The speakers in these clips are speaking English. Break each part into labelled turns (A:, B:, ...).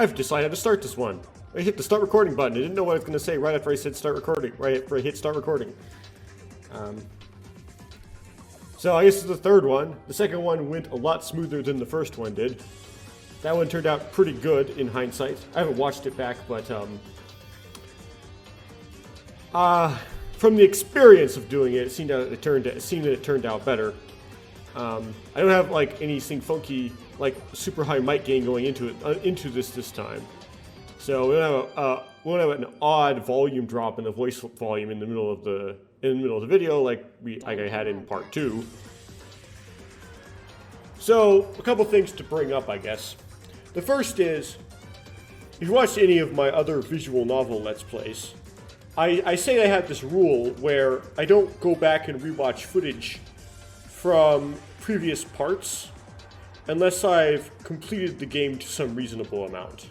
A: I've decided to start this one. I hit the start recording button. I didn't know what I was going to say right after I said start recording. Right after I hit start recording. So I guess it's the third one. The second one went a lot smoother than the first one did. That one turned out pretty good in hindsight. I haven't watched it back, but from the experience of doing it, it seemed that it turned out better. I don't have like anything funky, like super high mic gain going into this time. So we don't have an odd volume drop in the voice volume in the middle of the video like I had in part 2. So a couple things to bring up, I guess. The first is, if you watched any of my other visual novel Let's Plays, I say I have this rule where I don't go back and rewatch footage from previous parts unless I've completed the game to some reasonable amount.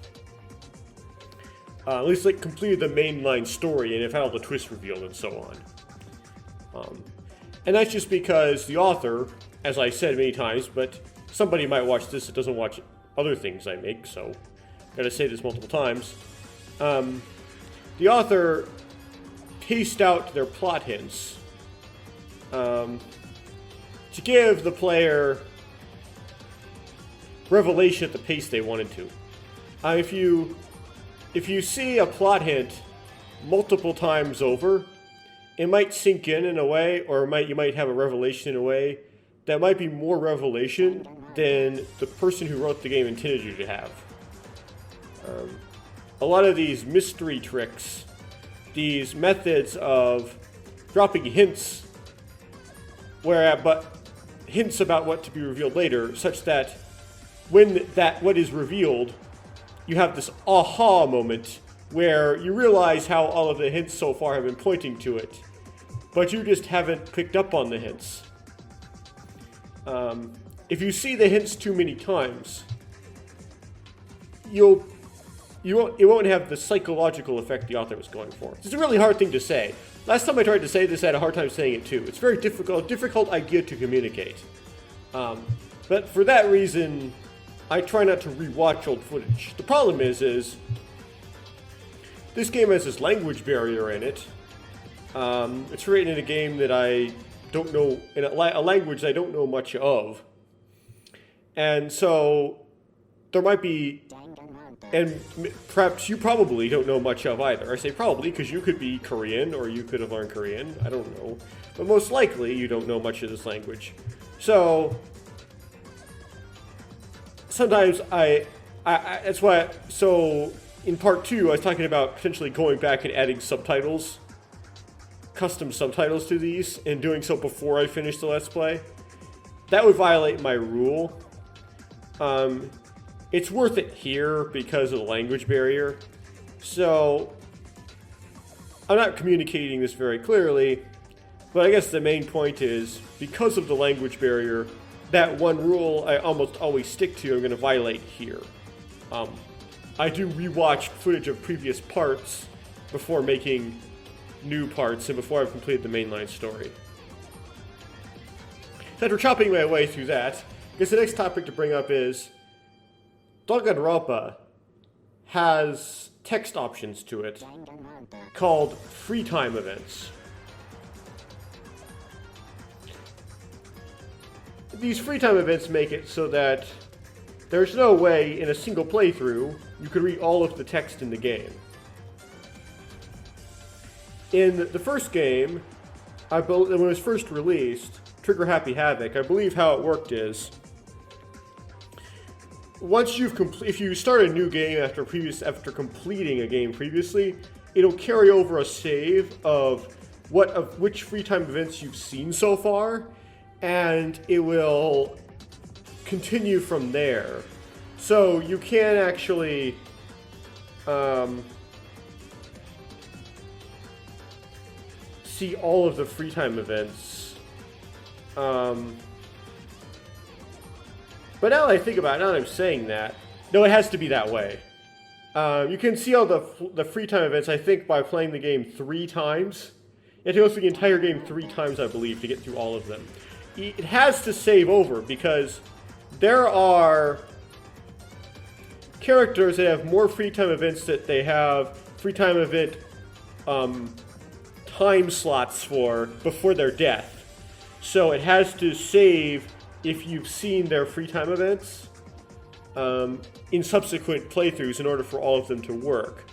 A: At least like completed the mainline story and have had all the twists revealed and so on. And that's just because the author, as I said many times, but somebody might watch this that doesn't watch other things I make, so gotta say this multiple times. The author paced out their plot hints to give the player revelation at the pace they wanted to. If you see a plot hint multiple times over, it might sink in a way, or you might have a revelation in a way that might be more revelation than the person who wrote the game intended you to have. A lot of these mystery tricks, these methods of dropping hints, but hints about what to be revealed later, such that when what is revealed, you have this aha moment where you realize how all of the hints so far have been pointing to it, but you just haven't picked up on the hints. If you see the hints too many times, it won't have the psychological effect the author was going for. It's a really hard thing to say. Last time I tried to say this, I had a hard time saying it too. It's very difficult idea to communicate. But for that reason, I try not to rewatch old footage. The problem is this game has this language barrier in it. It's written in a game that I don't know, in a language I don't know much of. And so there might be, and perhaps you probably don't know much of either. I say probably because you could be Korean or you could have learned Korean. I don't know. But most likely you don't know much of this language. So sometimes that's why, so in part 2 I was talking about potentially going back and adding subtitles, custom subtitles to these, and doing so before I finish the Let's Play. That would violate my rule. It's worth it here because of the language barrier. So I'm not communicating this very clearly, but I guess the main point is, because of the language barrier, that one rule I almost always stick to, I'm going to violate here. I do rewatch footage of previous parts before making new parts and before I've completed the mainline story. So after chopping my way through that, I guess the next topic to bring up is Danganronpa has text options to it called free time events. These free time events make it so that there's no way in a single playthrough you could read all of the text in the game. In the first game, when it was first released, Trigger Happy Havoc, I believe how it worked is, once if you start a new game after completing a game previously, it'll carry over a save of which free time events you've seen so far, and it will continue from there. So you can actually see all of the free time events. But now that I think about it, now that I'm saying that, no, it has to be that way. You can see all the free time events, I think, by playing the game 3 times. You have to go through the entire game 3 times, I believe, to get through all of them. It has to save over, because there are characters that have more free time events that they have free time event time slots for before their death. So it has to save if you've seen their free time events in subsequent playthroughs in order for all of them to work.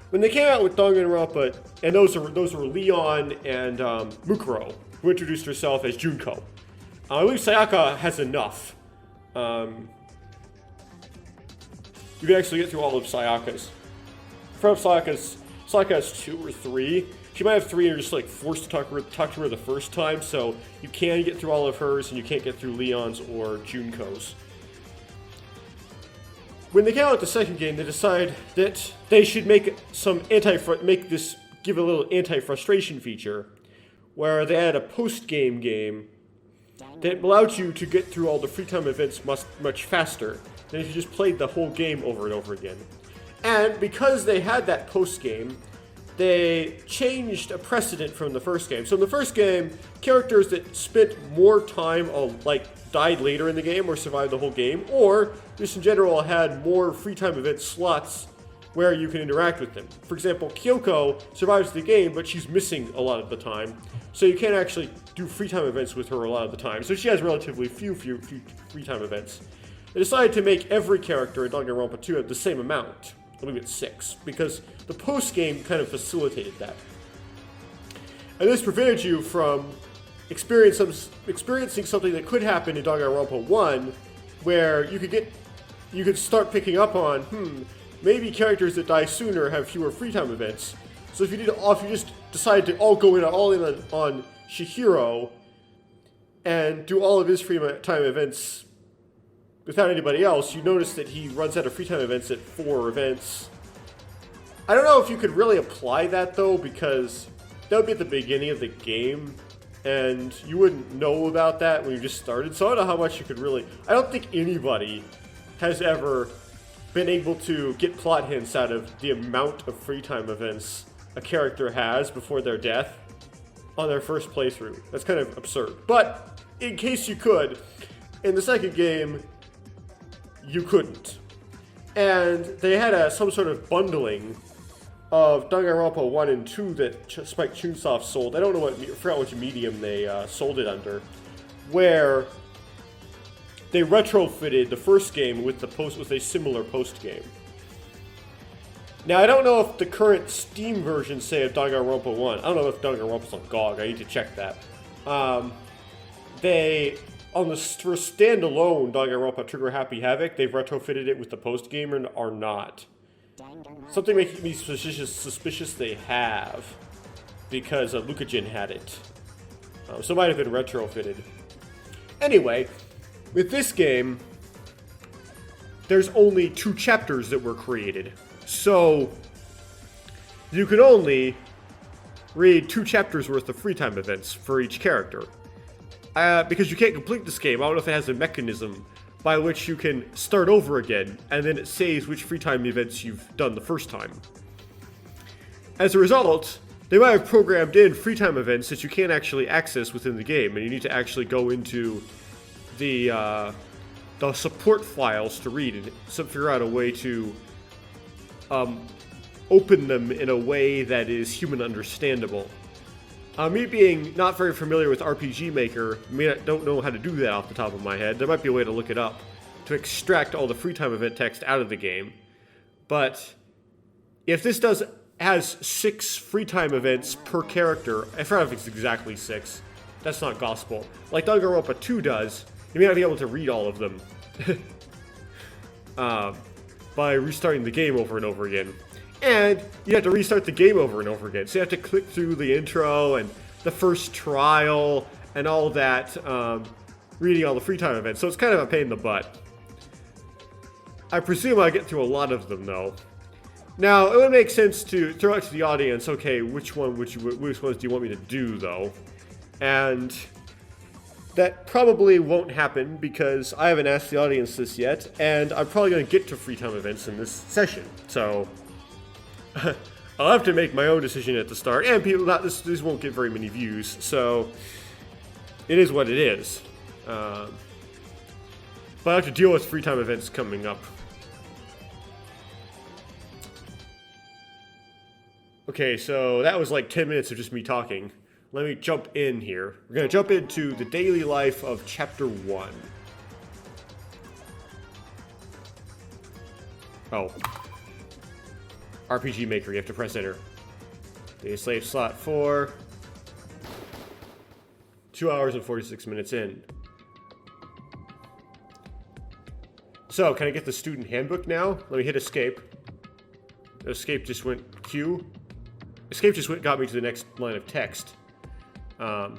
A: When they came out with Danganronpa, and those were Leon and Mukuro, who introduced herself as Junko. I believe Sayaka has enough. You can actually get through all of Sayaka's. From Sayaka has 2 or 3. She might have 3 and you're just like forced to talk to her the first time, so you can get through all of hers and you can't get through Leon's or Junko's. When they came out with the second game, they decided that they should give a little anti-frustration feature, where they had a post-game game that allowed you to get through all the free time events much faster than if you just played the whole game over and over again. And because they had that post-game, they changed a precedent from the first game. So in the first game, characters that spent more time died later in the game or survived the whole game, or just in general had more free time event slots where you can interact with them. For example, Kyoko survives the game, but she's missing a lot of the time, so you can't actually do free time events with her a lot of the time. So she has relatively few free time events. They decided to make every character in Danganronpa 2 have the same amount. I believe it's 6, because the post-game kind of facilitated that. And this prevented you from experiencing something that could happen in Danganronpa 1, where you could start picking up on, maybe characters that die sooner have fewer free time events. So if you just decide to all in on Chihiro and do all of his free time events without anybody else, you notice that he runs out of free time events at 4 events. I don't know if you could really apply that though, because that would be at the beginning of the game, and you wouldn't know about that when you just started, so I don't know how much you could really... I don't think anybody has ever been able to get plot hints out of the amount of free time events a character has before their death on their first playthrough. That's kind of absurd. But in case you could, in the second game, you couldn't. And they had some sort of bundling of Danganronpa 1 and 2 that Spike Chunsoft sold. I forgot which medium they sold it under, where they retrofitted the first game with a similar post game. Now, I don't know if the current Steam version, say, of Danganronpa 1, I don't know if Danganronpa's on GOG, I need to check that. For standalone Danganronpa Trigger Happy Havoc, they've retrofitted it with the post game or not. Something making me suspicious they have, because Lucajin had it. So it might have been retrofitted. Anyway, with this game, there's only 2 chapters that were created. So you can only read 2 chapters worth of free time events for each character. Because you can't complete this game, I don't know if it has a mechanism by which you can start over again, and then it saves which free time events you've done the first time. As a result, they might have programmed in free time events that you can't actually access within the game, and you need to actually go into the support files to read and figure out a way to open them in a way that is human understandable. Me being not very familiar with RPG Maker, I don't know how to do that off the top of my head. There might be a way to look it up to extract all the free time event text out of the game. But if this has 6 free time events per character, I forgot if it's exactly 6. That's not gospel. Like Danganronpa 2 does, you may not be able to read all of them by restarting the game over and over again. And you have to restart the game over and over again. So you have to click through the intro and the first trial and all that, reading all the free time events. So it's kind of a pain in the butt. I presume I get through a lot of them, though. Now, it would make sense to throw out to the audience, okay, which ones do you want me to do, though? And that probably won't happen because I haven't asked the audience this yet, and I'm probably going to get to free time events in this session. So I'll have to make my own decision at the start, and these won't get very many views, so it is what it is. But I have to deal with free time events coming up. Okay, so that was like 10 minutes of just me talking. Let me jump in here. We're going to jump into the daily life of Chapter 1. Oh. RPG Maker, you have to press enter. Data slave slot 4. 2 hours and 46 minutes in. So, can I get the student handbook now? Let me hit escape. Escape just went Q. Escape just got me to the next line of text. That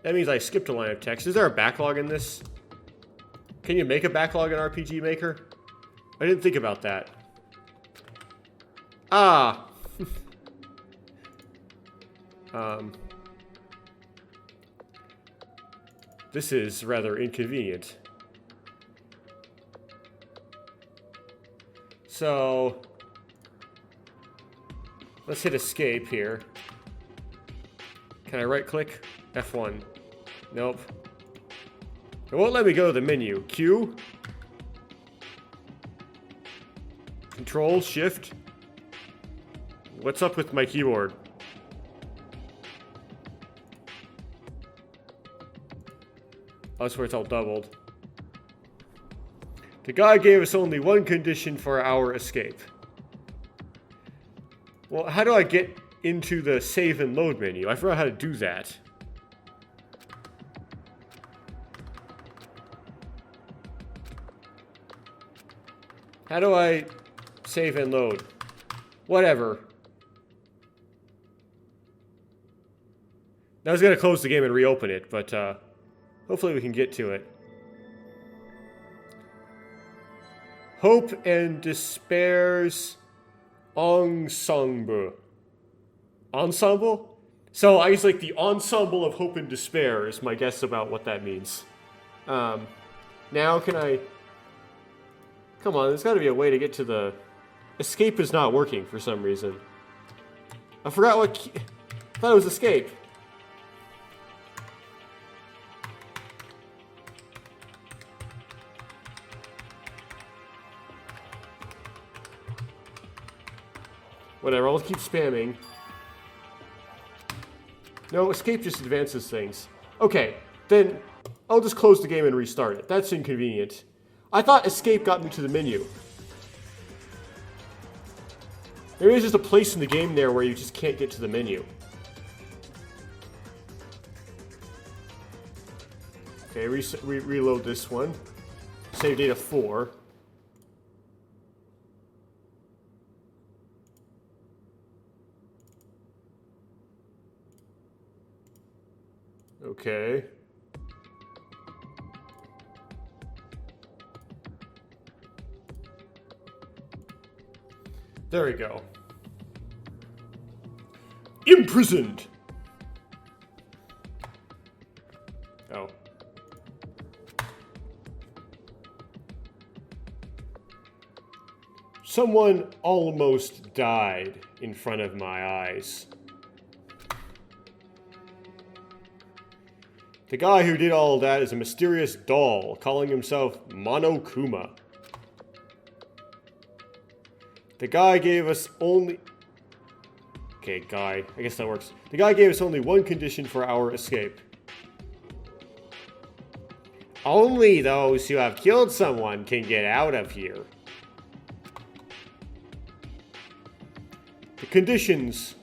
A: means I skipped a line of text. Is there a backlog in this? Can you make a backlog in RPG Maker? I didn't think about that. Ah! This is rather inconvenient. So, let's hit escape here. Can I right click? F1. Nope. It won't let me go to the menu. Q. Control, Shift. What's up with my keyboard? Oh, that's where it's all doubled. The guy gave us only one condition for our escape. Well, how do I get into the save and load menu? I forgot how to do that. How do I save and load? Whatever. I was going to close the game and reopen it, but hopefully we can get to it. Hope and Despair's Ensemble. Ensemble? So I guess like the ensemble of hope and despair is my guess about what that means. Now can I... Come on, there's got to be a way to get to the... Escape is not working for some reason. I forgot what... I thought it was escape. Whatever, I'll keep spamming. No, escape just advances things. Okay, then I'll just close the game and restart it. That's inconvenient. I thought escape got me to the menu. Maybe there's just a place in the game there where you just can't get to the menu. Okay, reload this one. Save data 4. Okay. There we go. Imprisoned! Oh. Someone almost died in front of my eyes. The guy who did all of that is a mysterious doll calling himself Monokuma. The guy gave us only... Okay, guy. I guess that works. The guy gave us only one condition for our escape. Only those who have killed someone can get out of here. The conditions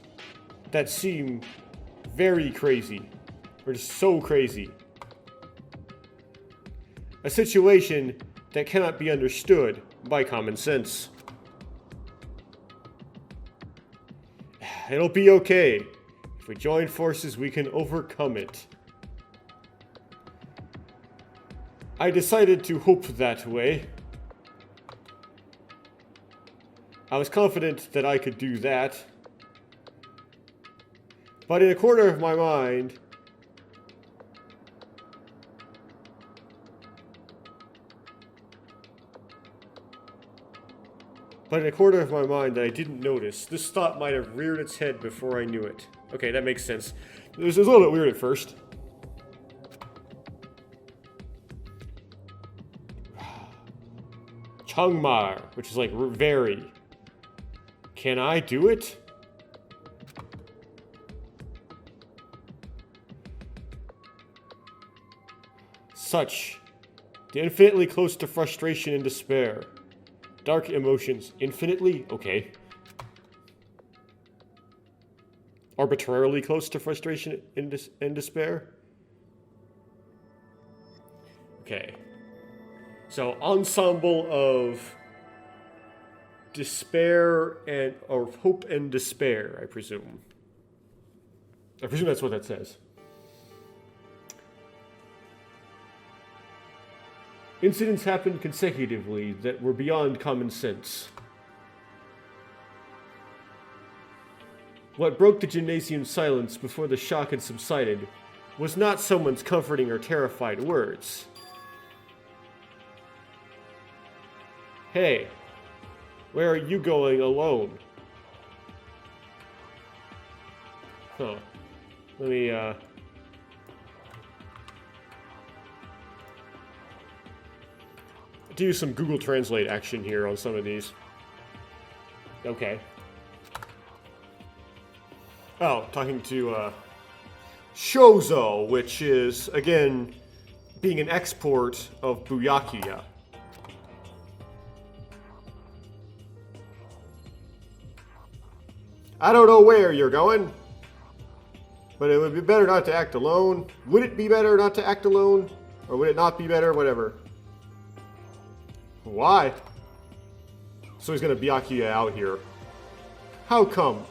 A: that seem very crazy. Or just so crazy. A situation that cannot be understood by common sense. It'll be okay. If we join forces, we can overcome it. I decided to hope that way. I was confident that I could do that. But in a corner of my mind... But in a corner of my mind that I didn't notice, this thought might have reared its head before I knew it. Okay, that makes sense. It was a little bit weird at first. Changmar, which is like very. Can I do it? Such. The infinitely close to frustration and despair. Dark emotions. Infinitely? Okay. Arbitrarily close to frustration and despair? Okay. So, ensemble of despair or hope and despair, I presume. I presume that's what that says. Incidents happened consecutively that were beyond common sense. What broke the gymnasium's silence before the shock had subsided was not someone's comforting or terrified words. Hey, where are you going alone? Huh. Let me, do some Google Translate action here on some of these. Okay. Oh, talking to, Shozo, which is, again, being an export of Byakuya. I don't know where you're going, but it would be better not to act alone. Would it be better not to act alone? Or would it not be better? Whatever. Why? So he's gonna Byakuya out here. How come?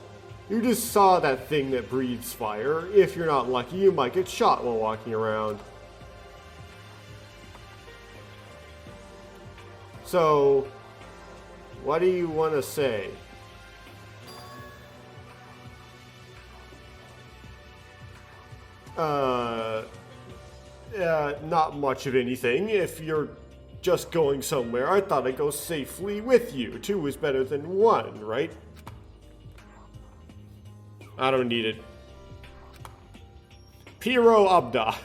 A: You just saw that thing that breathes fire. If you're not lucky, you might get shot while walking around. So, what do you want to say? Not much of anything. If you're just going somewhere, I thought I'd go safely with you. 2 is better than 1, right? I don't need it. Piro Abda.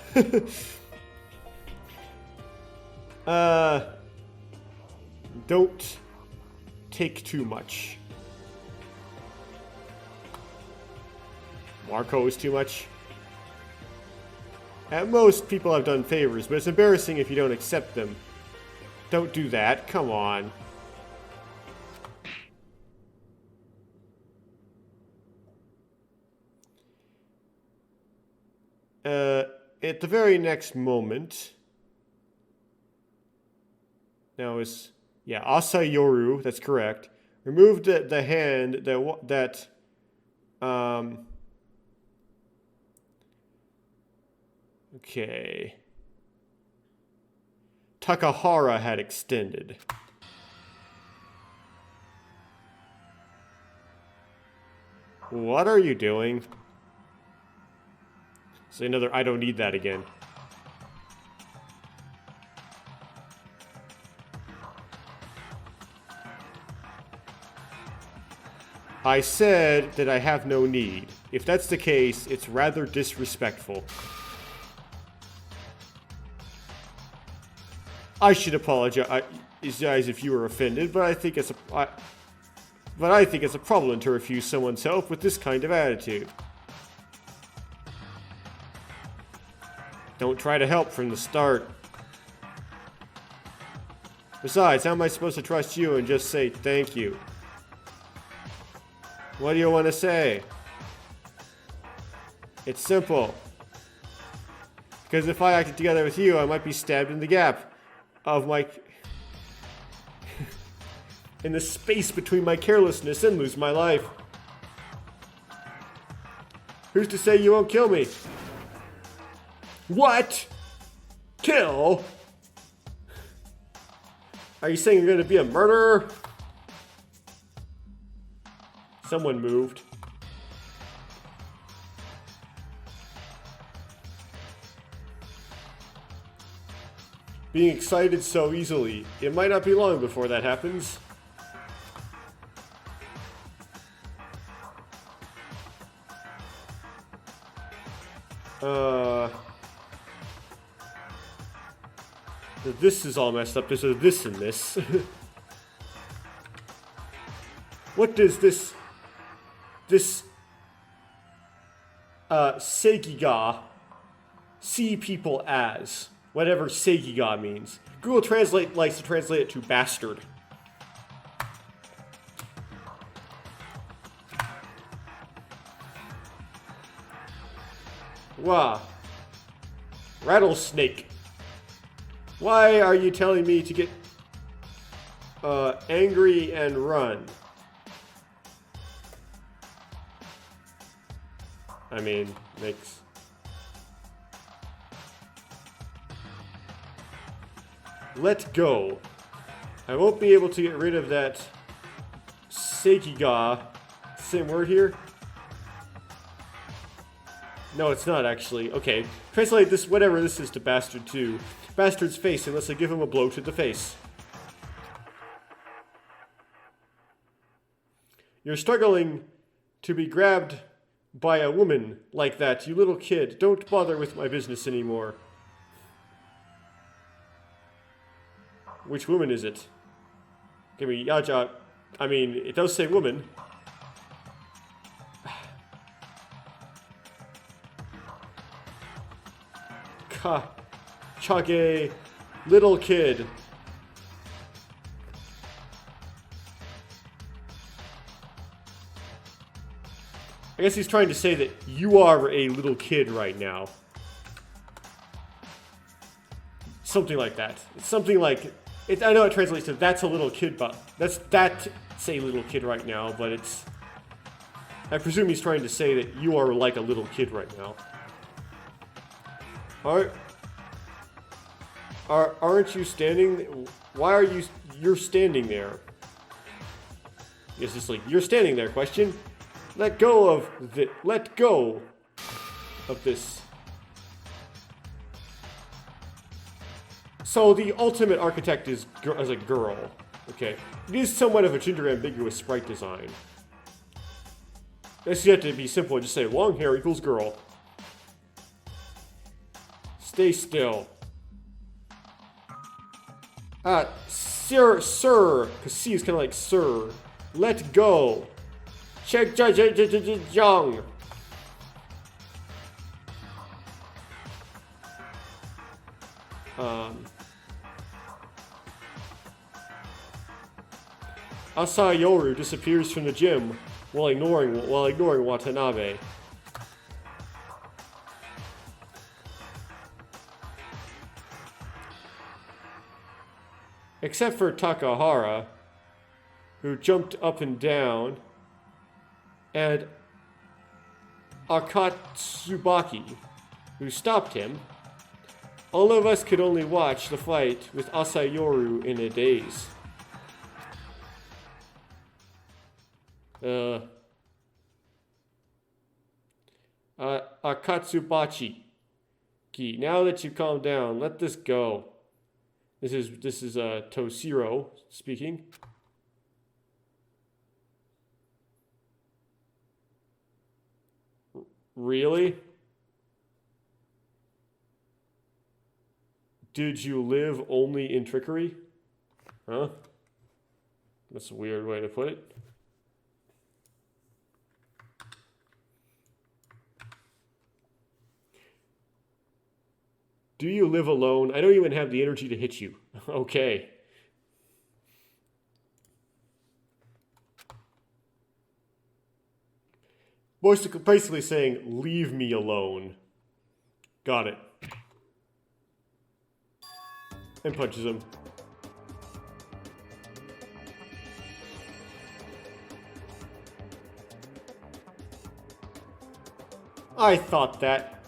A: Don't take too much. Marco is too much. At most, people have done favors, but it's embarrassing if you don't accept them. Don't do that. Come on. At the very next moment... Now is... Yeah, Asayoru, that's correct. Removed the hand that okay. Takahara had extended. What are you doing? Say another, I don't need that again. I said that I have no need. If that's the case, it's rather disrespectful. I should apologize if you were offended, but I think it's a problem to refuse someone's help with this kind of attitude. Don't try to help from the start. Besides, how am I supposed to trust you and just say thank you? What do you want to say? It's simple. Because if I acted together with you, I might be stabbed in the gap of my... in the space between my carelessness and lose my life. Who's to say you won't kill me? What? Kill? Are you saying you're going to be a murderer? Someone moved. Being excited so easily. It might not be long before that happens. This is all messed up. There's a this and this. What does this this Seigiga see people as. Whatever Seigiga means. Google Translate likes to translate it to bastard. Wow. Rattlesnake. Why are you telling me to get angry and run? I mean, makes... Let go. I won't be able to get rid of that Seikiga. Same word here? No, it's not actually. Okay. Translate this, whatever this is, to bastard 2. Bastard's face, unless I give him a blow to the face. You're struggling to be grabbed by a woman like that, you little kid. Don't bother with my business anymore. Which woman is it? Give me Yaja. I mean, it does say woman. Chage, little kid. I guess he's trying to say that you are a little kid right now. Something like that. It's something like... I know it translates to that's a little kid, but that's a little kid right now, but it's... I presume he's trying to say that you are like a little kid right now. Aren't you standing... Why are you... You're standing there. It's just like, you're standing there, question. Let go of this. So the ultimate architect is as a girl. Okay. It is somewhat of a gender ambiguous sprite design. This you have to be simple and just say long hair equals girl. Stay still. Sir, because C is kind of like sir. Let go. Check Jung. Asayoru disappears from the gym while ignoring Watanabe. Except for Takahara, who jumped up and down, and Akatsubaki, who stopped him. All of us could only watch the fight with Asayoru in a daze. Akatsubachi. Now that you calm down, let this go. This is Toshiro speaking. Really? Did you live only in trickery? Huh? That's a weird way to put it. Do you live alone? I don't even have the energy to hit you. Okay. Basically saying, leave me alone. Got it. And punches him. I thought that.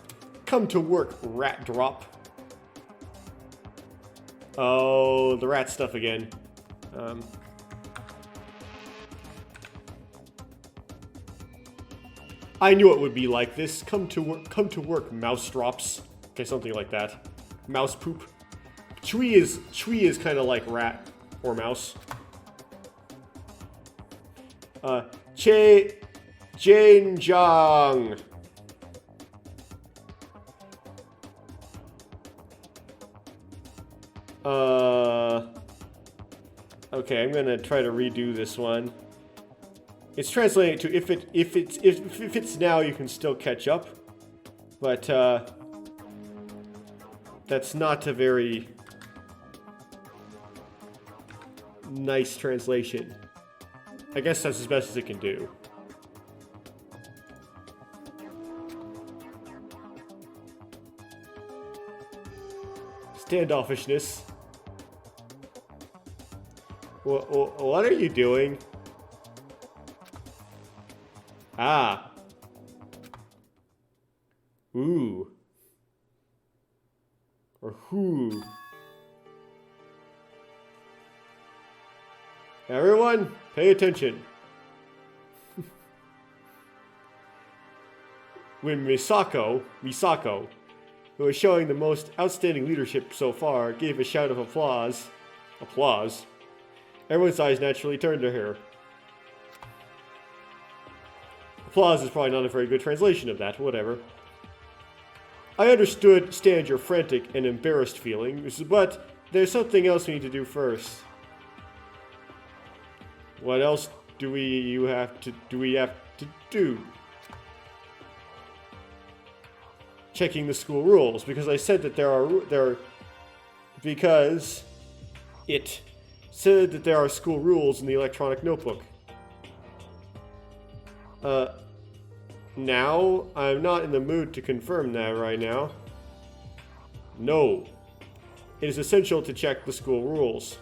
A: Come to work, rat drop. Oh, the rat stuff again. I knew it would be like this. Come to work, mouse drops. Okay, something like that. Mouse poop. Chui is kind of like rat or mouse. Janjang. Okay, I'm gonna try to redo this one. It's translating to if it's now, you can still catch up. But that's not a very nice translation. I guess that's as best as it can do. Standoffishness. What are you doing? Ah. Ooh. Or who? Everyone, pay attention. When Misako, who is showing the most outstanding leadership so far, gave a shout of applause, everyone's eyes naturally turned to her. Applause is probably not a very good translation of that, whatever. I understand your frantic and embarrassed feelings, but there's something else we need to do first. What else do we have to do? Checking the school rules, because I said that because it said that there are school rules in the electronic notebook. Now, I'm not in the mood to confirm that right now. No. It is essential to check the school rules.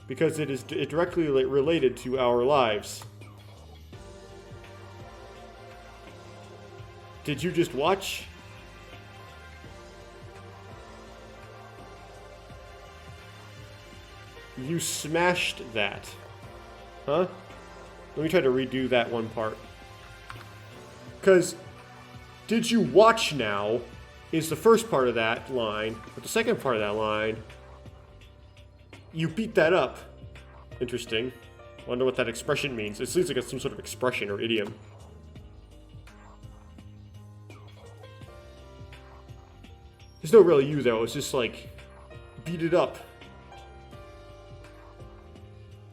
A: Because it is directly related to our lives. Did you just watch? You smashed that. Huh? Let me try to redo that one part. Because, did you watch now is the first part of that line, but the second part of that line, you beat that up. Interesting. Wonder what that expression means. It seems like it's some sort of expression or idiom. There's no real you though, it's just like, beat it up.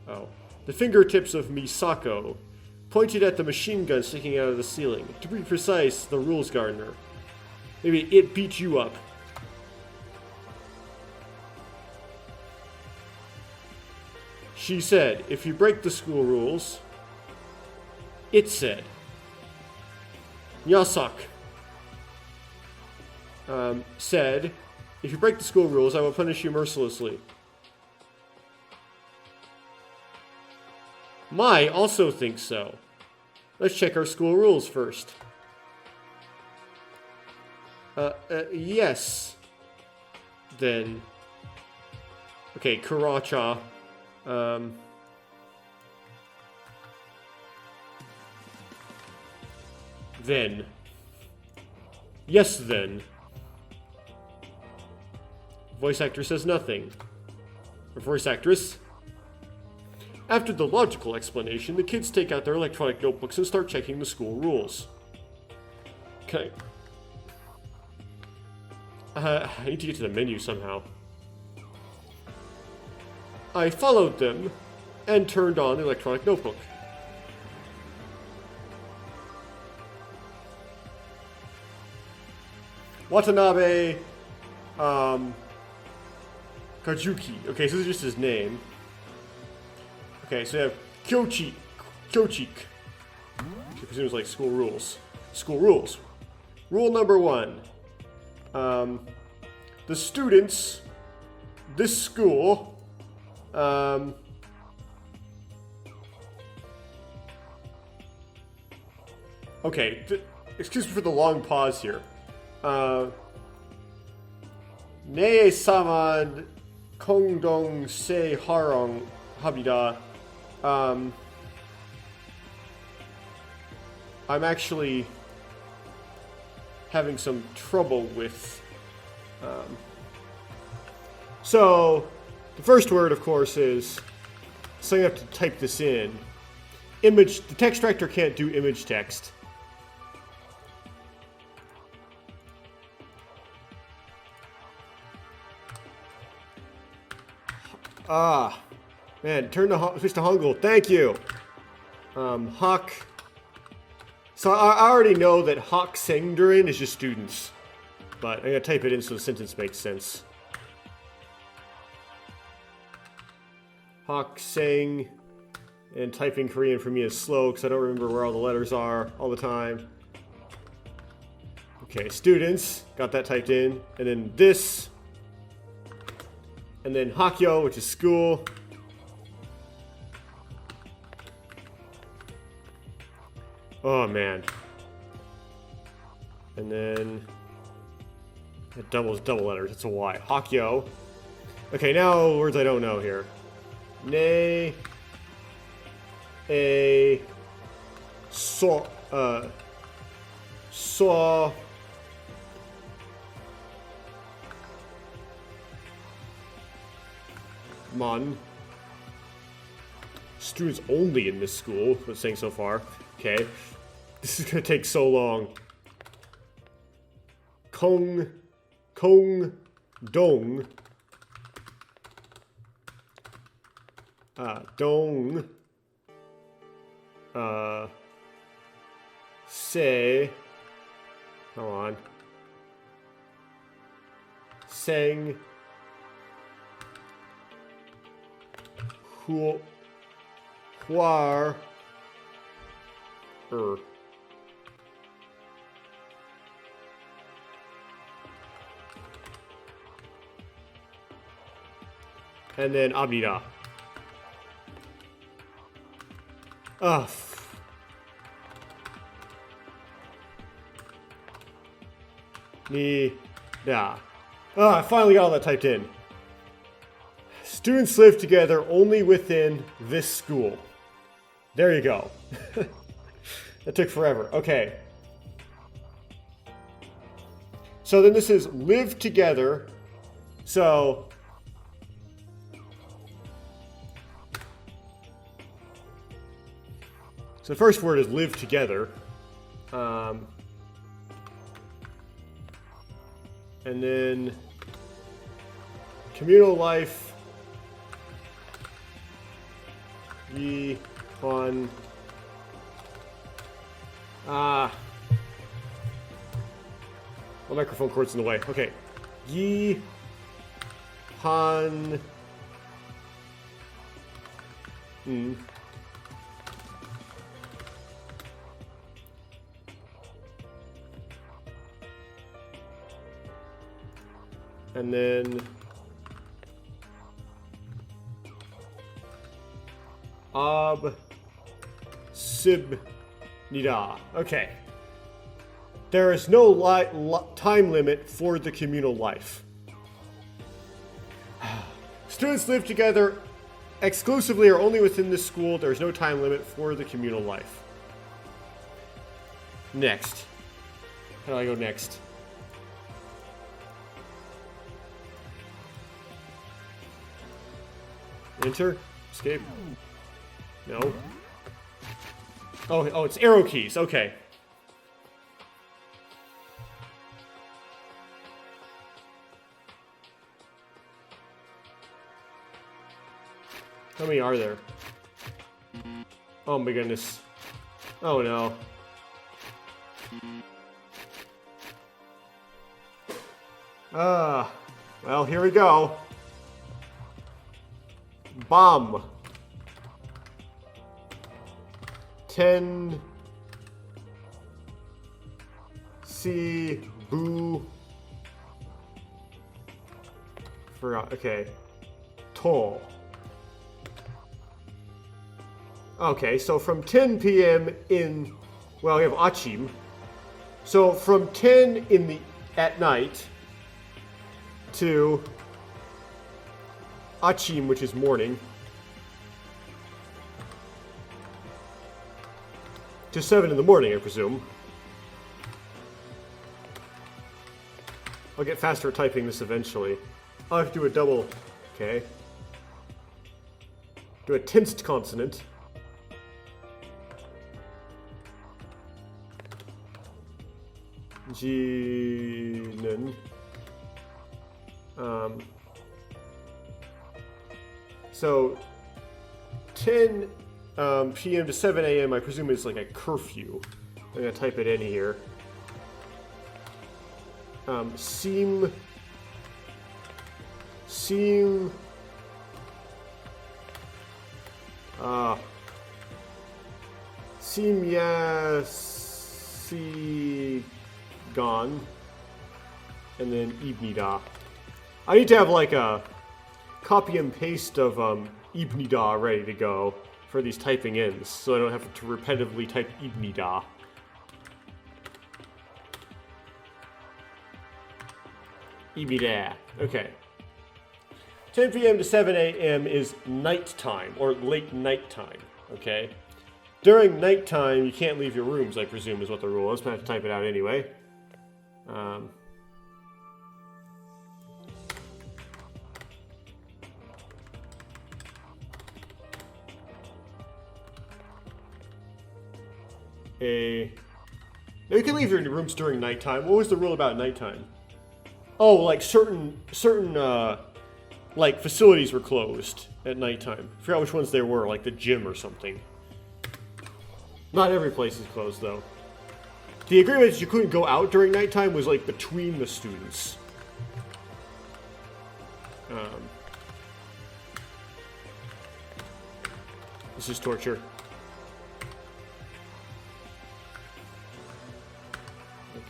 A: Oh. The fingertips of Misako pointed at the machine gun sticking out of the ceiling. To be precise, the rules gardener. Maybe it beat you up. She said, if you break the school rules... It said. Yasak. Said, if you break the school rules, I will punish you mercilessly. Mai also thinks so. Let's check our school rules first. Yes. Then. Okay, Karacha. Then. Yes, then. Voice actor says nothing. Or voice actress. After the logical explanation, the kids take out their electronic notebooks and start checking the school rules. Okay. I need to get to the menu somehow. I followed them and turned on the electronic notebook. Watanabe, Kajuki. Okay, so this is just his name. Okay, so we have Kyochik. I presume it's like school rules. School rules. Rule number 1. The students, this school, okay, excuse me for the long pause here. Ne-sama kongdong se harong habida. I'm actually having some trouble with... So, the first word, of course, is... So you have to type this in. Image... The text extractor can't do image text. Man, switch to Hangul. Thank you. Hak. So I already know that Hak Sengdurin is just students. But I'm going to type it in so the sentence makes sense. Hak Seng. And typing Korean for me is slow because I don't remember where all the letters are all the time. Okay, students. Got that typed in. And then this. And then Hakyo, which is school. Oh, man. And then... It double letters. It's a Y. Hakyo. Okay, now words I don't know here. Ne... A... So... Saw... Mon. Students only in this school, what it's saying so far. Okay. This is gonna take so long. Kong Dong. Dong. Say. Come on. Sang. Huar. And then Abida. Da. I finally got all that typed in. Students live together only within this school. There you go. That took forever. Okay. So then this is live together. So the first word is live together. And then communal life. Yi Han. My microphone cord's in the way. Okay. Yi Han. And then Ab Sib Nida. Okay. There is no time limit for the communal life. Students live together exclusively or only within this school. There is no time limit for the communal life. Next. How do I go next? Enter? Escape? No. Oh, it's arrow keys. Okay. How many are there? Oh my goodness. Oh no. Well, here we go. Bomb. 10 C Boo. Forgot. Okay. Toll. Okay, so from 10 p.m. in, well, we have Achim. So from 10 at night to Achim, which is morning, to 7 in the morning, I presume. I'll get faster at typing this eventually. I'll have to do a double. Okay. Do a tensed consonant. Jinen. So 10 p.m. to 7 a.m. I presume is like a curfew. I'm gonna type it in here. Seem gone, and then Ibnida. I need to have like a copy and paste of Ibnida ready to go for these typing ins, so I don't have to repetitively type Ibnida. Ibnida. Okay. 10 p.m. to 7 a.m. is nighttime, or late nighttime, okay? During nighttime, you can't leave your rooms, I presume, is what the rule is, but I have to type it out anyway. Now you can leave your rooms during nighttime. What was the rule about nighttime? Oh, like certain like facilities were closed at nighttime. I forgot which ones they were, like the gym or something. Not every place is closed though. The agreement that you couldn't go out during nighttime was like between the students. This is torture.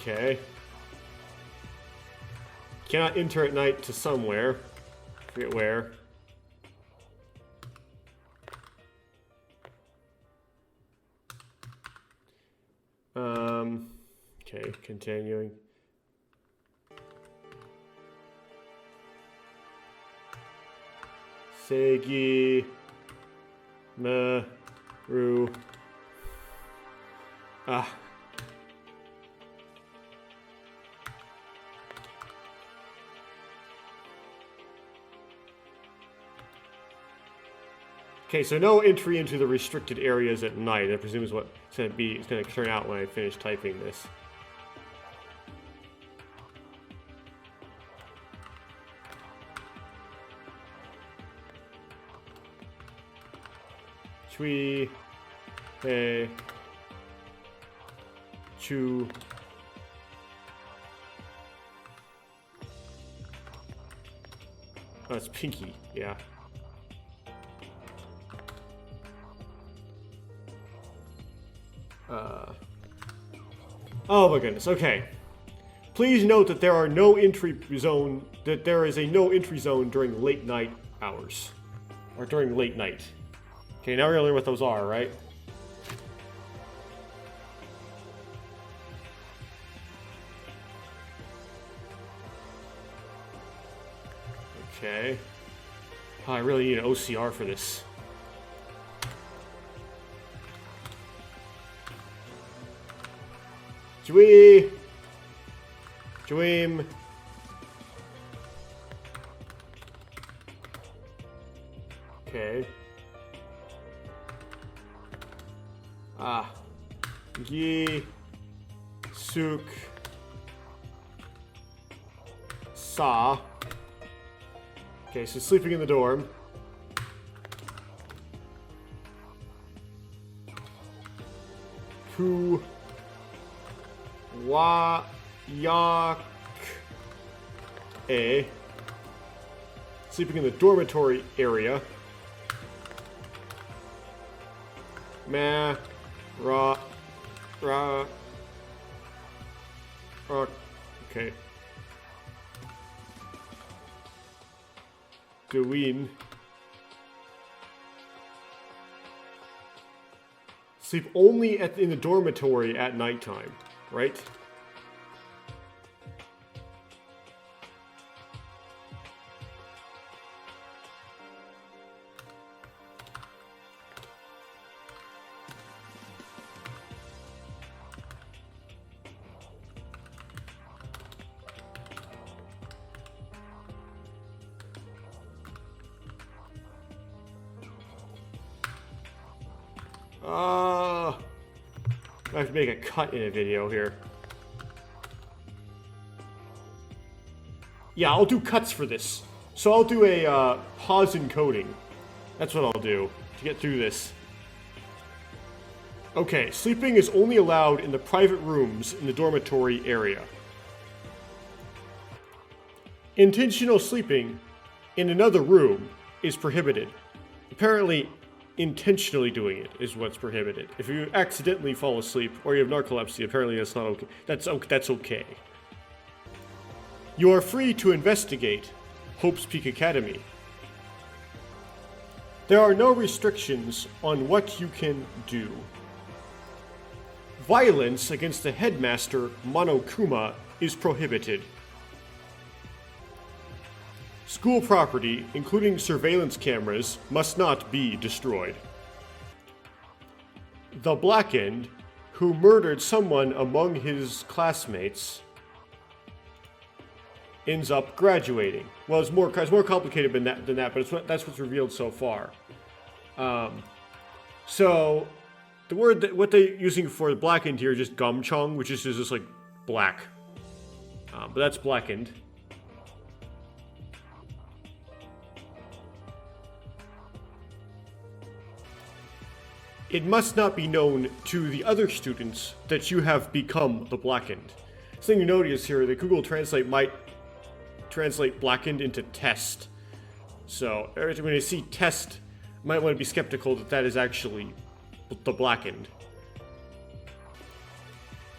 A: Okay. Cannot enter at night to somewhere. Forget where. Okay, continuing. Segi Maru. Okay, so no entry into the restricted areas at night. I presume is what it's going to be. It's going to turn out when I finish typing this. Chui, he, chu. Oh, it's pinky. Yeah. Oh my goodness, okay. Please note that there are no entry zone, that there is a no entry zone during late night hours. Or during late night. Okay, now we're gonna learn what those are, right? Okay. Oh, I really need an OCR for this. Jui! Juim! Okay. Gi. Suk. Sa. Okay, so sleeping in the dorm. Ku. Wa yak a sleeping in the dormitory area. Ma ra ra ra. Okay. Doin. Sleep only in the dormitory at nighttime. Right? I have to make a cut in a video here. Yeah, I'll do cuts for this. So I'll do a pause encoding. That's what I'll do. to get through this. Okay, sleeping is only allowed in the private rooms in the dormitory area. Intentional sleeping in another room is prohibited. Apparently, intentionally doing it is what's prohibited. If you accidentally fall asleep or you have narcolepsy, apparently that's not okay. That's okay. You are free to investigate Hope's Peak Academy. There are no restrictions on what you can do. Violence against the headmaster, Monokuma, is prohibited. School property, including surveillance cameras, must not be destroyed. The Blackened, who murdered someone among his classmates, ends up graduating. Well, it's more complicated than that, but that's what's revealed so far. So, the word what they're using for the Blackened here is just gumchong, which is just like black. But that's Blackened. It must not be known to the other students that you have become the Blackened. Thing you notice here, the Google Translate might translate Blackened into test. So every time when you see test, you might want to be skeptical that that is actually the Blackened.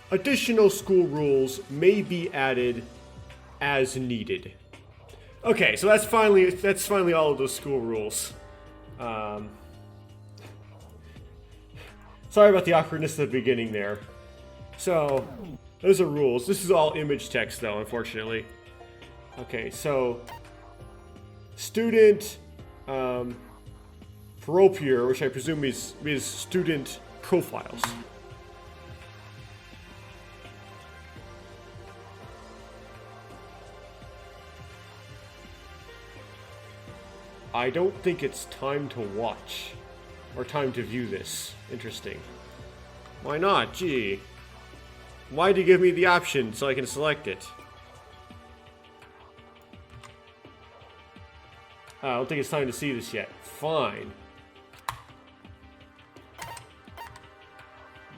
A: Additional school rules may be added as needed. Okay, so that's finally all of those school rules. Sorry about the awkwardness at the beginning there. So, those are rules. This is all image text though, unfortunately. Okay, so student Propier, which I presume is student profiles. I don't think it's time to watch. Or time to view this. Interesting. Why not? Gee. Why do you give me the option so I can select it? I don't think it's time to see this yet. Fine.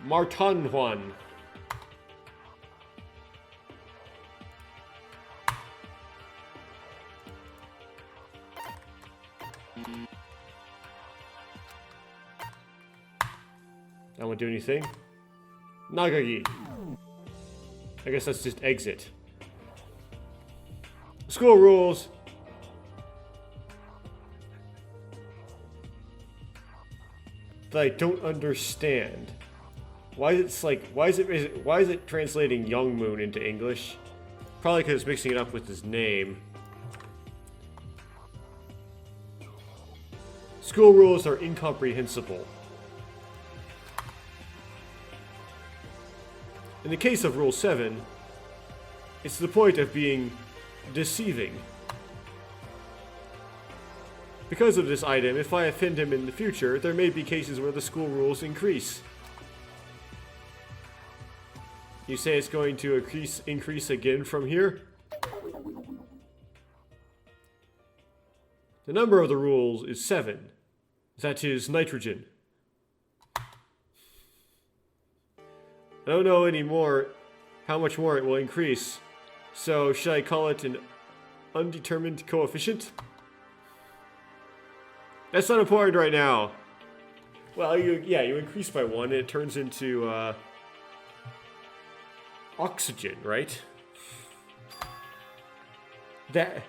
A: Martin Juan. I won't do anything. Nagagi. I guess that's just exit. School rules. That I don't understand. Why is it translating Young Moon into English? Probably because it's mixing it up with his name. School rules are incomprehensible. In the case of Rule 7, it's the point of being deceiving. Because of this item, if I offend him in the future, there may be cases where the school rules increase. You say it's going to increase again from here? The number of the rules is 7. That is nitrogen. I don't know anymore how much more it will increase. So, should I call it an undetermined coefficient? That's not important right now. Well, you increase by 1 and it turns into oxygen, right? That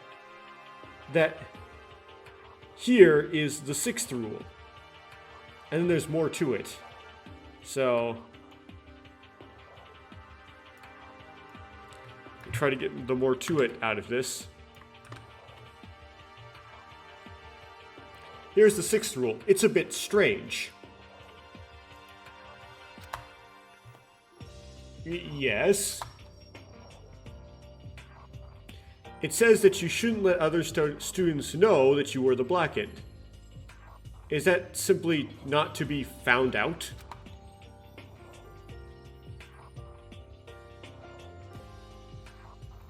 A: here is the 6th rule. And then there's more to it. So try to get the more to it out of this. Here's the 6th rule. It's a bit strange. Yes. It says that you shouldn't let other students know that you were the Blackened. Is that simply not to be found out?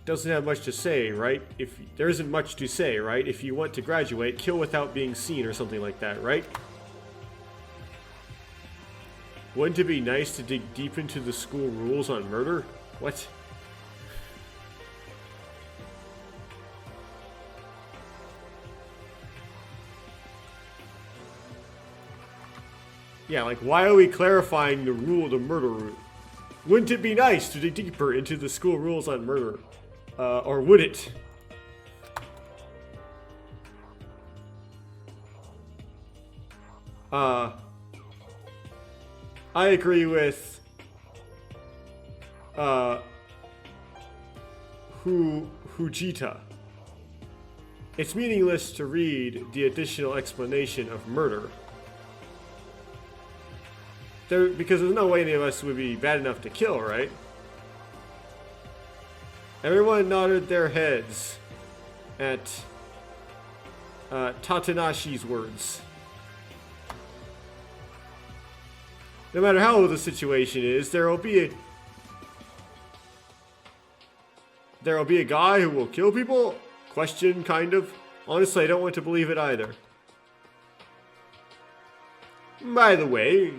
A: Doesn't have much to say, right? If there isn't much to say, right? If you want to graduate, kill without being seen or something like that, right? Wouldn't it be nice to dig deep into the school rules on murder? What? Yeah, like, why are we clarifying the rule to murder? Wouldn't it be nice to dig deeper into the school rules on murder? Or would it? I agree with Fujita. It's meaningless to read the additional explanation of murder. Because there's no way any of us would be bad enough to kill, right? Everyone nodded their heads at Tatanashi's words. No matter how old the situation is, there will be a guy who will kill people? Question, kind of. Honestly, I don't want to believe it either. By the way,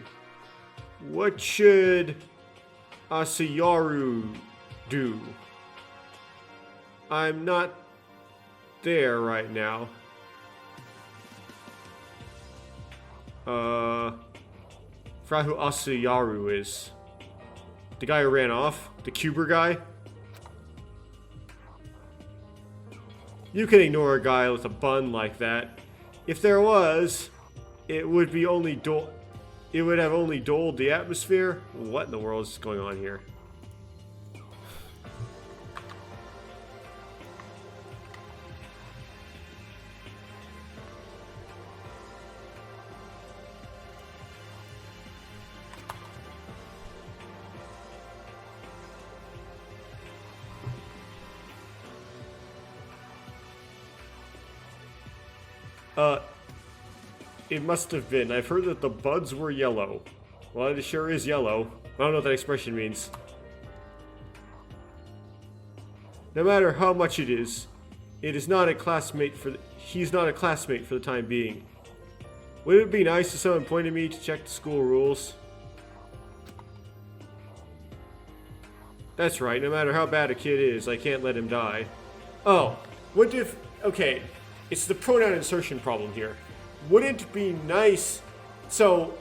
A: what should Asayaru do? I'm not there right now. Forgot who Asayaru is. The guy who ran off? The Cuber guy? You can ignore a guy with a bun like that. If there was, it would have only dulled the atmosphere. What in the world is going on here? It must have been. I've heard that the buds were yellow. Well, it sure is yellow. I don't know what that expression means. No matter how much it is not a classmate he's not a classmate for the time being. Would it be nice if someone pointed me to check the school rules? That's right, no matter how bad a kid is, I can't let him die. Oh, what if... Okay, it's the pronoun insertion problem here. Wouldn't it be nice... So,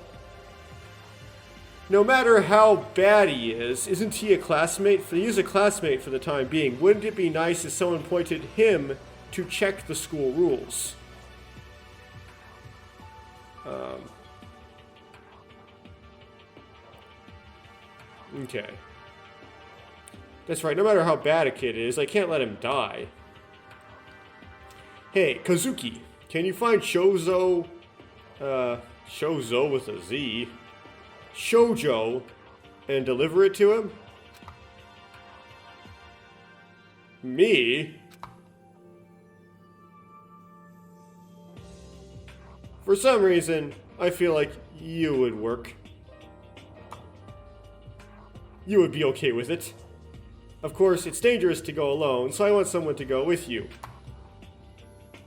A: no matter how bad he is, isn't he a classmate? He's a classmate for the time being. Wouldn't it be nice if someone pointed him to check the school rules? Okay. That's right, no matter how bad a kid is, I can't let him die. Hey, Kazuki, can you find Shozo with a Z, Shoujo, and deliver it to him? Me? For some reason, I feel like you would work. You would be okay with it. Of course, it's dangerous to go alone, so I want someone to go with you.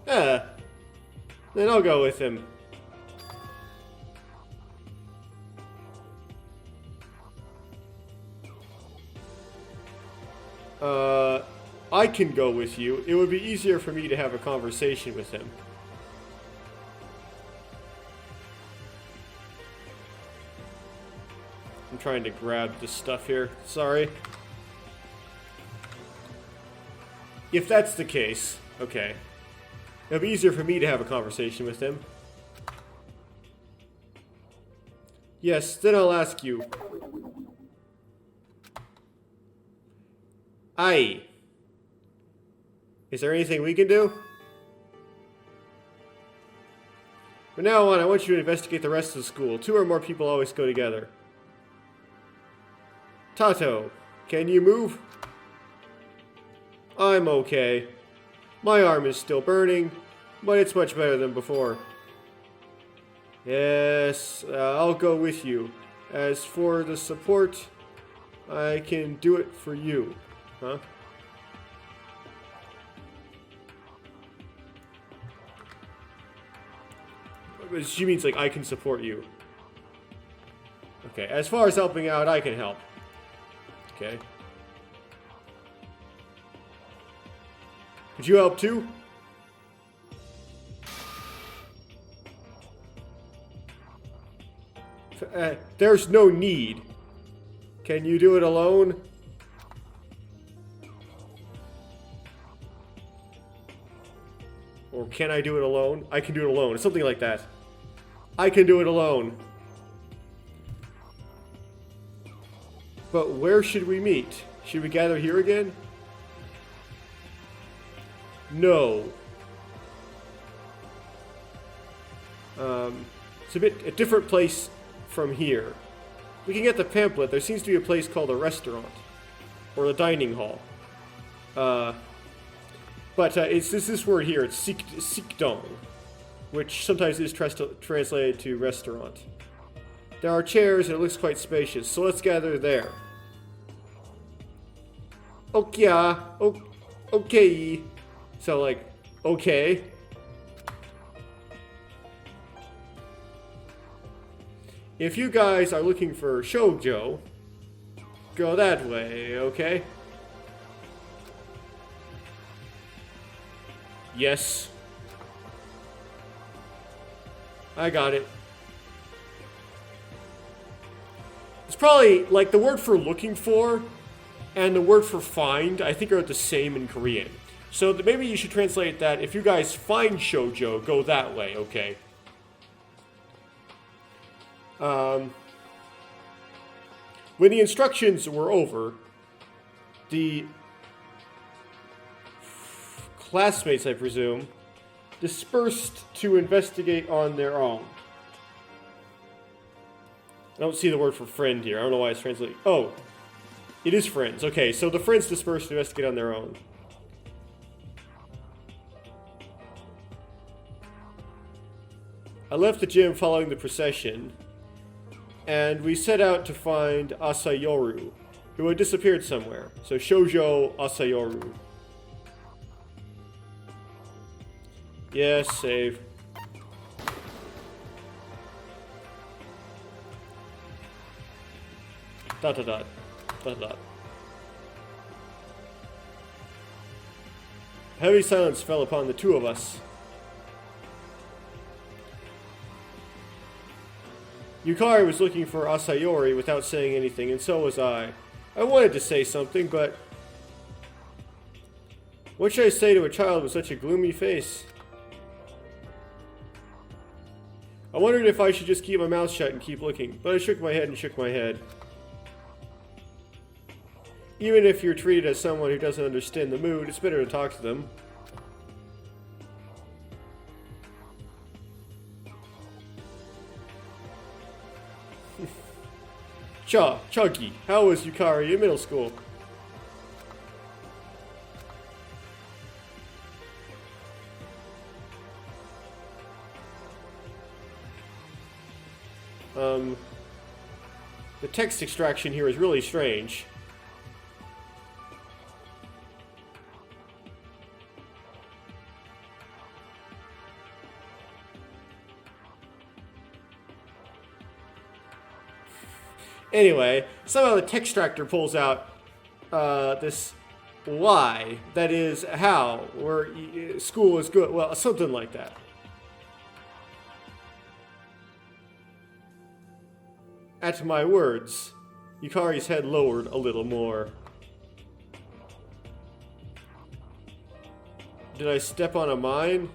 A: Then I'll go with him. I can go with you. It would be easier for me to have a conversation with him. I'm trying to grab this stuff here. Sorry. If that's the case, okay. It'll be easier for me to have a conversation with him. Yes, then I'll ask you. Aye. Is there anything we can do? From now on, I want you to investigate the rest of the school. 2 or more people always go together. Tato, can you move? I'm okay. My arm is still burning, but it's much better than before. Yes, I'll go with you. As for the support, I can do it for you. Huh? She means like I can support you. Okay. Okay, as far as helping out, I can help. Okay. Could you help too? There's no need. Can you do it alone? Or can I do it alone? I can do it alone. Something like that. I can do it alone. But where should we meet? Should we gather here again? No. It's a different place from here. Looking at the pamphlet, there seems to be a place called a restaurant. Or a dining hall. But it's this word here, it's sikdong, which sometimes is translated to restaurant. There are chairs and it looks quite spacious, so let's gather there. Okay. So like, okay. If you guys are looking for shoujo, go that way, okay? Yes. I got it. It's probably, like, the word for looking for and the word for find, I think are the same in Korean. So maybe you should translate that, if you guys find shoujo, go that way, okay? When the instructions were over, the classmates, I presume, dispersed to investigate on their own. I don't see the word for friend here. I don't know why it's translated. Oh, it is friends. Okay, so the friends dispersed to investigate on their own. I left the gym following the procession, and we set out to find Asayoru, who had disappeared somewhere. So Shoujo Asayoru. Yes, save. Dot dot dot. Dot dot. Heavy silence fell upon the two of us. Yukari was looking for Asayori without saying anything, and so was I. I wanted to say something, but what should I say to a child with such a gloomy face? I wondered if I should just keep my mouth shut and keep looking, but I shook my head and shook my head. Even if you're treated as someone who doesn't understand the mood, it's better to talk to them. Chunky, how was Yukari in middle school? The text extraction here is really strange. Anyway, somehow the text extractor pulls out this lie, that is how, where school is good, well, something like that. At my words, Yukari's head lowered a little more. Did I step on a mine?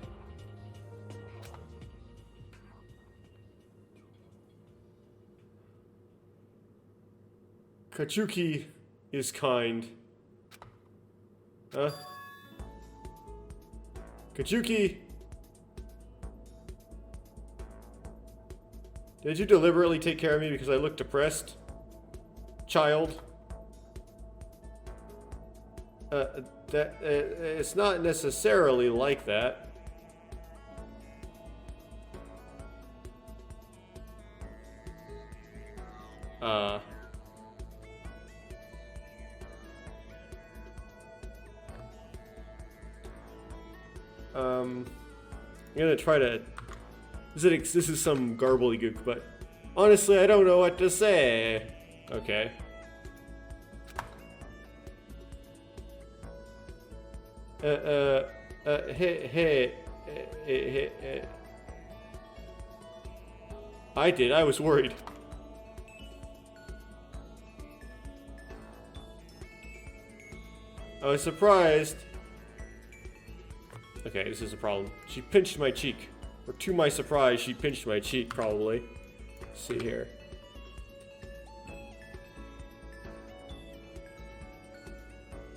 A: Kachuki is kind. Huh? Kachuki? Did you deliberately take care of me because I look depressed? Child? It's not necessarily like that. I'm gonna try to. This is some garbledygook, but Honestly, I don't know what to say. Okay. Hey. I was worried. I was surprised. Okay, this is a problem. She pinched my cheek. Or to my surprise, she pinched my cheek, probably. Let's see here.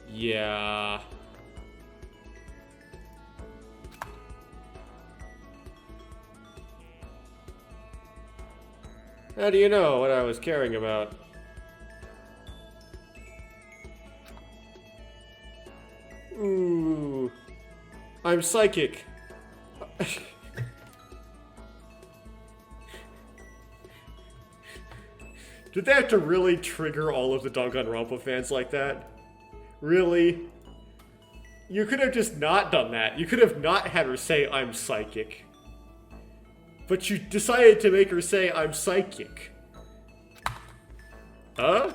A: Yeah. How do you know what I was caring about? Ooh. I'm psychic. Did they have to really trigger all of the Danganronpa fans like that? Really? You could have just not done that. You could have not had her say, I'm psychic. But you decided to make her say, I'm psychic. Huh?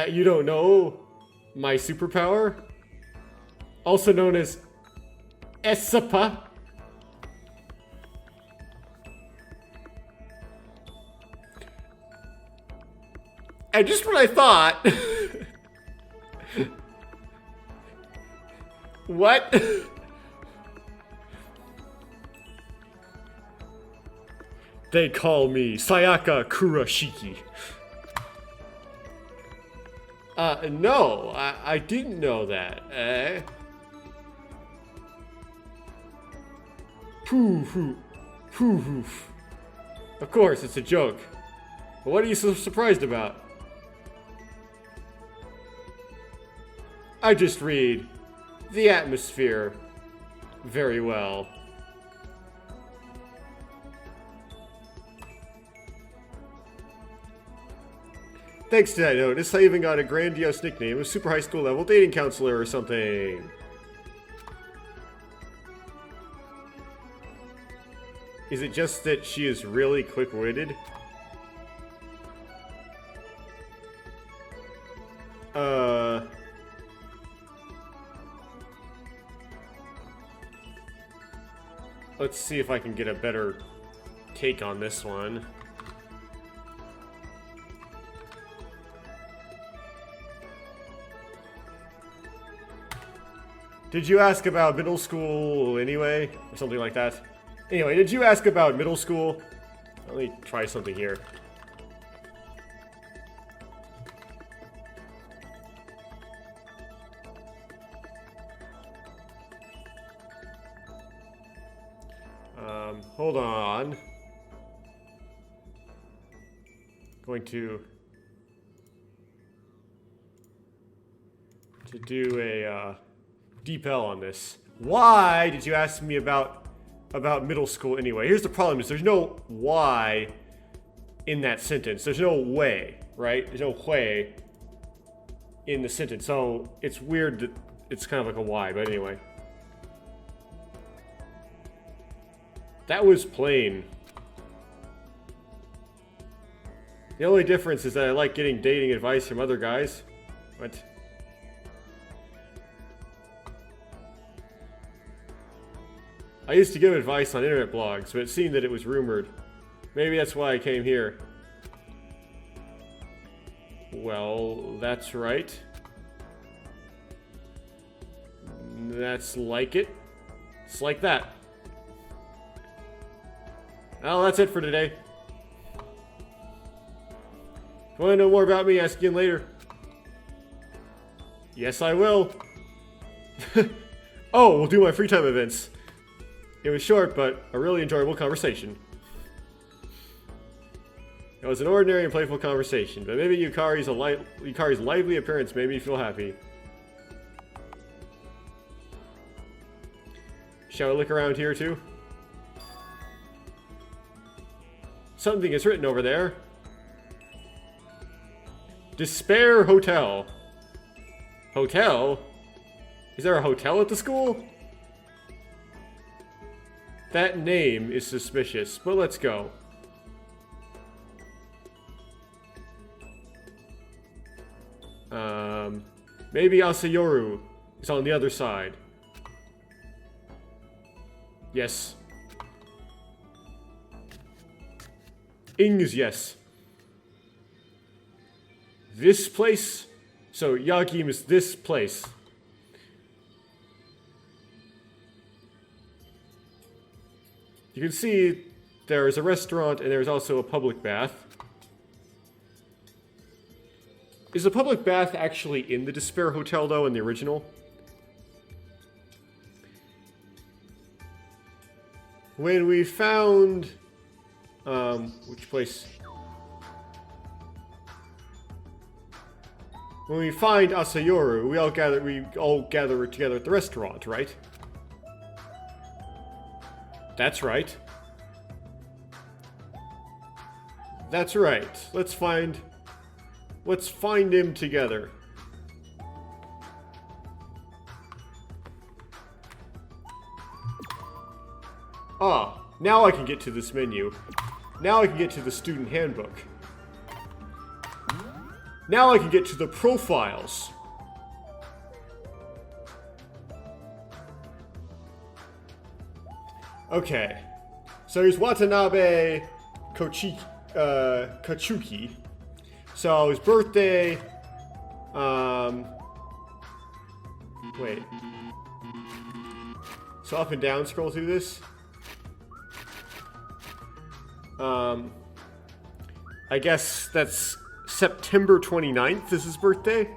A: You don't know my superpower? Also known as Esapa. And just when I thought... What? They call me Sayaka Kurashiki. No, I didn't know that, eh? Poof. Of course, it's a joke. But what are you so surprised about? I just read the atmosphere very well. Thanks to that notice, I even got a grandiose nickname, a super high school level dating counselor or something. Is it just that she is really quick-witted? Let's see if I can get a better take on this one. Did you ask about middle school anyway? Or something like that? Anyway, did you ask about middle school? Let me try something here. Hold on. Going to do a deep L on this. Why did you ask me about middle school anyway? Here's the problem: is there's no why in that sentence. There's no way, right? There's no way in the sentence. So it's weird that it's kind of like a why. But anyway. That was plain. The only difference is that I like getting dating advice from other guys. What? I used to give advice on internet blogs, but it seemed that it was rumored. Maybe that's why I came here. Well, that's right. That's like it. It's like that. Well, that's it for today. If you want to know more about me, ask again later. Yes, I will. Oh, we'll do my free time events. It was short, but a really enjoyable conversation. It was an ordinary and playful conversation, but maybe Yukari's lively appearance made me feel happy. Shall we look around here too? Something is written over there. Despair Hotel. Hotel? Is there a hotel at the school? That name is suspicious, but let's go. Maybe Asayoru is on the other side. Yes. Ing is yes. This place? So Yagim is this place. You can see there is a restaurant and there's also a public bath. Is the public bath actually in the Despair Hotel, though, in the original? When we found... which place? When we find Asayoru, we all gather together at the restaurant, right? That's right. That's right. Let's find him together. Ah, now I can get to this menu. Now I can get to the student handbook. Now I can get to the profiles. Okay. So here's Watanabe Kachuki. So his birthday, wait. So up and down scroll through this. I guess that's September 29th is his birthday.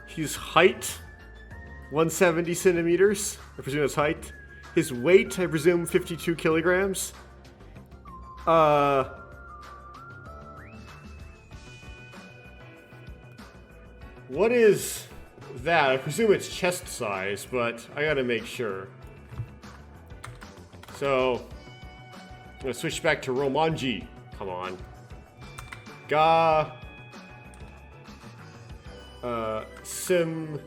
A: His height, 170 centimeters. I presume that's height. His weight, I presume 52 kilograms. What is that? I presume it's chest size, but I gotta make sure. So, I'm gonna switch back to Romanji. Come on. Sim...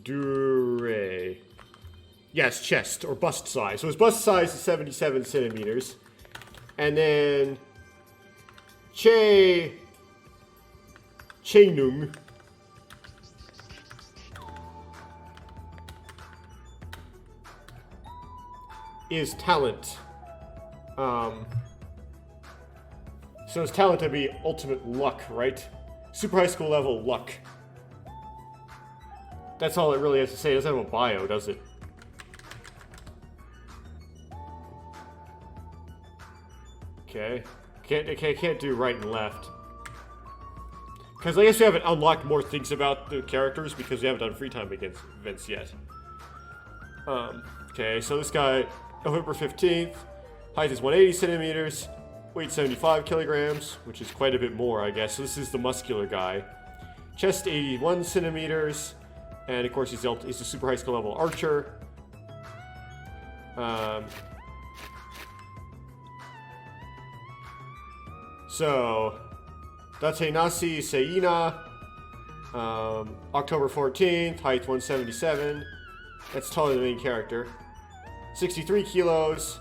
A: Dure. Yes, chest, or bust size. So his bust size is 77 centimeters. And then... Chaenung is talent. So his talent would be ultimate luck, right? Super high school level luck. That's all it really has to say. It doesn't have a bio, does it? Okay. Can't do right and left. Because I guess we haven't unlocked more things about the characters because we haven't done free time events yet. Okay, so this guy, November 15th, height is 180 centimeters, weight 75 kilograms, which is quite a bit more, I guess. So this is the muscular guy. Chest 81 centimeters, and of course he's a super high school level archer. So, Datenasi Seina, October 14th, height 177. That's taller than the main character. 63 kilos,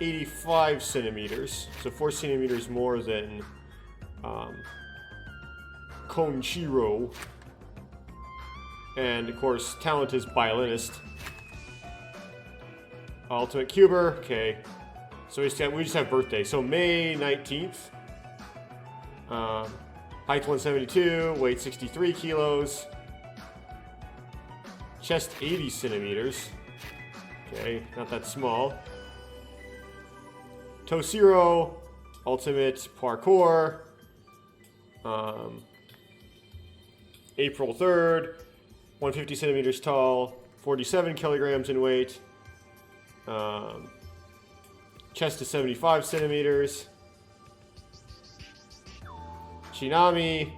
A: 85 centimeters. So 4 centimeters more than Konshiro. And of course, talent is violinist. Ultimate Cuber, okay. So we just have birthday. So May 19th. Height 172, weight 63 kilos. Chest 80 centimeters. Okay, not that small. Toshiro, ultimate parkour. April 3rd, 150 centimeters tall, 47 kilograms in weight. Chest is 75 centimeters. Shinami,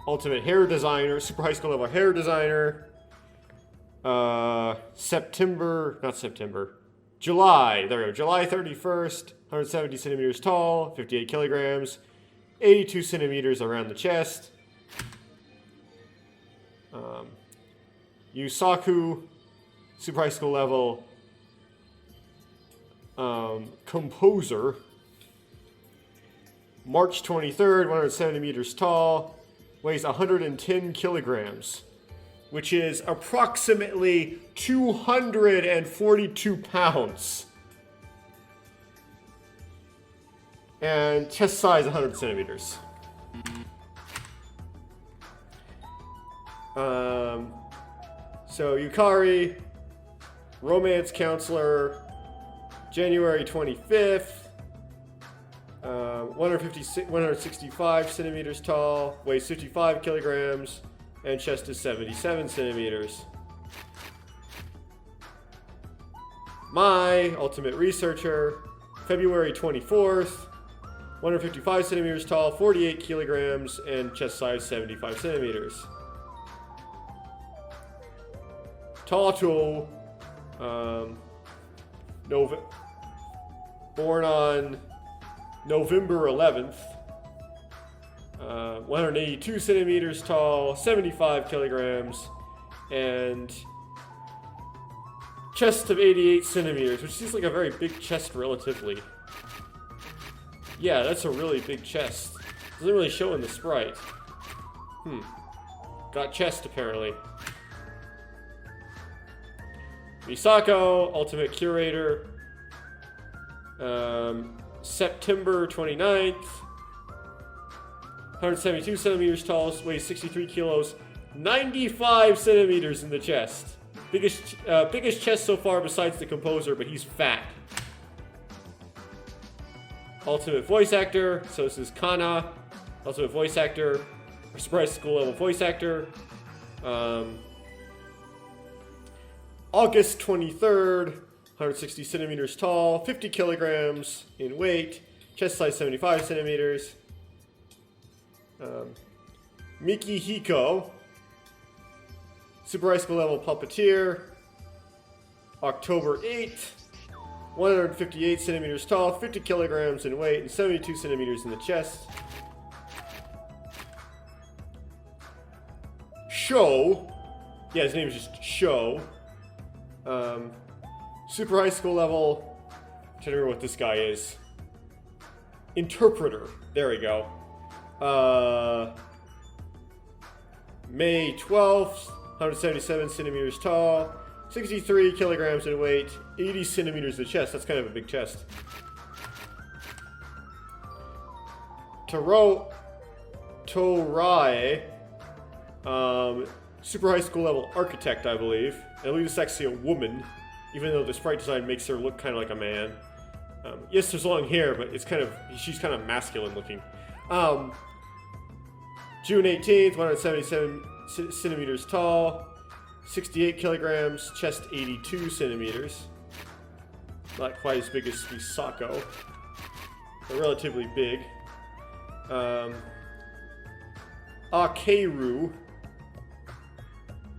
A: ultimate hair designer, super high school level hair designer. July, there we go, July 31st, 170 centimeters tall, 58 kilograms, 82 centimeters around the chest. Yusaku, super high school level. Composer. March 23rd, 170 meters tall, weighs 110 kilograms, which is approximately 242 pounds. And chest size 100 centimeters. So Yukari, romance counselor, January 25th, 165 centimeters tall, weighs 55 kilograms, and chest is 77 centimeters. My ultimate researcher, February 24th, 155 centimeters tall, 48 kilograms, and chest size 75 centimeters. Tato, born on November 11th, 182 centimeters tall, 75 kilograms, and chest of 88 centimeters, which seems like a very big chest relatively. Yeah, that's a really big chest. Doesn't really show in the sprite. Got chest, apparently. Misako, ultimate curator. September 29th. 172 centimeters tall, weighs 63 kilos. 95 centimeters in the chest. Biggest chest so far besides the composer, but he's fat. Ultimate voice actor, so this is Kana. Ultimate voice actor, or surprise school level voice actor. August 23rd, 160 centimeters tall, 50 kilograms in weight, chest size 75 centimeters. Miki Hiko, super high school level puppeteer. October 8th, 158 centimeters tall, 50 kilograms in weight, and 72 centimeters in the chest. Sho, yeah, his name is just Sho. Super high school level, I'm trying to remember what this guy is. Interpreter, there we go. May 12th, 177 centimeters tall, 63 kilograms in weight, 80 centimeters in the chest. That's kind of a big chest. Torae, super high school level architect, I believe. I believe it's actually a woman, even though the sprite design makes her look kind of like a man. Yes, there's long hair, but she's kind of masculine looking. June 18th, 177 centimeters tall, 68 kilograms, chest 82 centimeters. Not quite as big as Misako, but relatively big. Akeru,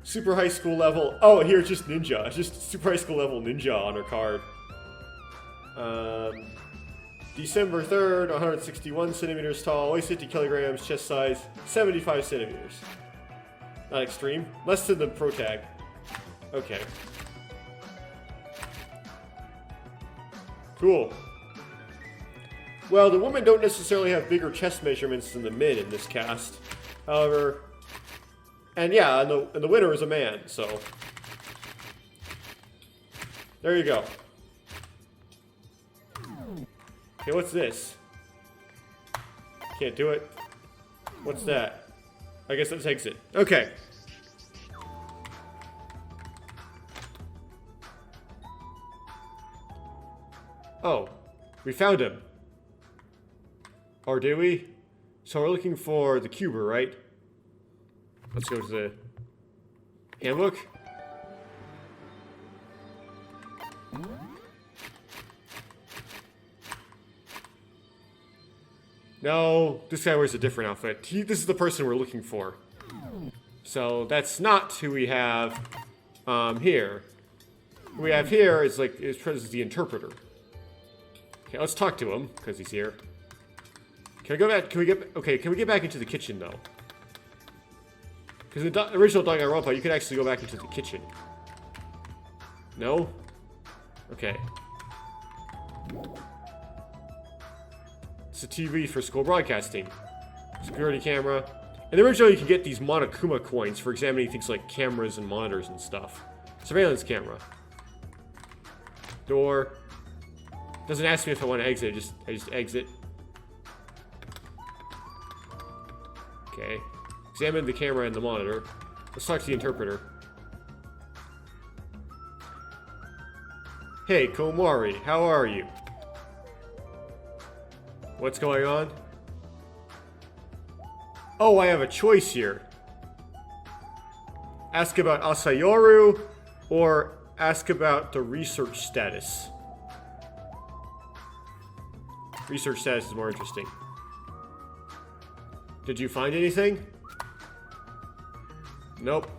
A: super high school level. Oh, here it's just ninja. It's just super high school level ninja on her card. December 3rd, 161 centimeters tall, weighs 50 kilograms, chest size 75 centimeters. Not extreme. Less than the pro tag. Okay. Cool. Well, the women don't necessarily have bigger chest measurements than the men in this cast. However, and yeah, and the winner is a man, so there you go. Okay, what's this? Can't do it. What's that? I guess that's exit. Okay. Oh, we found him. Or do we? So we're looking for the cuber, right? Let's go to the handbook. No, this guy wears a different outfit. This is the person we're looking for. So that's not who we have here. Who we have here is the interpreter. Okay, let's talk to him because he's here. Can we go back? Can we get back into the kitchen though? Because in the original Danganronpa, you could actually go back into the kitchen. No? Okay. It's a TV for school broadcasting. Security camera. And originally you could get these Monokuma coins for examining things like cameras and monitors and stuff. Surveillance camera. Door. Doesn't ask me if I want to exit, I just exit. Okay. Examine the camera and the monitor. Let's talk to the interpreter. Hey, Komari, how are you? What's going on? Oh, I have a choice here. Ask about Asayoru, or ask about the research status. Research status is more interesting. Did you find anything? Nope.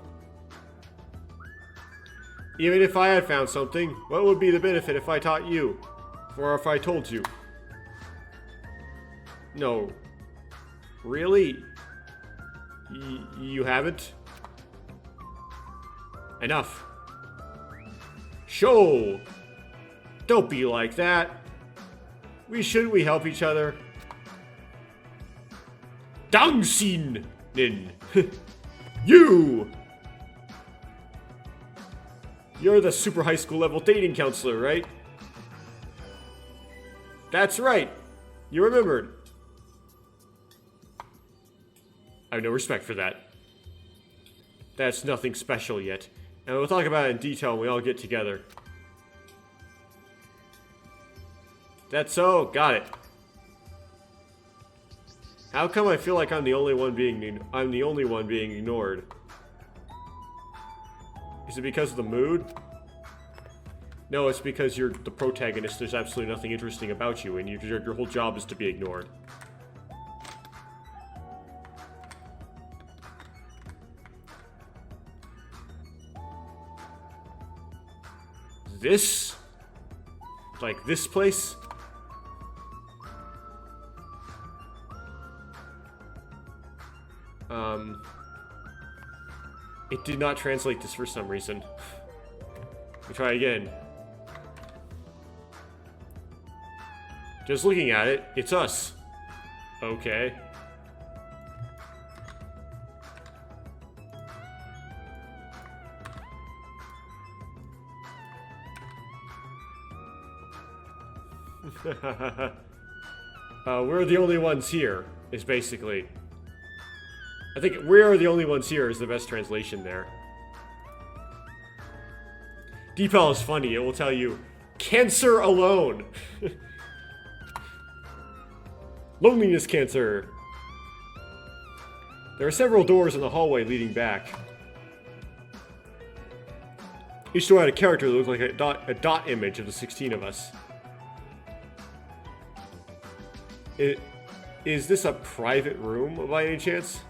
A: Even if I had found something, what would be the benefit if I taught you? Or if I told you? No. Really? You haven't? Enough. Sho! Don't be like that. Shouldn't we help each other? Dangsin! Nin. You! You're the super high school level dating counselor, right? That's right. You remembered. I have no respect for that. That's nothing special yet. And we'll talk about it in detail when we all get together. That's so? Got it. How come I feel like I'm the only one being ignored? Is it because of the mood? No, it's because you're the protagonist. There's absolutely nothing interesting about you, and your whole job is to be ignored. This? Like this place? It did not translate this for some reason. Let me try again. Just looking at it, it's us. Okay. We're the only ones here, is basically. I think "we're the only ones here" is the best translation there. Deepal is funny. It will tell you, cancer alone. Loneliness cancer. There are several doors in the hallway leading back. Each door had a character that looked like a dot image of the 16 of us. Is this a private room by any chance?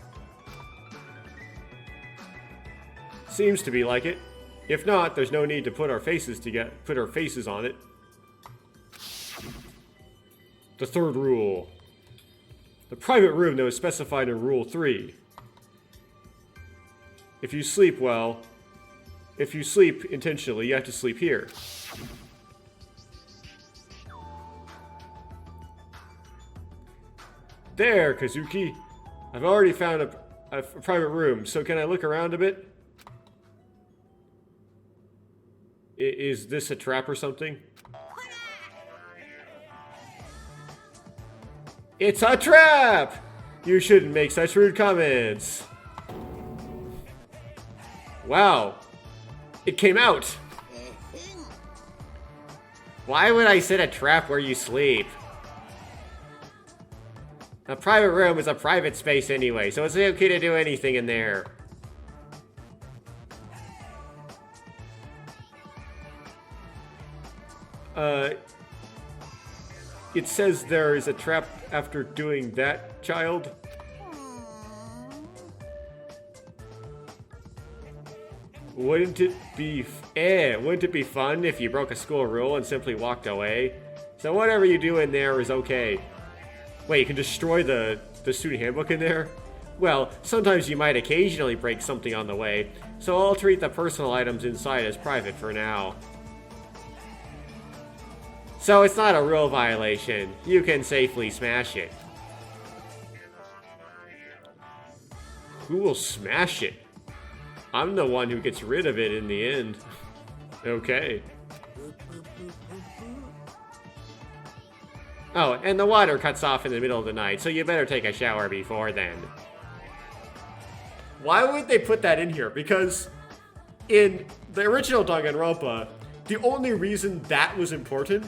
A: Seems to be like it. If not, there's no need to put our faces on it. The third rule. The private room that was specified in Rule 3. If you sleep intentionally, you have to sleep here. There, Kazuki. I've already found a private room, so can I look around a bit? Is this a trap or something? It's a trap! You shouldn't make such rude comments. Wow. It came out. Why would I set a trap where you sleep? A private room is a private space anyway, so it's okay to do anything in there. It says there is a trap after doing that, child. Wouldn't it be fun if you broke a school rule and simply walked away? So whatever you do in there is okay. Wait, you can destroy the student handbook in there? Well, sometimes you might occasionally break something on the way, so I'll treat the personal items inside as private for now. So it's not a rule violation. You can safely smash it. Who will smash it? I'm the one who gets rid of it in the end. Okay. Oh, and the water cuts off in the middle of the night, so you better take a shower before then. Why would they put that in here? Because in the original Danganronpa, the only reason that was important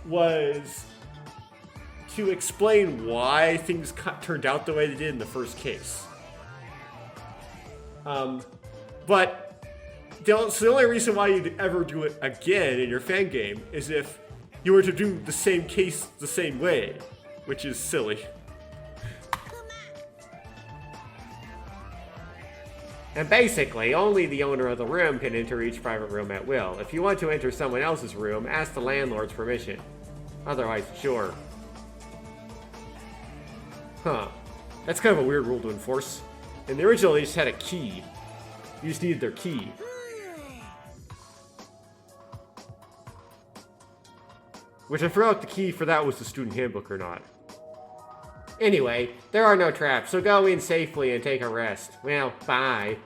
A: was to explain why things turned out the way they did in the first case. But the only reason why you'd ever do it again in your fan game is if you were to do the same case the same way, which is silly. And basically, only the owner of the room can enter each private room at will. If you want to enter someone else's room, ask the landlord's permission. Otherwise, sure. Huh. That's kind of a weird rule to enforce. In the original, they just had a key. You just needed their key. Which I forgot the key for that was the student handbook or not. Anyway, there are no traps, so go in safely and take a rest. Well, bye.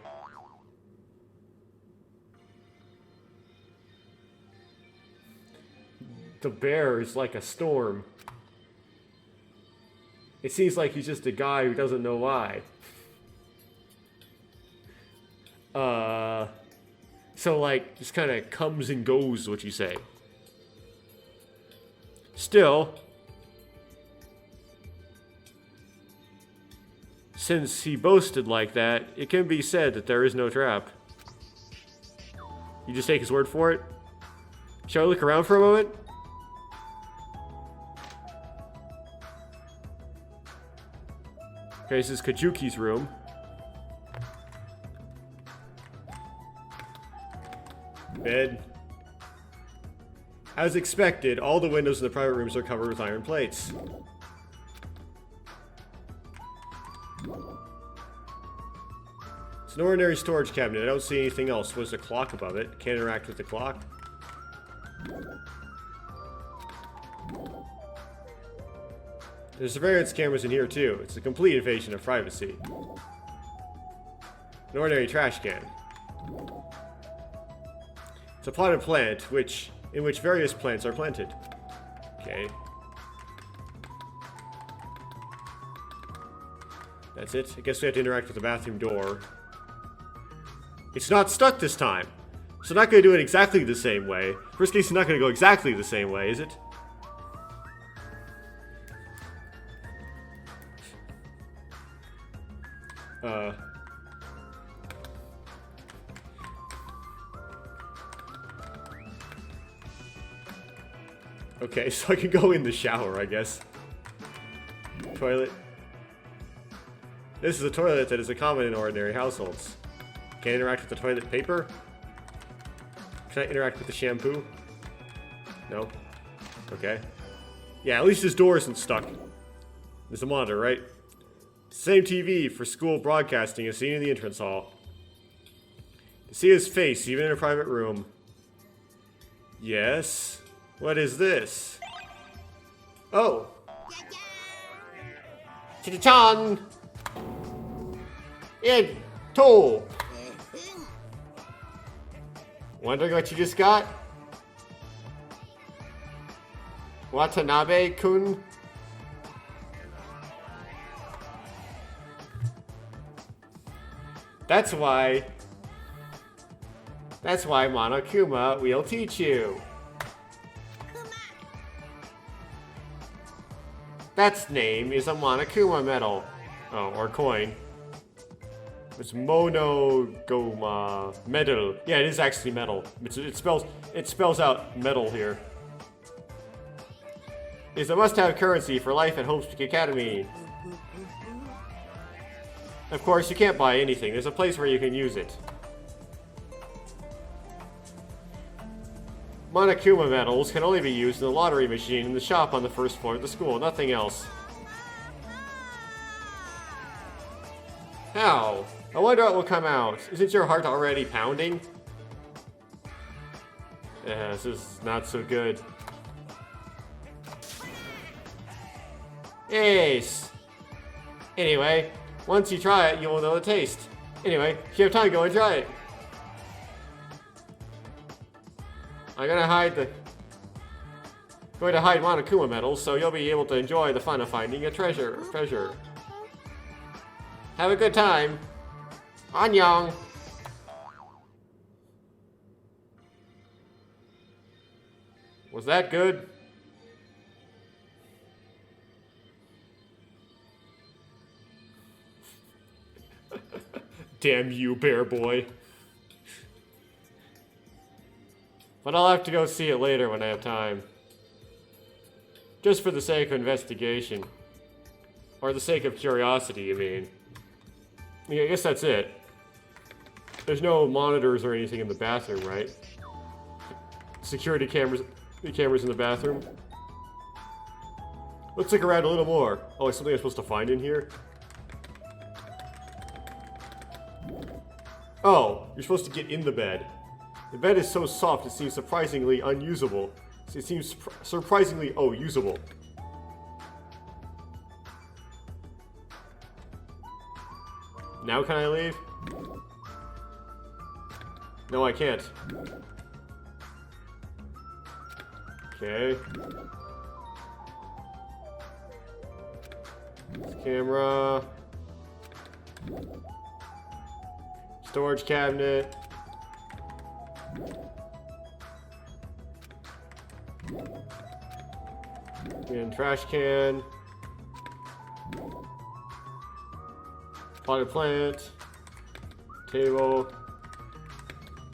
A: The bear is like a storm. It seems like he's just a guy who doesn't know why. So like, just kind of comes and goes, what you say. Still, since he boasted like that, it can be said that there is no trap. You just take his word for it? Shall I look around for a moment? Okay, this is Kajuki's room. Bed. As expected, all the windows in the private rooms are covered with iron plates. It's an ordinary storage cabinet. I don't see anything else. There's a clock above it. Can't interact with the clock. There's surveillance cameras in here too. It's a complete invasion of privacy. An ordinary trash can. It's a potted plant, in which various plants are planted. Okay. That's it. I guess we have to interact with the bathroom door. It's not stuck this time. So not going to do it exactly the same way. First case, it's not going to go exactly the same way, is it? Okay, so I can go in the shower, I guess. Toilet. This is a toilet that is a common in ordinary households. Can I interact with the toilet paper? Can I interact with the shampoo? No? Okay. Yeah, at least this door isn't stuck. There's a monitor, right? Same TV for school broadcasting as seen in the entrance hall. To see his face, even in a private room. Yes? What is this? Oh! Chichan! Ed! To! Wondering what you just got? Watanabe-kun? That's why Monokuma will teach you. That's name is a Monokuma medal. Oh, or coin. It's Monogoma medal. Yeah, it is actually metal. It spells out metal here. It's a must-have currency for life at Homespeak Academy. Of course, you can't buy anything. There's a place where you can use it. Monokuma medals can only be used in the lottery machine in the shop on the first floor of the school, nothing else. How? I wonder what will come out. Isn't your heart already pounding? Yeah, this is not so good. Ace! Anyway, once you try it, you will know the taste. Anyway, if you have time, go and try it. I'm going to hide Monokuma medals, so you'll be able to enjoy the fun of finding a treasure. Have a good time. Annyeong. Was that good? Damn you, bear boy. But I'll have to go see it later when I have time. Just for the sake of investigation. Or the sake of curiosity, you mean. Yeah, I guess that's it. There's no monitors or anything in the bathroom, right? Security cameras, the cameras in the bathroom. Let's look around a little more. Oh, is something I'm supposed to find in here? Oh, you're supposed to get in the bed. The bed is so soft it seems surprisingly unusable. It seems surprisingly, usable. Now can I leave? No, I can't. Okay. Camera. Storage cabinet. And trash can. Potted plant. Table.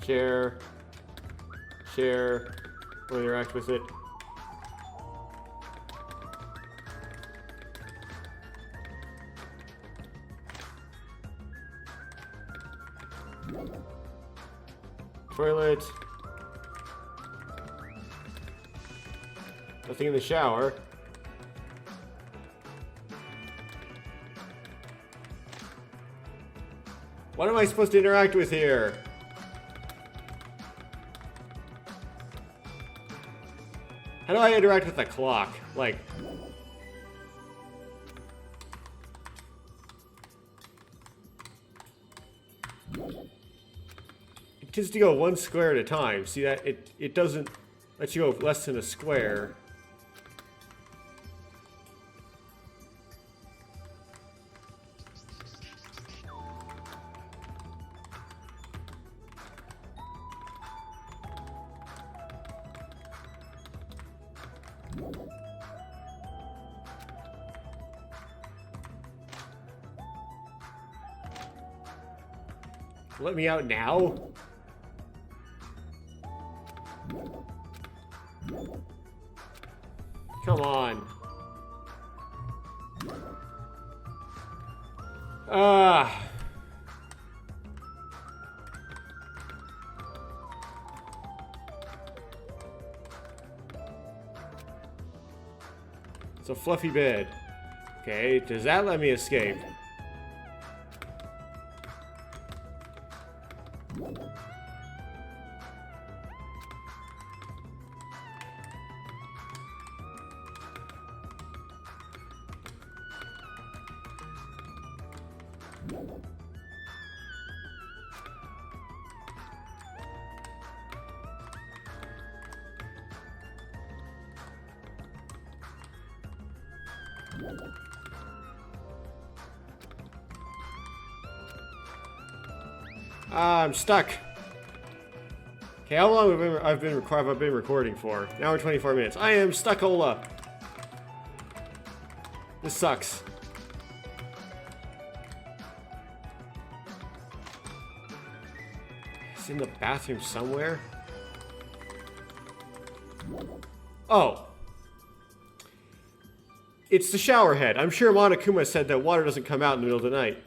A: Chair. We'll interact with it. Toilet. Nothing in the shower. What am I supposed to interact with here? How do I interact with the clock? Like... It tends to go one square at a time. See that? It doesn't let you go less than a square. Let me out now? Come on. It's a fluffy bed. Okay, does that let me escape? I'm stuck. Okay, how long have I been recording for? An hour and 24 minutes. I am stuck-ola. This sucks. It's in the bathroom somewhere. Oh. It's the shower head. I'm sure Monokuma said that water doesn't come out in the middle of the night.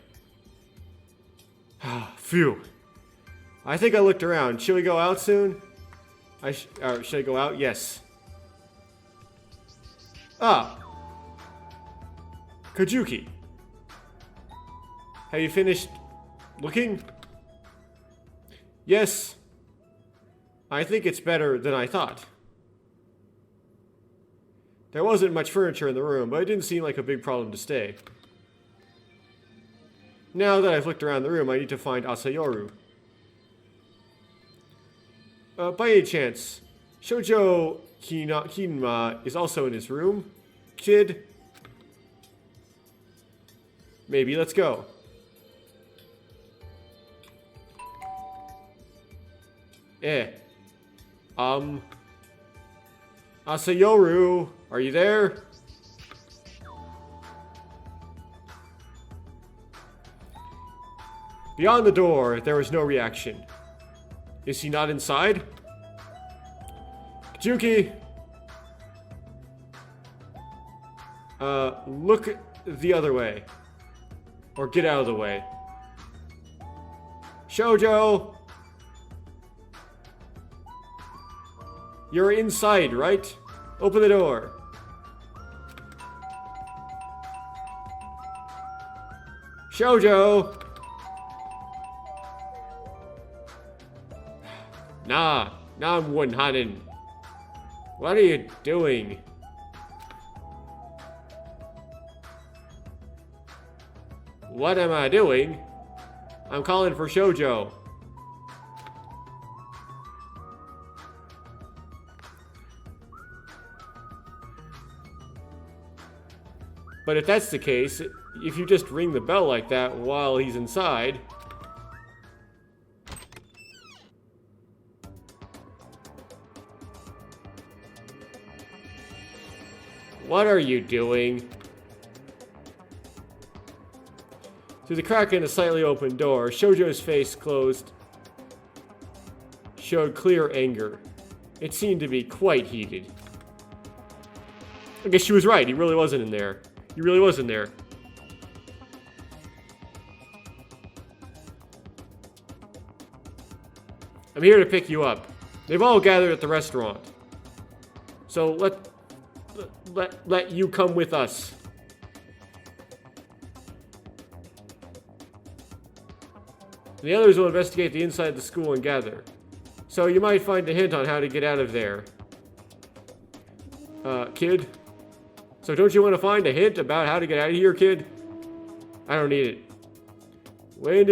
A: Phew. I think I looked around. Should we go out soon? Should I go out? Yes. Ah. Kajuki. Have you finished looking? Yes. I think it's better than I thought. There wasn't much furniture in the room, but it didn't seem like a big problem to stay. Now that I've looked around the room, I need to find Asayoru. By any chance, Shoujo Kinma is also in his room? Kid? Maybe, let's go. Asayoru, are you there? Beyond the door, there was no reaction. Is he not inside? Juki! Look the other way. Or get out of the way. Shoujo! You're inside, right? Open the door. Shoujo! Nah, I'm Wunhanen. What are you doing? What am I doing? I'm calling for Shoujo. But if that's the case, if you just ring the bell like that while he's inside... What are you doing? Through the crack in the slightly open door, Shoujo's face closed showed clear anger. It seemed to be quite heated. I guess she was right. He really wasn't in there. He really was in there. I'm here to pick you up. They've all gathered at the restaurant. So let you come with us. The others will investigate the inside of the school and gather. So you might find a hint on how to get out of there. Kid? So don't you want to find a hint about how to get out of here, kid? I don't need it. When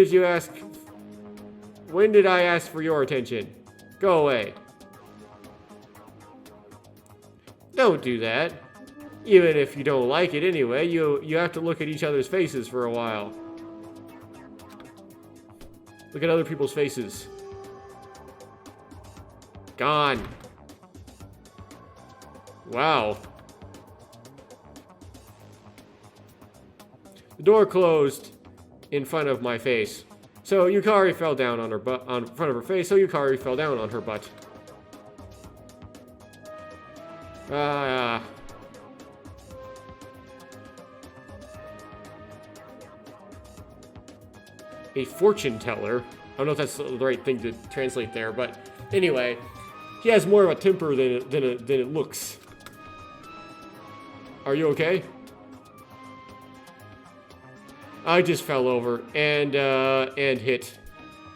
A: did I ask for your attention? Go away. Don't do that. Even if you don't like it anyway, you have to look at each other's faces for a while. Look at other people's faces. Gone. Wow. The door closed in front of my face. So Yukari fell down on her butt, on front of her face, so Yukari fell down on her butt. A fortune teller. I don't know if that's the right thing to translate there, but anyway, he has more of a temper than it looks. Are you okay? I just fell over and hit.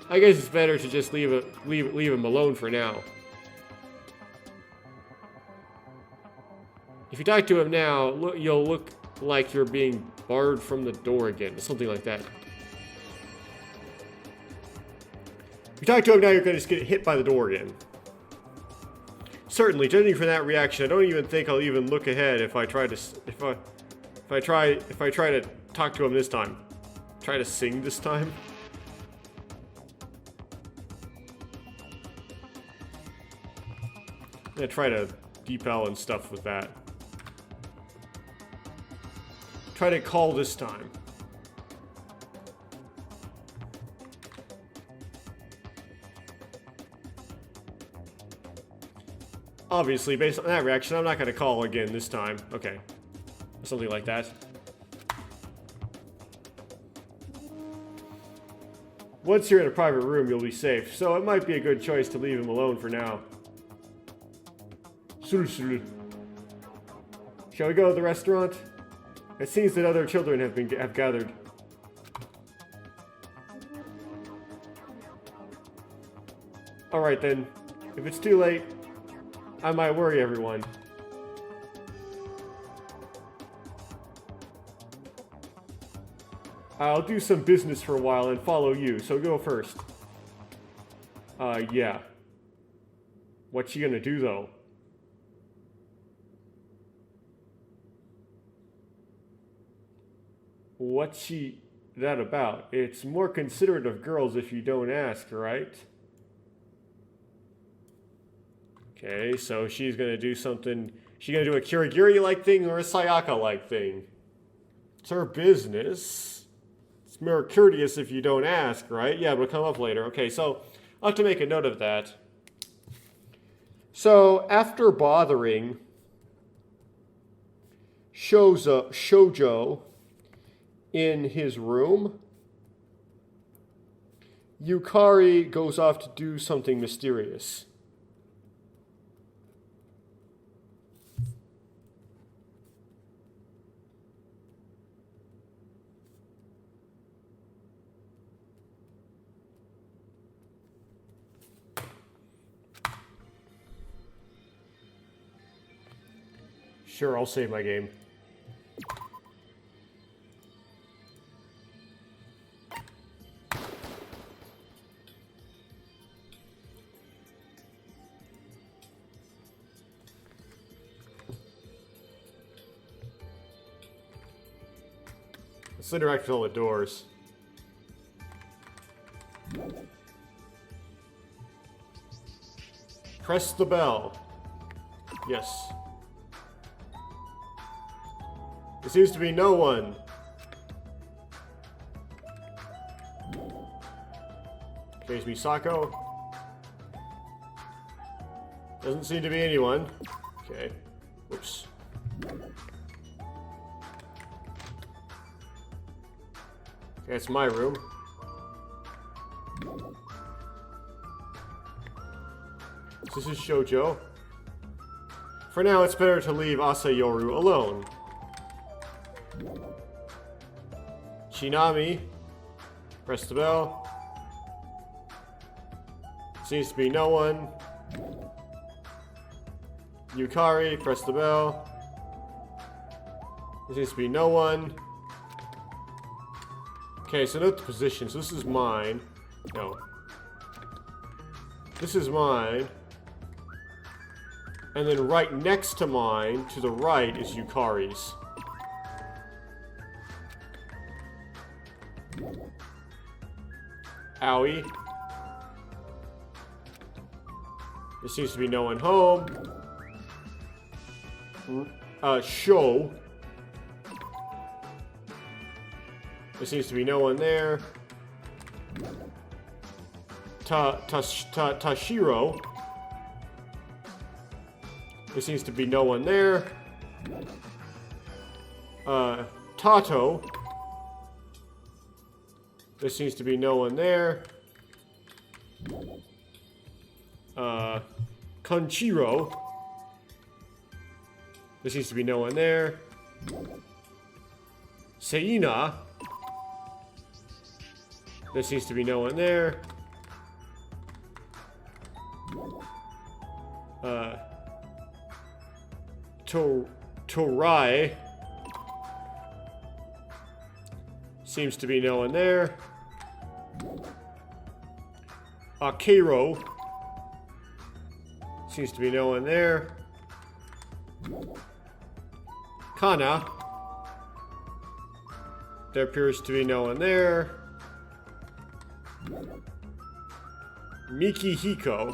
A: I guess it's better to just leave him alone for now. If you talk to him now, you'll look like you're being barred from the door again, something like that. If you talk to him now, you're going to just get hit by the door again. Certainly, judging from that reaction, I don't even think I'll even look ahead if I try to talk to him this time. Try to sing this time. I'm gonna try to deep L and stuff with that. Try to call this time. Obviously, based on that reaction, I'm not going to call again this time. Okay. Something like that. Once you're in a private room, you'll be safe, so it might be a good choice to leave him alone for now. Shall we go to the restaurant? It seems that other children have gathered. Alright then. If it's too late, I might worry everyone. I'll do some business for a while and follow you, so go first. Yeah. What's she gonna do, though? What's she that about? It's more considerate of girls if you don't ask, right? Okay, so she's gonna do something... She's gonna do a Kirigiri-like thing or a Sayaka-like thing? It's her business. It's more courteous if you don't ask, right? Yeah, but it'll come up later. Okay, so I'll have to make a note of that. So, after bothering Shoujo in his room, Yukari goes off to do something mysterious. Sure, I'll save my game. Let's interact with all the doors. Press the bell. Yes. There seems to be no one. Okay, Misako. Doesn't seem to be anyone. Okay. Whoops. Okay, it's my room. This is Shoujo. For now, it's better to leave Asayoru alone. Shinami. Press the bell. Seems to be no one. Yukari. Press the bell. There seems to be no one. Okay, so note the position. So this is mine. No. This is mine. And then right next to mine, to the right, is Yukari's. Owie. There seems to be no one home. Show. There seems to be no one there. Tashiro. There seems to be no one there. Tato. There seems to be no one there. Konchiro. There seems to be no one there. Seina. There seems to be no one there. Torai. Seems to be no one there. Akiro. Seems to be no one there. Kana. There appears to be no one there. Mikihiko.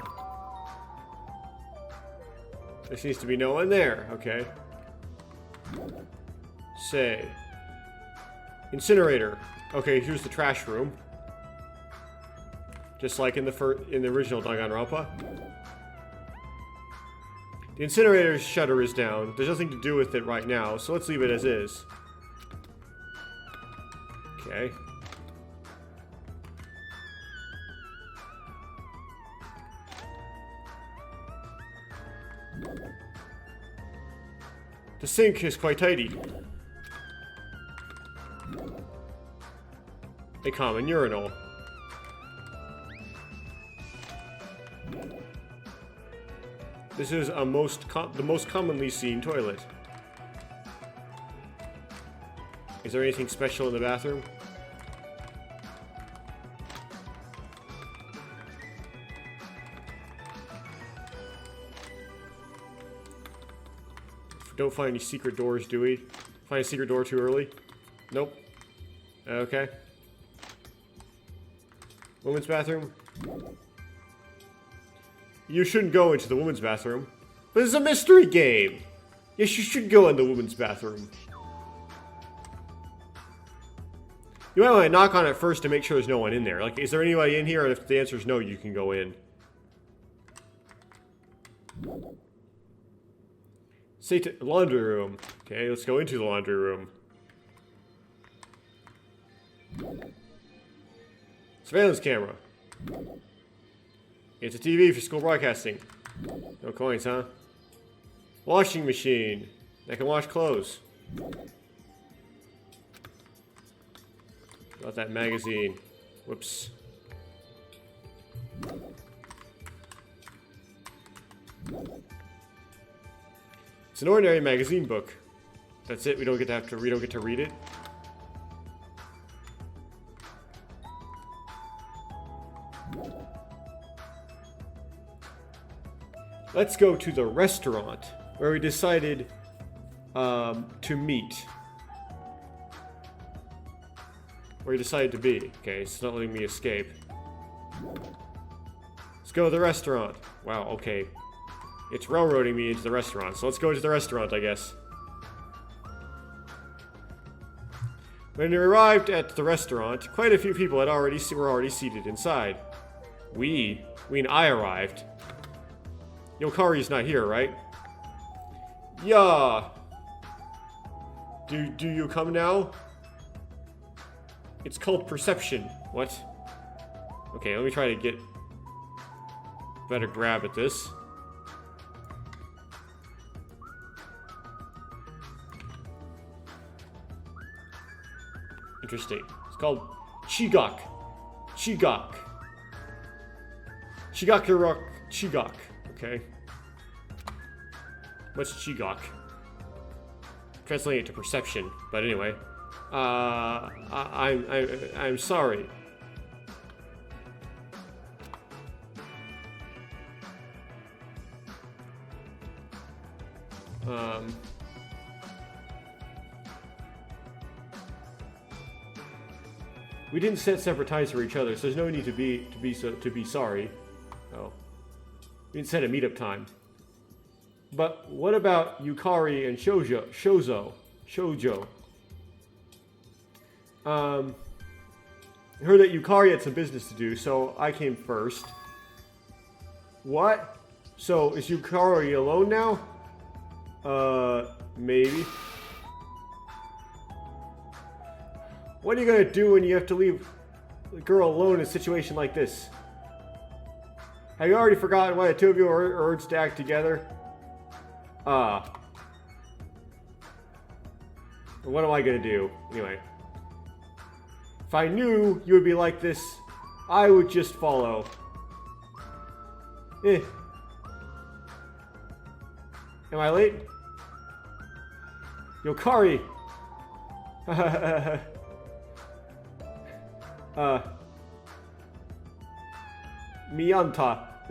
A: There seems to be no one there. Okay. Say. Incinerator. Okay, here's the trash room. Just like in the original Danganronpa. The incinerator's shutter is down. There's nothing to do with it right now, so let's leave it as is. Okay. The sink is quite tidy. A common urinal. This is the most commonly seen toilet. Is there anything special in the bathroom? Don't find any secret doors, do we? Find a secret door too early? Nope. Okay. Women's bathroom? You shouldn't go into the women's bathroom. But it's a mystery game! Yes, you should go in the women's bathroom. You might want to knock on it first to make sure there's no one in there. Like, is there anybody in here? And if the answer is no, you can go in. Say to laundry room. Okay, let's go into the laundry room. Surveillance camera. It's a TV for school broadcasting. No coins, huh? Washing machine. That can wash clothes. About that magazine. Whoops. It's an ordinary magazine book. That's it. We don't get to read it. Let's go to the restaurant where we decided to meet. Where we decided to be. Okay, it's not letting me escape. Let's go to the restaurant. Wow, okay. It's railroading me into the restaurant, so let's go to the restaurant, I guess. When we arrived at the restaurant, quite a few people were already seated inside. I arrived. Yukari's not here, right? Yeah. Do you come now? It's called perception. What? Okay, let me try to get better grab at this. Interesting. It's called Chigok. Chigok. Chigok. Okay. What's Chigok? Translating it to perception, but anyway. I'm sorry. We didn't set separate times for each other, so there's no need to be sorry. Oh. We didn't set a meetup time. But what about Yukari and Shoujo? I heard that Yukari had some business to do, so I came first. What? So, is Yukari alone now? Maybe. What are you gonna do when you have to leave the girl alone in a situation like this? Have you already forgotten why the two of you are urged to act together? What am I gonna do? Anyway. If I knew you would be like this, I would just follow. Am I late? Yukari!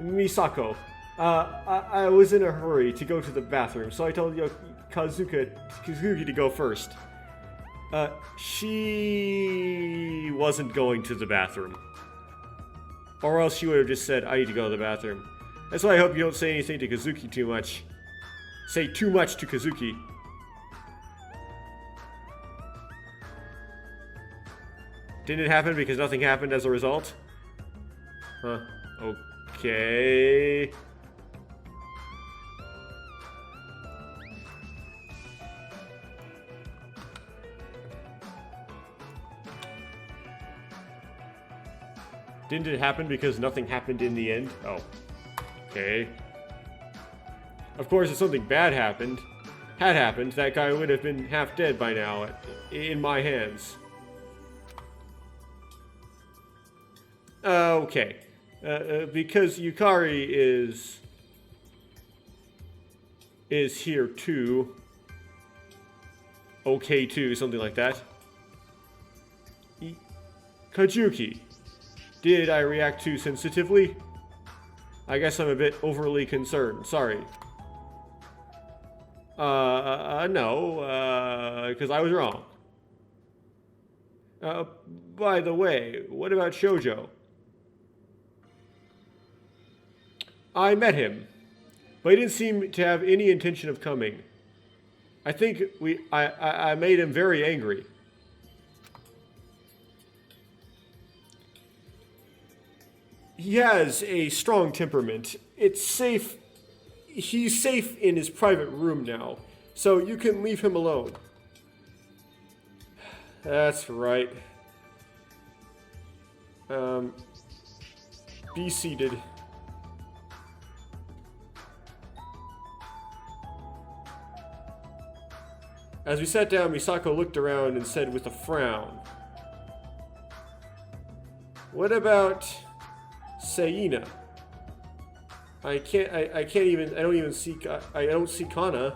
A: Misako. I was in a hurry to go to the bathroom, so I told Kazuki to go first. She wasn't going to the bathroom. Or else she would have just said, I need to go to the bathroom. That's why I hope you don't say anything to Kazuki too much. Say too much to Kazuki. Didn't it happen because nothing happened as a result? Huh. Okay. Didn't it happen because nothing happened in the end? Oh. Okay. Of course, if something bad had happened, that guy would have been half dead by now in my hands. Okay. Because Yukari is is here too. Okay too, something like that. Kajuki, did I react too sensitively? I guess I'm a bit overly concerned. Sorry. No, because I was wrong. By the way, what about Shoujo? I met him, but he didn't seem to have any intention of coming. I think I made him very angry. He has a strong temperament. It's safe. He's safe in his private room now, so you can leave him alone. That's right. Be seated. As we sat down, Misako looked around and said with a frown, "What about Seina? I don't see Kana."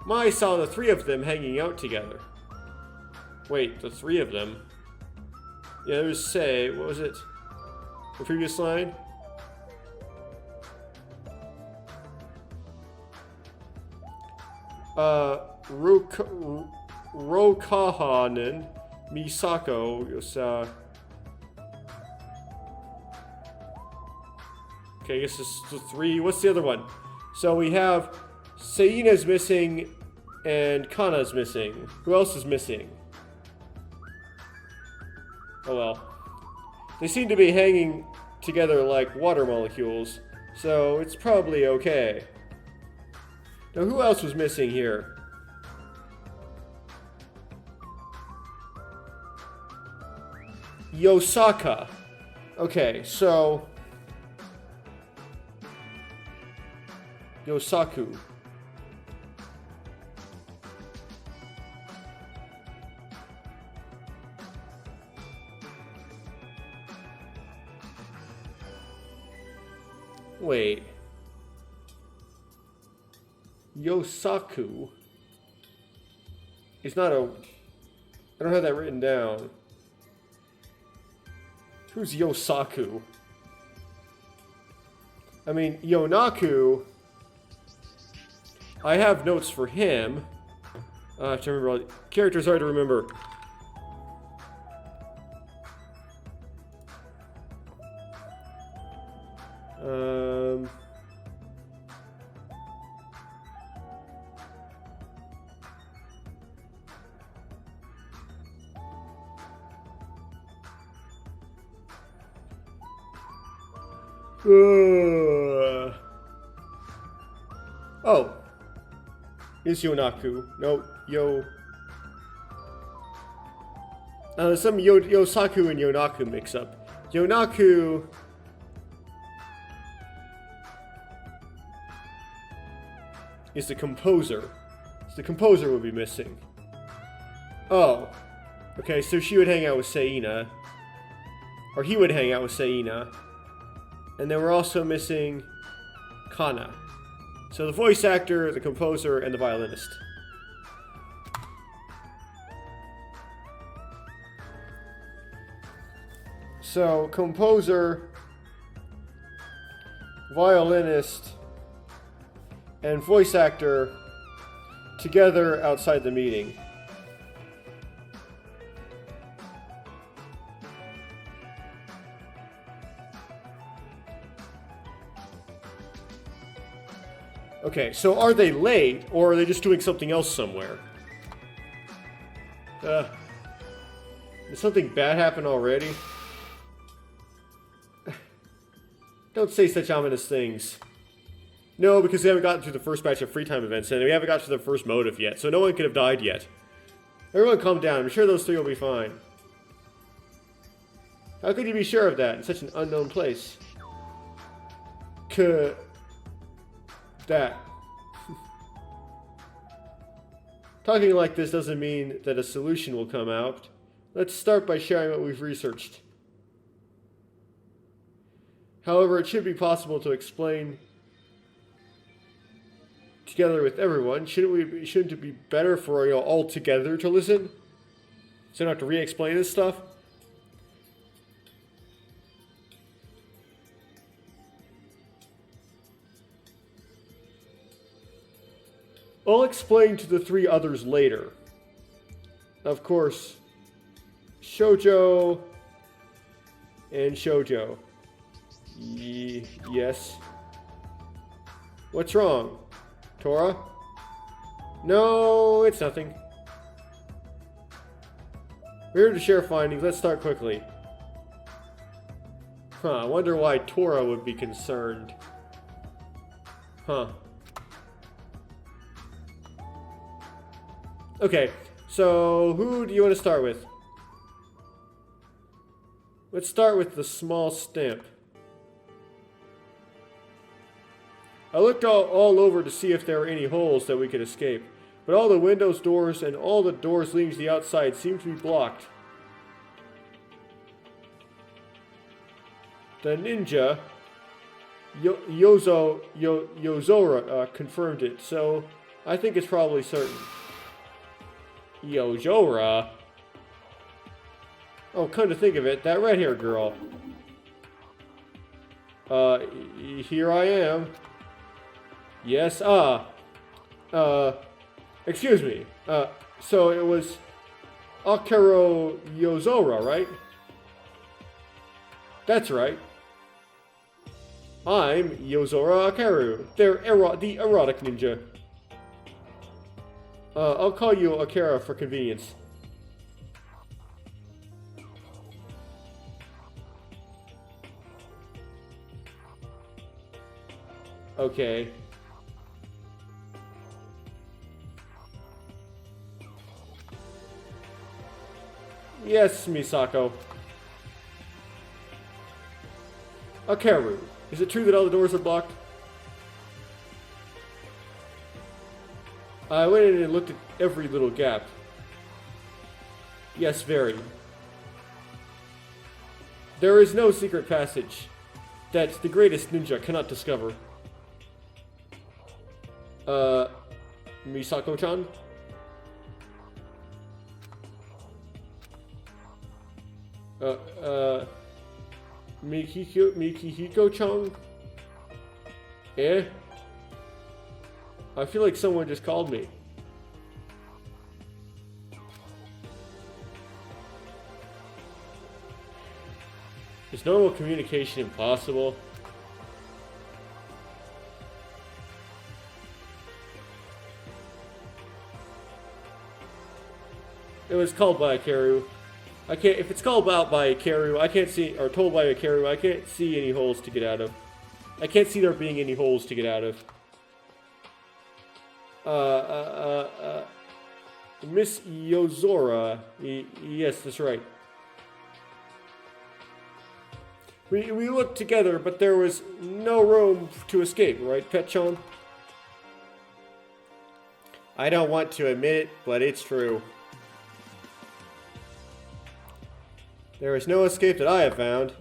A: Mai saw the three of them hanging out together. Wait, the three of them? Yeah, there's Sei. What was it? The previous line? Rokahanen, Misako, okay, I guess it's the three. What's the other one? So we have Seina's missing and Kana's missing. Who else is missing? Oh well. They seem to be hanging together like water molecules, so it's probably okay. Now, who else was missing here? Yosaka. Okay, so... Yosaku. Wait. Yosaku is not a... I don't have that written down. Who's Yosaku? I mean, Yonaku... I have notes for him. I have to remember all the characters hard to remember. Oh. Is Yonaku. No, some Yosaku and Yonaku mix up. Yonaku... is the composer. So the composer would be missing. Oh. Okay, so she would hang out with Seina. Or he would hang out with Seina. And then we're also missing Kana. So the voice actor, the composer, and the violinist. So, composer, violinist, and voice actor together outside the meeting. Okay, so are they late, or are they just doing something else somewhere? Did something bad happen already? Don't say such ominous things. No, because we haven't gotten through the first batch of free time events, and we haven't got to the first motive yet, so no one could have died yet. Everyone calm down. I'm sure those three will be fine. How could you be sure of that in such an unknown place? That. Talking like this doesn't mean that a solution will come out. Let's start by sharing what we've researched. However, it should be possible to explain together with everyone. Shouldn't it be better for all together to listen? So I don't have to re-explain this stuff? I'll explain to the three others later. Of course, Shoujo and Shoujo. Yes. What's wrong? Tora? No, it's nothing. We're here to share findings. Let's start quickly. I wonder why Tora would be concerned. Okay, so who do you want to start with? Let's start with the small stamp. I looked all over to see if there were any holes that we could escape, but all the windows, doors, and all the doors leading to the outside seemed to be blocked. The ninja, Yozora, confirmed it, so I think it's probably certain. Yozora? Oh, come to think of it, that red-haired girl. Here I am. Yes, excuse me. So it was Akero Yozora, right? That's right. I'm Yozora Akaru, the erotic ninja. I'll call you Akira for convenience. Okay. Yes, Misako. Akaru, is it true that all the doors are blocked? I went in and looked at every little gap. Yes, very. There is no secret passage that the greatest ninja cannot discover. Misako-chan? Mikihiko-chan? Eh? I feel like someone just called me. Is normal communication impossible? It was called by Akaru. I can't. If it's called out by Akaru, I can't see, or told by Akaru, I can't see any holes to get out of. I can't see there being any holes to get out of. Miss Yozora. Yes, that's right. We looked together, but there was no room to escape, right, Pet-chan? I don't want to admit it, but it's true. There is no escape that I have found.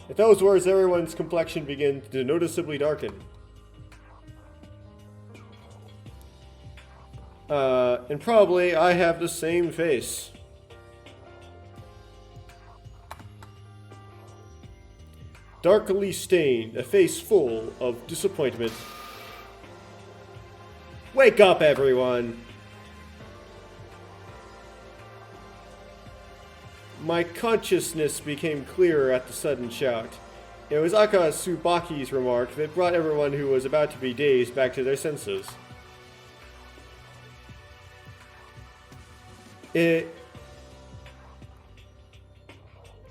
A: At those words, everyone's complexion began to noticeably darken. And probably I have the same face. Darkly stained, a face full of disappointment. Wake up, everyone! My consciousness became clearer at the sudden shout. It was Aka Tsubaki's remark that brought everyone who was about to be dazed back to their senses.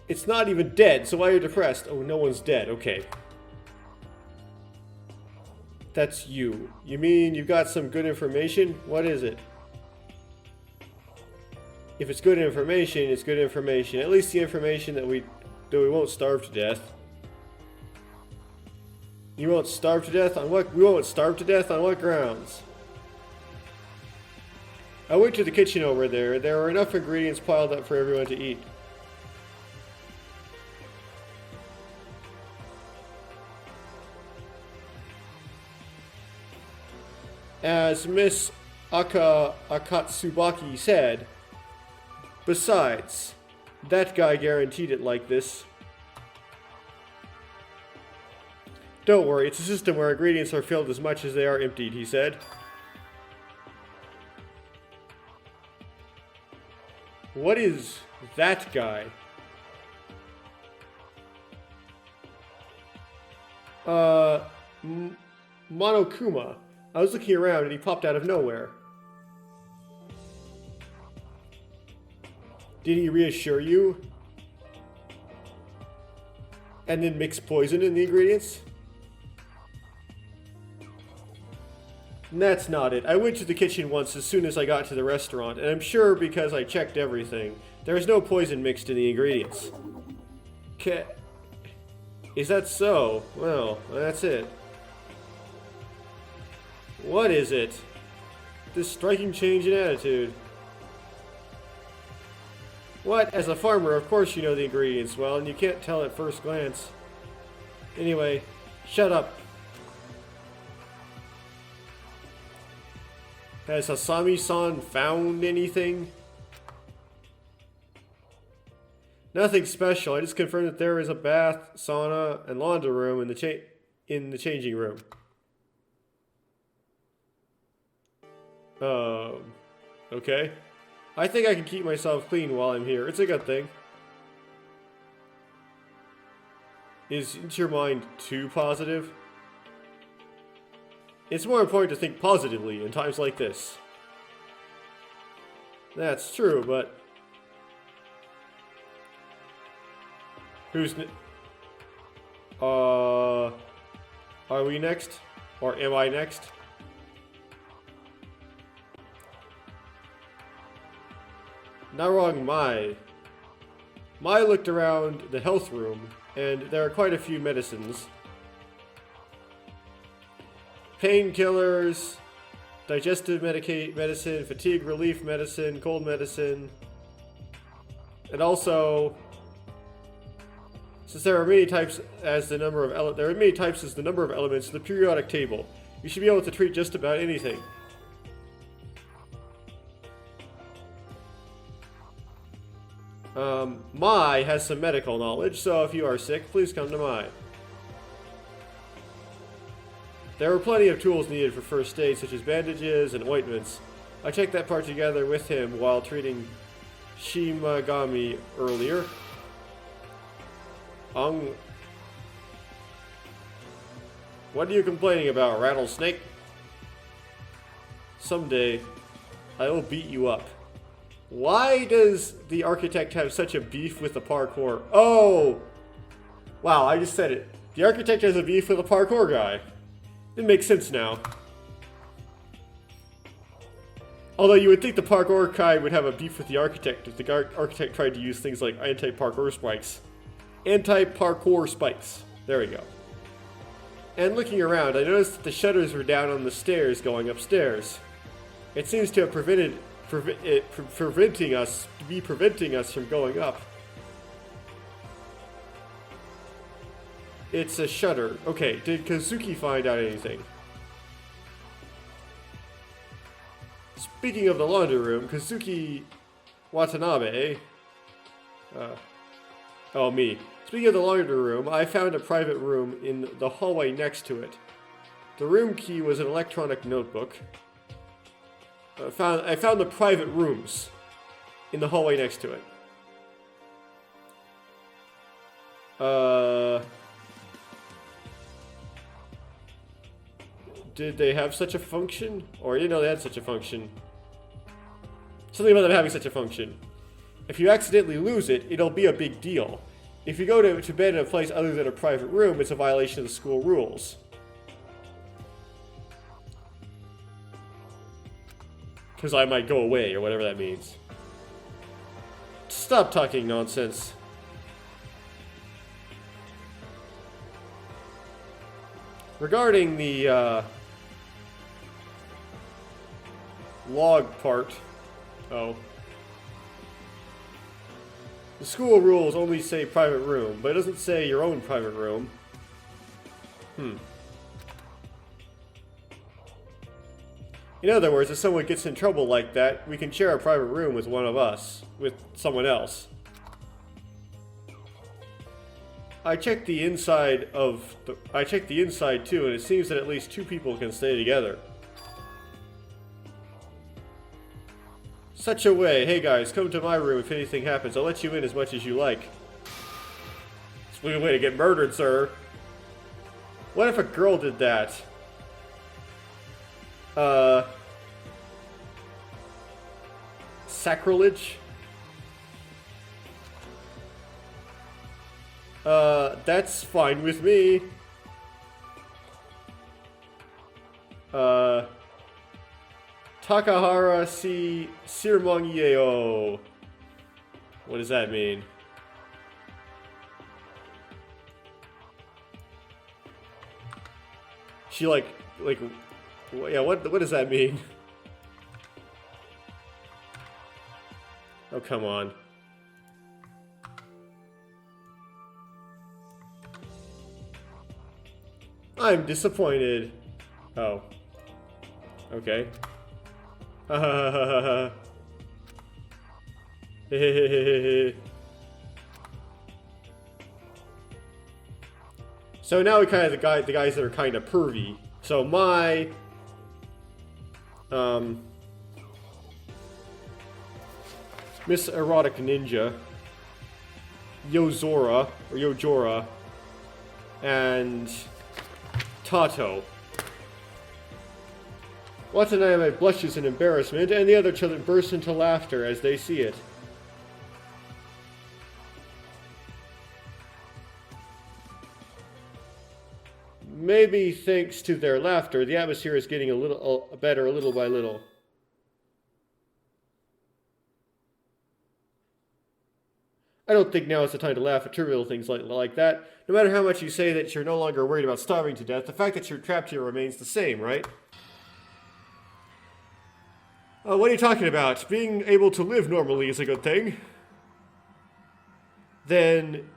A: It's not even dead, so why are you depressed? Oh, no one's dead, okay. That's you. You mean you got some good information? What is it? If it's good information, it's good information. At least the information that we won't starve to death. You won't starve to death? On what? We won't starve to death? On what grounds? I went to the kitchen over there. There were enough ingredients piled up for everyone to eat. as Miss Akatsubaki said. Besides, that guy guaranteed it like this. Don't worry, it's a system where ingredients are filled as much as they are emptied, he said. What is that guy? Monokuma. I was looking around and he popped out of nowhere. Did he reassure you? And then mix poison in the ingredients? That's not it. I went to the kitchen once as soon as I got to the restaurant, and I'm sure because I checked everything, there is no poison mixed in the ingredients. Is that so? Well, that's it. What is it? This striking change in attitude. What? As a farmer, of course you know the ingredients well, and you can't tell at first glance. Anyway, shut up. Has Hasami-san found anything? Nothing special. I just confirmed that there is a bath, sauna, and laundry room in the changing room. Okay. I think I can keep myself clean while I'm here. It's a good thing. Isn't your mind too positive? It's more important to think positively in times like this. That's true, but... Are we next? Or am I next? Not wrong, Mai. Mai looked around the health room, and there are quite a few medicines. Painkillers, digestive medicine, fatigue relief medicine, cold medicine, and also, since there are many types as the number of elements in the periodic table, you should be able to treat just about anything. Mai has some medical knowledge, so if you are sick, please come to Mai. There were plenty of tools needed for first aid, such as bandages and ointments. I checked that part together with him while treating Shimagami earlier. What are you complaining about, rattlesnake? Someday, I will beat you up. Why does the architect have such a beef with the parkour? Oh! Wow, I just said it. The architect has a beef with the parkour guy. It makes sense now. Although you would think the parkour guy would have a beef with the architect if the architect tried to use things like anti-parkour spikes. Anti-parkour spikes. There we go. And looking around, I noticed that the shutters were down on the stairs going upstairs. It seems to have preventing us from going up. It's a shutter. Okay, did Kazuki find out anything? Speaking of the laundry room, Kazuki Watanabe... me. Speaking of the laundry room, I found a private room in the hallway next to it. The room key was an electronic notebook. I found the private rooms in the hallway next to it. Did they have such a function? Or I didn't know they had such a function. Something about them having such a function. If you accidentally lose it, it'll be a big deal. If you go to bed in a place other than a private room, it's a violation of the school rules. Because I might go away, or whatever that means. Stop talking nonsense. Regarding the, log part. Oh. The school rules only say private room, but it doesn't say your own private room. In other words, if someone gets in trouble like that, we can share a private room with one of us, with someone else. I checked the inside too, and it seems that at least 2 people can stay together. Such a way. Hey guys, come to my room if anything happens. I'll let you in as much as you like. It's a way to get murdered, sir. What if a girl did that? Sacrilege? That's fine with me. Takahara si Sirmongieo. What does that mean? She yeah, what does that mean? Oh, come on. I'm disappointed. Oh. Okay. So now we kind of the guys that are kind of pervy. So my Miss Erotic Ninja, Yojora, and Tato. Watanabe blushes in embarrassment, and the other children burst into laughter as they see it. Maybe thanks to their laughter, the atmosphere is getting a little better little by little. I don't think now is the time to laugh at trivial things like that. No matter how much you say that you're no longer worried about starving to death, the fact that you're trapped here remains the same, right? What are you talking about? Being able to live normally is a good thing. Then,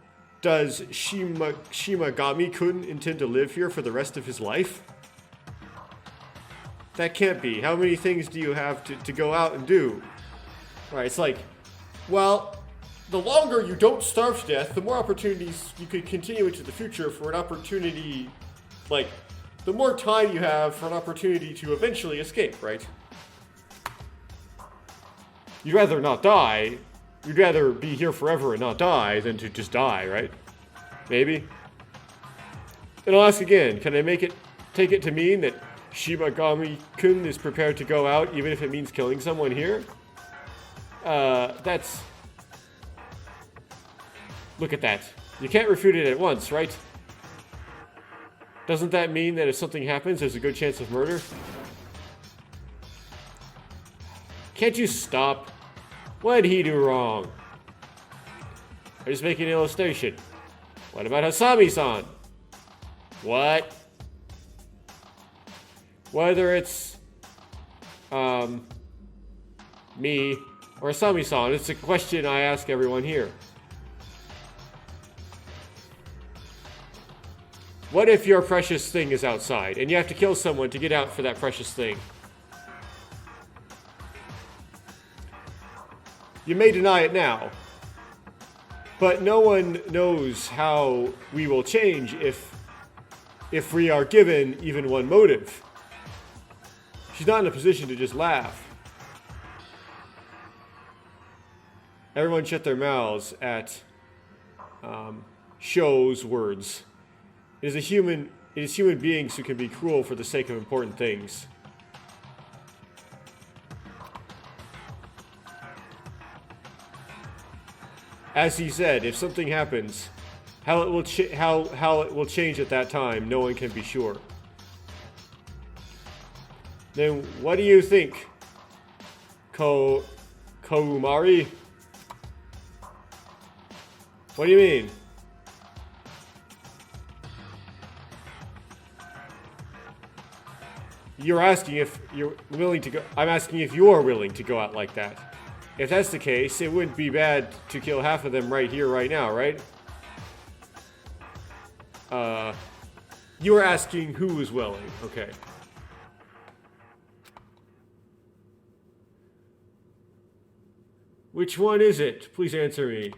A: does Shimagami-kun intend to live here for the rest of his life? That can't be. How many things do you have to go out and do? Right, it's like, well, the longer you don't starve to death, the more opportunities you could continue into the future for an opportunity, like, the more time you have for an opportunity to eventually escape, right? You'd rather not die. You'd rather be here forever and not die than to just die, right? Maybe. And I'll ask again, can I take it to mean that Shimagami-kun is prepared to go out even if it means killing someone here? That's... Look at that. You can't refute it at once, right? Doesn't that mean that if something happens, there's a good chance of murder? Can't you stop? What did he do wrong? I'm just making an illustration. What about Hasami-san? What? Whether it's me or Hasami-san, it's a question I ask everyone here. What if your precious thing is outside and you have to kill someone to get out for that precious thing? You may deny it now, but no one knows how we will change if we are given even one motive. She's not in a position to just laugh. Everyone shut their mouths at Sho's words. It is human beings who can be cruel for the sake of important things. As he said, if something happens, how it will change at that time, no one can be sure. Then what do you think, Koumari? What do you mean? You're asking if you're willing to go. I'm asking if you're willing to go out like that. If that's the case, it wouldn't be bad to kill half of them right here, right now, right? You were asking who was willing. Okay. Which one is it? Please answer me.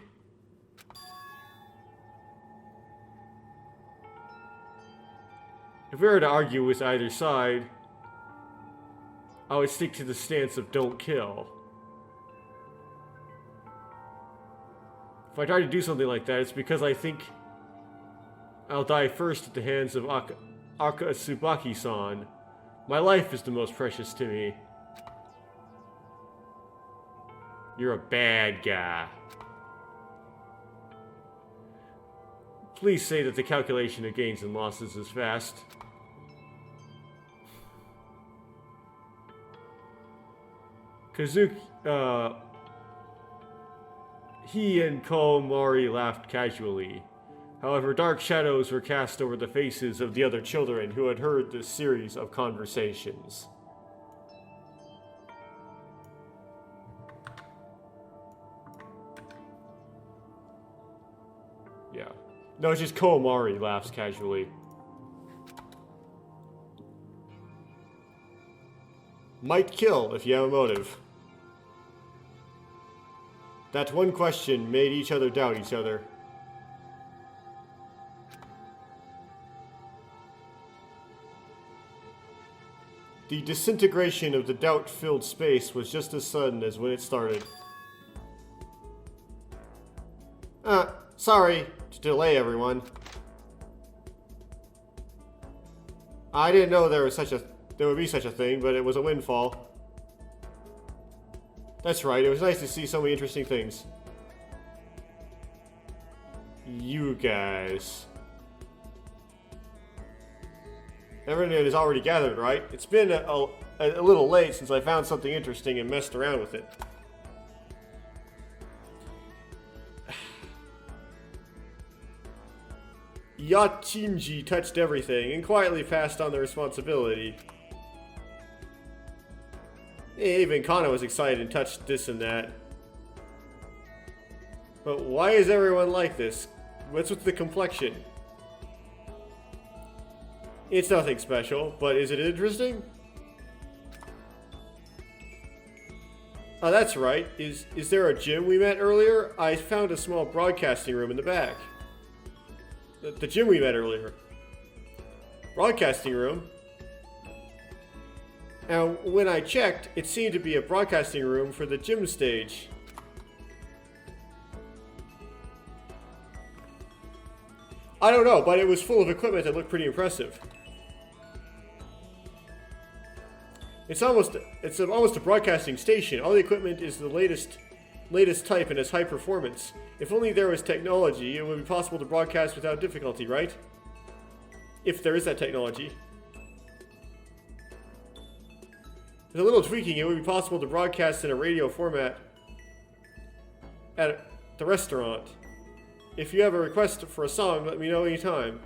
A: If we were to argue with either side, I would stick to the stance of don't kill. If I try to do something like that, it's because I think I'll die first at the hands of Akatsubaki-san. My life is the most precious to me. You're a bad guy. Please say that the calculation of gains and losses is fast. Kazuki, he and Koime laughed casually. However, dark shadows were cast over the faces of the other children who had heard this series of conversations. Yeah. No, it's just Koime laughs casually. Might kill if you have a motive. That one question made each other doubt each other. The disintegration of the doubt-filled space was just as sudden as when it started. Sorry to delay everyone. I didn't know there would be such a thing, but it was a windfall. That's right, it was nice to see so many interesting things. You guys. Everyone is already gathered, right? It's been a little late since I found something interesting and messed around with it. Yachinji touched everything and quietly passed on the responsibility. Even Kana was excited and touched this and that. But why is everyone like this? What's with the complexion? It's nothing special, but is it interesting? Oh, that's right. Is there a gym we met earlier? I found a small broadcasting room in the back. The gym we met earlier. Broadcasting room? Now, when I checked, it seemed to be a broadcasting room for the gym stage. I don't know, but it was full of equipment that looked pretty impressive. It's almost a broadcasting station. All the equipment is the latest type and is high performance. If only there was technology, it would be possible to broadcast without difficulty, right? If there is that technology. With a little tweaking, it would be possible to broadcast in a radio format at the restaurant. If you have a request for a song, let me know anytime.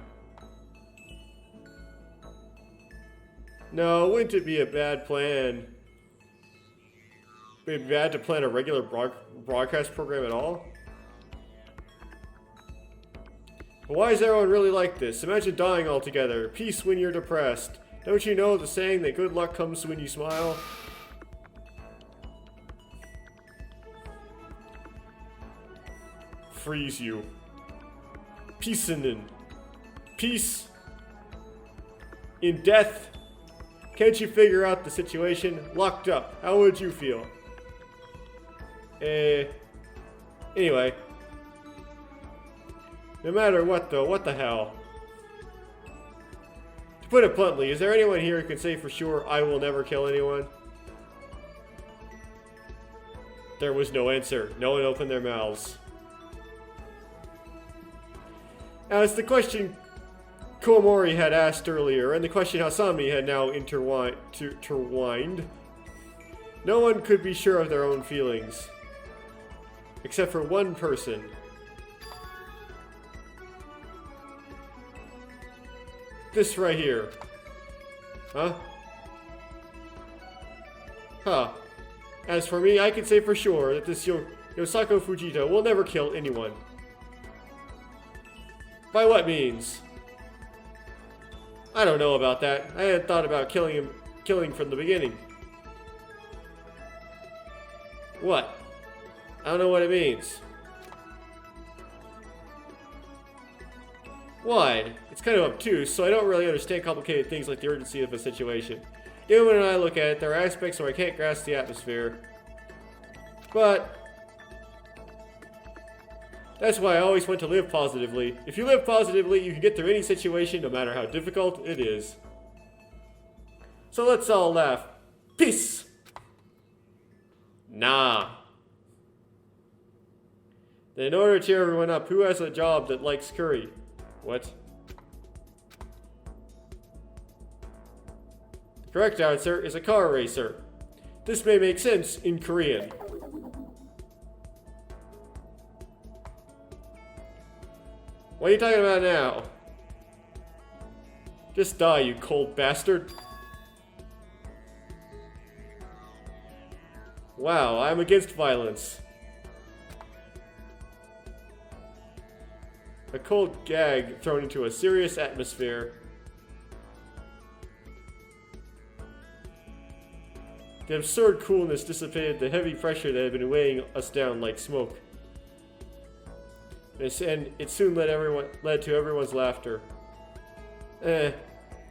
A: No, wouldn't it be a bad plan? Would it be bad to plan a regular broadcast program at all? But why is everyone really like this? Imagine dying altogether. Peace when you're depressed. Don't you know the saying that good luck comes when you smile? Freeze you. Peace in peace in death. Can't you figure out the situation? Locked up. How would you feel? Anyway. No matter what though, what the hell? To put it bluntly, is there anyone here who can say for sure I will never kill anyone? There was no answer. No one opened their mouths. Now it's the question Koime had asked earlier, and the question Hasami had now intertwined. No one could be sure of their own feelings. Except for one person. This right here. Huh? Huh. As for me, I can say for sure that this Yosako Fujita will never kill anyone. By what means? I don't know about that. I hadn't thought about killing from the beginning. What? I don't know what it means. Why? It's kind of obtuse, so I don't really understand complicated things like the urgency of a situation. Even when I look at it, there are aspects where I can't grasp the atmosphere. But that's why I always want to live positively. If you live positively, you can get through any situation, no matter how difficult it is. So let's all laugh. Peace! Nah. Then in order to cheer everyone up, who has a job that likes curry? What? The correct answer is a car racer. This may make sense in Korean. What are you talking about now? Just die, you cold bastard. Wow, I'm against violence. A cold gag thrown into a serious atmosphere. The absurd coolness dissipated the heavy pressure that had been weighing us down like smoke. And it soon led to everyone's laughter.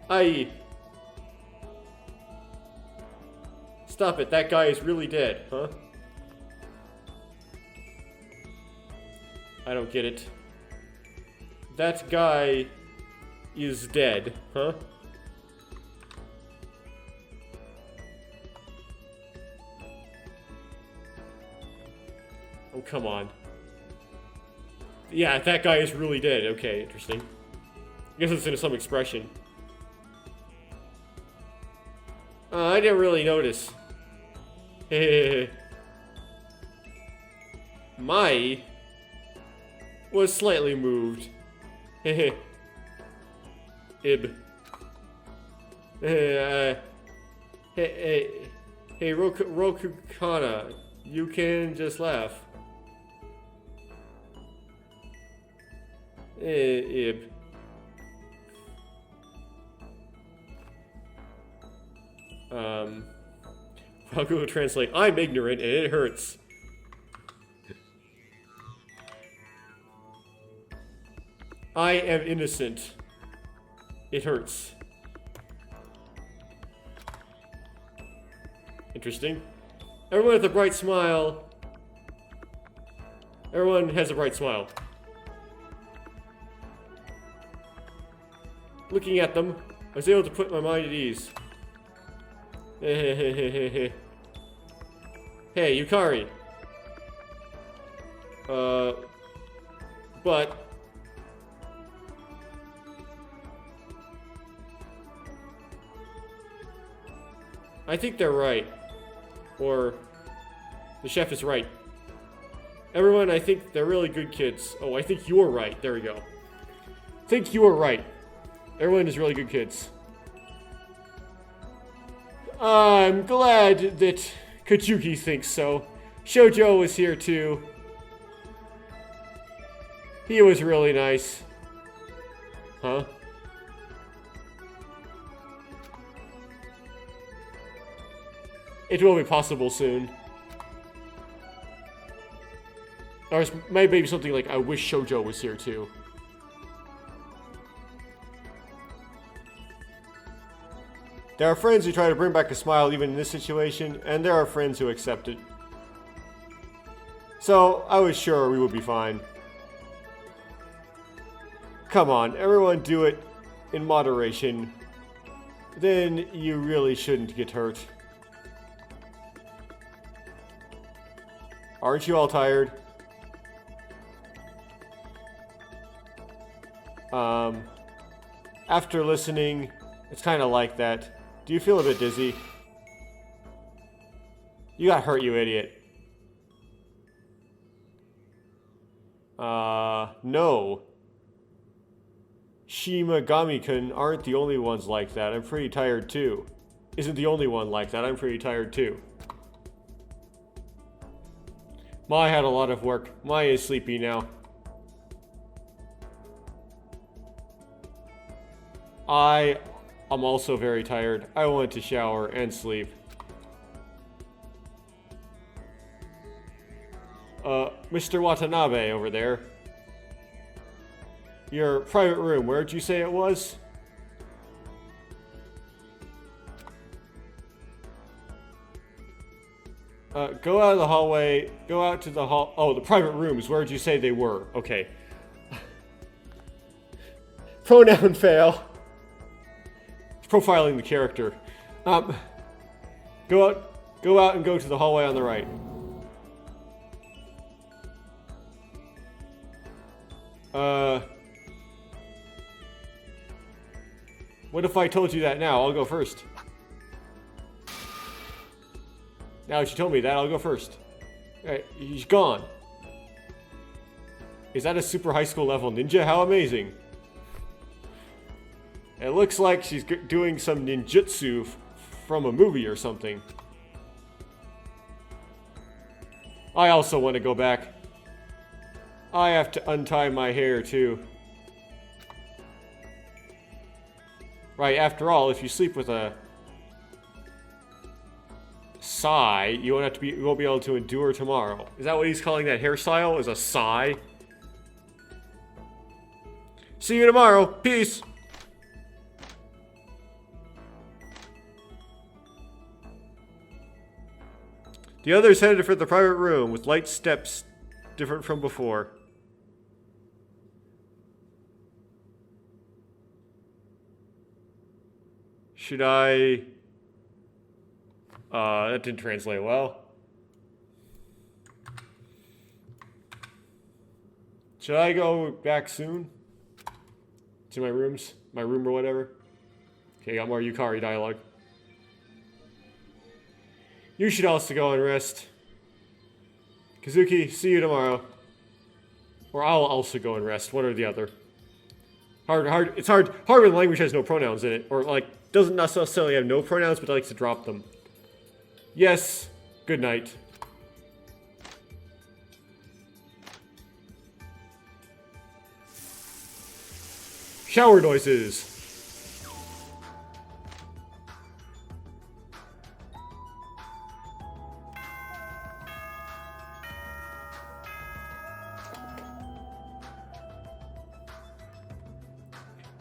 A: I.e. Stop it, that guy is really dead, huh? I don't get it. That guy is dead, huh? Oh, come on. Yeah, that guy is really dead. Okay, interesting. I guess it's in some expression. I didn't really notice. Mai was slightly moved. Ib. Hey, Roku-kana, you can just laugh. Ib. I'll go translate. I'm ignorant and it hurts. I am innocent. It hurts. Interesting. Everyone with a bright smile. Everyone has a bright smile. Looking at them, I was able to put my mind at ease. Hey, Yukari. But I think they're right. Or the chef is right. Everyone, I think they're really good kids. Oh, I think you're right. There we go. I think you are right. Everyone is really good kids. I'm glad that Kachuki thinks so. Shoujo was here too. He was really nice. Huh? It will be possible soon. Or maybe something like, I wish Shoujo was here too. There are friends who try to bring back a smile even in this situation, and there are friends who accept it. So, I was sure we would be fine. Come on, everyone do it in moderation. Then you really shouldn't get hurt. Aren't you all tired? After listening, it's kind of like that. Do you feel a bit dizzy? You got hurt, you idiot. No. Shimagami-kun aren't the only ones like that. I'm pretty tired too. Isn't the only one like that. I'm pretty tired too. Mai had a lot of work. Mai is sleepy now. I'm also very tired. I want to shower and sleep. Mr. Watanabe over there. Your private room, where'd you say it was? Go out of the hallway, go out to the hall. Oh, the private rooms, where'd you say they were? Okay. Pronoun fail. Profiling the character. Go out and go to the hallway on the right. What if I told you that now? I'll go first. Now that you told me that, I'll go first. Alright, he's gone. Is that a super high school level ninja? How amazing. It looks like she's doing some ninjutsu from a movie or something. I also want to go back. I have to untie my hair too. Right, after all, if you sleep with a sigh, you won't be able to endure tomorrow. Is that what he's calling that hairstyle? Is a sigh? See you tomorrow. Peace. The others headed for the private room with light steps different from before. Should I... that didn't translate well. Should I go back soon? To my room or whatever? Okay, got more Yukari dialogue. You should also go and rest. Kazuki, see you tomorrow. Or I'll also go and rest, one or the other. It's hard when the language has no pronouns in it, or like, doesn't necessarily have no pronouns, but likes to drop them. Yes, good night. Shower noises.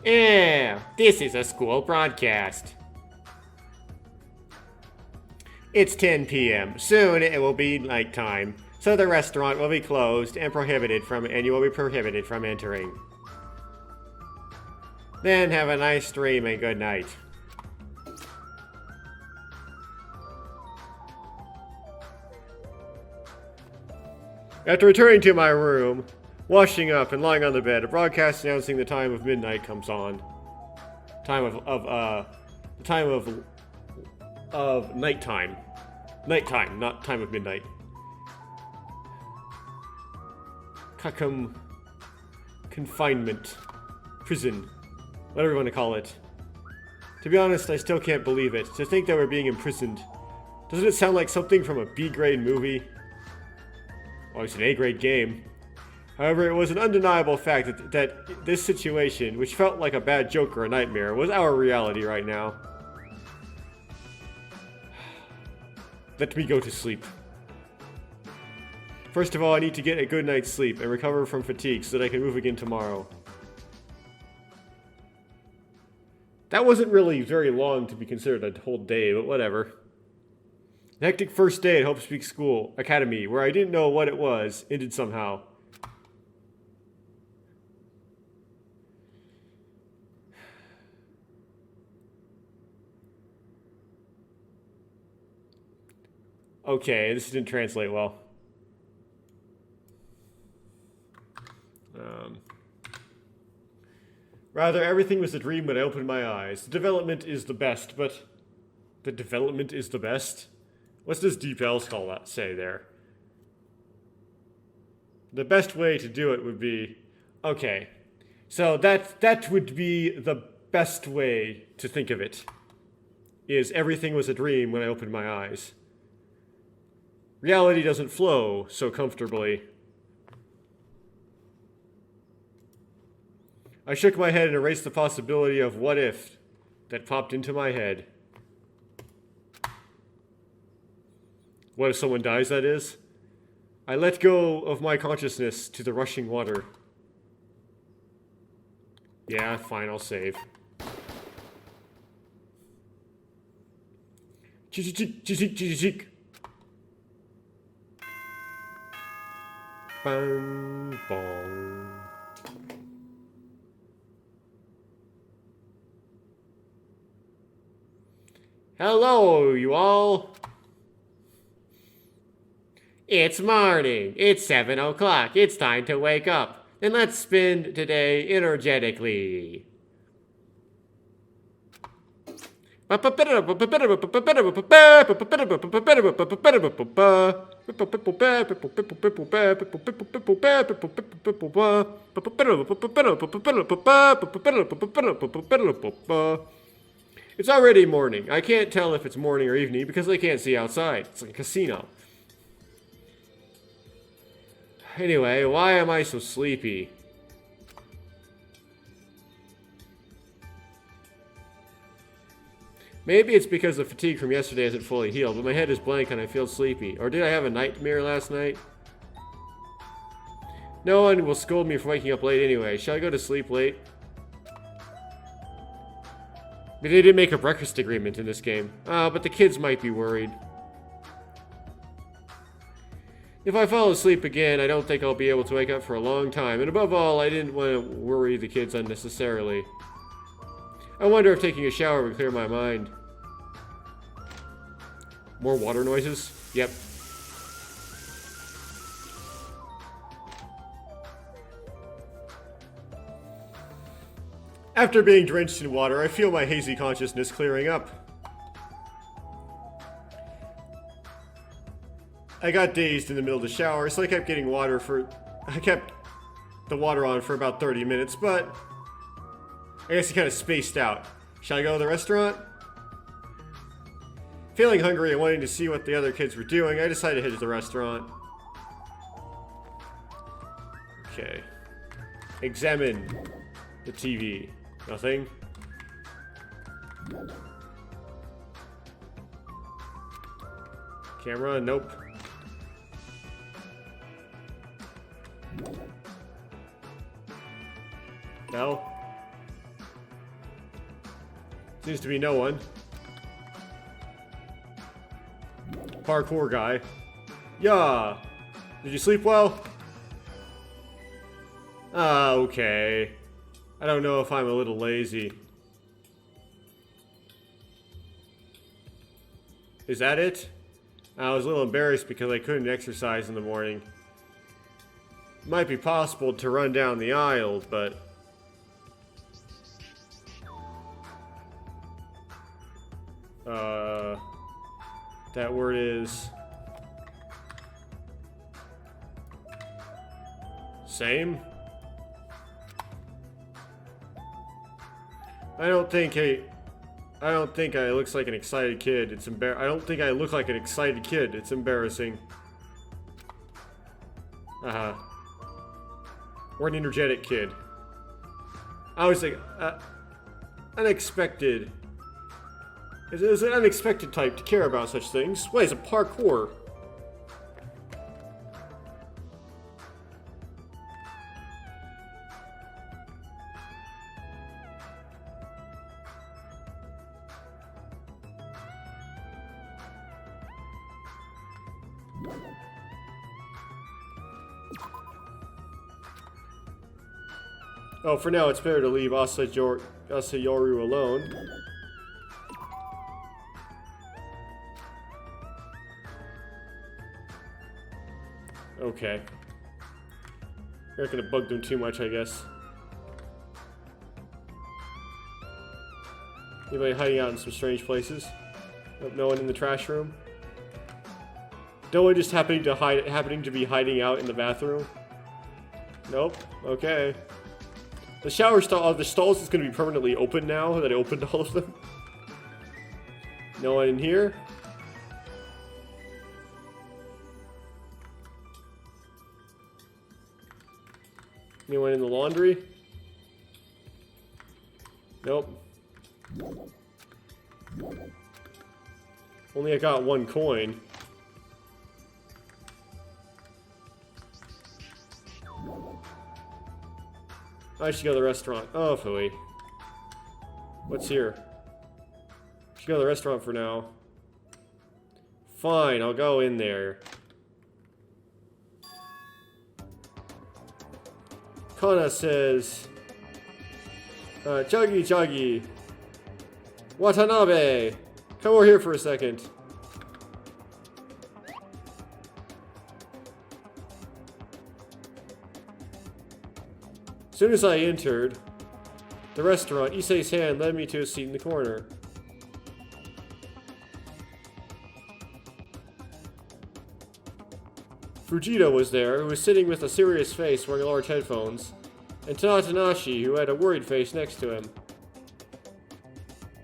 A: Yeah, this is a school broadcast. It's 10 p.m. Soon it will be nighttime, so the restaurant will be closed and you will be prohibited from entering. Then have a nice dream and good night. After returning to my room, washing up and lying on the bed, a broadcast announcing the time of midnight comes on. Time of nighttime. Nighttime, not time of midnight. Confinement. Prison. Whatever you want to call it. To be honest, I still can't believe it. To think that we're being imprisoned. Doesn't it sound like something from a B-grade movie? Well, it's an A-grade game. However, it was an undeniable fact that this situation, which felt like a bad joke or a nightmare, was our reality right now. Let me go to sleep. First of all, I need to get a good night's sleep and recover from fatigue so that I can move again tomorrow. That wasn't really very long to be considered a whole day, but whatever. The hectic first day at Hope Speaks School Academy, where I didn't know what it was, ended somehow. Okay, this didn't translate well. Rather, everything was a dream when I opened my eyes. The development is the best, but... The development is the best? What's this deep L say there? The best way to do it would be... Okay. So that would be the best way to think of it. Is everything was a dream when I opened my eyes. Reality doesn't flow so comfortably. I shook my head and erased the possibility of what if that popped into my head. What if someone dies, that is? I let go of my consciousness to the rushing water. Yeah, fine, I'll save. Cheek. Bang, bong. Hello, you all. It's morning. It's 7 o'clock. It's time to wake up. And let's spend today energetically. It's already morning. I can't tell if it's morning or evening because I can't see outside. It's like a casino. Anyway, why am I so sleepy? Maybe it's because the fatigue from yesterday hasn't fully healed, but my head is blank and I feel sleepy. Or did I have a nightmare last night? No one will scold me for waking up late anyway. Shall I go to sleep late? But they did make a breakfast agreement in this game. But the kids might be worried. If I fall asleep again, I don't think I'll be able to wake up for a long time. And above all, I didn't want to worry the kids unnecessarily. I wonder if taking a shower would clear my mind. More water noises? Yep. After being drenched in water, I feel my hazy consciousness clearing up. I got dazed in the middle of the shower, so I kept the water on for about 30 minutes, but I guess it kind of spaced out. Shall I go to the restaurant? Feeling hungry and wanting to see what the other kids were doing, I decided to head to the restaurant. Okay. Examine the TV. Nothing. Camera? Nope. No. Seems to be no one. Parkour guy. Yeah. Did you sleep well? Okay. I don't know if I'm a little lazy. Is that it? I was a little embarrassed because I couldn't exercise in the morning. It might be possible to run down the aisle, but... that word is... same? I don't think I looks like an excited kid. I don't think I look like an excited kid. It's embarrassing. Or an energetic kid. I was like, unexpected. It's an unexpected type to care about such things. What is a parkour? Oh, for now it's better to leave Asayoru alone. Okay. You're not gonna bug them too much, I guess. Anybody hiding out in some strange places? Nope, no one in the trash room? No one just happening to be hiding out in the bathroom? Nope. Okay. The shower stall, the stalls is going to be permanently open now that I opened all of them. No one in here. Anyone in the laundry? Nope. Only I got one coin. I should go to the restaurant. Oh, phooey. What's here? Should go to the restaurant for now. Fine, I'll go in there. Kana says, Chuggy Chuggy, Watanabe, come over here for a second. As soon as I entered the restaurant, Issei's hand led me to a seat in the corner. Fujita was there, who was sitting with a serious face wearing large headphones, and Tanatanashi, who had a worried face next to him.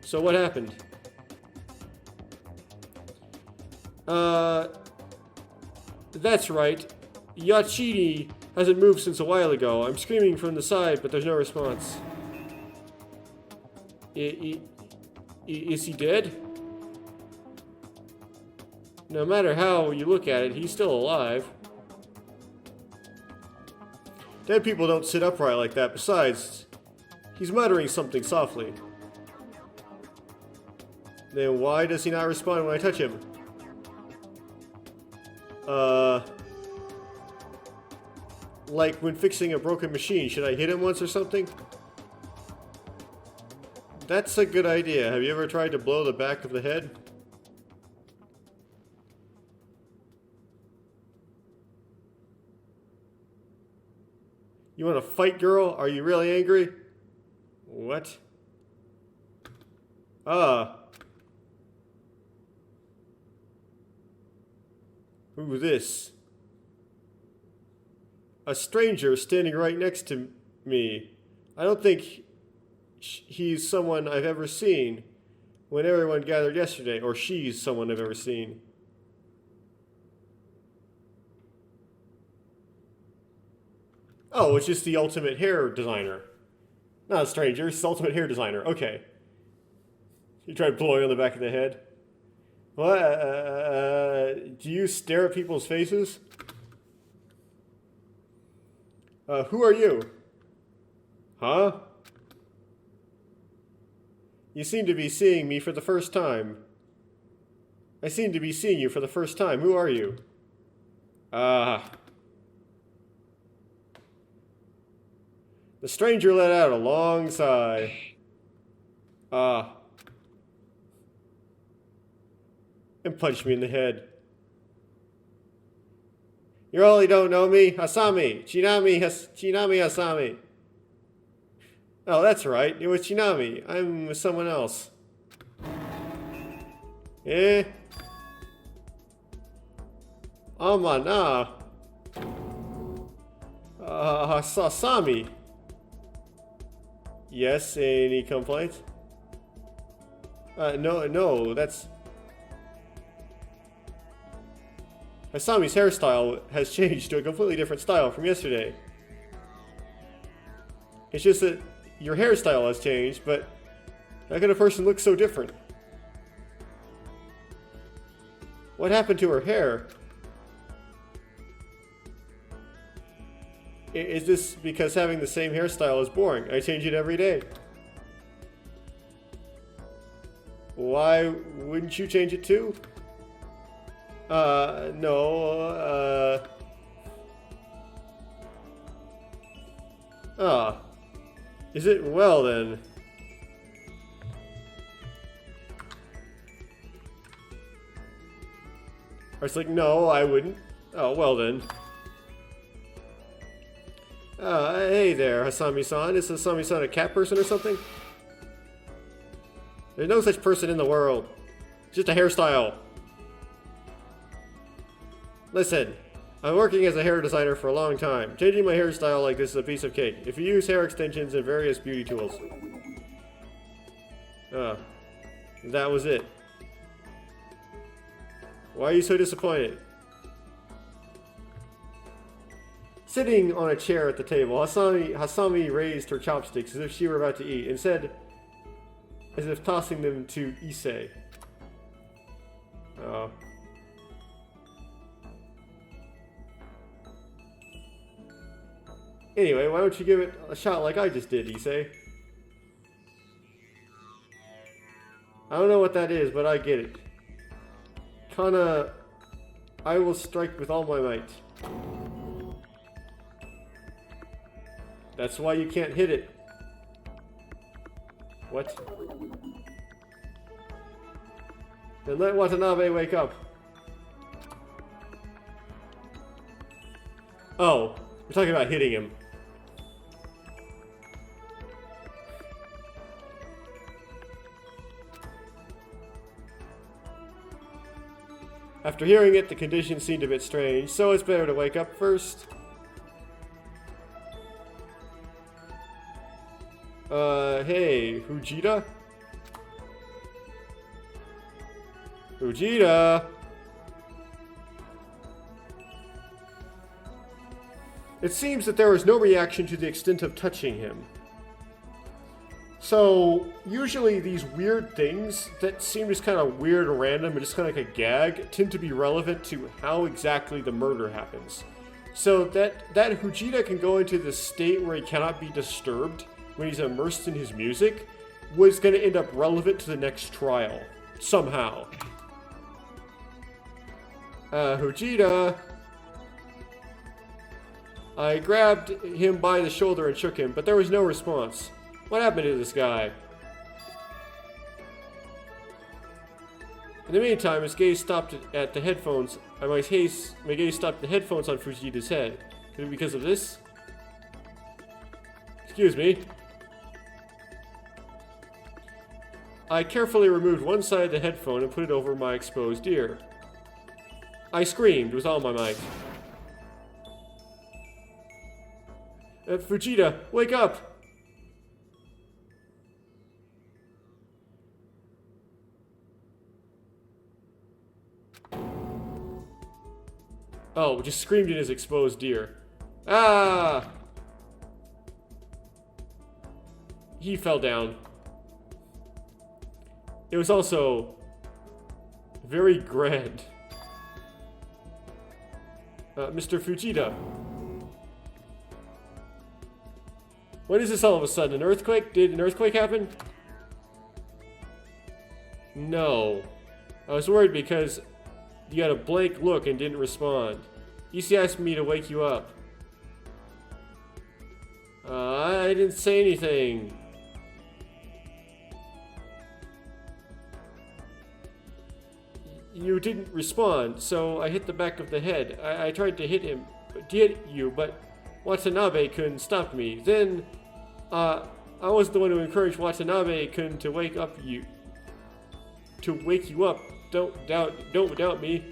A: So what happened? That's right. Yachini hasn't moved since a while ago. I'm screaming from the side, but there's no response. Is he dead? No matter how you look at it, he's still alive. Dead people don't sit upright like that. Besides, he's muttering something softly. Then why does he not respond when I touch him? Like when fixing a broken machine, should I hit him once or something? That's a good idea. Have you ever tried to blow the back of the head? You want to fight, girl? Are you really angry? What? Who's this? A stranger standing right next to me. I don't think he's someone I've ever seen when everyone gathered yesterday, or she's someone I've ever seen. Oh, it's just the ultimate hair designer. Not a stranger, it's the ultimate hair designer. Okay. You tried blowing on the back of the head. What? Do you stare at people's faces? Who are you? Huh? You seem to be seeing me for the first time. I seem to be seeing you for the first time. Who are you? The stranger let out a long sigh. And punched me in the head. You really don't know me? Asami! Chinami Asami! Oh, that's right. It was Chinami. I'm with someone else. Eh? Amana. Asami. Yes, any complaints? No, that's... Asami's hairstyle has changed to a completely different style from yesterday. It's just that your hairstyle has changed, but how can a person look so different? What happened to her hair? Is this because having the same hairstyle is boring? I change it every day. Why wouldn't you change it too? No, is it? Well then. I was like, no, I wouldn't. Oh, well then. Hey there, Hasami-san. Is Hasami-san a cat person or something? There's no such person in the world. It's just a hairstyle. Listen, I'm working as a hair designer for a long time. Changing my hairstyle like this is a piece of cake. If you use hair extensions and various beauty tools. That was it. Why are you so disappointed? Sitting on a chair at the table, Hasami raised her chopsticks as if she were about to eat, and said, as if tossing them to Issei. Oh. Anyway, why don't you give it a shot like I just did, Issei? I don't know what that is, but I get it. Kana, I will strike with all my might. That's why you can't hit it. What? Then let Watanabe wake up. Oh, we're talking about hitting him. After hearing it, the condition seemed a bit strange, so it's better to wake up first. Hey, Fujita? Fujita! It seems that there was no reaction to the extent of touching him. So, usually these weird things that seem just kind of weird or random and just kind of like a gag tend to be relevant to how exactly the murder happens. So that Fujita can go into this state where he cannot be disturbed when he's immersed in his music was going to end up relevant to the next trial. Somehow. Fujita. I grabbed him by the shoulder and shook him, but there was no response. What happened to this guy? In the meantime, his gaze stopped at the headphones. My gaze stopped at the headphones on Fujita's head. Could it be because of this? Excuse me. I carefully removed one side of the headphone and put it over my exposed ear. I screamed with all my might. Fujita, wake up! Oh, just screamed in his exposed ear. Ah! He fell down. It was also very grand. Mr. Fujita. What is this all of a sudden? An earthquake? Did an earthquake happen? No. I was worried because you had a blank look and didn't respond. Issei asked me to wake you up. I didn't say anything. You didn't respond, so I hit the back of the head. I tried to hit you, but Watanabe-kun stopped me. Then, I was the one who encouraged Watanabe-kun to wake you up. Don't doubt me.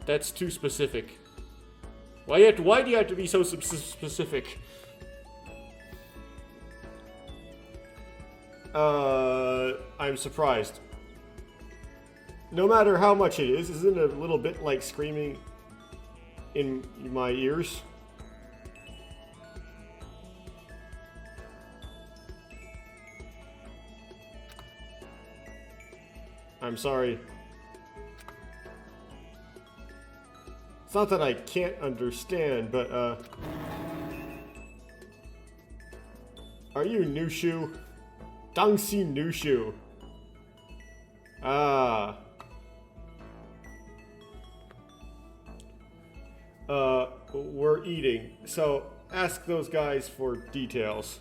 A: That's too specific. Why do you have to be so specific? I'm surprised. No matter how much it is, isn't it a little bit like screaming in my ears? I'm sorry. It's not that I can't understand, but, are you Nushu? Dangsi Nushu. Ah. We're eating, so ask those guys for details.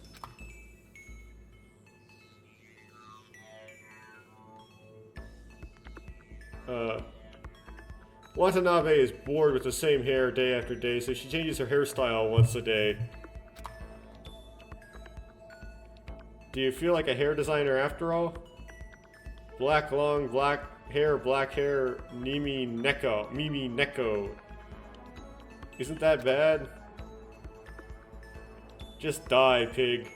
A: Watanabe is bored with the same hair day after day, so she changes her hairstyle once a day. Do you feel like a hair designer after all? Long black hair, Mimi Neko. Isn't that bad? Just die, pig.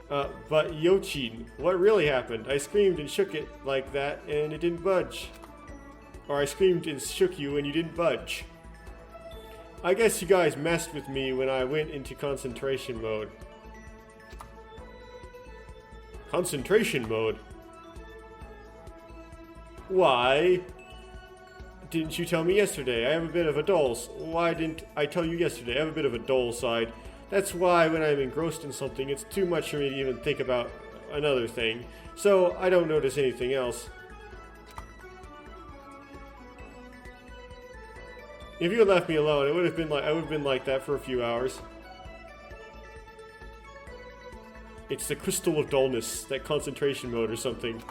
A: But Yochin, what really happened? I screamed and shook it like that, and it didn't budge. Or I screamed and shook you, and you didn't budge. I guess you guys messed with me when I went into concentration mode. Concentration mode? Why? Didn't you tell me yesterday? I have a bit of a dull... Why didn't I tell you yesterday? I have a bit of a dull side. That's why when I'm engrossed in something, it's too much for me to even think about another thing. So I don't notice anything else. If you had left me alone, it would have been like I would have been like that for a few hours. It's the crystal of dullness, that concentration mode or something.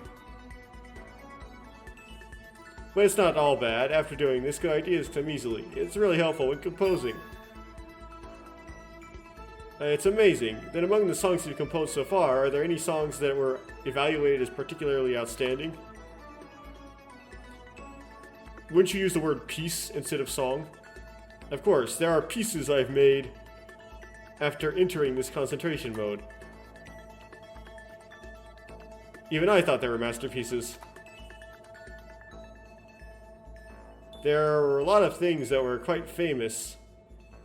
A: But it's not all bad. After doing this, good ideas come easily. It's really helpful when composing. It's amazing that among the songs you've composed so far, are there any songs that were evaluated as particularly outstanding? Wouldn't you use the word piece instead of song? Of course, there are pieces I've made after entering this concentration mode. Even I thought they were masterpieces. There were a lot of things that were quite famous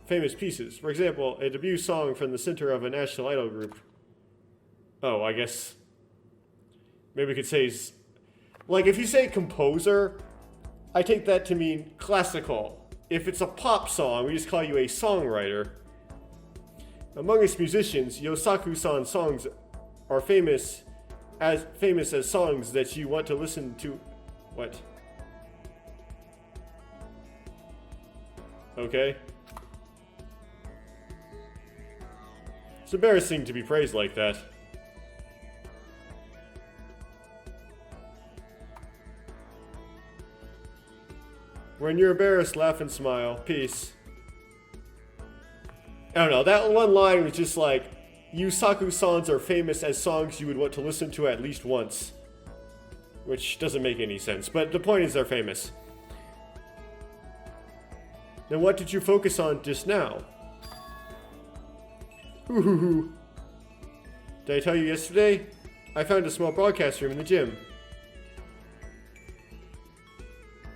A: pieces. For example, a debut song from the center of a national idol group. Oh, I guess maybe we could say, like, if you say composer, I take that to mean classical. If it's a pop song, we just call you a songwriter. Among us musicians, Yosaku-san songs are famous as songs that you want to listen to. What? Okay. It's embarrassing to be praised like that. When you're embarrassed, laugh and smile. Peace. I don't know, that one line was just like, Yusaku-sans are famous as songs you would want to listen to at least once. Which doesn't make any sense, but the point is they're famous. Then what did you focus on just now? Did I tell you yesterday? I found a small broadcast room in the gym.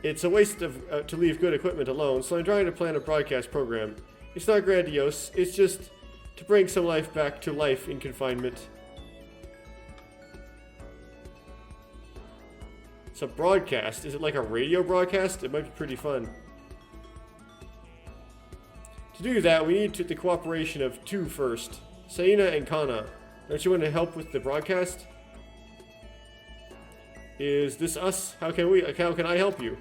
A: It's a waste of to leave good equipment alone, so I'm trying to plan a broadcast program. It's not grandiose, it's just to bring some life back to life in confinement. It's a broadcast. Is it like a radio broadcast? It might be pretty fun. To do that, we need the cooperation of two first. Saina and Kana. Don't you want to help with the broadcast? Is this us? How can I help you?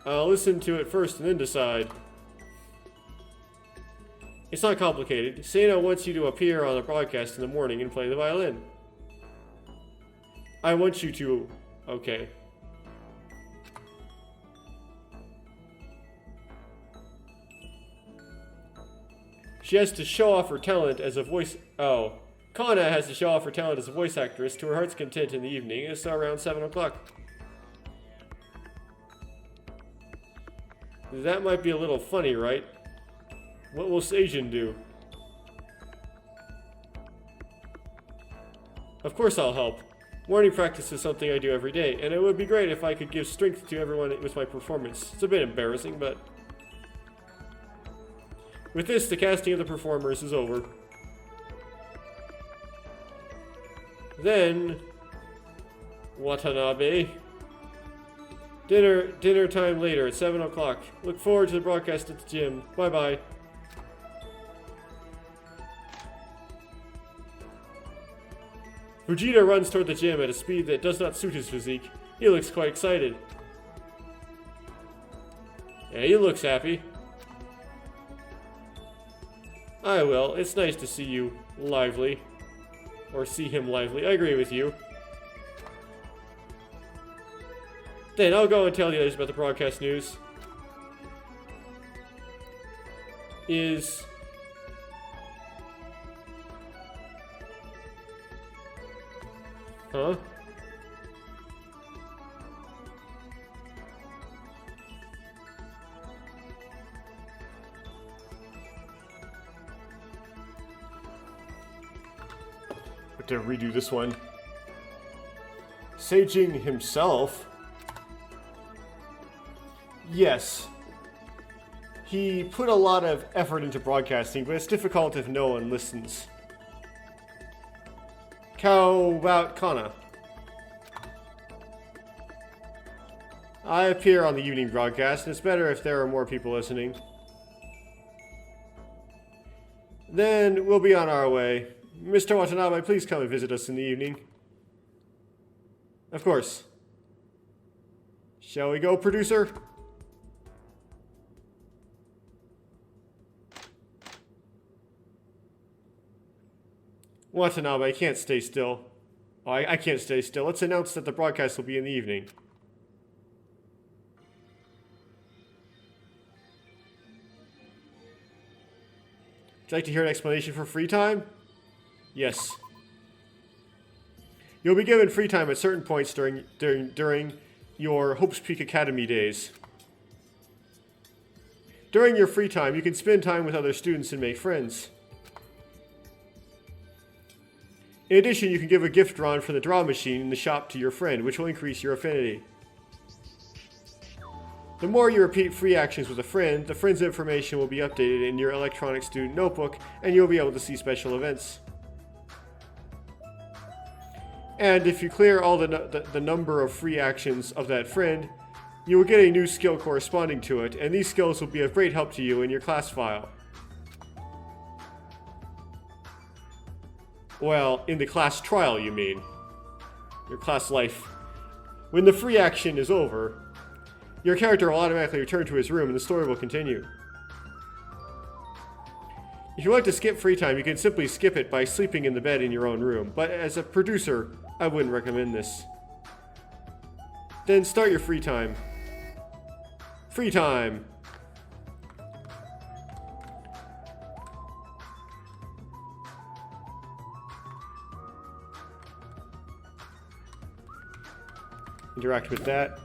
A: I'll listen to it first and then decide. It's not complicated. Saina wants you to appear on the broadcast in the morning and play the violin. I want you to... Okay. She has to show off her talent as a voice... Oh. Kana has to show off her talent as a voice actress to her heart's content in the evening. It's around 7 o'clock. That might be a little funny, right? What will Seijin do? Of course I'll help. Morning practice is something I do every day, and it would be great if I could give strength to everyone with my performance. It's a bit embarrassing, but... With this, the casting of the performers is over. Then... Watanabe. Dinner time later at 7 o'clock. Look forward to the broadcast at the gym. Bye-bye. Fujita runs toward the gym at a speed that does not suit his physique. He looks quite excited. Yeah, he looks happy. I will. It's nice to see you lively. Or see him lively. I agree with you. Then I'll go and tell the others about the broadcast news. Huh? Have to redo this one. Seijin himself. Yes. He put a lot of effort into broadcasting, but it's difficult if no one listens. How about Kana? I appear on the evening broadcast, and it's better if there are more people listening. Then we'll be on our way. Mr. Watanabe, please come and visit us in the evening. Of course. Shall we go, producer? Watanabe, I can't stay still. Oh, I can't stay still. Let's announce that the broadcast will be in the evening. Would you like to hear an explanation for free time? Yes. You'll be given free time at certain points during your Hope's Peak Academy days. During your free time, you can spend time with other students and make friends. In addition, you can give a gift drawn from the draw machine in the shop to your friend, which will increase your affinity. The more you repeat free actions with a friend, the friend's information will be updated in your electronic student notebook, and you'll be able to see special events. And if you clear all the number of free actions of that friend, you will get a new skill corresponding to it, and these skills will be of great help to you in your class file. Well, in the class trial, you mean. Your class life. When the free action is over, your character will automatically return to his room and the story will continue. If you like to skip free time, you can simply skip it by sleeping in the bed in your own room, but as a producer, I wouldn't recommend this. Then start your free time. Free time! Interact with that.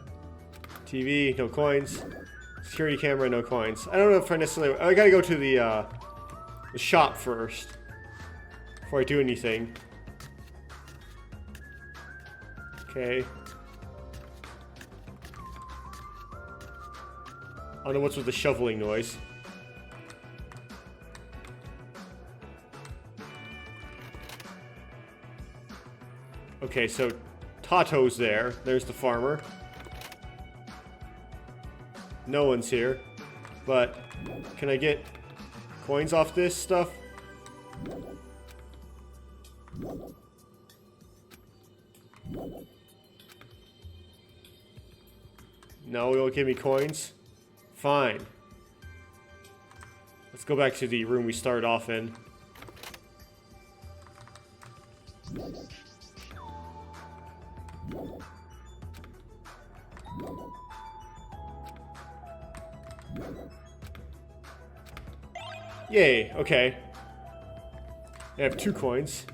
A: TV, no coins. Security camera, no coins. I don't know if I necessarily... I gotta go to the shop first. Before I do anything. Okay. I don't know what's with the shoveling noise. Okay, so Tato's there. There's the farmer. No one's here. But can I get coins off this stuff? No, it won't give me coins. Fine. Let's go back to the room we started off in. Yay, okay. I have 2 coins.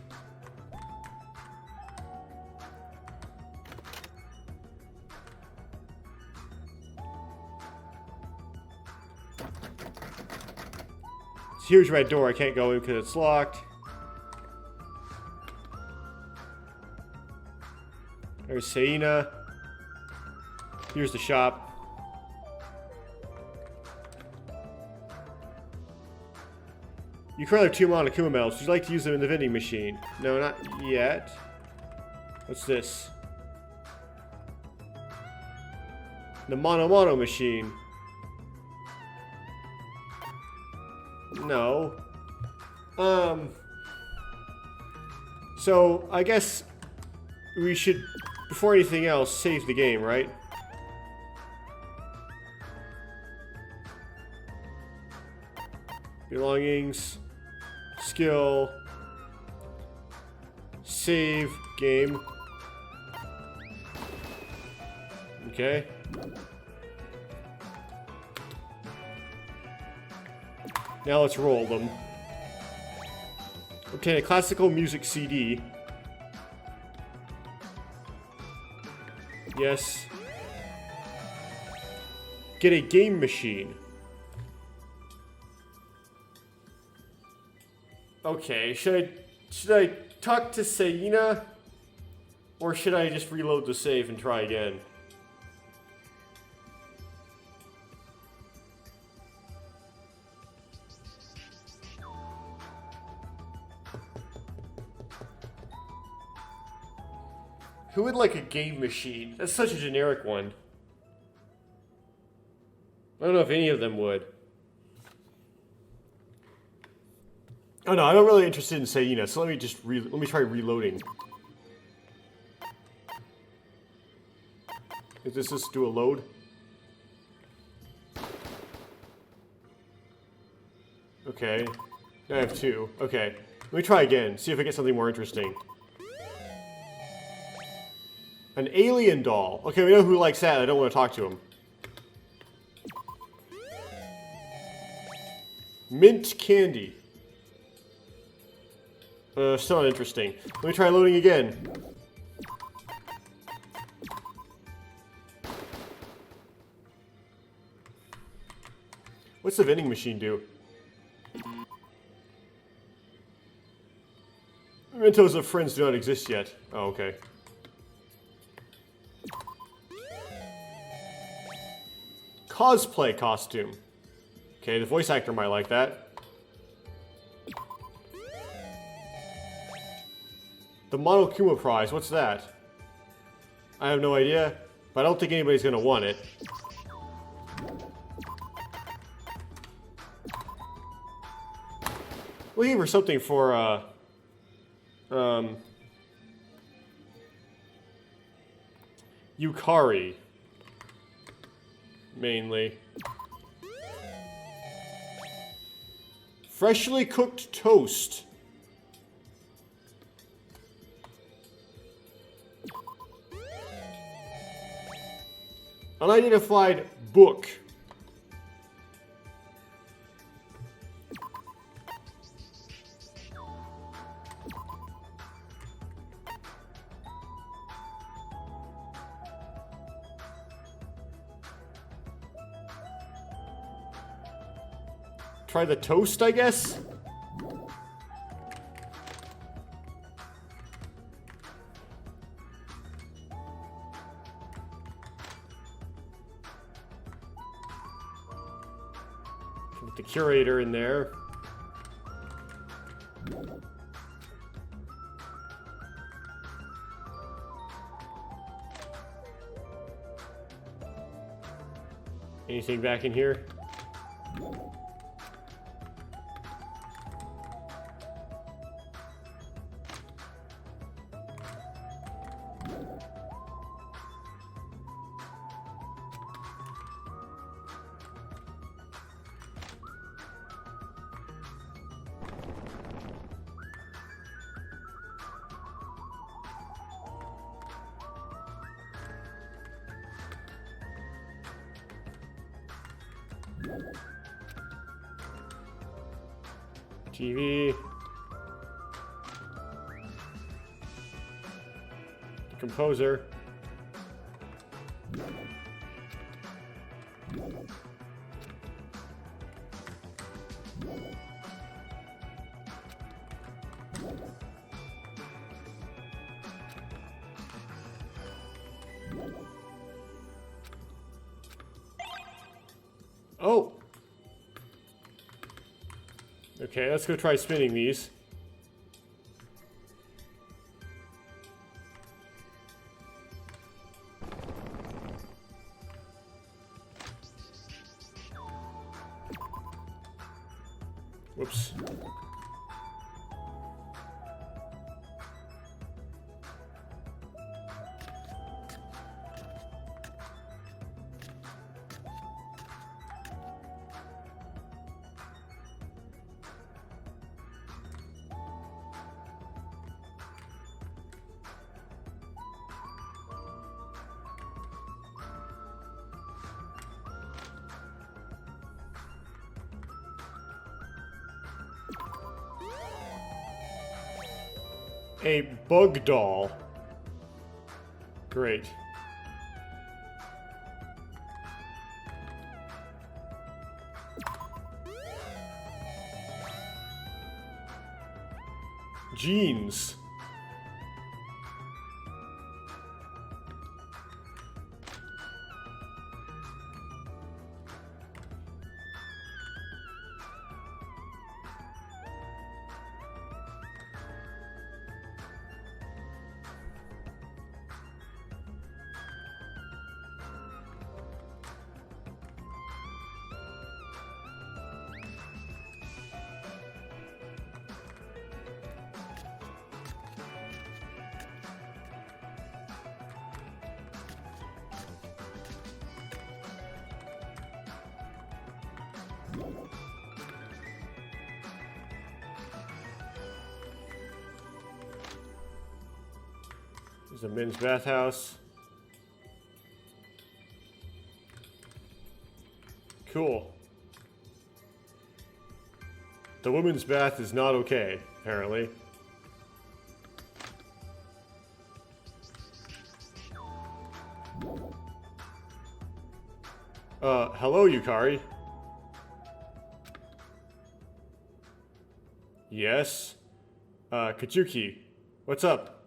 A: It's a huge red door. I can't go in because it's locked. There's Seina. Here's the shop. You currently have 2 Monokuma medals. Would you like to use them in the vending machine? No, not yet. What's this? The Mono machine. No. So, I guess we should, before anything else, save the game, right? Belongings. Skill. Save. Game. Okay. Now let's roll them. Obtain a classical music CD. Yes. Get a game machine. Okay, should I talk to Seina? Or should I just reload the save and try again? Who would like a game machine? That's such a generic one. I don't know if any of them would. Oh no, I'm not really interested in saying units, so let me just let me try reloading. Does this just do a load? Okay. Now I have 2. Okay. Let me try again, see if I get something more interesting. An alien doll. Okay, we know who likes that. I don't want to talk to him. Mint candy. Still not interesting. Let me try loading again. What's the vending machine do? Mementos of friends do not exist yet. Oh, okay. Cosplay costume. Okay, the voice actor might like that. The Monokuma prize, what's that? I have no idea, but I don't think anybody's gonna want it. Looking for something for, Yukari. Mainly. Freshly cooked toast. Unidentified book. Try the toast, I guess? Put the curator in there. Anything back in here? TV. The composer. Oh! Okay, let's go try spinning these. Whoops. A bug doll. Great. Jeans. There's a men's bathhouse. Cool. The women's bath is not okay, apparently. Hello, Yukari. Yes? Kajuki, what's up?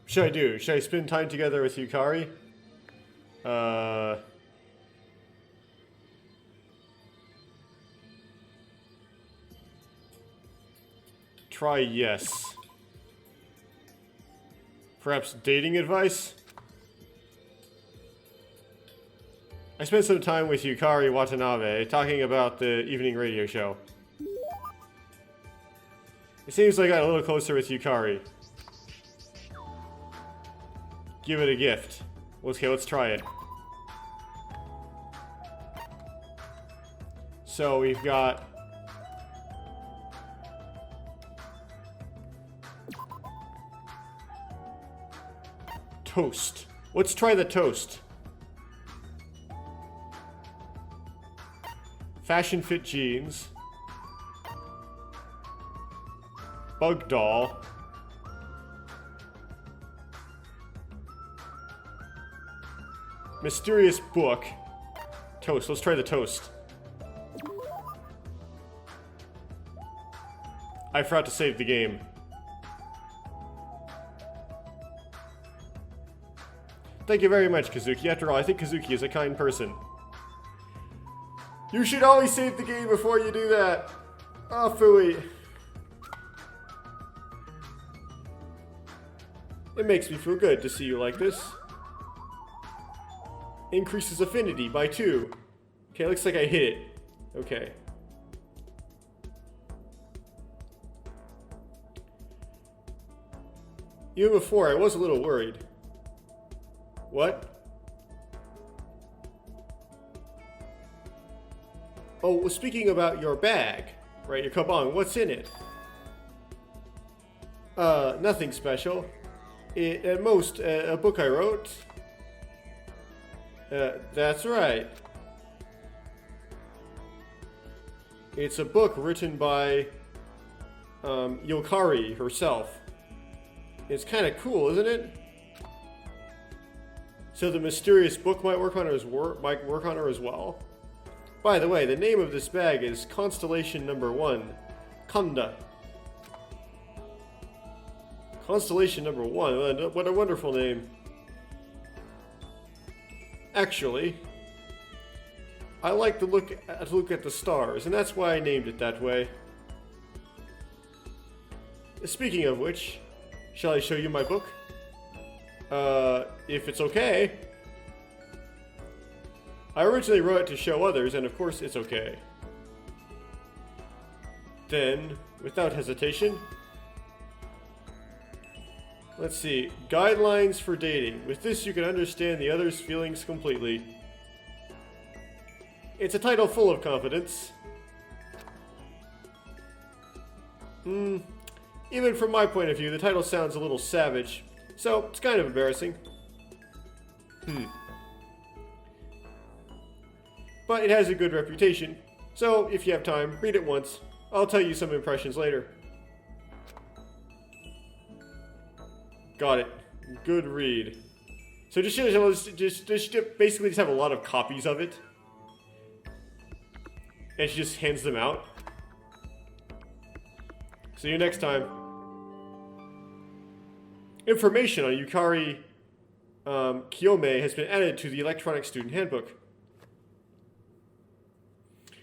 A: What should I do? Should I spend time together with Yukari? Try yes. Perhaps dating advice? I spent some time with Yukari Watanabe talking about the evening radio show. It seems like I got a little closer with Yukari. Give it a gift. Okay, let's try it. So we've got toast. Let's try the toast. Fashion fit jeans. Bug doll. Mysterious book. Toast. Let's try the toast. I forgot to save the game. Thank you very much, Kazuki. After all, I think Kazuki is a kind person. You should always save the game before you do that. Oh, phooey. It makes me feel good to see you like this. Increases affinity by 2. Okay, looks like I hit it. Okay. Even before, I was a little worried. What? Oh, well, speaking about your bag, right, your kaban, what's in it? Nothing special. At most, a book I wrote. That's right. It's a book written by, Yukari herself. It's kind of cool, isn't it? So the mysterious book might work on her as well. By the way, the name of this bag is Constellation No. 1. Kanda. Constellation No. 1. What a wonderful name. Actually, I like to look at the stars, and that's why I named it that way. Speaking of which, shall I show you my book? If it's okay. I originally wrote it to show others, and of course it's okay. Then, without hesitation, let's see. Guidelines for dating. With this, you can understand the other's feelings completely. It's a title full of confidence. Even from my point of view, the title sounds a little savage, so it's kind of embarrassing. But it has a good reputation, so if you have time, read it once. I'll tell you some impressions later. Got it. Good read. So just basically just have a lot of copies of it. And she just hands them out. See you next time. Information on Yukari Koime has been added to the electronic student handbook.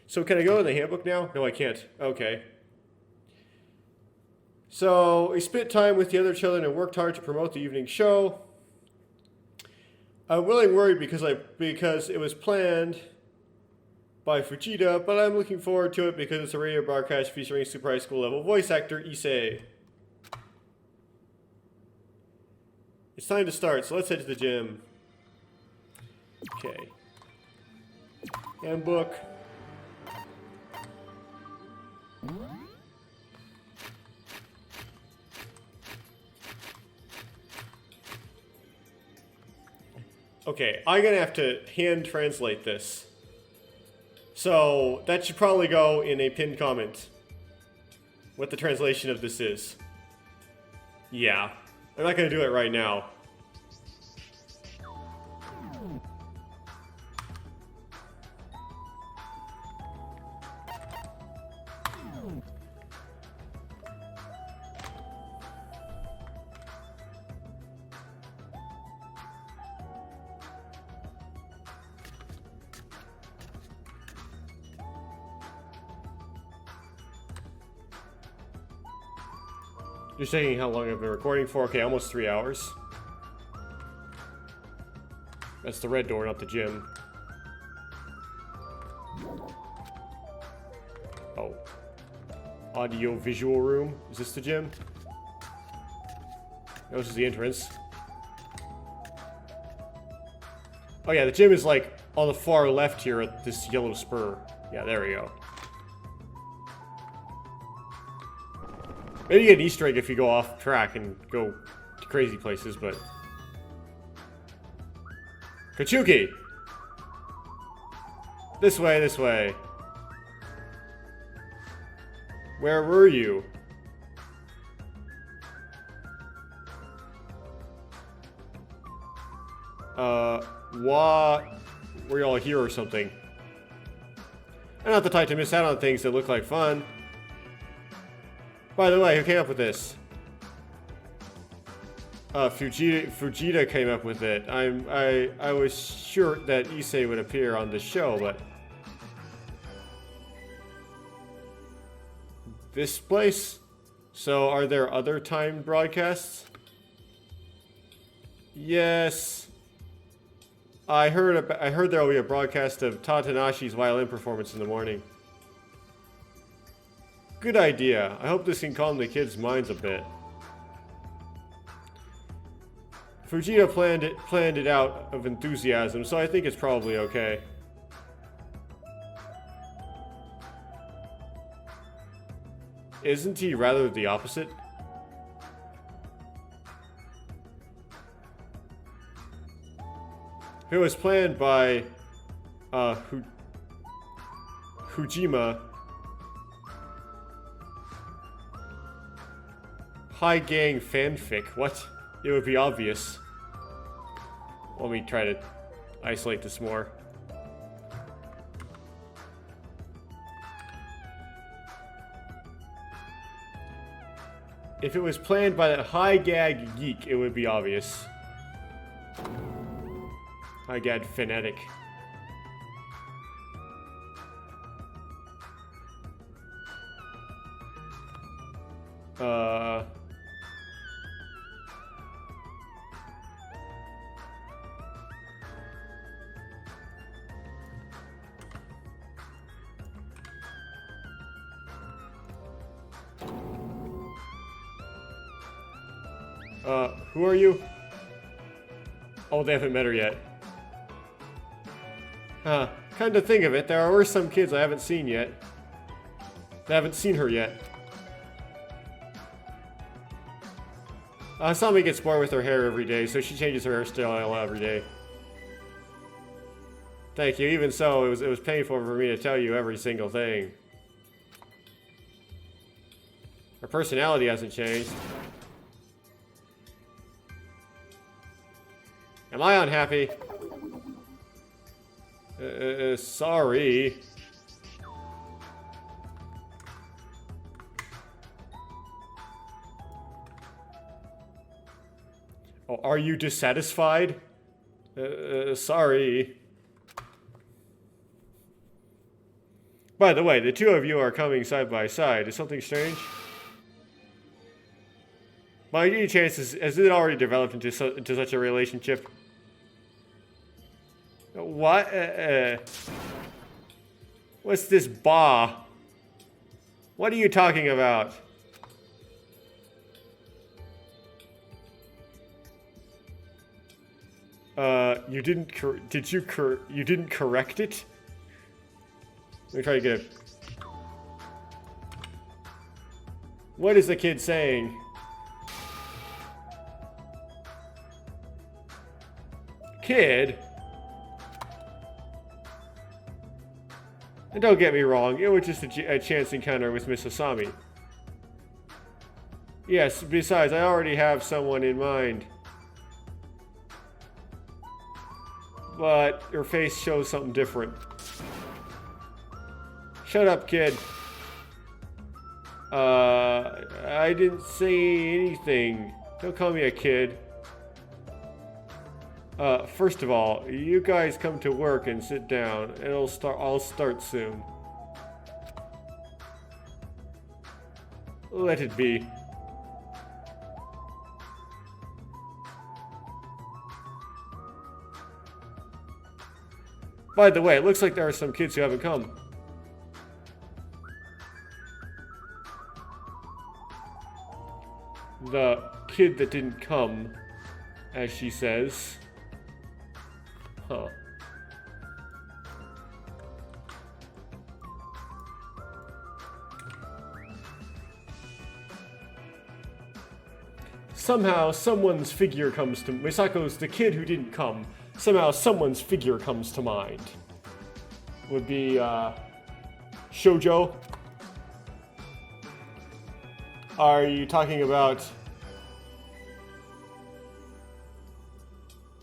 A: So can I go in the handbook now? No, I can't. Okay. So, I spent time with the other children and worked hard to promote the evening show. I'm really worried because it was planned by Fujita, but I'm looking forward to it because it's a radio broadcast featuring super high school level voice actor Issei. It's time to start, so let's head to the gym. Okay. Handbook. Okay, I'm gonna have to hand translate this. So that should probably go in a pinned comment. What the translation of this is. Yeah. I'm not gonna do it right now. Just checking how long I've been recording for. Okay, almost 3 hours. That's the red door, not the gym. Oh. Audio visual room. Is this the gym? No, this is the entrance. Oh yeah, the gym is like on the far left here at this yellow spur. Yeah, there we go. Maybe you get an Easter egg if you go off track and go to crazy places, but... Kachuki! This way, this way. Where were you? What? Were y'all here or something? I'm not the type to miss out on things that look like fun. By the way, who came up with this? Fujita came up with it. I was sure that Issei would appear on the show, but this place? So are there other timed broadcasts? Yes. I heard there will be a broadcast of Tatanashi's violin performance in the morning. Good idea. I hope this can calm the kids' minds a bit. Fujita planned it out of enthusiasm, so I think it's probably okay. Isn't he rather the opposite? It was planned by Hujima. High gang fanfic. What? It would be obvious. Let me try to isolate this more. If it was planned by that high gag geek, it would be obvious. High gag fanatic. Who are you? Oh, they haven't met her yet. Huh. Come to think of it, there are some kids I haven't seen yet. They haven't seen her yet. Sami gets bored with her hair every day, so she changes her hairstyle every day. Thank you. Even so, it was painful for me to tell you every single thing. Her personality hasn't changed. Am I unhappy? Sorry. Oh, are you dissatisfied? Sorry. By the way, the two of you are coming side by side. Is something strange? By any chance, has it already developed into such a relationship? What? What's this ba? What are you talking about? You didn't you didn't correct it? Let me try to get it. What is the kid saying? Kid? And don't get me wrong, it was just a chance encounter with Miss Asami. Yes, besides, I already have someone in mind. But her face shows something different. Shut up, kid. I didn't say anything. Don't call me a kid. First of all, you guys come to work and sit down, and I'll start soon. Let it be. By the way, it looks like there are some kids who haven't come. The kid that didn't come, as she says. Huh. Somehow, someone's figure comes to... Misako's the kid who didn't come. Somehow, someone's figure comes to mind. Would be, Shoujo. Are you talking about...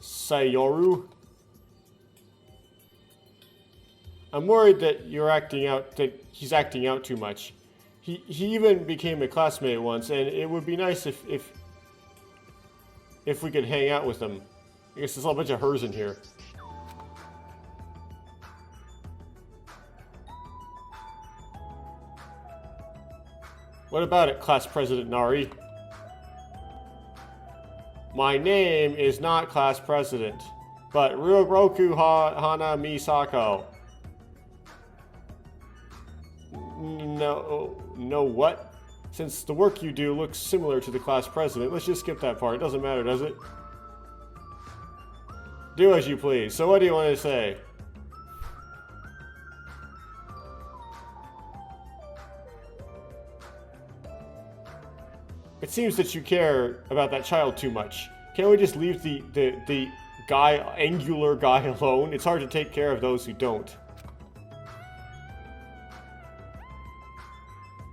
A: Sayoru? I'm worried that he's acting out too much. He even became a classmate once, and it would be nice if we could hang out with him. I guess there's a bunch of hers in here. What about it, Class President Nari? My name is not Class President, but Ryoroku Hana Misako. No what? Since the work you do looks similar to the Class President, let's just skip that part. It doesn't matter, does it? Do as you please. So what do you want to say? It seems that you care about that child too much. Can't we just leave the angular guy alone? It's hard to take care of those who don't.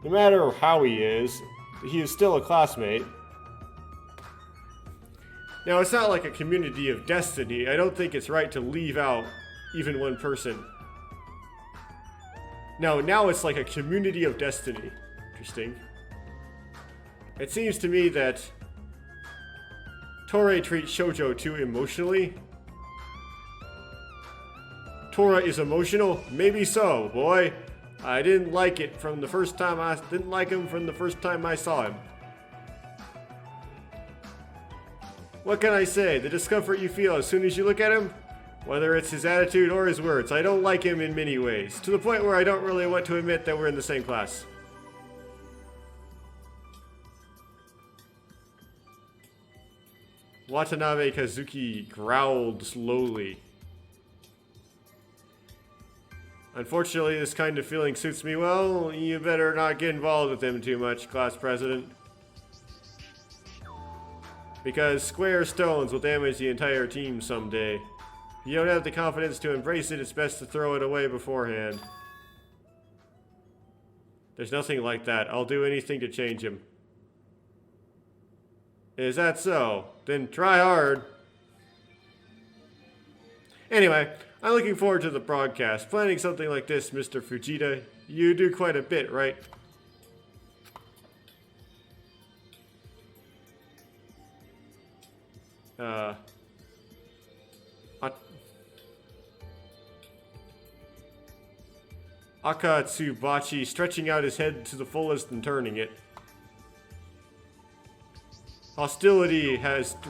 A: No matter how he is still a classmate. Now, it's not like a community of destiny. I don't think it's right to leave out even one person. No, now it's like a community of destiny. Interesting. It seems to me that Torei treats Shoujo too emotionally. Tora is emotional? Maybe so, boy. I didn't like it from the first time didn't like him from the first time I saw him. What can I say? The discomfort you feel as soon as you look at him? Whether it's his attitude or his words, I don't like him in many ways. To the point where I don't really want to admit that we're in the same class. Watanabe Kazuki growled slowly. Unfortunately, this kind of feeling suits me well. You better not get involved with him too much, Class President. Because square stones will damage the entire team someday. If you don't have the confidence to embrace it, it's best to throw it away beforehand. There's nothing like that. I'll do anything to change him. Is that so? Then try hard. Anyway, I'm looking forward to the broadcast. Planning something like this, Mr. Fujita. You do quite a bit, right? Akatsubachi stretching out his head to the fullest and turning it. Hostility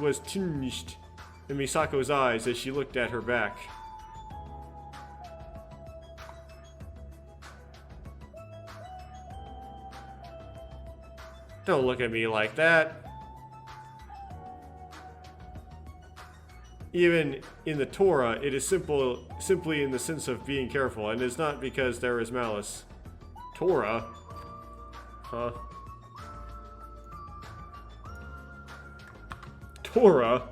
A: was tinged in Misako's eyes as she looked at her back. Don't look at me like that. Even in the Torah, it is simply in the sense of being careful, and it's not because there is malice. Torah? Huh? Torah?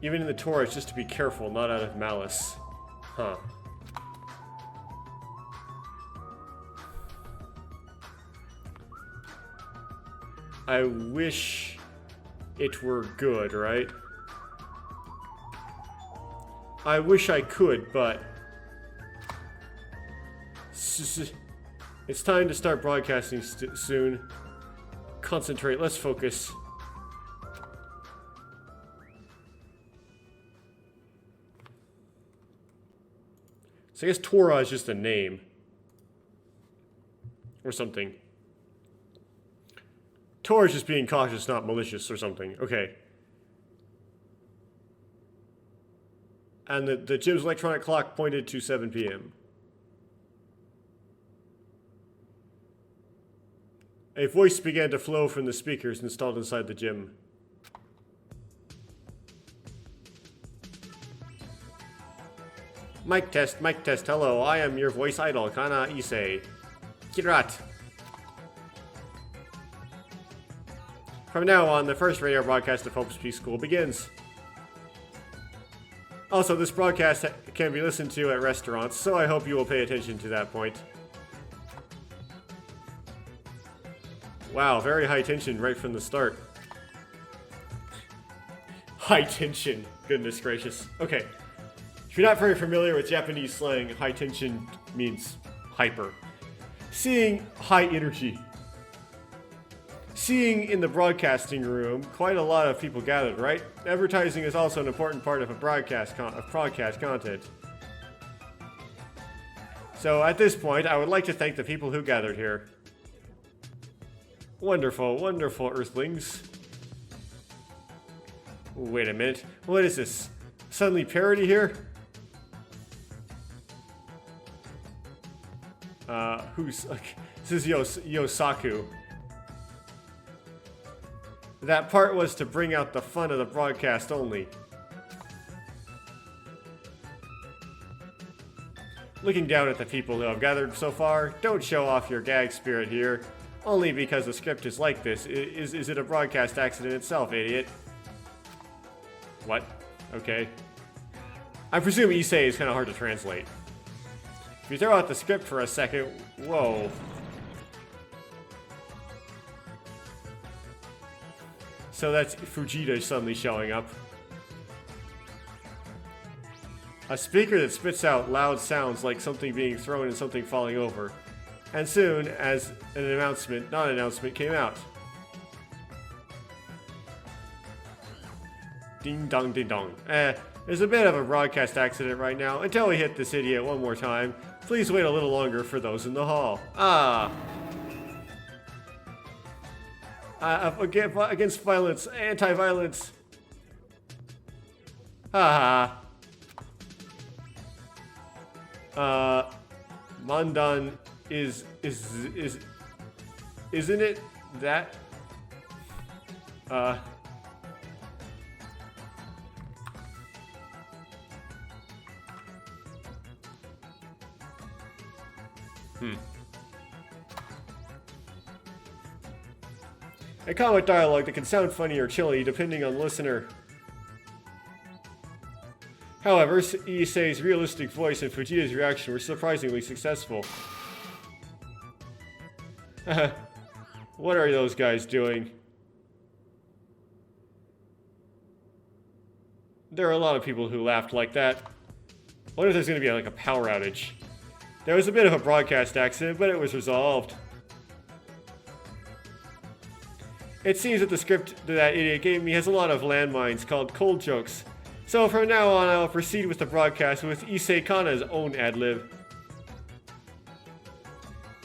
A: Even in the Torah, it's just to be careful, not out of malice. Huh. I wish it were good, right? I wish I could, but... It's time to start broadcasting soon. Concentrate, let's focus. So I guess Torah is just a name. Or something. Torah is just being cautious, not malicious or something. Okay. And the gym's electronic clock pointed to 7 p.m. A voice began to flow from the speakers installed inside the gym. Mic test, hello, I am your voice idol, Kana Issei. Kirat. From now on, the first radio broadcast of Hope's Peace School begins. Also, this broadcast can be listened to at restaurants, so I hope you will pay attention to that point. Wow, very high tension right from the start. High tension, goodness gracious. Okay, if you're not very familiar with Japanese slang, high tension means hyper. Seeing high energy. Seeing in the broadcasting room, quite a lot of people gathered, right? Advertising is also an important part of broadcast content. So at this point, I would like to thank the people who gathered here. Wonderful, wonderful Earthlings. Wait a minute, what is this? Suddenly parody here? Who's... This is Yosaku. That part was to bring out the fun of the broadcast only. Looking down at the people who have gathered so far, don't show off your gag spirit here. Only because the script is like this. Is it a broadcast accident itself, idiot? What? Okay. I presume Issei is kind of hard to translate. If you throw out the script for a second, whoa. So that's Fujita suddenly showing up. A speaker that spits out loud sounds like something being thrown and something falling over. And soon, as an non-announcement came out. Ding dong ding dong. There's a bit of a broadcast accident right now. Until we hit this idiot one more time, please wait a little longer for those in the hall. Against violence, anti-violence. Mandan isn't it that? A comic dialogue that can sound funny or chilly depending on the listener. However, Issei's realistic voice and Fujita's reaction were surprisingly successful. What are those guys doing? There are a lot of people who laughed like that. I wonder if there's going to be like a power outage. There was a bit of a broadcast accident, but it was resolved. It seems that the script that idiot gave me has a lot of landmines called cold jokes. So from now on, I will proceed with the broadcast with Issei Kana's own ad-lib.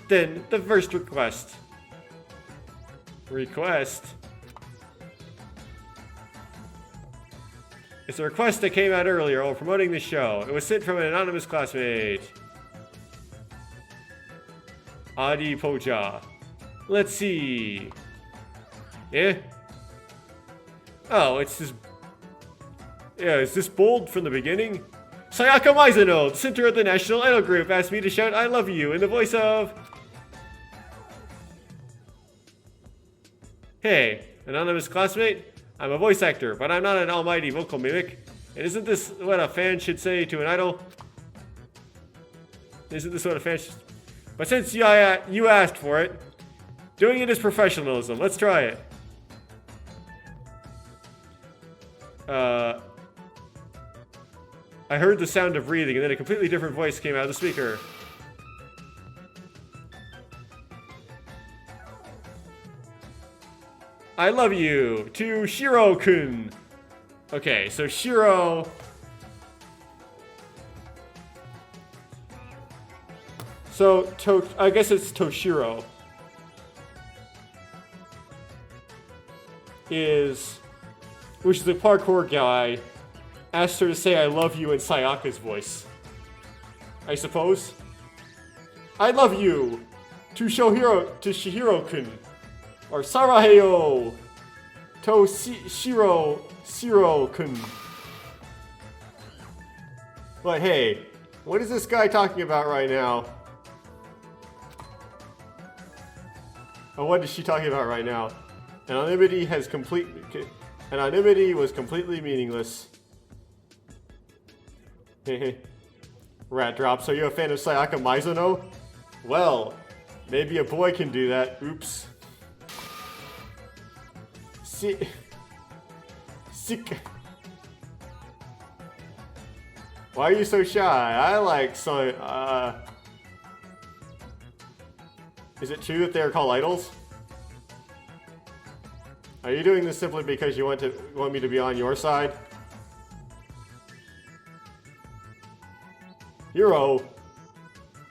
A: Then, the first request. It's a request that came out earlier while promoting the show. It was sent from an anonymous classmate. Adi Poja. Let's see. Yeah? Oh, it's this... Yeah, is this bold from the beginning? Sayaka Mizuno, the center of the National Idol Group, asked me to shout I love you in the voice of... Hey, anonymous classmate? I'm a voice actor, but I'm not an almighty vocal mimic. And isn't this what a fan should say to an idol? Isn't this what a fan should... But since you asked for it, doing it is professionalism. Let's try it. I heard the sound of breathing, and then a completely different voice came out of the speaker. I love you, to Shiro-kun. Okay, so Shiro... So, I guess it's Toshiro. Which is the parkour guy, asked her to say I love you in Sayaka's voice. I suppose. I love you to Shihiro-kun. Or Saraheyo to Shiro-kun. But hey, what is this guy talking about right now? Oh, what is she talking about right now? Anonymity was completely meaningless. Rat drop. So you're a fan of Sayaka Mizuno? Well, maybe a boy can do that. Oops. Sick. Why are you so shy? I like some. Is it true that they are called idols? Are you doing this simply because you want me to be on your side? Hero,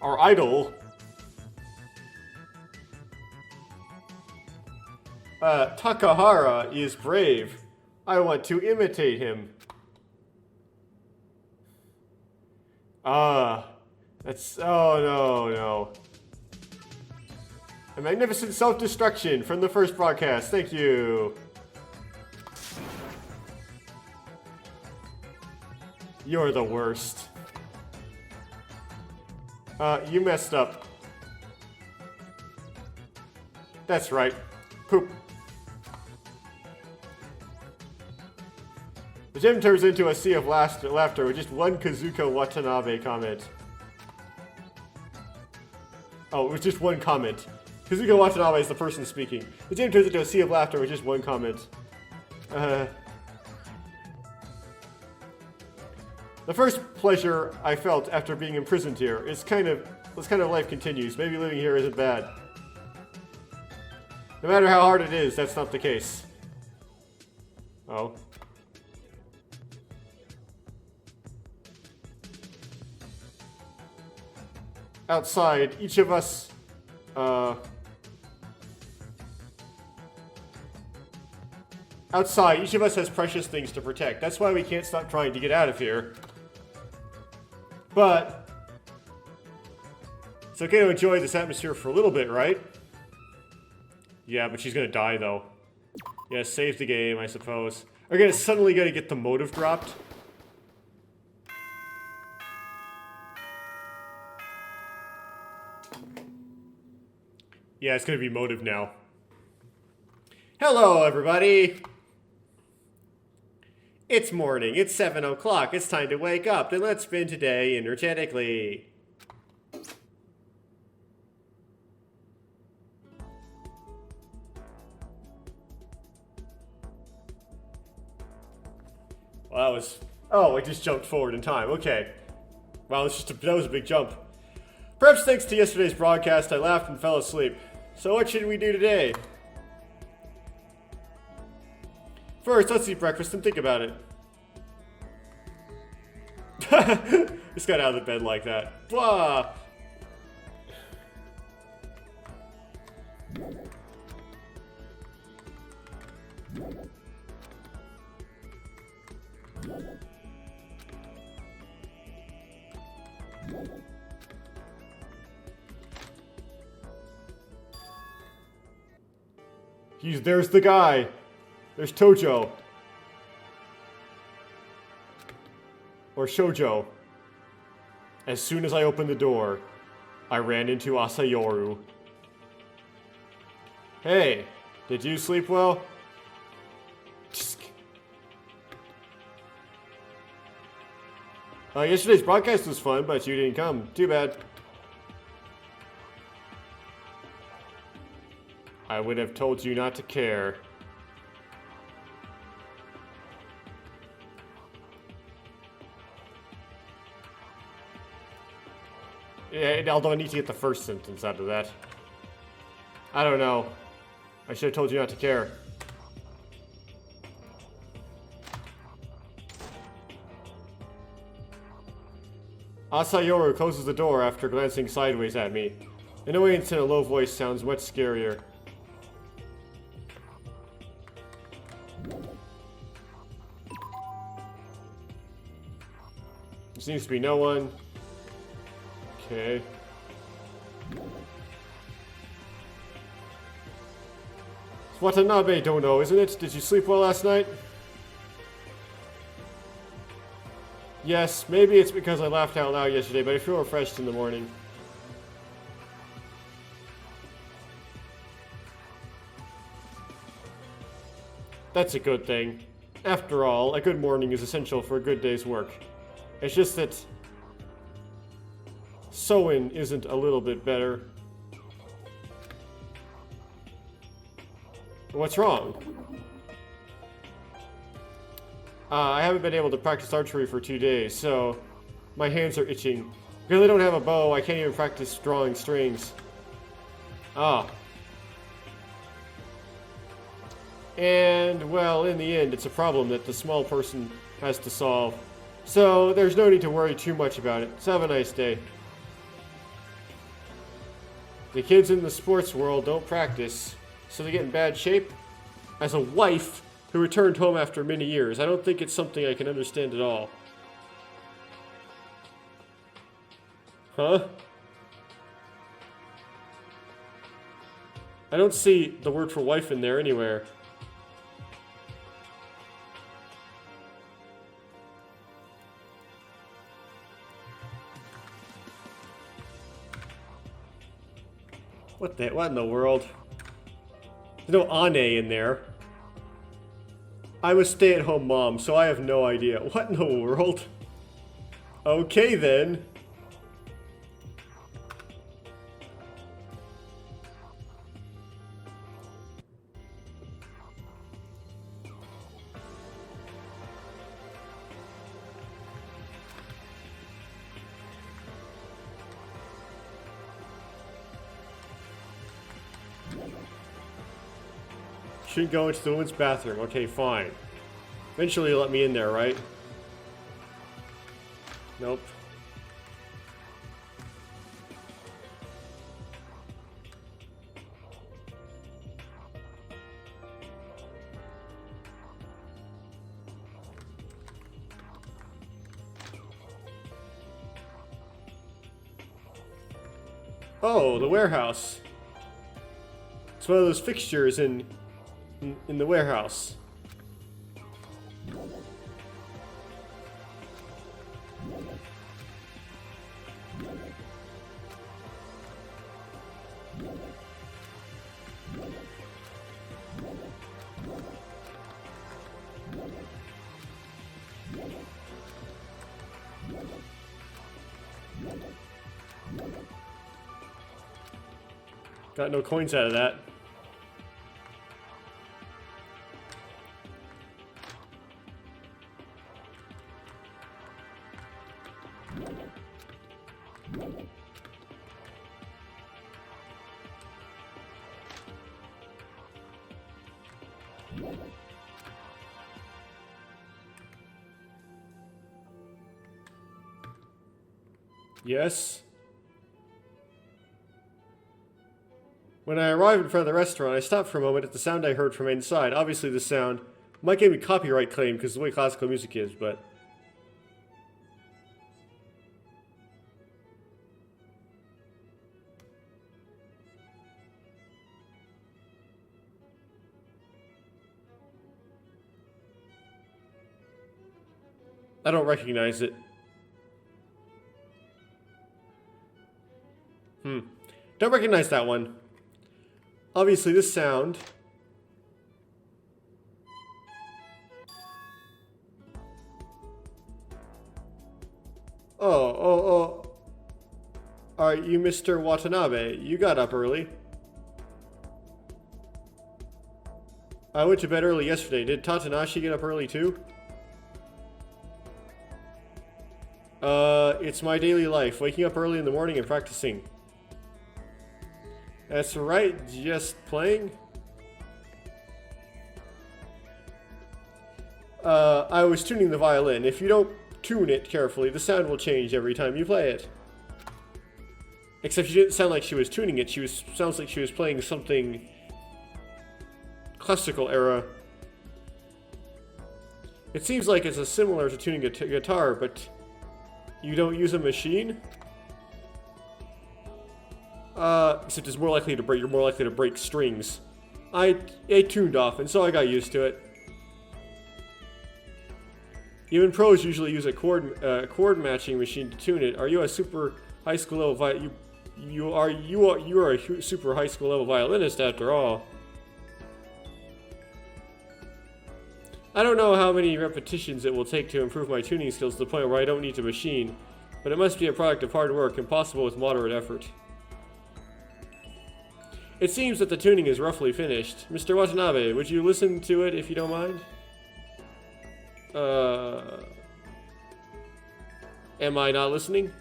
A: our idol. Takahara is brave. I want to imitate him. Oh no. A magnificent self-destruction from the first broadcast. Thank you. You're the worst. You messed up. That's right. Poop. The gym turns into a sea of laughter with just one Kazuko Watanabe comment. Oh, with just one comment. Kazuko Watanabe is the person speaking. The gym turns into a sea of laughter with just one comment. The first pleasure I felt after being imprisoned here is kind of life continues. Maybe living here isn't bad. No matter how hard it is, that's not the case. Oh. Outside, each of us has precious things to protect. That's why we can't stop trying to get out of here. But it's okay to enjoy this atmosphere for a little bit, right? Yeah, but she's gonna die though. Yeah, save the game, I suppose. Are we suddenly gonna get the motive dropped? Yeah, it's gonna be motive now. Hello, everybody! It's morning, it's 7 o'clock, it's time to wake up, and let's spend today energetically. Well, that was... Oh, I just jumped forward in time, okay. Wow, that was a big jump. Perhaps thanks to yesterday's broadcast, I laughed and fell asleep. So what should we do today? First, let's eat breakfast and think about it. Just got out of the bed like that. Blah! There's the guy. There's Tojo. Or Shoujo. As soon as I opened the door, I ran into Asayoru. Hey, did you sleep well? Yesterday's broadcast was fun, but you didn't come. Too bad. I would have told you not to care. Yeah, although I need to get the first sentence out of that. I don't know. I should have told you not to care. Asayoru closes the door after glancing sideways at me. Annoyance in a low voice sounds much scarier. There seems to be no one. Okay. It's Watanabe Dono, isn't it? Did you sleep well last night? Yes, maybe it's because I laughed out loud yesterday, but I feel refreshed in the morning. That's a good thing. After all, a good morning is essential for a good day's work. It's just that Soin isn't a little bit better. What's wrong? I haven't been able to practice archery for 2 days, so my hands are itching. Because I don't have a bow, I can't even practice drawing strings. And, well, in the end, it's a problem that the small person has to solve. So, there's no need to worry too much about it. So have a nice day. The kids in the sports world don't practice, so they get in bad shape. As a wife who returned home after many years, I don't think it's something I can understand at all. Huh? I don't see the word for wife in there anywhere. What in the world? There's no Ane in there. I'm a stay-at-home mom, so I have no idea. What in the world? Okay, then. Shouldn't go into the women's bathroom. Okay, fine. Eventually you'll let me in there, right? Nope. Oh, the warehouse. It's one of those fixtures in the warehouse. Got no coins out of that. Yes. When I arrived in front of the restaurant, I stopped for a moment at the sound I heard from inside. Obviously, the sound might give me a copyright claim because of the way classical music is, but... I don't recognize it. Don't recognize that one. Obviously, this sound... Oh. Are you Mr. Watanabe? You got up early. I went to bed early yesterday. Did Tatanashi get up early too? It's my daily life. Waking up early in the morning and practicing. That's right, just playing? I was tuning the violin. If you don't tune it carefully, the sound will change every time you play it. Except she didn't sound like she was tuning it. Sounds like she was playing something classical era. It seems like it's similar to tuning a guitar, but you don't use a machine? Except it's more likely to break. You're more likely to break strings. I tuned often, so I got used to it. Even pros usually use a chord matching machine to tune it. Are you a super high school level you are a super high school level violinist after all? I don't know how many repetitions it will take to improve my tuning skills to the point where I don't need a machine, but it must be a product of hard work and possible with moderate effort. It seems that the tuning is roughly finished. Mr. Watanabe, would you listen to it if you don't mind? Am I not listening?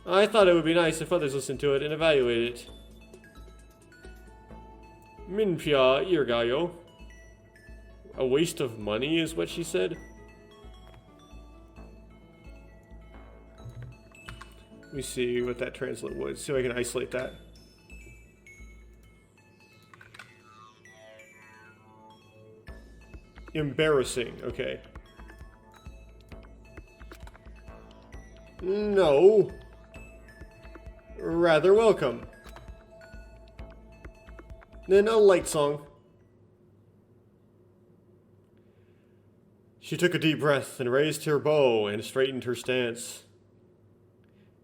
A: I thought it would be nice if others listened to it and evaluated it. Minpia irgayo. A waste of money is what she said. Let me see what that translate was, so I can isolate that. Embarrassing, okay. No. Rather welcome. Then a light song. She took a deep breath and raised her bow and straightened her stance.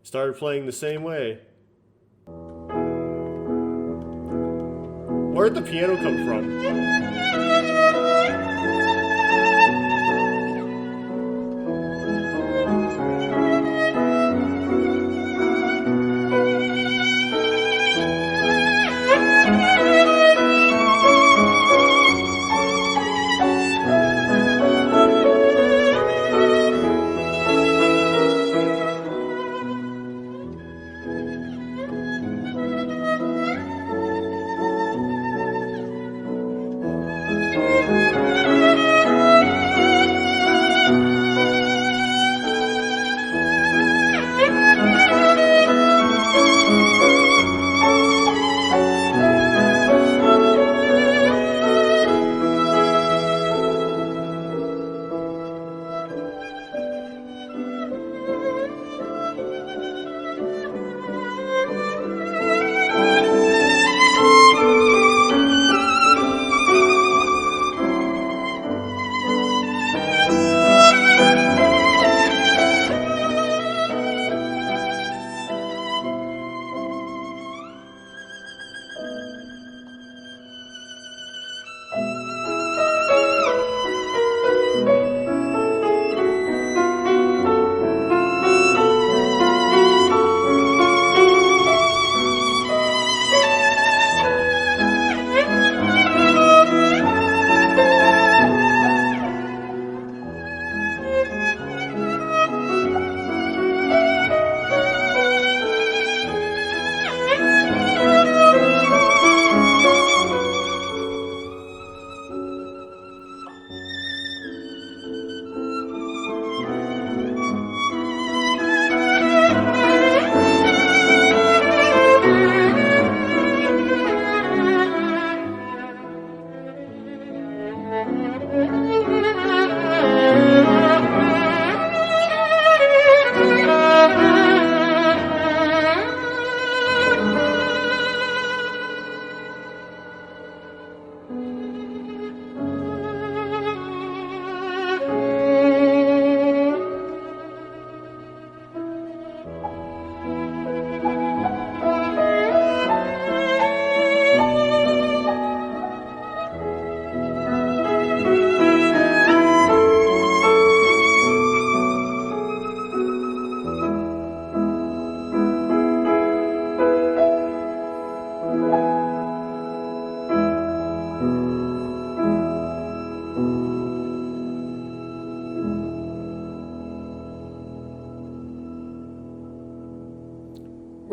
A: Started playing the same way. Where'd the piano come from?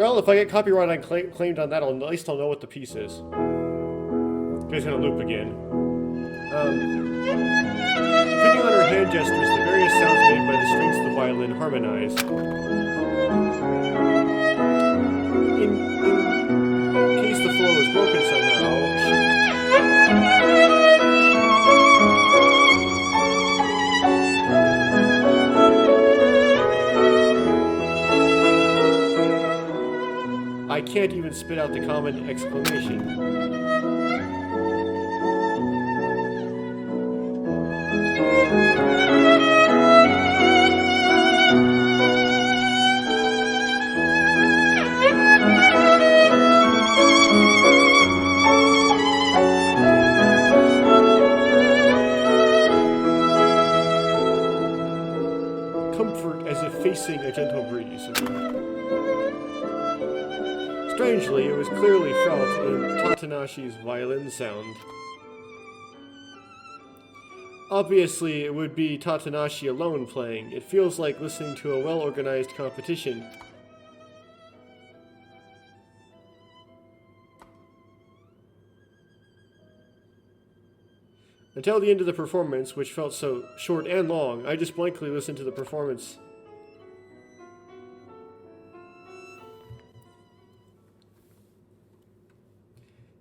A: Well, if I get copyright claimed on that, at least I'll know what the piece is. Okay, it's gonna loop again. Depending on her hand gestures, the various sounds made by the strings of the violin harmonize. In case the flow is broken somehow, I can't even spit out the common exclamation. Comfort as if facing a gentle breeze. Strangely, it was clearly felt in Tatanashi's violin sound. Obviously, it would be Tatanashi alone playing. It feels like listening to a well-organized competition. Until the end of the performance, which felt so short and long, I just blankly listened to the performance.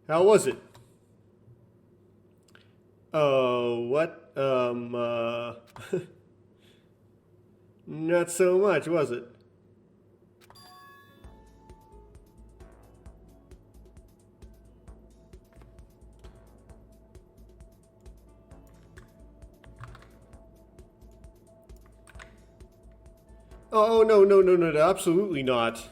A: How was it? What? Not so much, was it? Oh, no, absolutely not.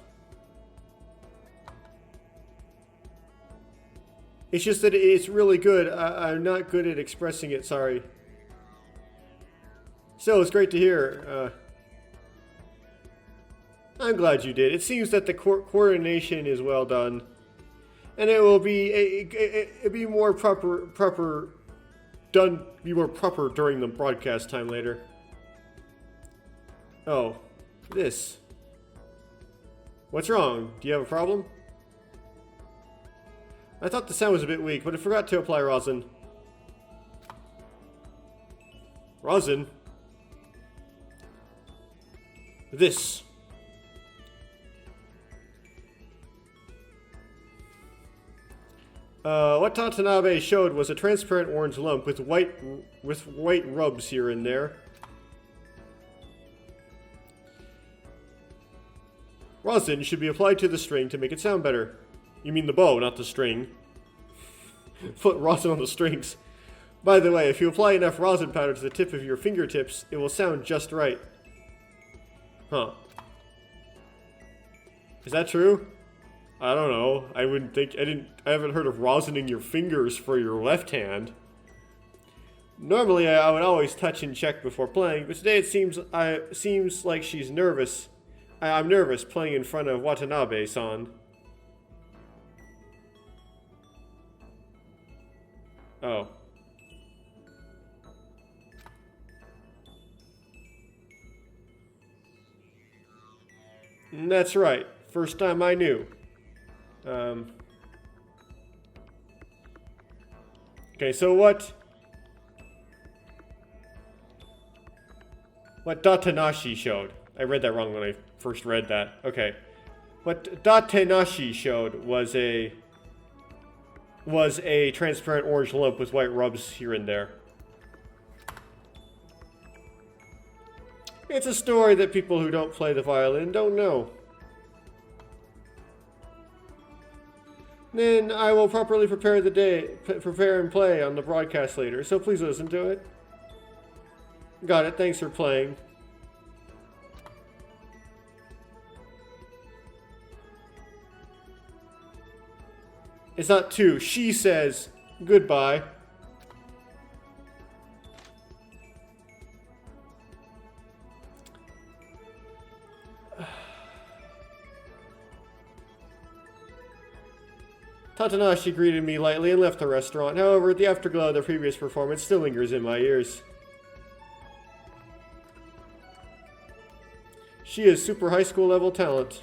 A: It's just that it's really good. I'm not good at expressing it, sorry. So, it's great to hear. I'm glad you did. It seems that the coordination is well done. And it will be more proper during the broadcast time later. Oh, this. What's wrong? Do you have a problem? I thought the sound was a bit weak, but I forgot to apply rosin. Rosin? This. What Tatanabe showed was a transparent orange lump with white rubs here and there. Rosin should be applied to the string to make it sound better. You mean the bow, not the string. Put rosin on the strings. By the way, if you apply enough rosin powder to the tip of your fingertips, it will sound just right. Huh. Is that true? I don't know. I wouldn't think... I haven't heard of rosining your fingers for your left hand. Normally, I would always touch and check before playing, but today it seems like she's nervous. I'm nervous playing in front of Watanabe-san. Oh. That's right. First time I knew. Okay, so what Datenashi showed. I read that wrong when I first read that. Okay. What Datenashi showed was a transparent orange lump with white rubs here and there. It's a story that people who don't play the violin don't know. Then I will properly prepare and play on the broadcast later, so please listen to it. Got it, thanks for playing. It's not two. She says goodbye. Tatanashi greeted me lightly and left the restaurant. However, the afterglow of the previous performance still lingers in my ears. She is super high school level talent.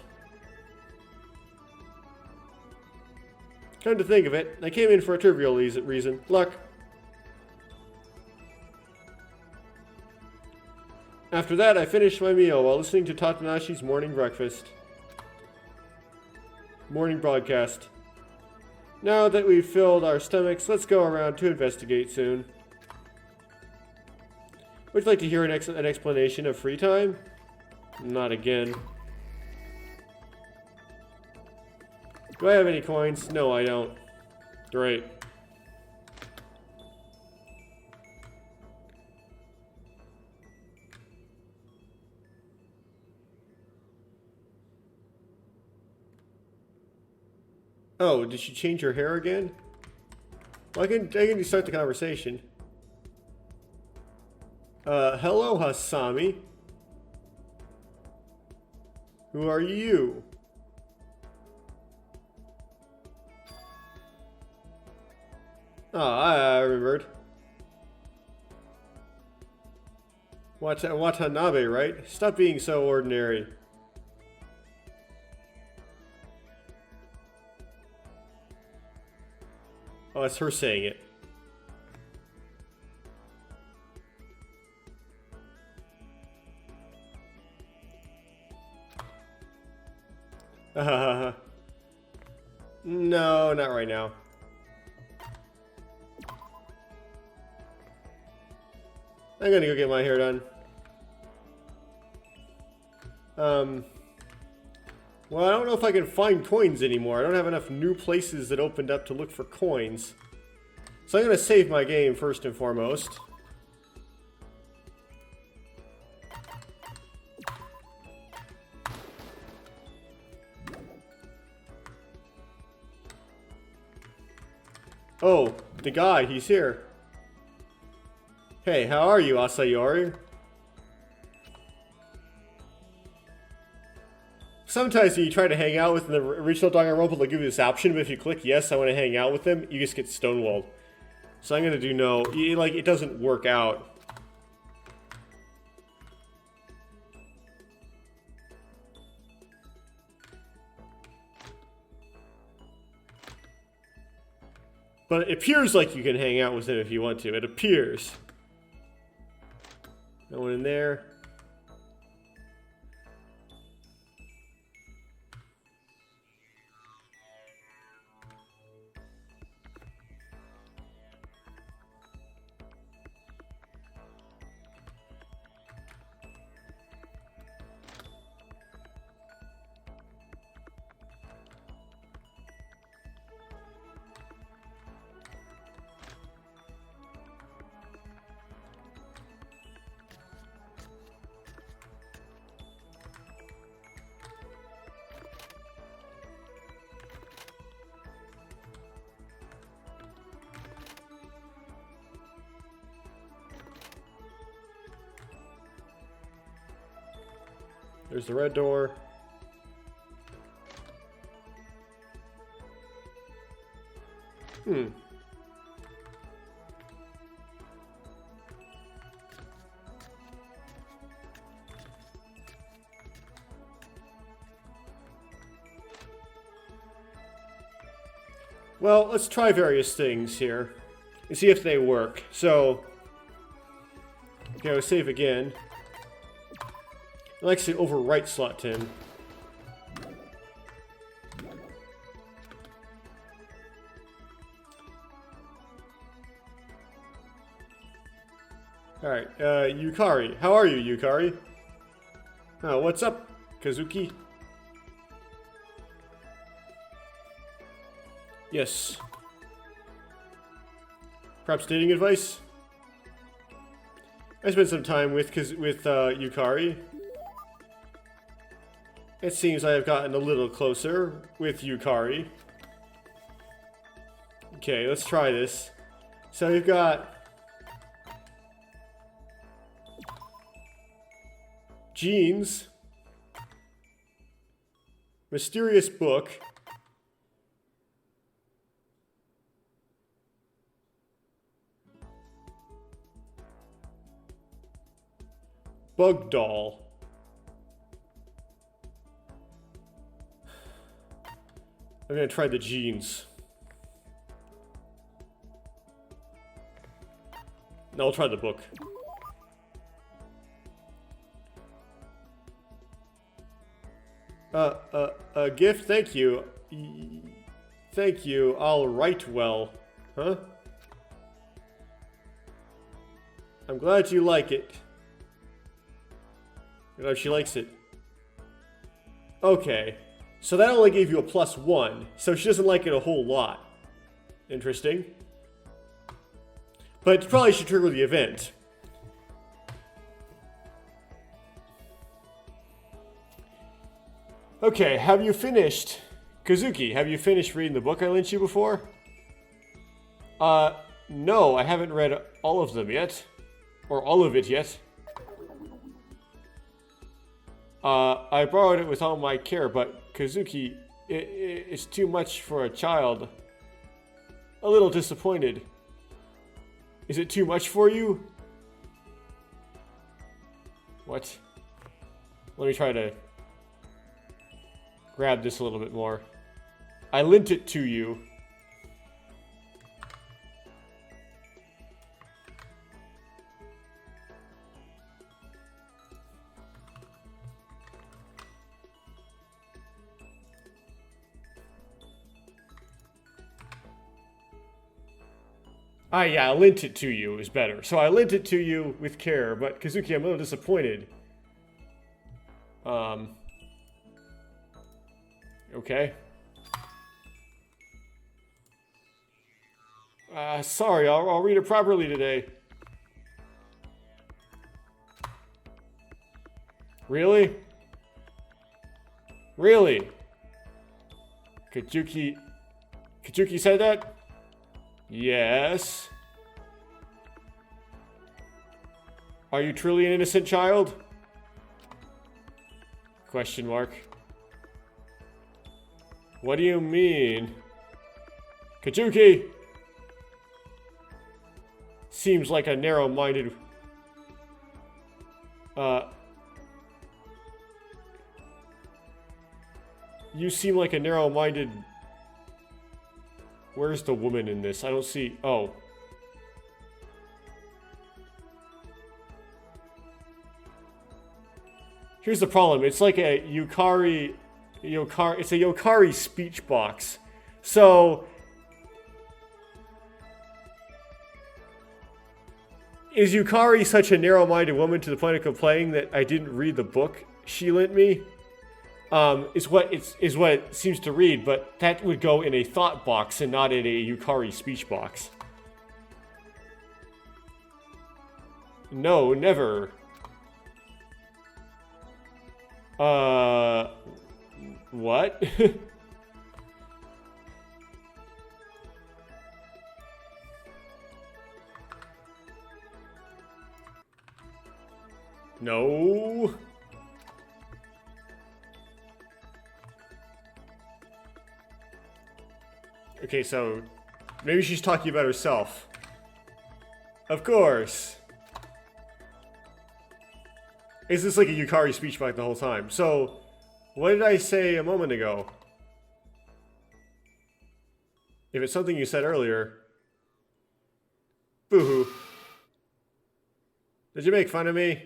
A: Come to think of it, I came in for a trivial reason. Luck. After that, I finished my meal while listening to Tatanashi's morning broadcast. Now that we've filled our stomachs, let's go around to investigate soon. Would you like to hear an explanation of free time? Not again. Do I have any coins? No, I don't. Great. Oh, did she change her hair again? Well, I can start the conversation. Hello, Hasami. Who are you? I remembered. Watanabe, right? Stop being so ordinary. Oh, that's her saying it. No, not right now. I'm gonna go get my hair done. Well, I don't know if I can find coins anymore. I don't have enough new places that opened up to look for coins. So I'm gonna save my game first and foremost. Oh, the guy, he's here. Hey, how are you, Asayori? Sometimes when you try to hang out with the original Danganronpa, they'll give you this option, but if you click yes, I want to hang out with them, you just get stonewalled. So I'm gonna do no. Like, it doesn't work out. But it appears like you can hang out with them if you want to. It appears. No one in there. There's the red door. Well, let's try various things here and see if they work. So, okay, I'll save again. I like to overwrite slot 10. Alright, Yukari. How are you, Yukari? Oh, what's up, Kazuki? Yes. Perhaps dating advice? I spent some time with Yukari. It seems I have gotten a little closer with Yukari. Okay, let's try this. So we've got jeans, mysterious book, bug doll. I'm gonna try the jeans. I'll try the book. A gift? Thank you. Thank you. I'll write well. Huh? I'm glad you like it. You know, she likes it. Okay. So that only gave you a +1. So she doesn't like it a whole lot. Interesting. But it probably should trigger the event. Okay, have you finished... Kazuki, have you finished reading the book I lent you before? No, I haven't read all of them yet. Or all of it yet. I borrowed it with all my care, but Kazuki, it's too much for a child. A little disappointed. Is it too much for you? What? Let me try to grab this a little bit more. I lent it to you. Yeah, I lent it to you is better. So I lent it to you with care, but Kazuki, I'm a little disappointed. Okay. Sorry, I'll read it properly today. Really? Really? Kazuki said that? Yes. Are you truly an innocent child? Question mark. What do you mean? Kazuki! Seems like a narrow-minded... You seem like a narrow-minded... Where's the woman in this? I don't see... Oh. Here's the problem. It's like a Yukari... It's a Yukari speech box. So... Is Yukari such a narrow-minded woman to the point of complaining that I didn't read the book she lent me? Is what it seems to read, but that would go in a thought box and not in a Yukari speech box. No, never. What? No. Okay, so maybe she's talking about herself. Of course. Is this like a Yukari speech box the whole time? So, what did I say a moment ago? If it's something you said earlier. Boo-hoo. Did you make fun of me?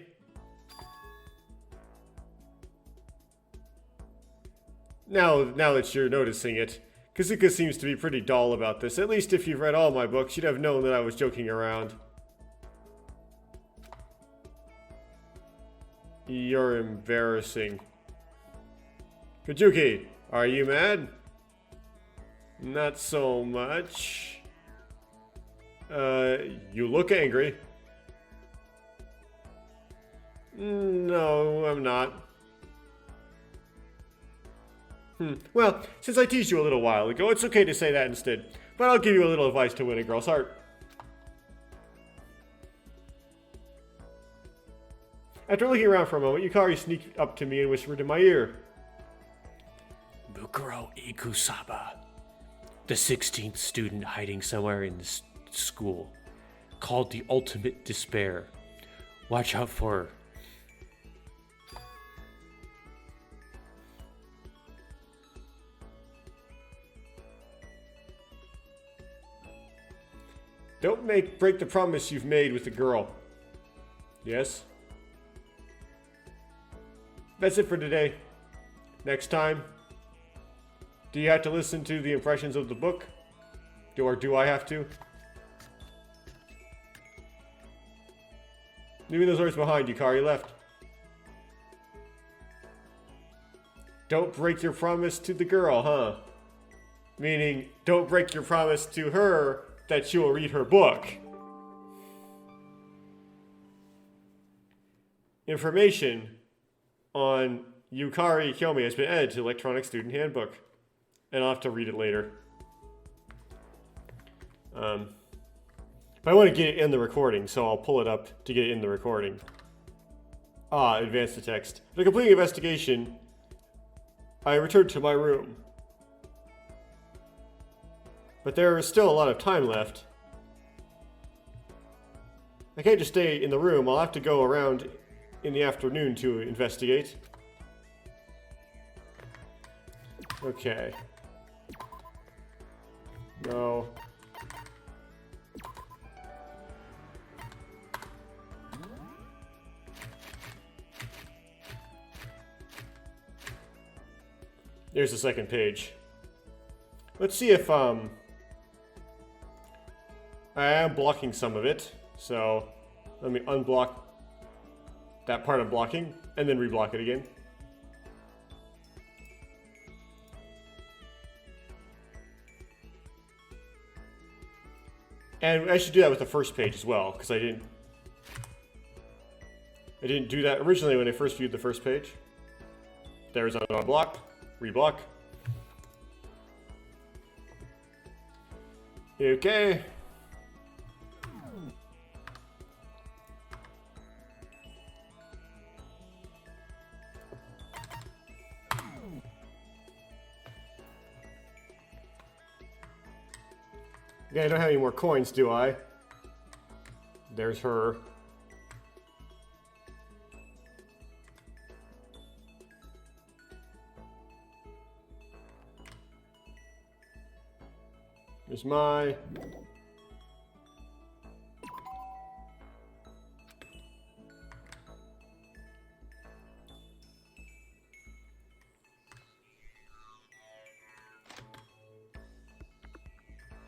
A: Now that you're noticing it. Kazuka seems to be pretty dull about this. At least if you've read all my books, you'd have known that I was joking around. You're embarrassing. Kazuki, are you mad? Not so much. You look angry. No, I'm not. Well, since I teased you a little while ago, it's okay to say that instead. But I'll give you a little advice to win a girl's heart. After looking around for a moment, Yukari sneaked up to me and whispered in my ear. Bukuro Ikusaba. The 16th student hiding somewhere in the school. Called the Ultimate Despair. Watch out for her. Don't break the promise you've made with the girl. Yes? That's it for today. Next time, do you have to listen to the impressions of the book? Or do I have to? Leaving those words behind, Yukari left. Don't break your promise to the girl, huh? Meaning, don't break your promise to her that you'll read her book. Information on Yukari Koime has been added to Electronic Student Handbook. And I'll have to read it later. But I want to get it in the recording, so I'll pull it up to get it in the recording. Advance the text. After completing investigation, I returned to my room. But there is still a lot of time left. I can't just stay in the room. I'll have to go around in the afternoon to investigate. Okay. No. There's the second page. Let's see if, I am blocking some of it, so let me unblock that part I'm blocking, and then reblock it again. And I should do that with the first page as well, because I didn't do that originally when I first viewed the first page. There's unblock, reblock. Okay. Okay, I don't have any more coins, do I? There's her. There's my...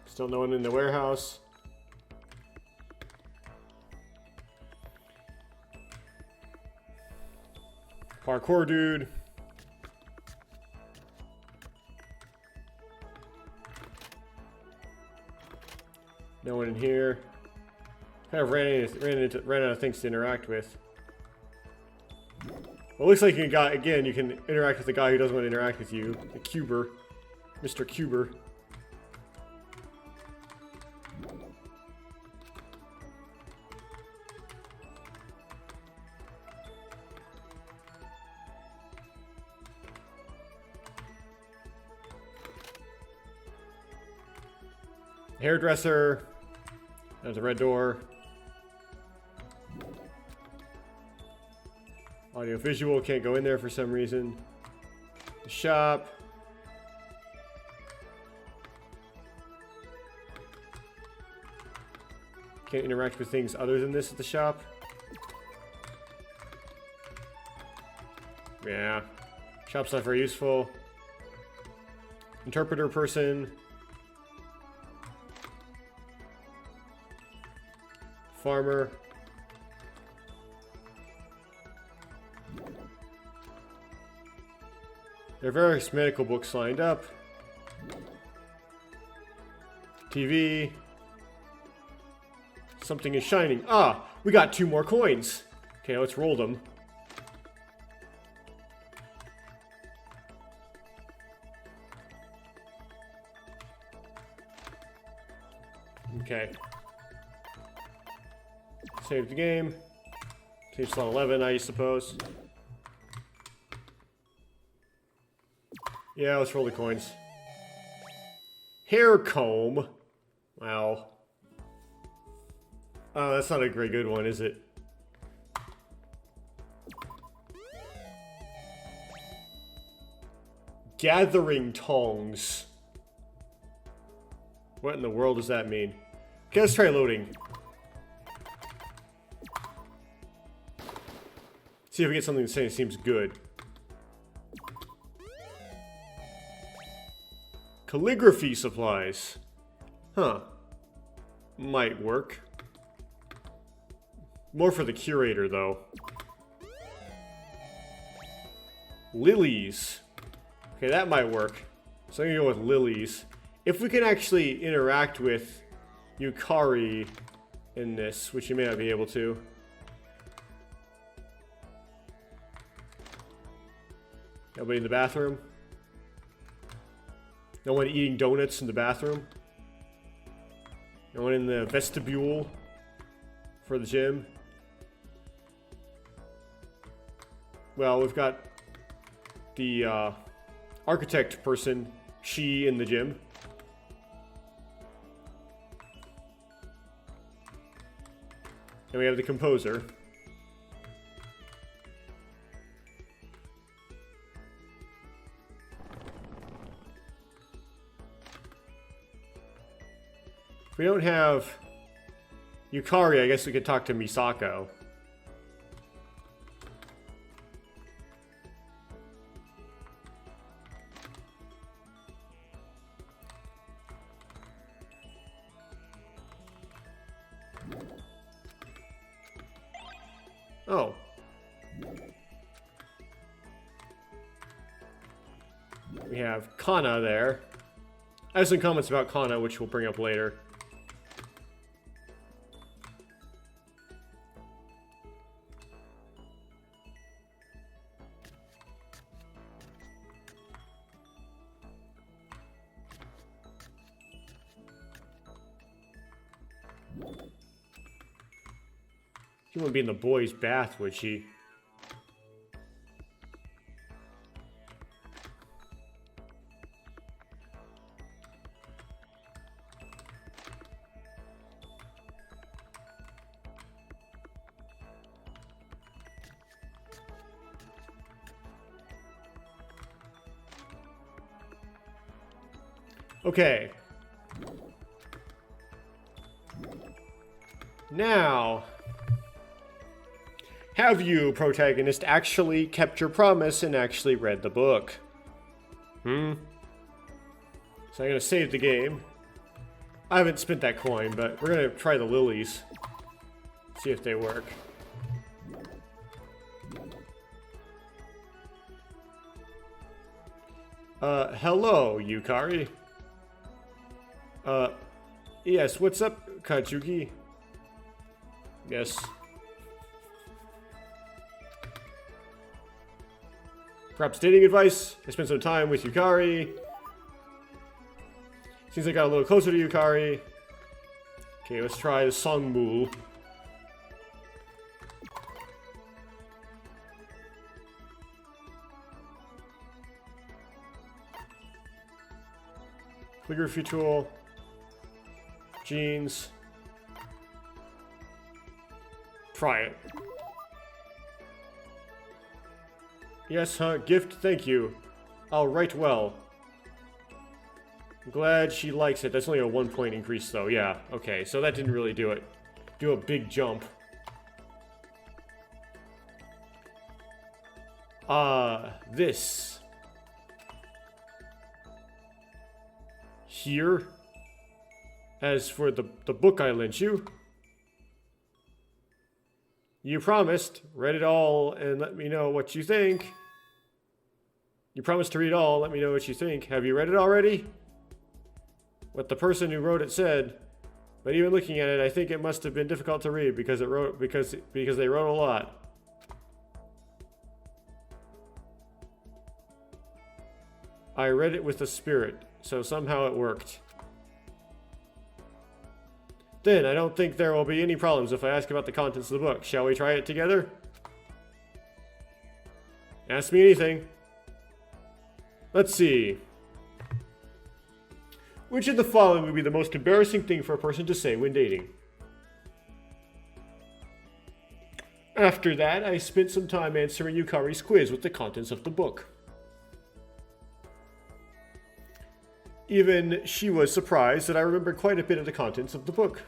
A: Still no one in the warehouse. Parkour dude. No one in here. Kind of ran out of things to interact with. Well, it looks like you can interact with the guy who doesn't want to interact with you. The Cuber. Mr. Cuber. Hairdresser. There's a red door. Audio visual, can't go in there for some reason. The shop. Can't interact with things other than this at the shop. Yeah. Shop's not very useful. Interpreter person. Farmer. There are various medical books lined up. TV. Something is shining. Ah, we got 2 more coins. Okay, let's roll them. Okay. Save the game. Save slot 11, I suppose. Yeah, let's roll the coins. Hair comb. Wow. Oh, that's not a very good one, is it? Gathering tongs. What in the world does that mean? Okay, let's try loading. See if we get something that seems good. Calligraphy supplies. Huh. Might work. More for the curator, though. Lilies. Okay, that might work. So I'm gonna go with lilies. If we can actually interact with Yukari in this, which you may not be able to. Nobody in the bathroom? No one eating donuts in the bathroom? No one in the vestibule for the gym? Well, we've got the architect person, she, in the gym. And we have the composer. If we don't have Yukari, I guess we could talk to Misako. Oh. We have Kana there. I have some comments about Kana, which we'll bring up later. She wouldn't be in the boys' bath, would she? Okay. Now, have you, protagonist, actually kept your promise and actually read the book? So I'm gonna save the game. I haven't spent that coin, but we're gonna try the lilies. See if they work. Hello, Yukari. Yes, what's up, Kachuki? Yes. Perhaps dating advice? I spent some time with Yukari. Seems like I got a little closer to Yukari. Okay, let's try the Songmu. Calligraphy tool. Jeans. Try it. Yes, huh? Gift, thank you. I'll write well. I'm glad she likes it. That's only a 1 point increase, though. Yeah, okay. So that didn't really do it. Do a big jump. This. Here. As for the book I lent you. You promised. Read it all and let me know what you think. You promised to read all. Let me know what you think. Have you read it already? What the person who wrote it said. But even looking at it, I think it must have been difficult to read because they wrote a lot. I read it with a spirit, so somehow it worked. Then, I don't think there will be any problems if I ask about the contents of the book. Shall we try it together? Ask me anything. Let's see. Which of the following would be the most embarrassing thing for a person to say when dating? After that, I spent some time answering Yukari's quiz with the contents of the book. Even she was surprised that I remembered quite a bit of the contents of the book.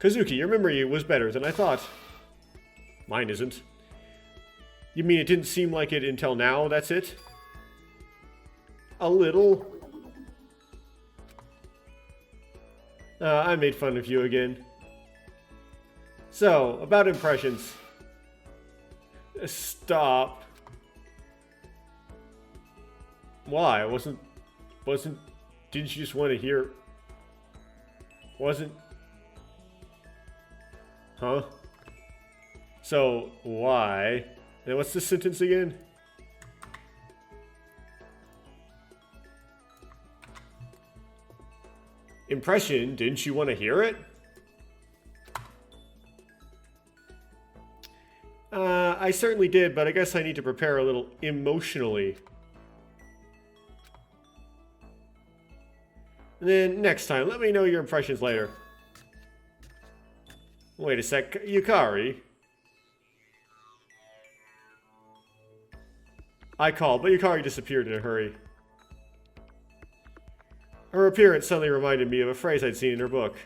A: Kazuki, your memory was better than I thought. Mine isn't. You mean it didn't seem like it until now, that's it? A little. I made fun of you again. So, about impressions. Stop. Why? Didn't you just want to hear? Huh? So, why? And what's this sentence again? Impression, didn't you want to hear it? I certainly did, but I guess I need to prepare a little emotionally. And then next time, let me know your impressions later. Wait a sec, Yukari? I called, but Yukari disappeared in a hurry. Her appearance suddenly reminded me of a phrase I'd seen in her book.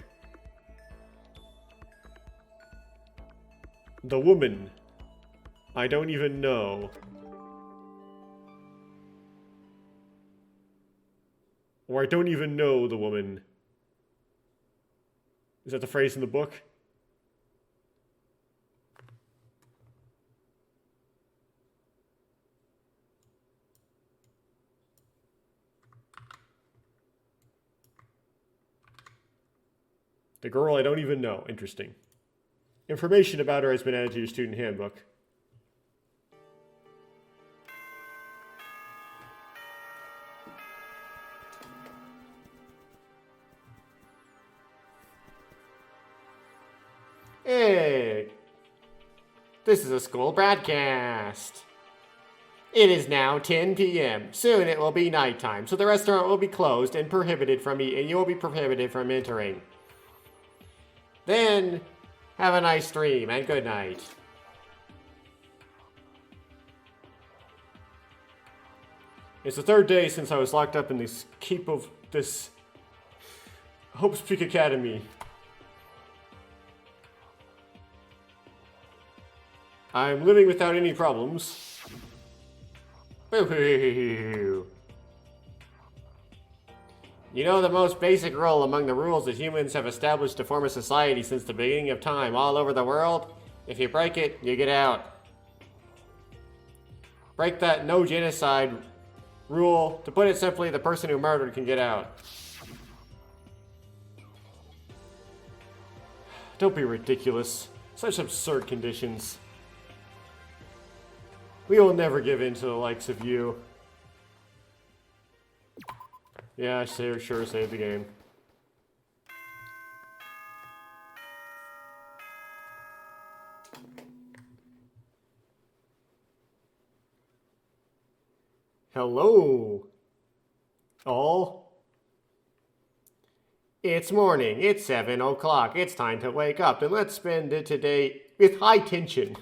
A: The woman I don't even know. Or I don't even know the woman. Is that the phrase in the book? The girl I don't even know. Interesting. Information about her has been added to your student handbook. Hey! This is a school broadcast. It is now 10 p.m. Soon it will be nighttime, so the restaurant will be closed and prohibited from eating, and you will be prohibited from entering. Then, have a nice dream, and good night. It's the third day since I was locked up in this keep of this Hope's Peak Academy. I'm living without any problems. Boo-hoo. You know the most basic rule among the rules that humans have established to form a society since the beginning of time all over the world? If you break it, you get out. Break that no genocide rule. To put it simply, the person who murdered can get out. Don't be ridiculous. Such absurd conditions. We will never give in to the likes of you. Yeah, sure saved the game. Hello, all. It's morning. It's 7 o'clock. It's time to wake up, and let's spend it today with high tension.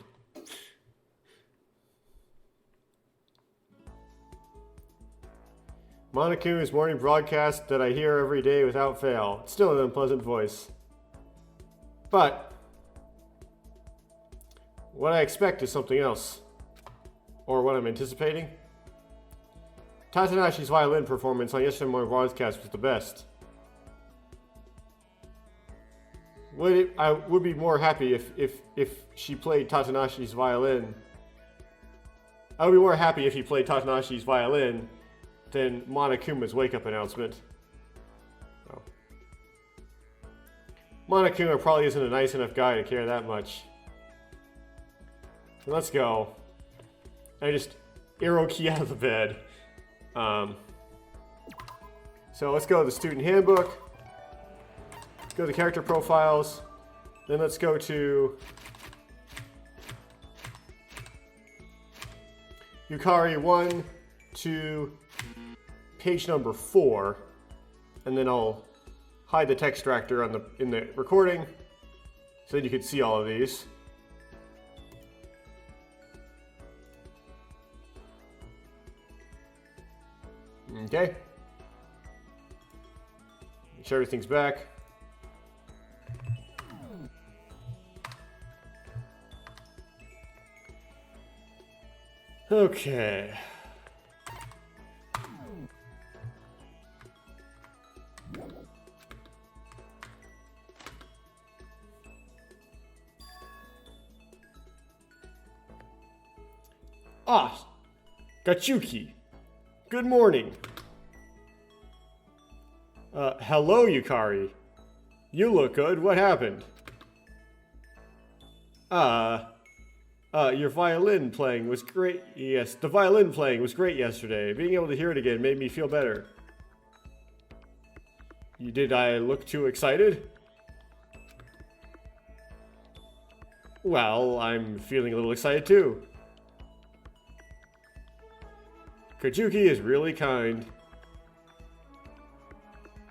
A: Monaku's morning broadcast that I hear every day without fail. It's still an unpleasant voice. But what I expect is something else. Or what I'm anticipating. Tatanashi's violin performance on yesterday's morning broadcast was the best. I would be more happy if she played Tatanashi's violin. I would be more happy if he played Tatanashi's violin than Monokuma's wake-up announcement. Oh. Monokuma probably isn't a nice enough guy to care that much. So let's go. I just arrow key out of the bed. So let's go to the student handbook. Let's go to the character profiles. Then let's go to Yukari 1 to page number 4, and then I'll hide the text extractor in the recording so that you can see all of these. Okay. Make sure everything's back. Okay. Ah, Gachuki. Good morning. Hello, Yukari. You look good. What happened? Your violin playing was great. Yes, the violin playing was great yesterday. Being able to hear it again made me feel better. Did I look too excited? Well, I'm feeling a little excited too. Kajuki is really kind.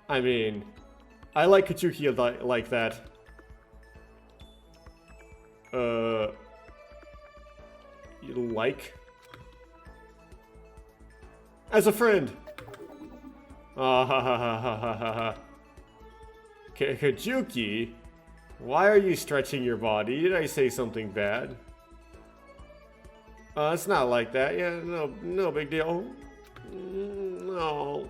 A: I mean, I like Kajuki like that. You like? As a friend. Ah ha ha ha ha ha ha. Kajuki? Why are you stretching your body? Did I say something bad? It's not like that. Yeah, no big deal. No.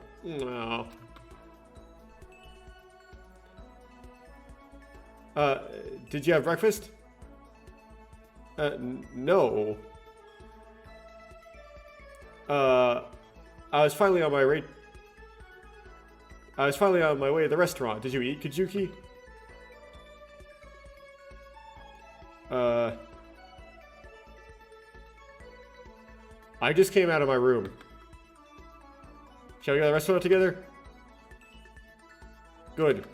A: Did you have breakfast? No. I was finally on my way. I was finally on my way to the restaurant. Did you eat, Kajuki? I just came out of my room. Shall we go to the restaurant together? Good.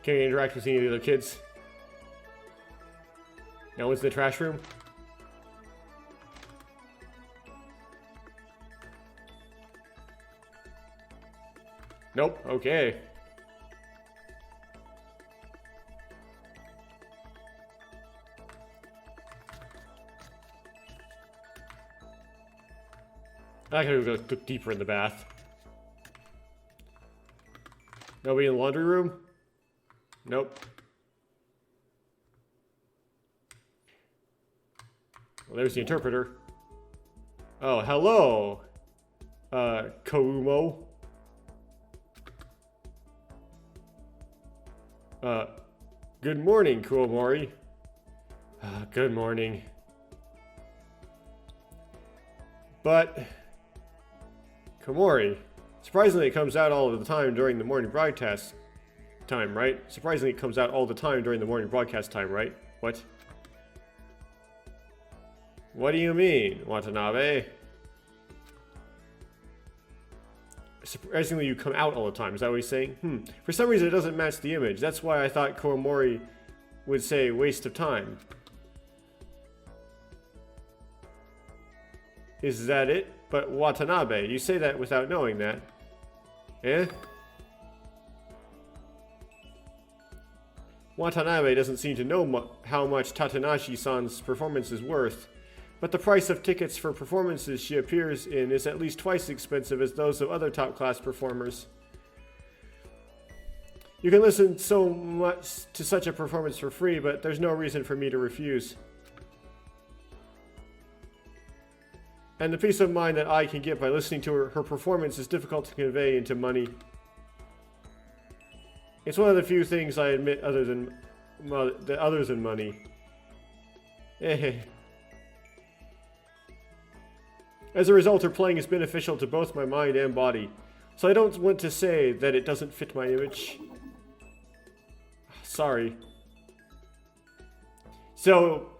A: Can you interact with any of the other kids? No one's in the trash room? Nope, okay. I gotta go deeper in the bath. Nobody in the laundry room? Nope. Well, there's the interpreter. Oh, hello, Koime. Good morning, Kuomori. Good morning. But, Komori, surprisingly it comes out all the time during the morning broadcast time, right? Surprisingly it comes out all the time during the morning broadcast time, right? What? What do you mean, Watanabe? Surprisingly, you come out all the time. Is that what he's saying? For some reason, it doesn't match the image. That's why I thought Koomori would say waste of time. Is that it? But Watanabe, you say that without knowing that. Eh? Watanabe doesn't seem to know how much Tatanashi-san's performance is worth. But the price of tickets for performances she appears in is at least twice as expensive as those of other top-class performers. You can listen so much to such a performance for free, but there's no reason for me to refuse. And the peace of mind that I can get by listening to her performance is difficult to convey into money. It's one of the few things I admit other than money. As a result, her playing is beneficial to both my mind and body. So I don't want to say that it doesn't fit my image. Sorry. So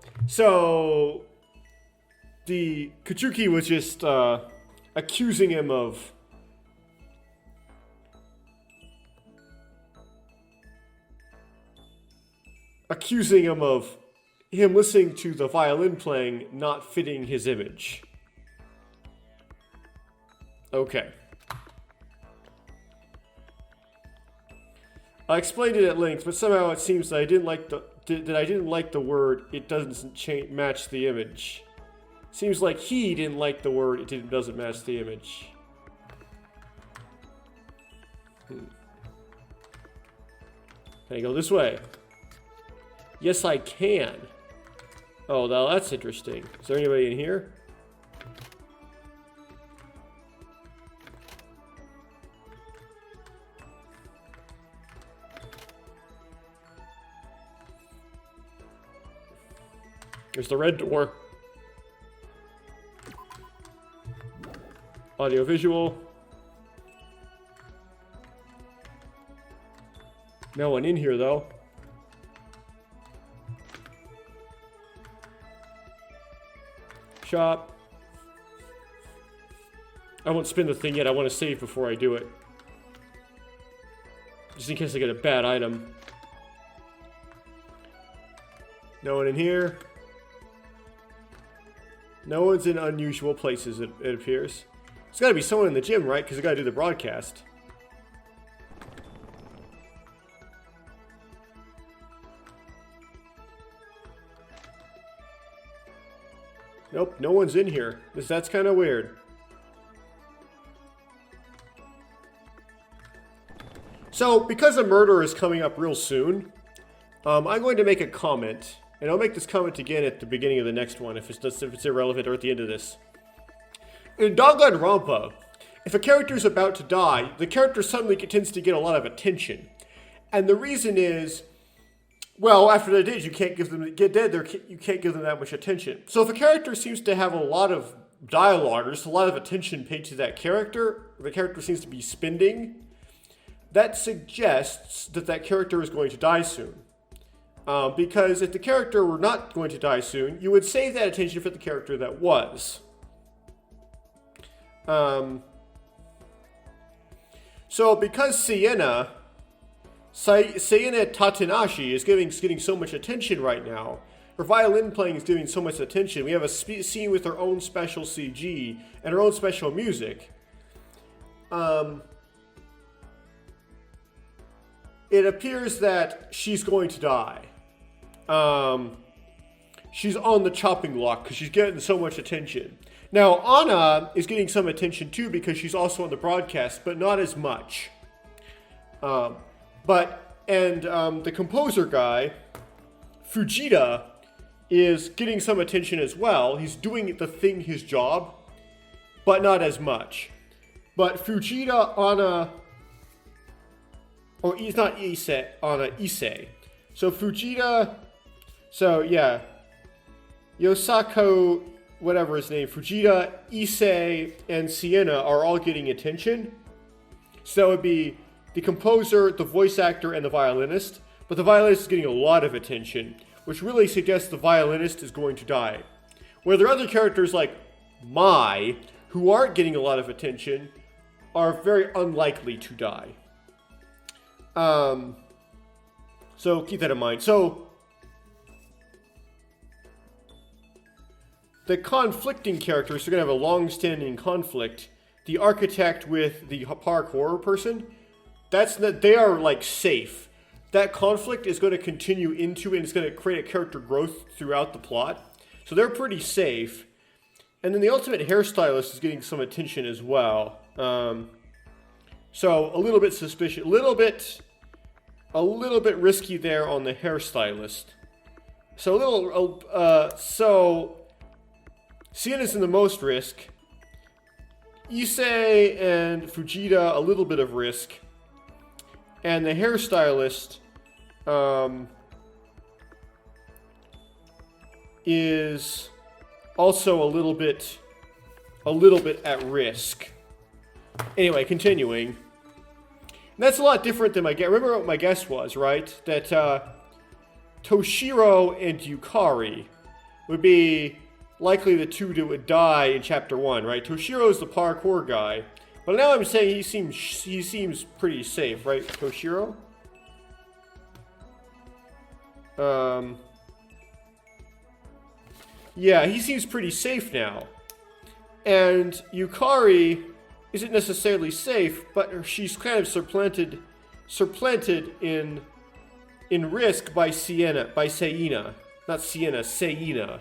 A: the Kachuki was just accusing him of him listening to the violin playing not fitting his image. Okay. I explained it at length, but somehow it seems that I didn't like the word "it doesn't match the image." Seems like he didn't like the word "it doesn't match the image." Can I go this way? Yes, I can. Oh, now that's interesting. Is there anybody in here? There's the red door. Audio visual. No one in here though. Shop. I won't spin the thing yet. I want to save before I do it. Just in case I get a bad item. No one in here. No one's in unusual places, it appears. There's got to be someone in the gym, right? Because I got to do the broadcast. Nope, no one's in here. That's kind of weird. So, because a murder is coming up real soon, I'm going to make a comment. And I'll make this comment again at the beginning of the next one if it's irrelevant, or at the end of this. In Danganronpa, if a character is about to die, the character suddenly tends to get a lot of attention. And the reason is, well, after they're dead, you can't give them that much attention. So if a character seems to have a lot of dialogue, or just a lot of attention paid to that character, the character seems to be spending, that suggests that that character is going to die soon. Because if the character were not going to die soon, you would save that attention for the character that was. So because Sienna Tatanashi is getting so much attention right now, her violin playing is getting so much attention, we have a scene with her own special CG and her own special music. It appears that she's going to die. She's on the chopping block because she's getting so much attention. Now, Anna is getting some attention too because she's also on the broadcast, but not as much. The composer guy, Fujita, is getting some attention as well. He's doing his job, but not as much. But Fujita, Anna, or it's not Issei, Anna, Issei. So Fujita, so yeah, Yosako, whatever his name, Fujita, Issei, and Sienna are all getting attention. So that would be the composer, the voice actor, and the violinist. But the violinist is getting a lot of attention, which really suggests the violinist is going to die. Where there are other characters like Mai, who aren't getting a lot of attention, are very unlikely to die. So keep that in mind. So the conflicting characters are going to have a long-standing conflict. The architect with the park horror person, they are like safe. That conflict is going to continue into, and it's going to create a character growth throughout the plot. So they're pretty safe. And then the ultimate hairstylist is getting some attention as well. So a little bit suspicious, a little bit risky there on the hairstylist. So Sienna's in the most risk. Issei and Fujita, a little bit of risk. And the hairstylist is also a little bit at risk. Anyway, continuing. And that's a lot different than remember what my guess was, right? That Toshiro and Yukari would be likely the two that would die in chapter 1, right? Toshiro's the parkour guy. But now I'm saying he seems pretty safe, right, Toshiro? Yeah, he seems pretty safe now. And Yukari isn't necessarily safe, but she's kind of supplanted in risk by Seina. Not Sienna, Seina.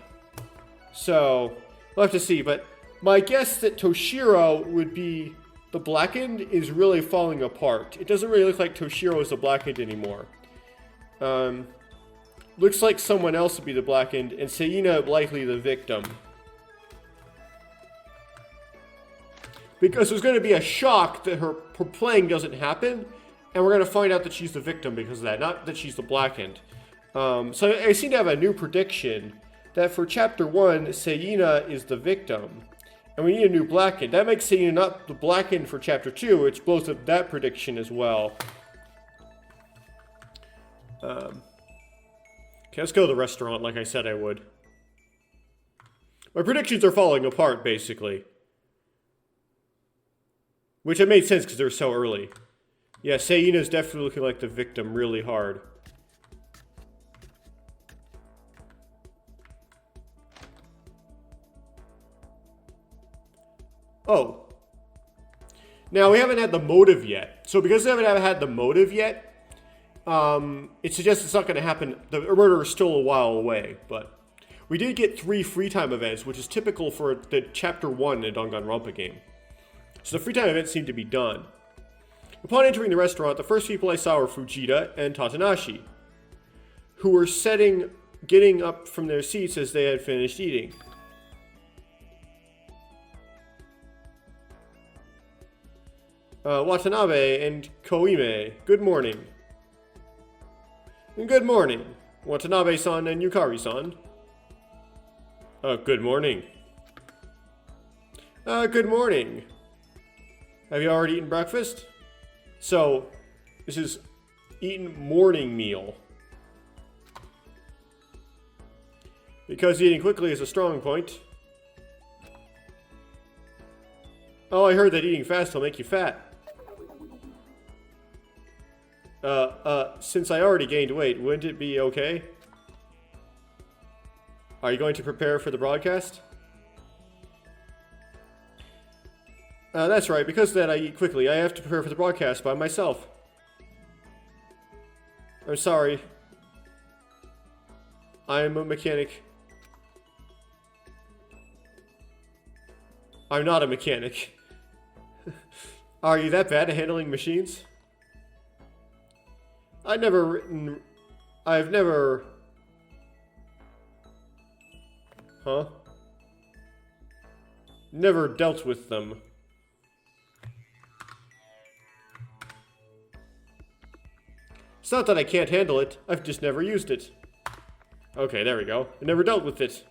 A: So, we'll have to see. But my guess that Toshiro would be the Blackened is really falling apart. It doesn't really look like Toshiro is the Blackened anymore. looks like someone else would be the blackened, and Seina likely the victim. Because there's going to be a shock that her playing doesn't happen, and we're going to find out that she's the victim because of that, not that she's the blackened. So I seem to have a new prediction that for Chapter 1, Seina is the victim, and we need a new blackened. That makes Seina not the blackened for Chapter 2, which blows up that prediction as well. Okay, let's go to the restaurant like I said I would. My predictions are falling apart, basically. Which it made sense because they were so early. Yeah, Seina's definitely looking like the victim really hard. Oh. Now, we haven't had the motive yet. So because we haven't had the motive yet, it suggests it's not going to happen. The murder is still a while away, but we did get 3 free time events, which is typical for the Chapter 1 in a Danganronpa game. So the free time events seem to be done. Upon entering the restaurant, the first people I saw were Fujita and Tatanashi, who were getting up from their seats as they had finished eating. Watanabe and Koime, good morning. Good morning, Watanabe-san and Yukari-san. Good morning. Good morning. Have you already eaten breakfast? So, this is eaten morning meal. Because eating quickly is a strong point. Oh, I heard that eating fast will make you fat. Since I already gained weight, wouldn't it be okay? Are you going to prepare for the broadcast? That's right, because that I eat quickly, I have to prepare for the broadcast by myself. I'm sorry. I'm a mechanic. I'm not a mechanic. Are you that bad at handling machines? I've never... Huh? Never dealt with them. It's not that I can't handle it, I've just never used it. Okay, there we go. I never dealt with it.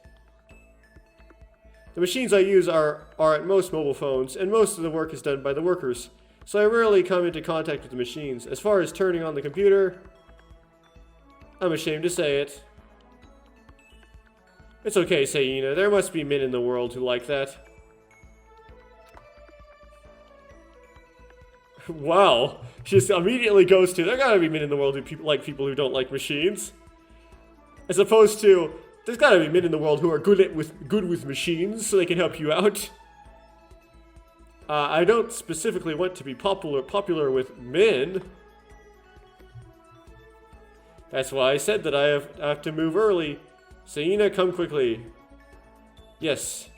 A: The machines I use are at most mobile phones, and most of the work is done by the workers, so I rarely come into contact with the machines. As far as turning on the computer, I'm ashamed to say it. It's okay, Seina. There must be men in the world who like that. Wow. She just immediately goes to, there gotta be men in the world who like people who don't like machines. As opposed to, there's gotta be men in the world who are good with machines, so they can help you out. I don't specifically want to be popular with men. That's why I said that I have to move early. Seina, come quickly. Yes.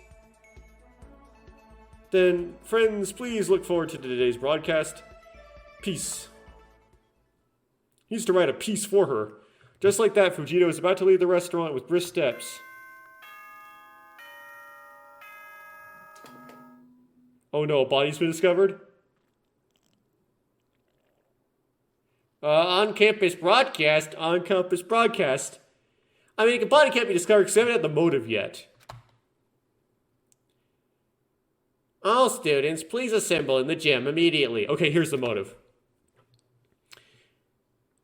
A: Then, friends, please look forward to today's broadcast. Peace. He needs to write a piece for her. Just like that, Fujita is about to leave the restaurant with brisk steps. Oh no, a body's been discovered? On-campus broadcast. On-campus broadcast. I mean, a body can't be discovered because they haven't had the motive yet. All students, please assemble in the gym immediately. Okay, here's the motive.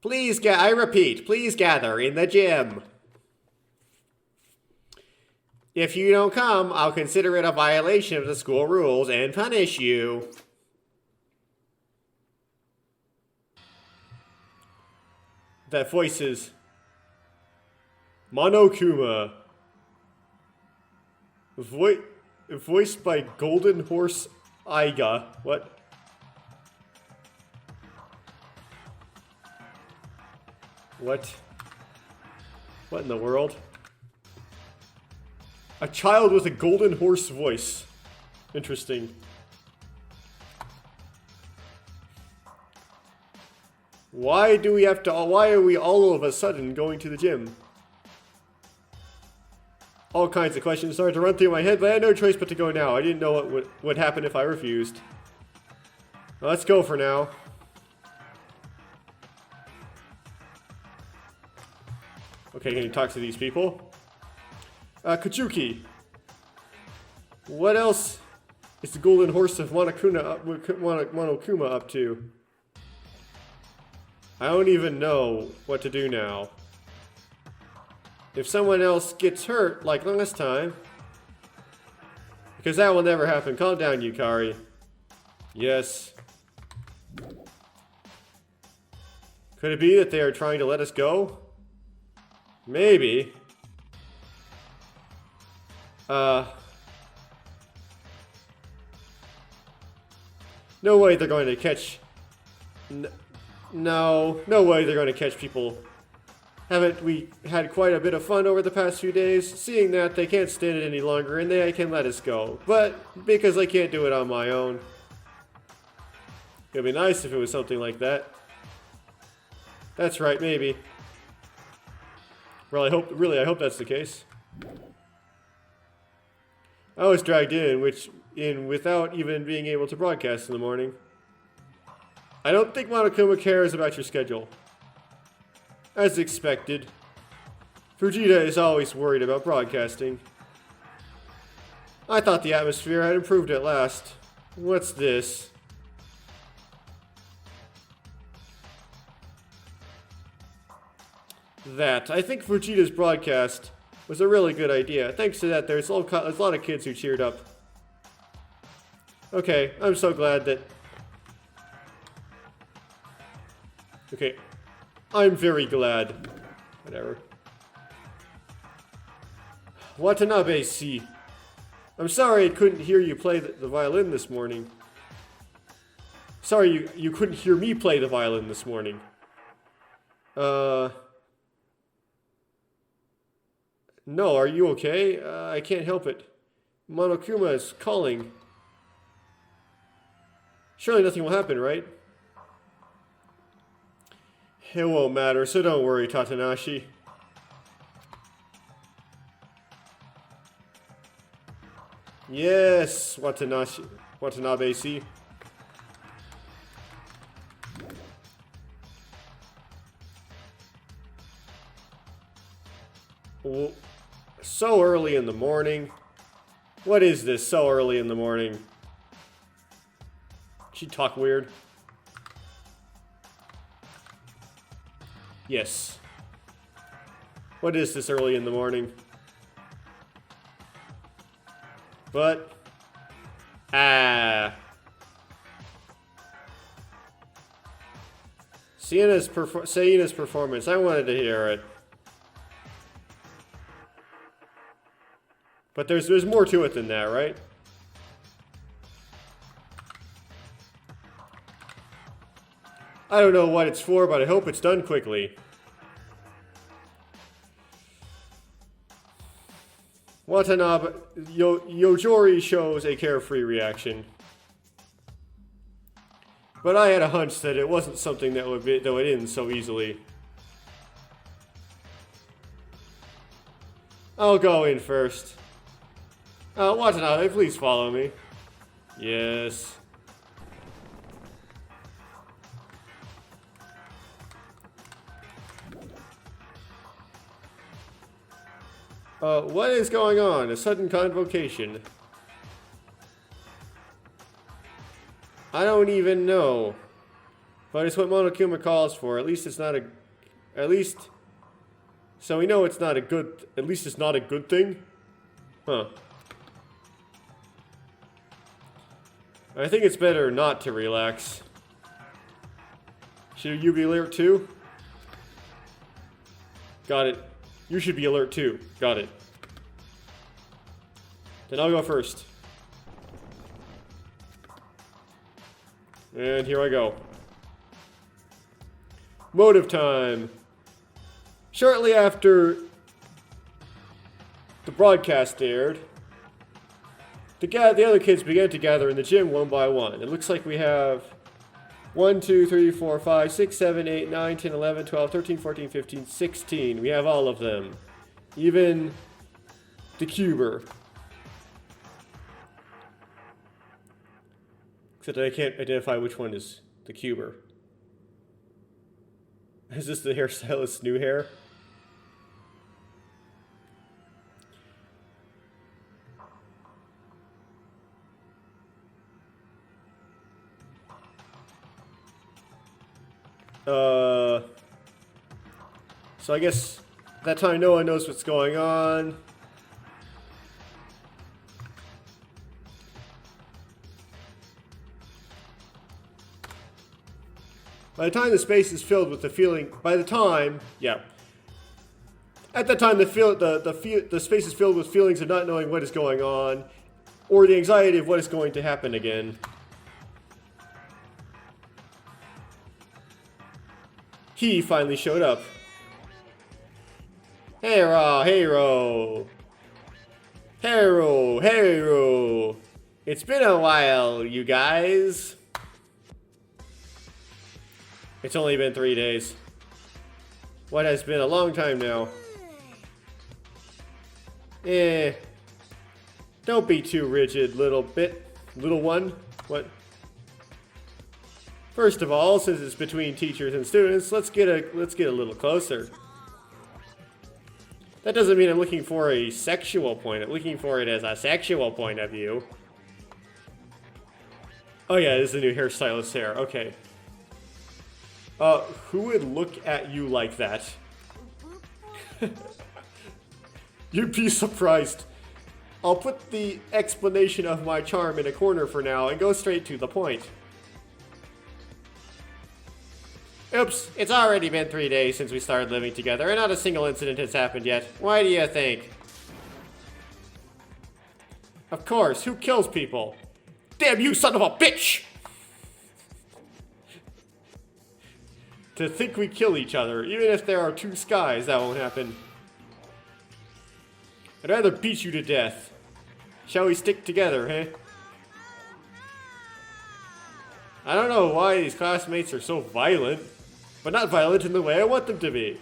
A: Please, I repeat, please gather in the gym. If you don't come, I'll consider it a violation of the school rules and punish you. That voice is Monokuma. Voiced by Golden Horse Aiga. What? What? What in the world? A child with a golden horse voice. Interesting. Why are we all of a sudden going to the gym? All kinds of questions started to run through my head, but I had no choice but to go now. I didn't know what would happen if I refused. Well, let's go for now. Okay, can you talk to these people? Kachuki. What else is the golden horse of Monokuma up to? I don't even know what to do now. If someone else gets hurt, like last time... Because that will never happen. Calm down, Yukari. Yes. Could it be that they are trying to let us go? Maybe. No way they're going to catch... No way they're going to catch people. Haven't we had quite a bit of fun over the past few days? Seeing that they can't stand it any longer and they can let us go. But because I can't do it on my own. It'd be nice if it was something like that. That's right, maybe. Well, I hope that's the case. I was dragged in without even being able to broadcast in the morning. I don't think Monokuma cares about your schedule. As expected. Fujita is always worried about broadcasting. I thought the atmosphere had improved at last. What's this? I think Fujita's broadcast was a really good idea. Thanks to that, there's a lot of kids who cheered up. Okay, I'm so glad that... Okay, I'm very glad. Whatever. Watanabe-si. I'm sorry I couldn't hear you play the violin this morning. Sorry you couldn't hear me play the violin this morning. No, are you okay? I can't help it. Monokuma is calling. Surely nothing will happen, right? It won't matter, so don't worry, Tatanashi. Yes, Watanabe-si. Well, so early in the morning. What is this so early in the morning? She talk weird. Yes. What is this early in the morning? But... Seiina's performance. I wanted to hear it. But there's more to it than that, right? I don't know what it's for, but I hope it's done quickly. Watanabe Yojori shows a carefree reaction. But I had a hunch that it wasn't something that would end so easily. I'll go in first. Watanabe, please follow me. Yes. What is going on? A sudden convocation. I don't even know. But it's what Monokuma calls for. At least it's not a... At least... So we know it's not a good... At least it's not a good thing? Huh. I think it's better not to relax. Should you be alert too? Got it. You should be alert too. Got it. Then I'll go first. And here I go. Motive time. Shortly after the broadcast aired, the other kids began to gather in the gym one by one. It looks like we have 1, 2, 3, 4, 5, 6, 7, 8, 9, 10, 11, 12, 13, 14, 15, 16. We have all of them. Even The cuber. Except I can't identify which one is the cuber. Is this the hairstylist's new hair? So I guess that time no one knows what's going on. By the time the space is filled with the feeling, at that time the space is filled with feelings of not knowing what is going on, or the anxiety of what is going to happen again. He finally showed up. Hero. It's been a while, you guys. It's only been 3 days. What has been a long time now. Don't be too rigid, little one. What? First of all, since it's between teachers and students, let's get a little closer. That doesn't mean I'm looking for a sexual point. I'm looking for it as a sexual point of view. Oh yeah, this is the new hairstylist's hair. Okay. Who would look at you like that? You'd be surprised. I'll put the explanation of my charm in a corner for now and go straight to the point. Oops, it's already been 3 days since we started living together, and not a single incident has happened yet. Why do you think? Of course, who kills people? Damn you, son of a bitch! To think we kill each other, even if there are two skies, that won't happen. I'd rather beat you to death. Shall we stick together, eh? I don't know why these classmates are so violent, but not violent in the way I want them to be.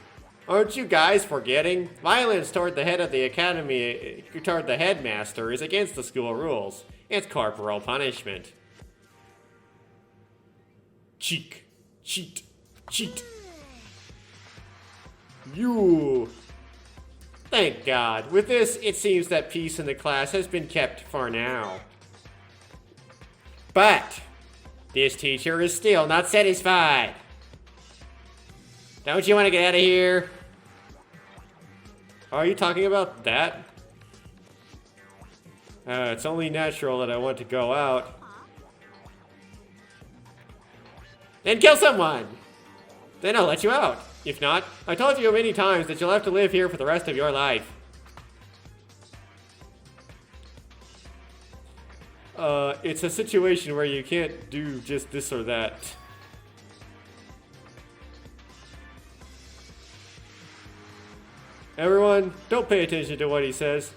A: Aren't you guys forgetting? Violence toward the head of the academy, toward the headmaster, is against the school rules. It's corporal punishment. Cheat. You. Thank God. With this, it seems that peace in the class has been kept for now. But this teacher is still not satisfied. Don't you want to get out of here? Are you talking about that? It's only natural that I want to go out. Then kill someone! Then I'll let you out. If not, I told you many times that you'll have to live here for the rest of your life. It's a situation where you can't do just this or that. Everyone, don't pay attention to what he says.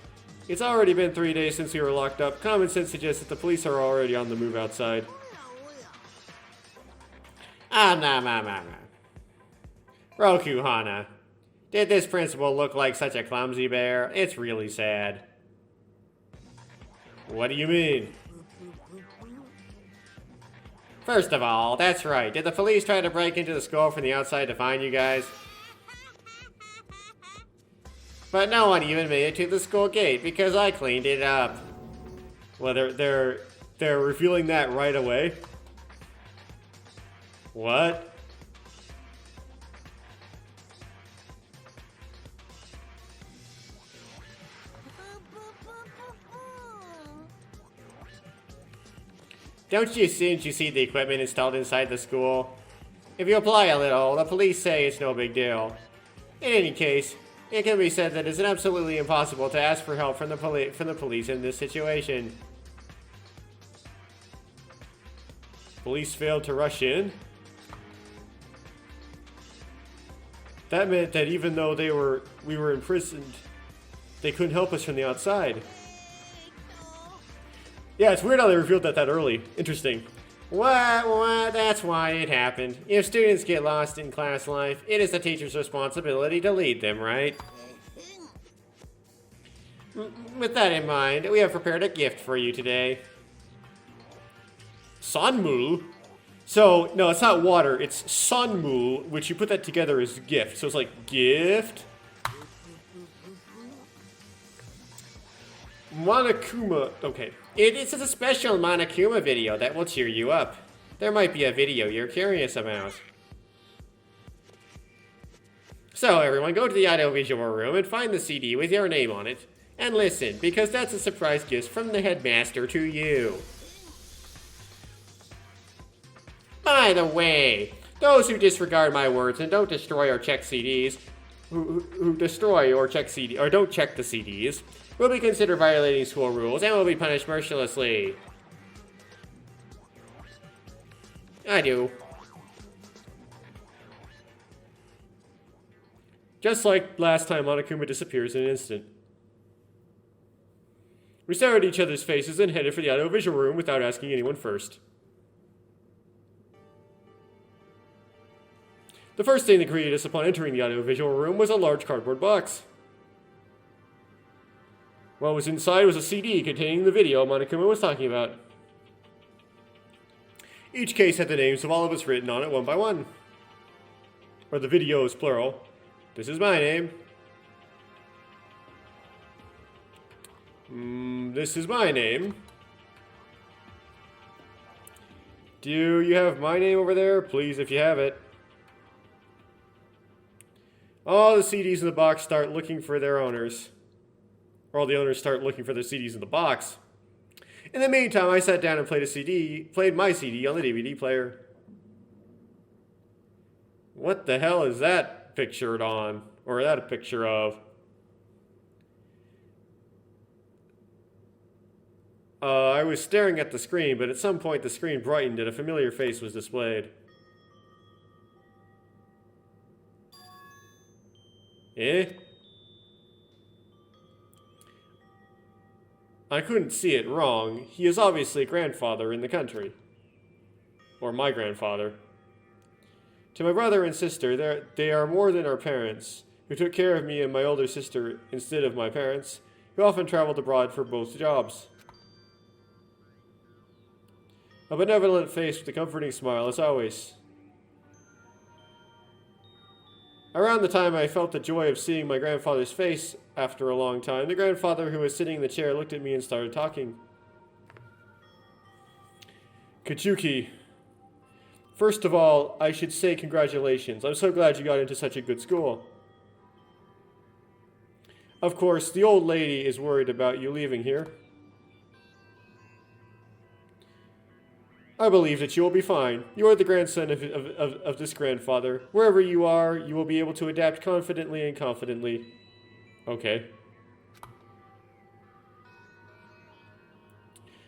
A: It's already been 3 days since we were locked up. Common sense suggests that the police are already on the move outside. No. Roku Hana. Did this principal look like such a clumsy bear? It's really sad. What do you mean? First of all, that's right. Did the police try to break into the school from the outside to find you guys? But no one even made it to the school gate because I cleaned it up. Well, they're revealing that right away. What? Don't you since you see the equipment installed inside the school? If you apply a little, the police say it's no big deal. In any case, it can be said that it's absolutely impossible to ask for help from the police in this situation. Police failed to rush in? That meant that even though we were imprisoned, they couldn't help us from the outside. Yeah, it's weird how they revealed that early. Interesting. What? That's why it happened. If students get lost in class life, it is the teacher's responsibility to lead them, right? With that in mind, we have prepared a gift for you today. Sanmu? So, no, it's not water, it's Sanmu, which you put that together as gift. So it's like, gift? Monokuma. Okay. It is a special Monokuma video that will cheer you up. There might be a video you're curious about. So, everyone, go to the audiovisual room and find the CD with your name on it. And listen, because that's a surprise gift from the headmaster to you. By the way, those who disregard my words and don't destroy or check CDs, who destroy or check CD or don't check the CDs, will be considered violating school rules and will be punished mercilessly. I do. Just like last time, Monokuma disappears in an instant. We stared at each other's faces and headed for the audiovisual room without asking anyone first. The first thing that greeted us upon entering the audiovisual room was a large cardboard box. What was inside was a CD containing the video Monokuma was talking about. Each case had the names of all of us written on it one by one. Or the videos, plural. This is my name. This is my name. Do you have my name over there? Please, if you have it. All the CDs in the box start looking for their owners. Or all the owners start looking for their CDs in the box. In the meantime, I sat down and played my CD on the DVD player. What the hell is that pictured on? Or that a picture of? I was staring at the screen, but at some point the screen brightened and a familiar face was displayed. Eh? I couldn't see it wrong. He is obviously a grandfather in the country. Or my grandfather. To my brother and sister, they are more than our parents, who took care of me and my older sister instead of my parents, who often traveled abroad for both jobs. A benevolent face with a comforting smile, as always. Around the time I felt the joy of seeing my grandfather's face after a long time, the grandfather who was sitting in the chair looked at me and started talking. Kachuki, first of all, I should say congratulations. I'm so glad you got into such a good school. Of course, the old lady is worried about you leaving here. I believe that you will be fine. You are the grandson of this grandfather. Wherever you are, you will be able to adapt confidently and confidently. Okay.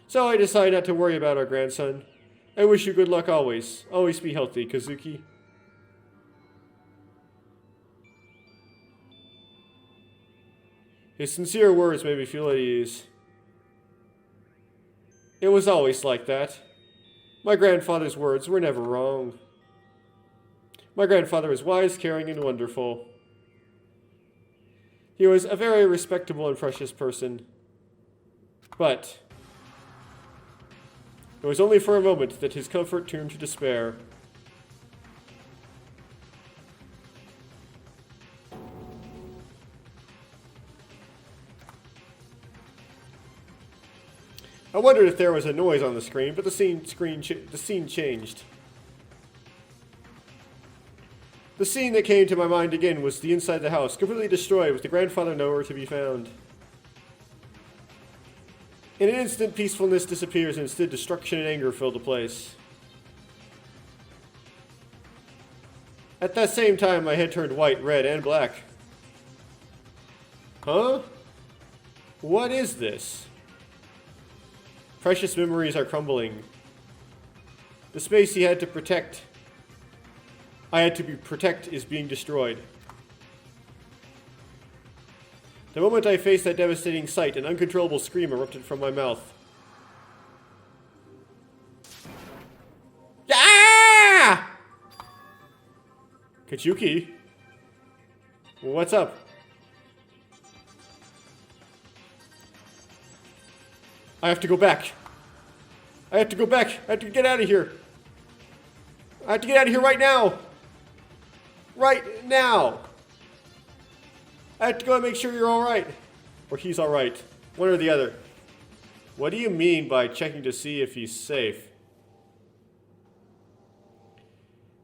A: So I decide not to worry about our grandson. I wish you good luck always. Always be healthy, Kazuki. His sincere words made me feel at ease. It was always like that. My grandfather's words were never wrong. My grandfather was wise, caring, and wonderful. He was a very respectable and precious person. But it was only for a moment that his comfort turned to despair. I wondered if there was a noise on the screen, but the scene changed. The scene that came to my mind again was the inside the house, completely destroyed, with the grandfather nowhere to be found. In an instant, peacefulness disappears, and instead destruction and anger fill the place. At that same time, my head turned white, red, and black. Huh? What is this? Precious memories are crumbling. The space I had to protect is being destroyed. The moment I faced that devastating sight, an uncontrollable scream erupted from my mouth. Ah! Kachuki? What's up? I have to go back. I have to go back. I have to get out of here. I have to get out of here right now. Right now. I have to go and make sure you're alright. Or he's alright. One or the other. What do you mean by checking to see if he's safe?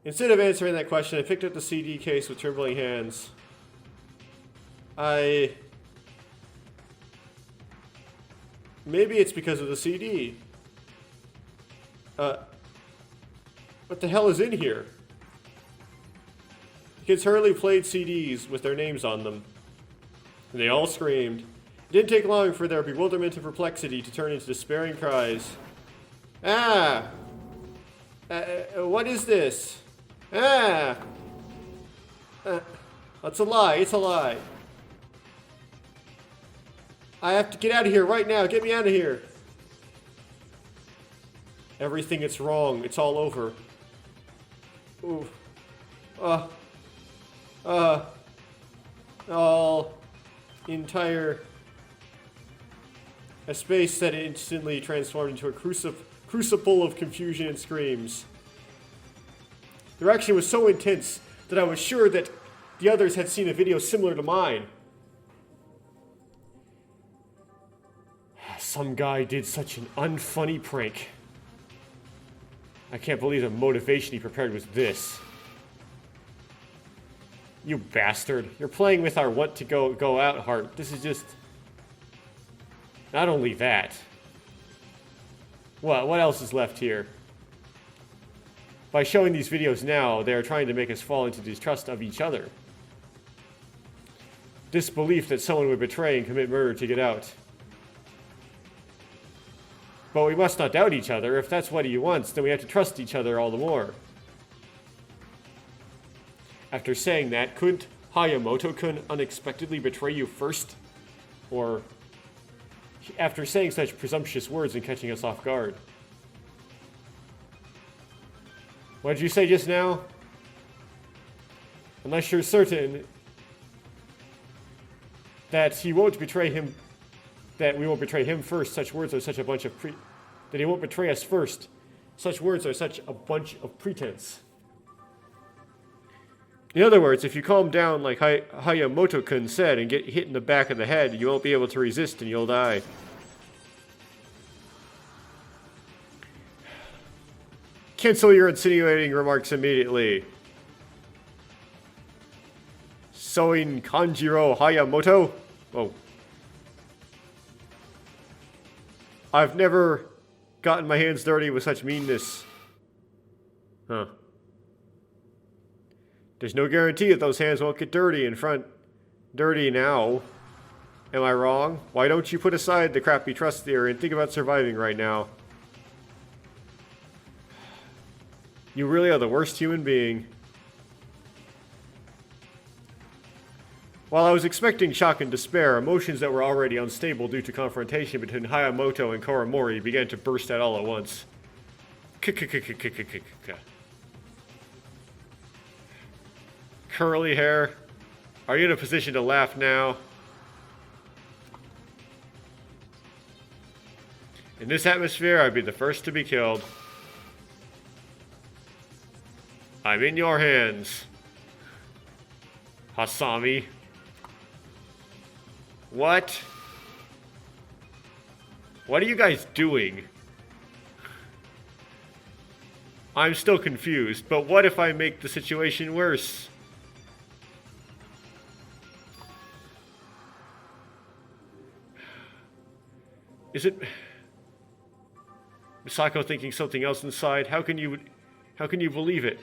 A: Instead of answering that question, I picked up the CD case with trembling hands. Maybe it's because of the CD. What the hell is in here? The kids hurriedly played CDs with their names on them. And they all screamed. It didn't take long for their bewilderment and perplexity to turn into despairing cries. Ah! What is this? Ah! That's a lie. It's a lie. I have to get out of here right now. Get me out of here. Everything is wrong. It's all over. Ooh. All entire... A space that instantly transformed into a crucible of confusion and screams. The reaction was so intense that I was sure that the others had seen a video similar to mine. Some guy did such an unfunny prank. I can't believe the motivation he prepared was this. You bastard. You're playing with our want to go out heart. This is just... Not only that. What else is left here? By showing these videos now, they are trying to make us fall into distrust of each other. Disbelief that someone would betray and commit murder to get out. But we must not doubt each other. If that's what he wants, then we have to trust each other all the more. After saying that, couldn't Hayamoto-kun unexpectedly betray you first? Or... after saying such presumptuous words and catching us off guard. What did you say just now? Unless you're certain that he won't betray him, that we won't betray him first, such words are such a bunch of that he won't betray us first. Such words are such a bunch of pretense. In other words, if you calm down like Hayamoto-kun said and get hit in the back of the head, you won't be able to resist and you'll die. Cancel your insinuating remarks immediately. Soin Kanjiro Hayamoto? Oh. I've never gotten my hands dirty with such meanness. Huh. There's no guarantee that those hands won't get dirty now. Am I wrong? Why don't you put aside the crappy trust theory and think about surviving right now? You really are the worst human being. While I was expecting shock and despair, emotions that were already unstable due to confrontation between Hayamoto and Koromori began to burst out all at once. Curly hair. Are you in a position to laugh now? In this atmosphere, I'd be the first to be killed. I'm in your hands, Hasami. What? What are you guys doing? I'm still confused, but what if I make the situation worse? Is it Misako thinking something else inside? How can you believe it?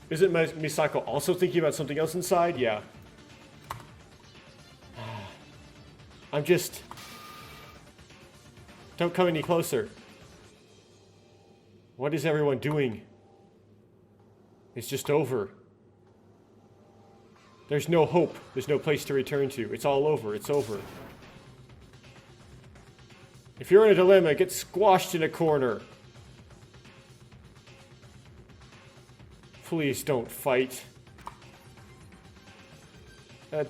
A: Isn't Misako also thinking about something else inside? Yeah. I'm just... Don't come any closer. What is everyone doing? It's just over. There's no hope. There's no place to return to. It's all over. It's over. If you're in a dilemma, get squashed in a corner. Please don't fight.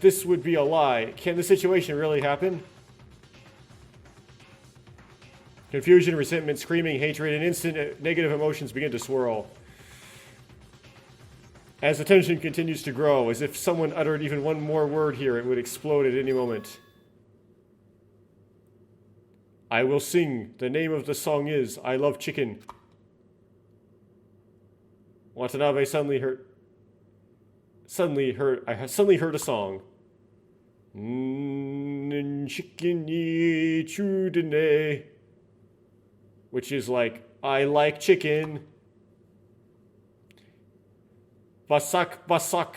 A: This would be a lie. Can the situation really happen? Confusion, resentment, screaming, hatred, and instant negative emotions begin to swirl. As the tension continues to grow, as if someone uttered even one more word here, it would explode at any moment. I will sing. The name of the song is I Love Chicken. Watanabe suddenly heard a song. Chicken ye chudene, which is like, I like chicken. Basak basak,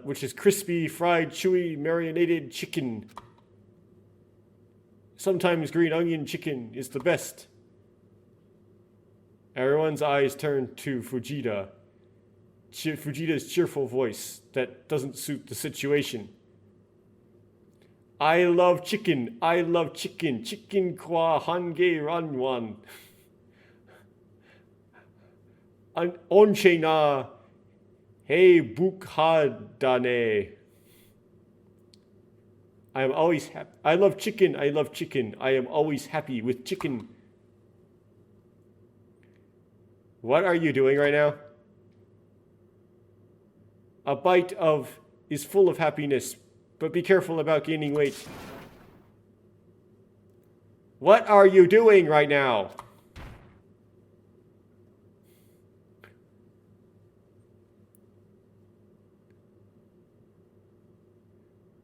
A: which is crispy, fried, chewy, marinated chicken. Sometimes green onion chicken is the best. Everyone's eyes turn to Fujita. Fujita's cheerful voice that doesn't suit the situation. I love chicken. I love chicken. Chicken kwa hange ranwan. Onche na hei bukhadane. I am always happy. I love chicken. I love chicken. I am always happy with chicken. What are you doing right now? A bite is full of happiness, but be careful about gaining weight. What are you doing right now?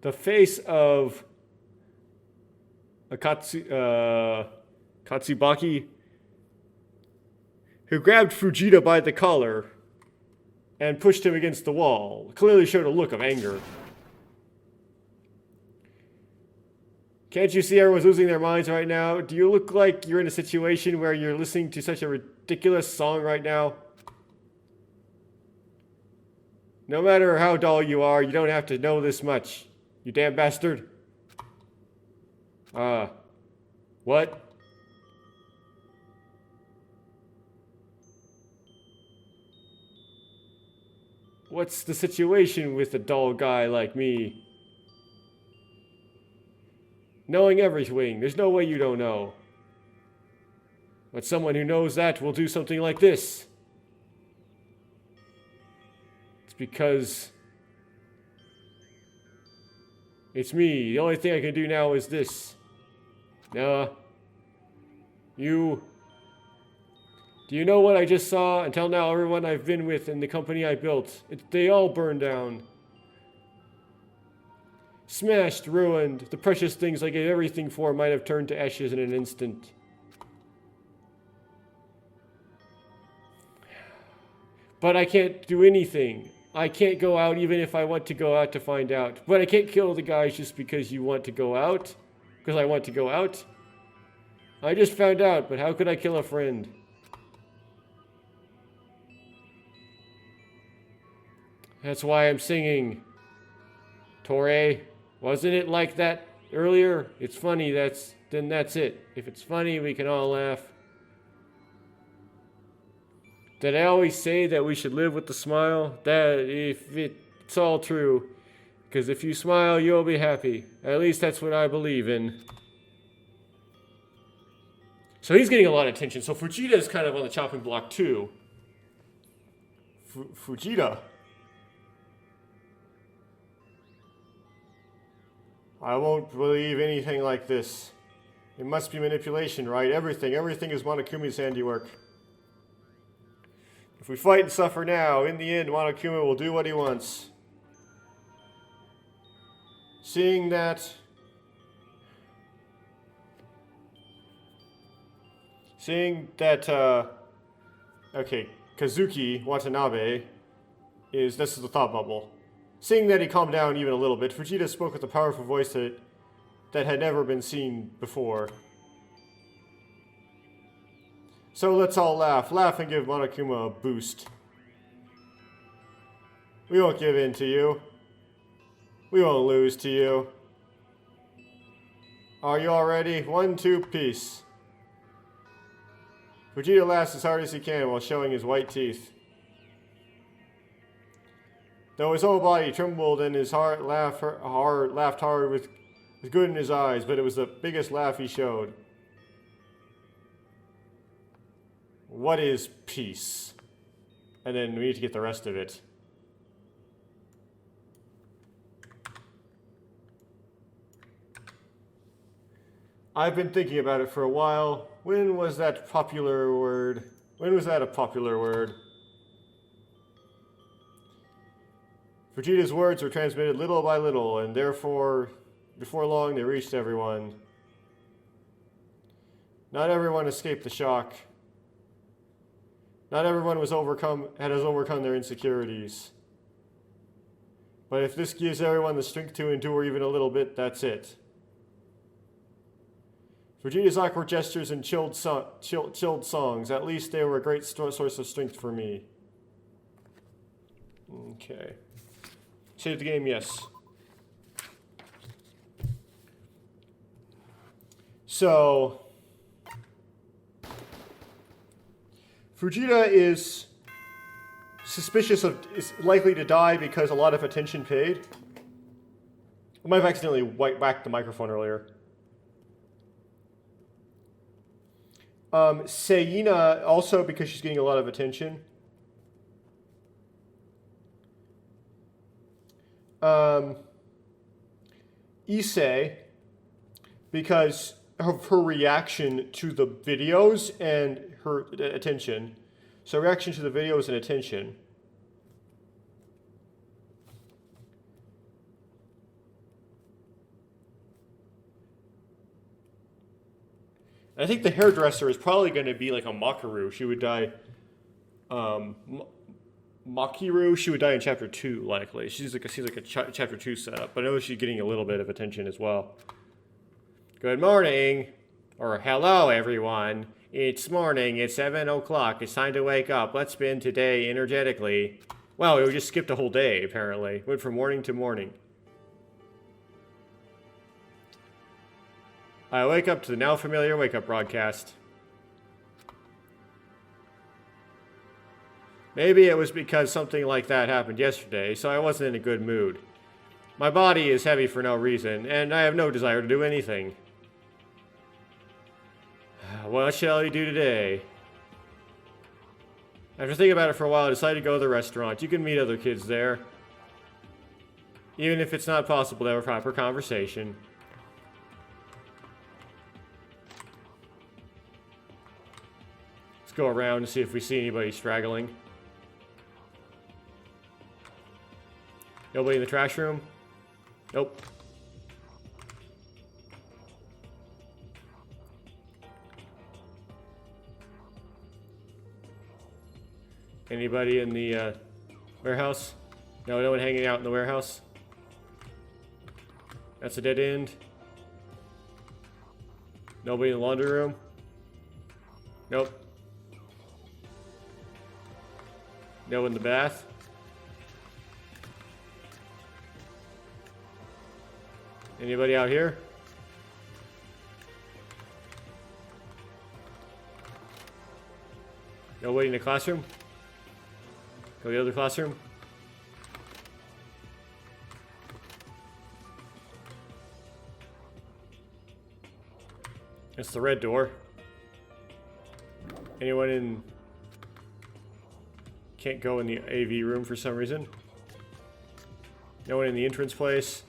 A: The face of Katsubaki, who grabbed Fujita by the collar and pushed him against the wall, clearly showed a look of anger. Can't you see everyone's losing their minds right now? Do you look like you're in a situation where you're listening to such a ridiculous song right now? No matter how dull you are, you don't have to know this much. You damn bastard. What? What's the situation with a dull guy like me? Knowing everything, there's no way you don't know. But someone who knows that will do something like this. It's because it's me. The only thing I can do now is this. Do you know what I just saw? Until now, everyone I've been with and the company I built, they all burned down. Smashed, ruined. The precious things I gave everything for might have turned to ashes in an instant. But I can't do anything. I can't go out even if I want to go out to find out. But I can't kill the guys just because you want to go out. Because I want to go out. I just found out, but how could I kill a friend? That's why I'm singing. Torei, wasn't it like that earlier? It's funny, then that's it. If it's funny, we can all laugh. Did I always say that we should live with the smile? That if it's all true. Because if you smile, you'll be happy. At least that's what I believe in. So he's getting a lot of attention. So Fujita is kind of on the chopping block too. Fujita. I won't believe anything like this. It must be manipulation, right? Everything is Monokume's handiwork. If we fight and suffer now, in the end, Monokuma will do what he wants. Seeing that Kazuki Watanabe this is the thought bubble. Seeing that he calmed down even a little bit, Fujita spoke with a powerful voice that had never been seen before. So let's all laugh. Laugh and give Monokuma a boost. We won't give in to you. We won't lose to you. Are you all ready? 1, 2, peace. Vegeta laughs as hard as he can while showing his white teeth. Though his whole body trembled and his heart laughed hard with good in his eyes, but it was the biggest laugh he showed. What is peace? And then we need to get the rest of it. I've been thinking about it for a while. When was that popular word? When was that a popular word? Vegeta's words were transmitted little by little, and therefore, before long, they reached everyone. Not everyone escaped the shock. Not everyone has overcome their insecurities. But if this gives everyone the strength to endure even a little bit, that's it. Vegeta's awkward gestures and chilled songs, at least they were a great source of strength for me. Okay. Save the game, yes. So, Vegeta is likely to die because a lot of attention paid. I might have accidentally whacked the microphone earlier. Seina, also because she's getting a lot of attention. Issei, because of her reaction to the videos and her attention. So reaction to the videos and attention. I think the hairdresser is probably going to be like a Makaru. She would die. Makiru, she would die in chapter 2, likely. She's like a chapter 2 setup, but I know she's getting a little bit of attention as well. Good morning, or hello everyone. It's morning, it's 7 o'clock, it's time to wake up. Let's spend today energetically. Wow, we just skipped a whole day, apparently. Went from morning to morning. I wake up to the now familiar wake-up broadcast. Maybe it was because something like that happened yesterday, so I wasn't in a good mood. My body is heavy for no reason, and I have no desire to do anything. What shall we do today? After thinking about it for a while, I decided to go to the restaurant. You can meet other kids there. Even if it's not possible to have a proper conversation. Let's go around and see if we see anybody straggling. Nobody in the trash room? Nope. Anybody in the warehouse? No, no one hanging out in the warehouse? That's a dead end. Nobody in the laundry room? Nope. No in the bath? Anybody out here? Nobody in the classroom? Go to the other classroom? It's the red door. Anyone in... Can't go in the AV room for some reason. No one in the entrance place.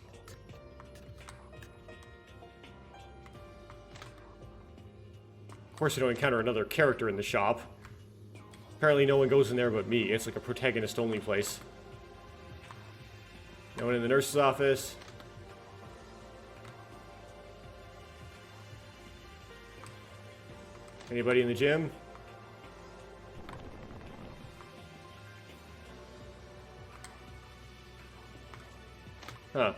A: Of course, you don't encounter another character in the shop. Apparently no one goes in there but me. It's like a protagonist-only place. No one in the nurse's office. Anybody in the gym? Huh.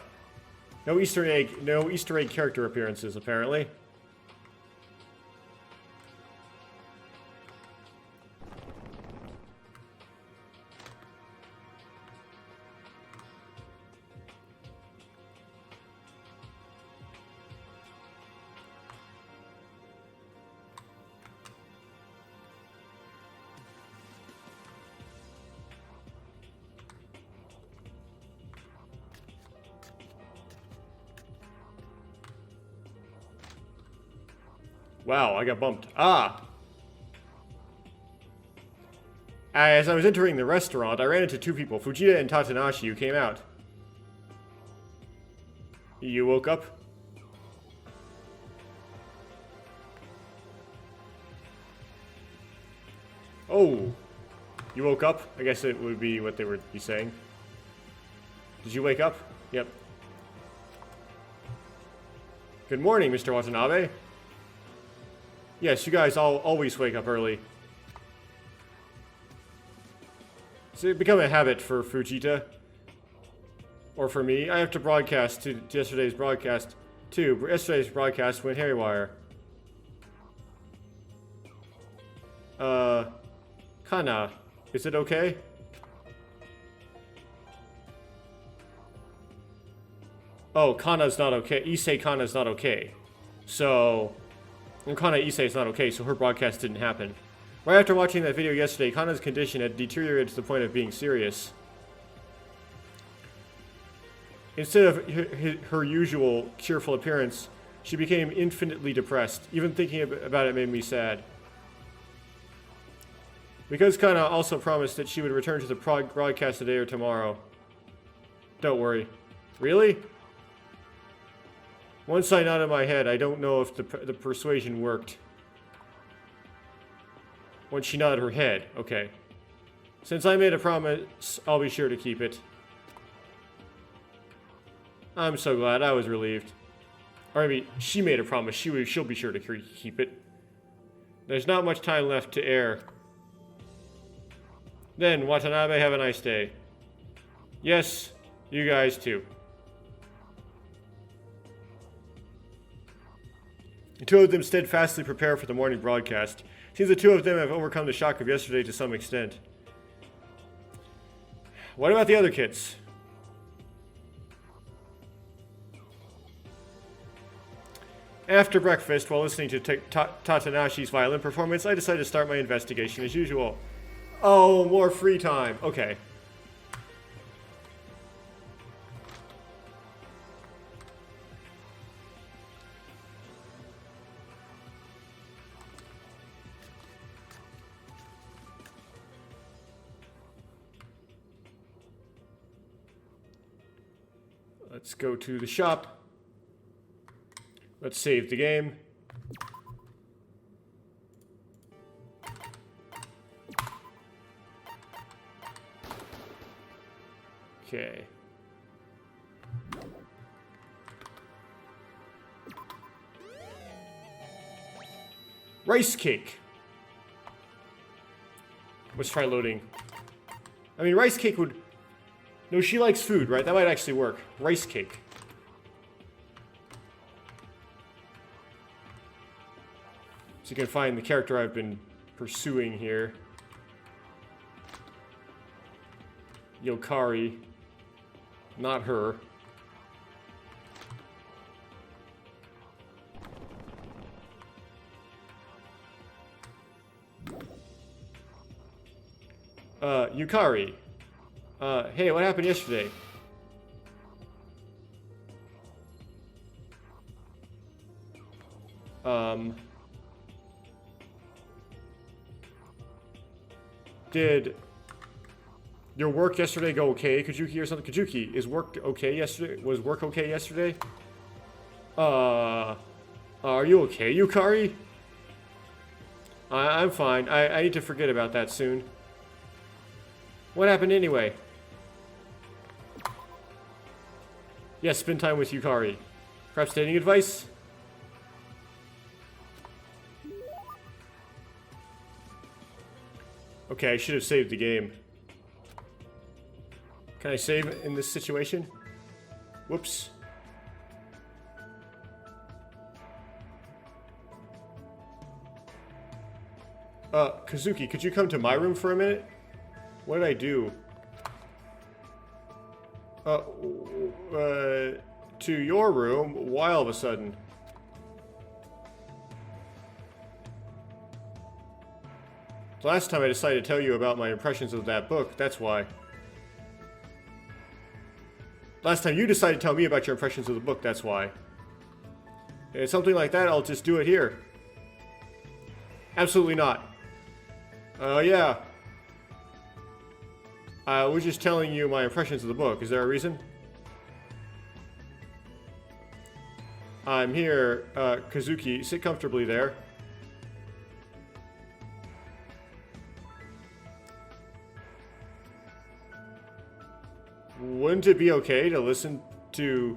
A: No Easter egg character appearances, apparently. Wow, I got bumped. Ah! As I was entering the restaurant, I ran into two people, Fujita and Tatanashi, who came out. You woke up? Oh! You woke up? I guess it would be what they would be saying. Did you wake up? Yep. Good morning, Mr. Watanabe. Yes, you guys all always wake up early. So it become a habit for Fujita. Or for me. I have to broadcast to yesterday's broadcast too. Yesterday's broadcast went haywire. Kana, is it okay? Oh, Kana's not okay. Issei Kana's not okay. So, and Kana Issei's not okay, so her broadcast didn't happen. Right after watching that video yesterday, Kana's condition had deteriorated to the point of being serious. Instead of her usual cheerful appearance, she became infinitely depressed. Even thinking about it made me sad. Because Kana also promised that she would return to the broadcast today or tomorrow. Don't worry. Really? Once I nodded my head, I don't know if the persuasion worked. Once she nodded her head, okay. Since I made a promise, I'll be sure to keep it. I'm so glad. I was relieved. Or I mean, she made a promise. She'll be sure to keep it. There's not much time left to air. Then, Watanabe, have a nice day. Yes, you guys too. The two of them steadfastly prepare for the morning broadcast. Seems the two of them have overcome the shock of yesterday to some extent. What about the other kids? After breakfast, while listening to Tatanashi's violin performance, I decided to start my investigation as usual. Oh, more free time. Okay. Let's go to the shop. Let's save the game. Okay. Rice cake. Let's try loading. I mean, rice cake would... No, she likes food, right? That might actually work. Rice cake. So you can find the character I've been pursuing here. Yukari. Not her. Yukari. Hey, what happened yesterday? Did your work yesterday go okay, Kajuki, or something? Kajuki, is work okay yesterday? Was work okay yesterday? Are you okay, Yukari? I'm fine. I need to forget about that soon. What happened anyway? Yes, spend time with Yukari. Perhaps dating advice? Okay, I should have saved the game. Can I save in this situation? Whoops. Kazuki, could you come to my room for a minute? What did I do? To your room? Why all of a sudden? Last time I decided to tell you about my impressions of that book, that's why. Last time you decided to tell me about your impressions of the book, that's why. If it's something like that, I'll just do it here. Absolutely not. Yeah. I was just telling you my impressions of the book. Is there a reason? I'm here, Kazuki. Sit comfortably there. Wouldn't it be okay to listen to...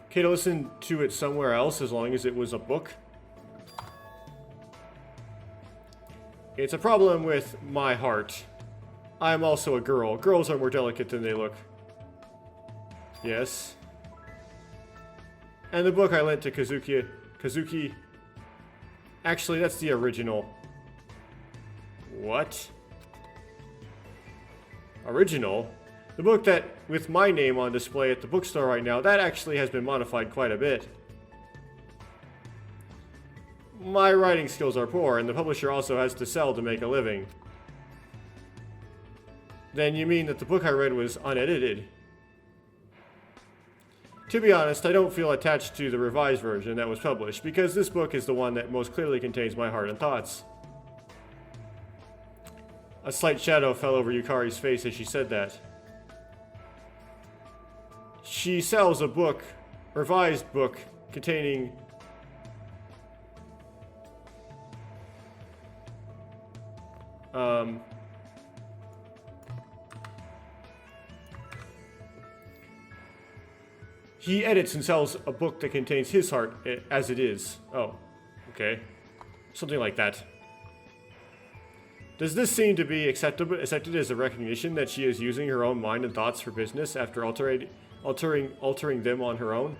A: Okay to listen to it somewhere else as long as it was a book? It's a problem with my heart. I'm also a girl. Girls are more delicate than they look. Yes. And the book I lent to Kazuki... Actually, that's the original. What? Original? The book that, with my name on display at the bookstore right now, that actually has been modified quite a bit. My writing skills are poor, and the publisher also has to sell to make a living. Then you mean that the book I read was unedited? To be honest, I don't feel attached to the revised version that was published, because this book is the one that most clearly contains my heart and thoughts. A slight shadow fell over Yukari's face as she said that. She sells a book, revised book, containing... He edits and sells a book that contains his heart as it is. Oh, okay. Something like that. Does this seem to be accepted as a recognition that she is using her own mind and thoughts for business after altering them on her own?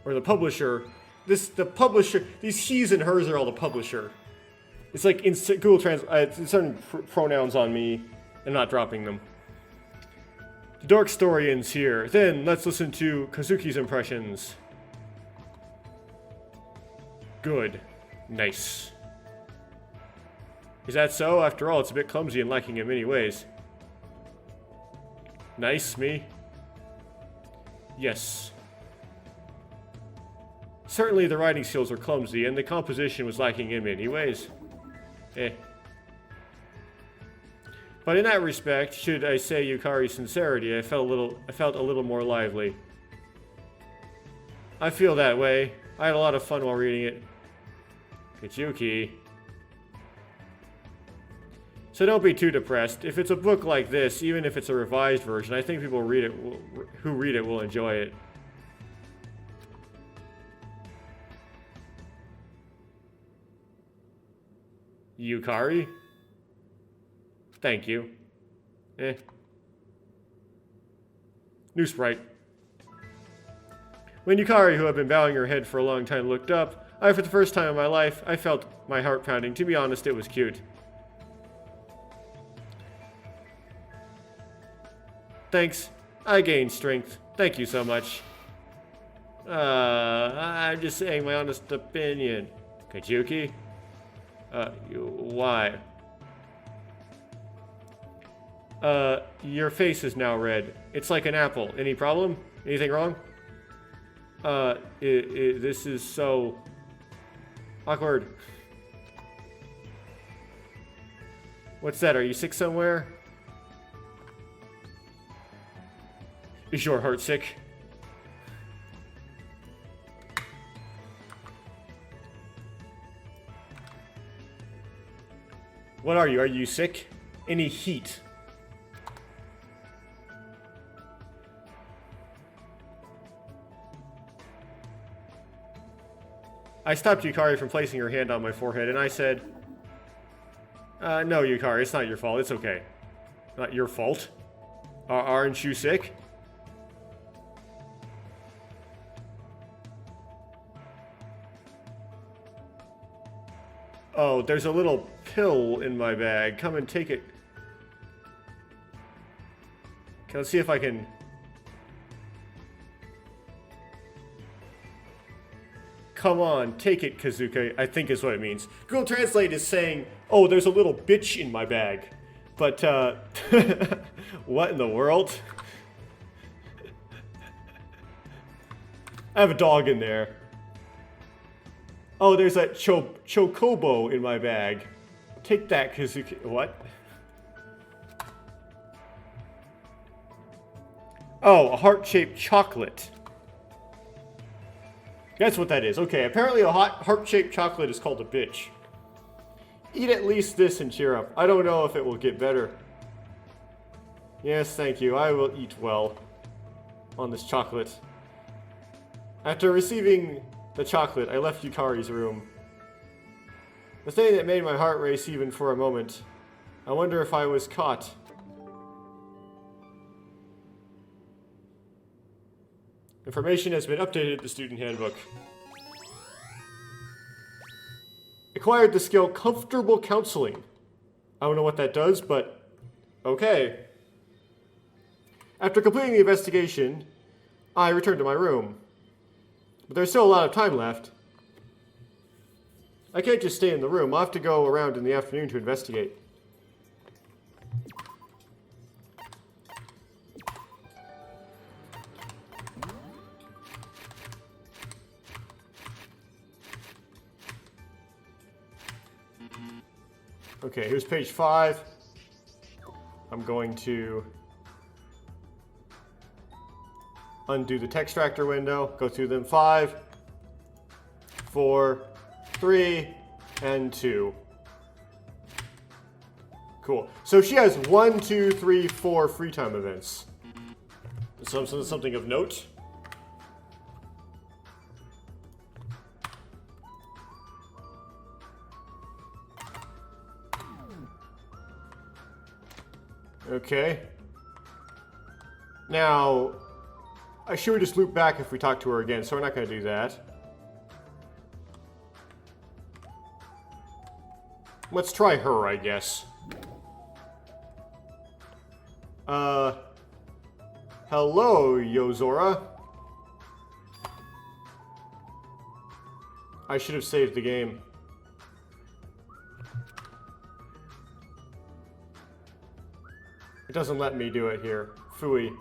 A: Or the publisher, these he's and hers are all the publisher. It's like in Google Translate, inserting pronouns on me and not dropping them. The dark story ends here. Then let's listen to Kazuki's impressions. Good. Nice. Is that so? After all, it's a bit clumsy and lacking in many ways. Nice, me? Yes. Certainly the writing skills were clumsy, and the composition was lacking in many ways. But in that respect, should I say Yukari's sincerity, I felt a little more lively. I feel that way. I had a lot of fun while reading it. Kazuki. So don't be too depressed. If it's a book like this, even if it's a revised version, I think people who read it will enjoy it. Yukari? Thank you. New sprite. When Yukari, who had been bowing her head for a long time, looked up, for the first time in my life, I felt my heart pounding. To be honest, it was cute. Thanks. I gained strength. Thank you so much. I'm just saying my honest opinion. Kazuki? Why? Your face is now red. It's like an apple. Any problem? Anything wrong? This is so awkward. What's that? Are you sick somewhere? Is your heart sick? What are you? Are you sick? Any heat? I stopped Yukari from placing her hand on my forehead, and I said, no, Yukari, it's not your fault. It's okay. Not your fault. Aren't you sick? Oh, there's a little pill in my bag. Come and take it. Okay, let's see if I can... Come on, take it, Kazuki, I think is what it means. Google Translate is saying, oh, there's a little bitch in my bag. But, what in the world? I have a dog in there. Oh, there's that chocobo in my bag. Take that, cause you can, what? Oh, a heart-shaped chocolate. That's what that is. Okay, apparently a heart-shaped chocolate is called a bitch. Eat at least this and cheer up. I don't know if it will get better. Yes, thank you. I will eat well on this chocolate. After receiving the chocolate, I left Yukari's room. The thing that made my heart race even for a moment. I wonder if I was caught. Information has been updated to the student handbook. Acquired the skill Comfortable Counseling. I don't know what that does, but okay. After completing the investigation, I returned to my room. But there's still a lot of time left. I can't just stay in the room. I'll have to go around in the afternoon to investigate. Okay, here's page 5. I'm going to undo the text extractor window, go through them. 5, 4, 3, and 2. Cool. So she has 1, 2, 3, 4 free time events. Something of note. Okay. Now, I should just loop back if we talk to her again, so we're not going to do that. Let's try her, I guess. Hello, Yozora. I should have saved the game. It doesn't let me do it here. Phooey.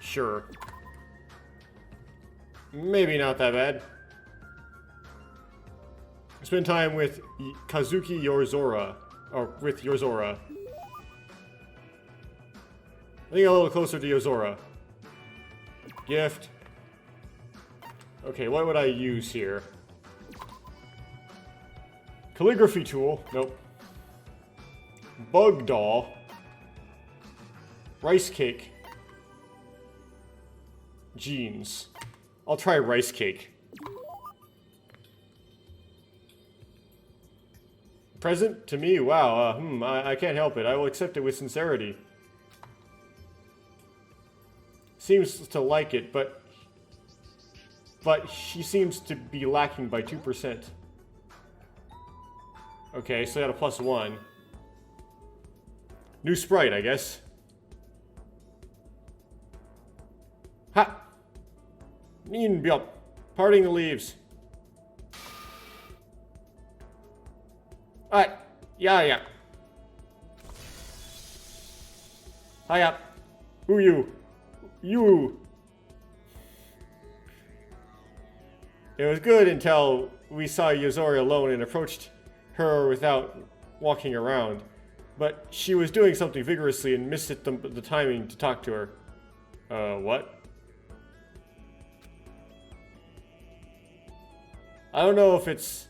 A: Sure. Maybe not that bad. Spend time with Kazuki Yozora. Or with Yozora. I think a little closer to Yozora. Gift. Okay, what would I use here? Calligraphy tool. Nope. Bug doll. Rice cake. Jeans. I'll try rice cake. Present to me? Wow. I can't help it. I will accept it with sincerity. Seems to like it, but she seems to be lacking by 2%. Okay, so I got a +1. New sprite, I guess. Ha! Ninbyop. Parting the leaves. Alright. Yeah. Hiya. Who you? You. It was good until we saw Yozori alone and approached her without walking around. But she was doing something vigorously and missed the timing to talk to her. What? I don't know if it's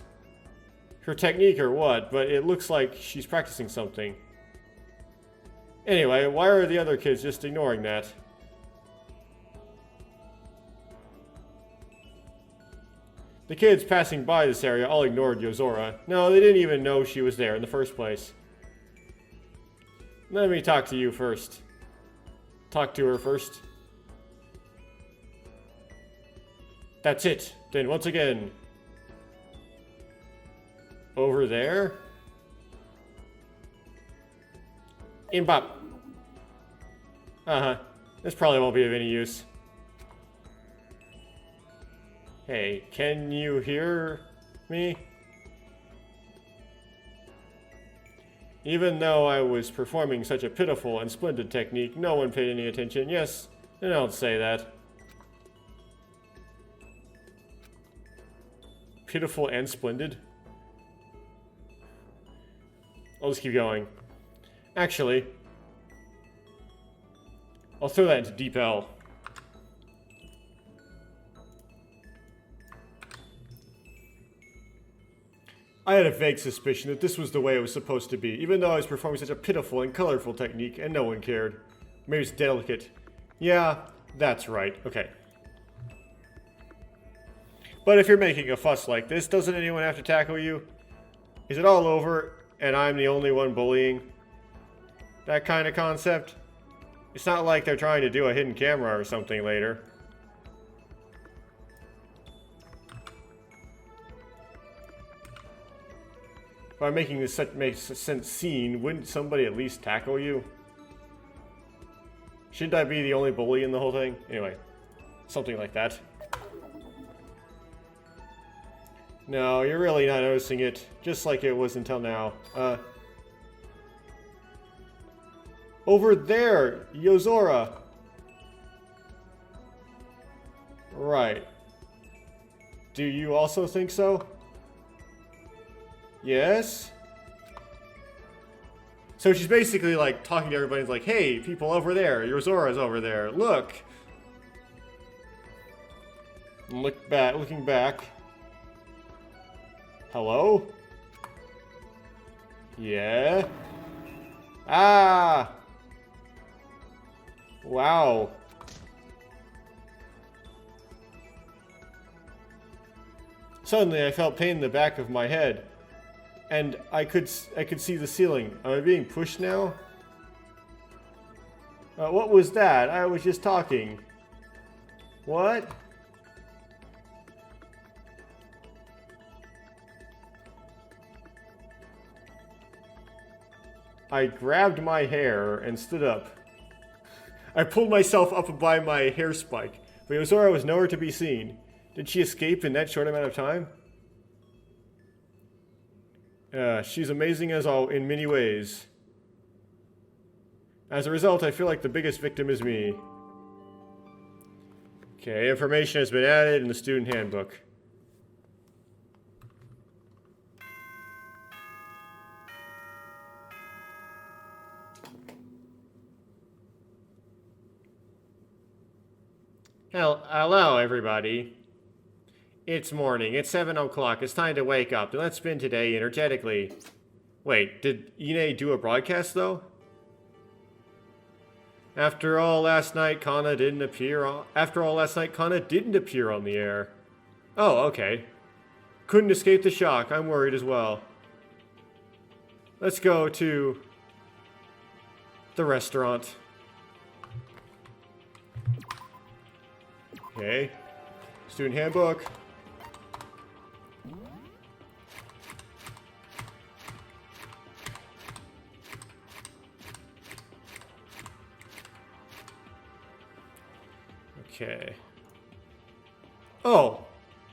A: her technique or what, but it looks like she's practicing something. Anyway, why are the other kids just ignoring that? The kids passing by this area all ignored Yozora. No, they didn't even know she was there in the first place. Let me talk to you first. Talk to her first. That's it. Then once again. Over there. Imbop. Uh-huh. This probably won't be of any use. Hey, can you hear me? Even though I was performing such a pitiful and splendid technique, no one paid any attention. Yes, Don't say that. Pitiful and splendid. I'll just keep going. Actually, I'll throw that into deep L. I had a vague suspicion that this was the way it was supposed to be, even though I was performing such a pitiful and colorful technique and no one cared. Maybe it's delicate. Yeah, that's right. Okay. But if you're making a fuss like this, doesn't anyone have to tackle you? Is it all over and I'm the only one bullying? That kind of concept? It's not like they're trying to do a hidden camera or something later. If I'm making this such makes sense scene, wouldn't somebody at least tackle you? Shouldn't I be the only bully in the whole thing? Anyway, something like that. No, you're really not noticing it, just like it was until now. Over there, Yozora. Right. Do you also think so? Yes? So she's basically like talking to everybody, like, hey, people over there, Yozora's over there, look. And looking back. Hello? Yeah? Ah! Wow. Suddenly I felt pain in the back of my head. And I could see the ceiling. Am I being pushed now? What was that? I was just talking. What? I grabbed my hair and stood up. I pulled myself up by my hair spike, but Yozora was nowhere to be seen. Did she escape in that short amount of time? She's amazing as all in many ways. As a result, I feel like the biggest victim is me. Okay, information has been added in the student handbook. Hello, everybody. It's morning. It's 7 o'clock. It's time to wake up. Let's spend today energetically. Wait, did Ine do a broadcast, though? After all, last night, Kana didn't appear on the air. Oh, okay. Couldn't escape the shock. I'm worried as well. Let's go to the restaurant. Okay. Student handbook. Okay. Oh!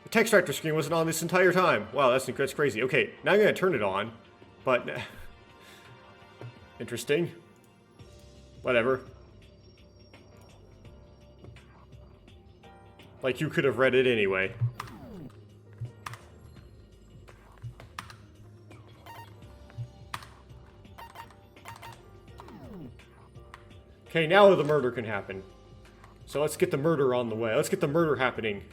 A: The text tractor screen wasn't on this entire time. Wow, that's crazy. Okay, now I'm gonna turn it on. But... interesting. Whatever. Like you could have read it anyway. Okay, now the murder can happen. So let's get the murder on the way. Let's get the murder happening.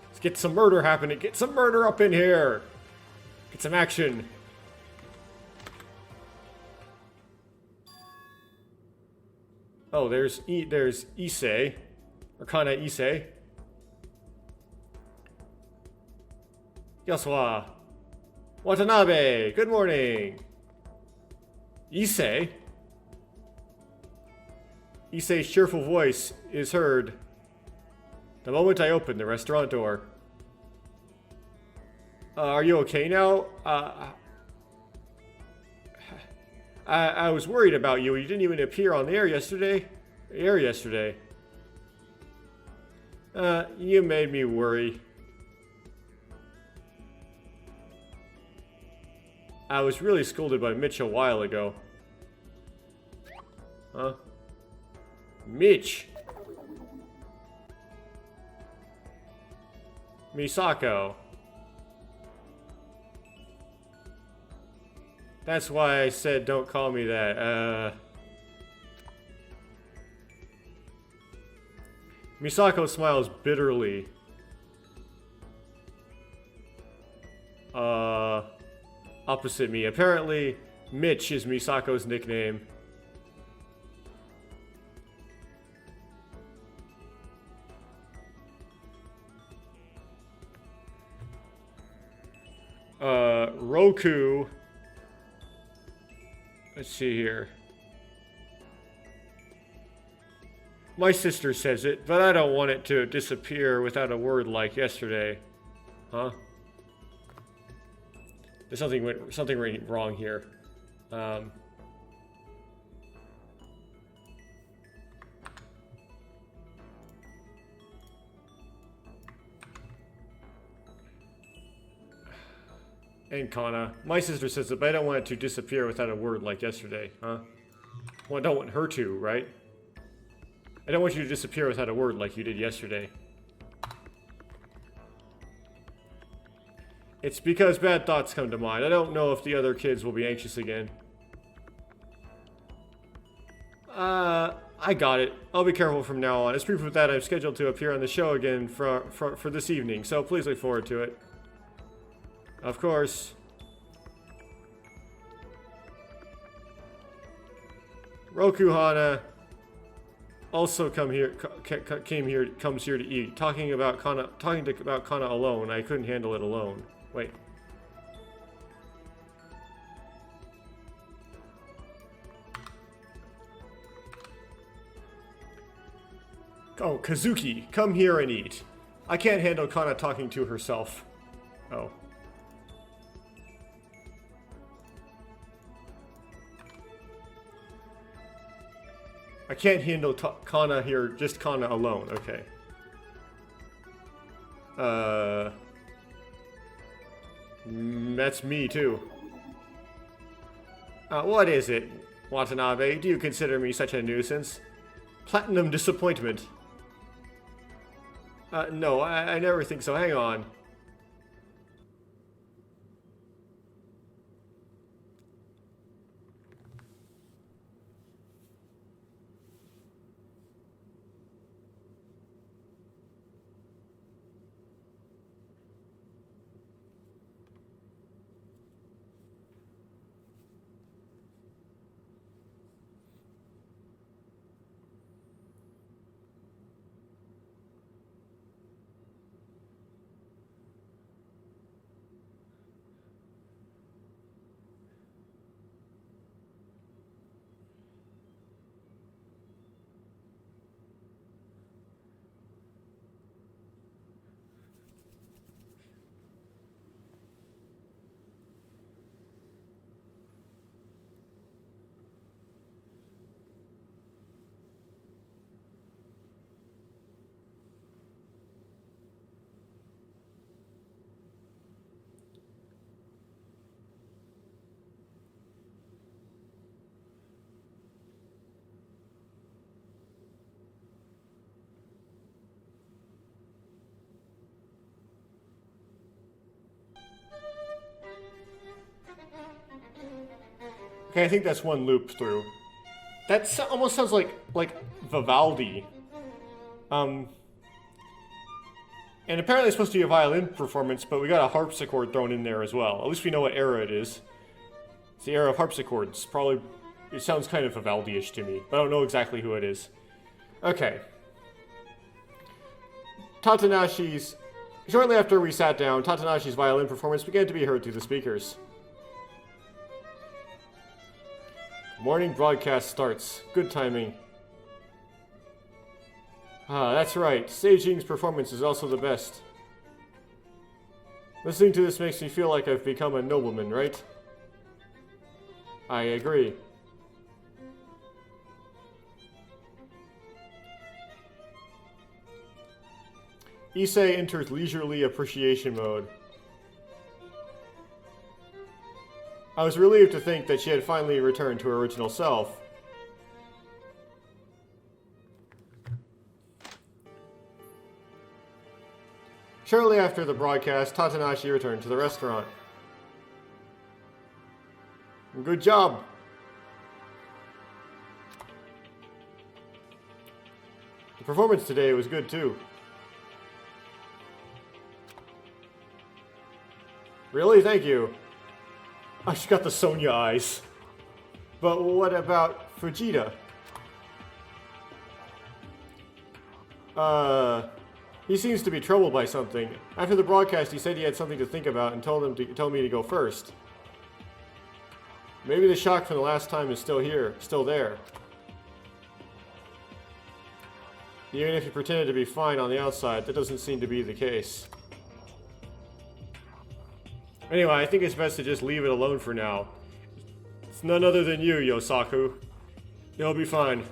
A: Let's get some murder happening. Get some murder up in here. Get some action. Oh, there's Issei, or Kana Issei. Yasuwa. Watanabe, good morning. Issei? Issei's cheerful voice is heard the moment I open the restaurant door. Are you okay now? I was worried about you. You didn't even appear on the air yesterday. You made me worry. I was really scolded by Mitch a while ago. Huh? Mitch! Misako. That's why I said don't call me that. Misako smiles bitterly. Opposite me. Apparently, Mitch is Misako's nickname. Roku. Let's see here. My sister says it, but I don't want it to disappear without a word like yesterday. Huh? There's something wrong here. And Kana. My sister says it, but I don't want it to disappear without a word like yesterday. Huh? Well, I don't want her to, right? I don't want you to disappear without a word like you did yesterday. It's because bad thoughts come to mind. I don't know if the other kids will be anxious again. I got it. I'll be careful from now on. As proof of that, I'm scheduled to appear on the show again for this evening, so please look forward to it. Of course. Roku Hana also comes here to eat. Talking about Kana alone. I couldn't handle it alone. Wait. Oh, Kazuki, come here and eat. I can't handle Kana talking to herself. Oh. I can't handle Kana here, just Kana alone. Okay. That's me too. What is it, Watanabe? Do you consider me such a nuisance? Platinum disappointment. No, I never think so. Hang on. Okay, I think that's one loop through. That almost sounds like Vivaldi. And apparently it's supposed to be a violin performance, but we got a harpsichord thrown in there as well. At least we know what era it is. It's the era of harpsichords. Probably, it sounds kind of Vivaldi-ish to me, but I don't know exactly who it is. Okay. Shortly after we sat down, Tatanashi's violin performance began to be heard through the speakers. Morning broadcast starts. Good timing. That's right. Seijing's performance is also the best. Listening to this makes me feel like I've become a nobleman, right? I agree. Issei enters leisurely appreciation mode. I was relieved to think that she had finally returned to her original self. Shortly after the broadcast, Tatanashi returned to the restaurant. Good job. The performance today was good too. Really? Thank you. Oh, she got the Sonya eyes. But what about Fujita? He seems to be troubled by something. After the broadcast, he said he had something to think about and told me to go first. Maybe the shock from the last time is still there. Even if he pretended to be fine on the outside, that doesn't seem to be the case. Anyway, I think it's best to just leave it alone for now. It's none other than you, Yosaku. You'll be fine.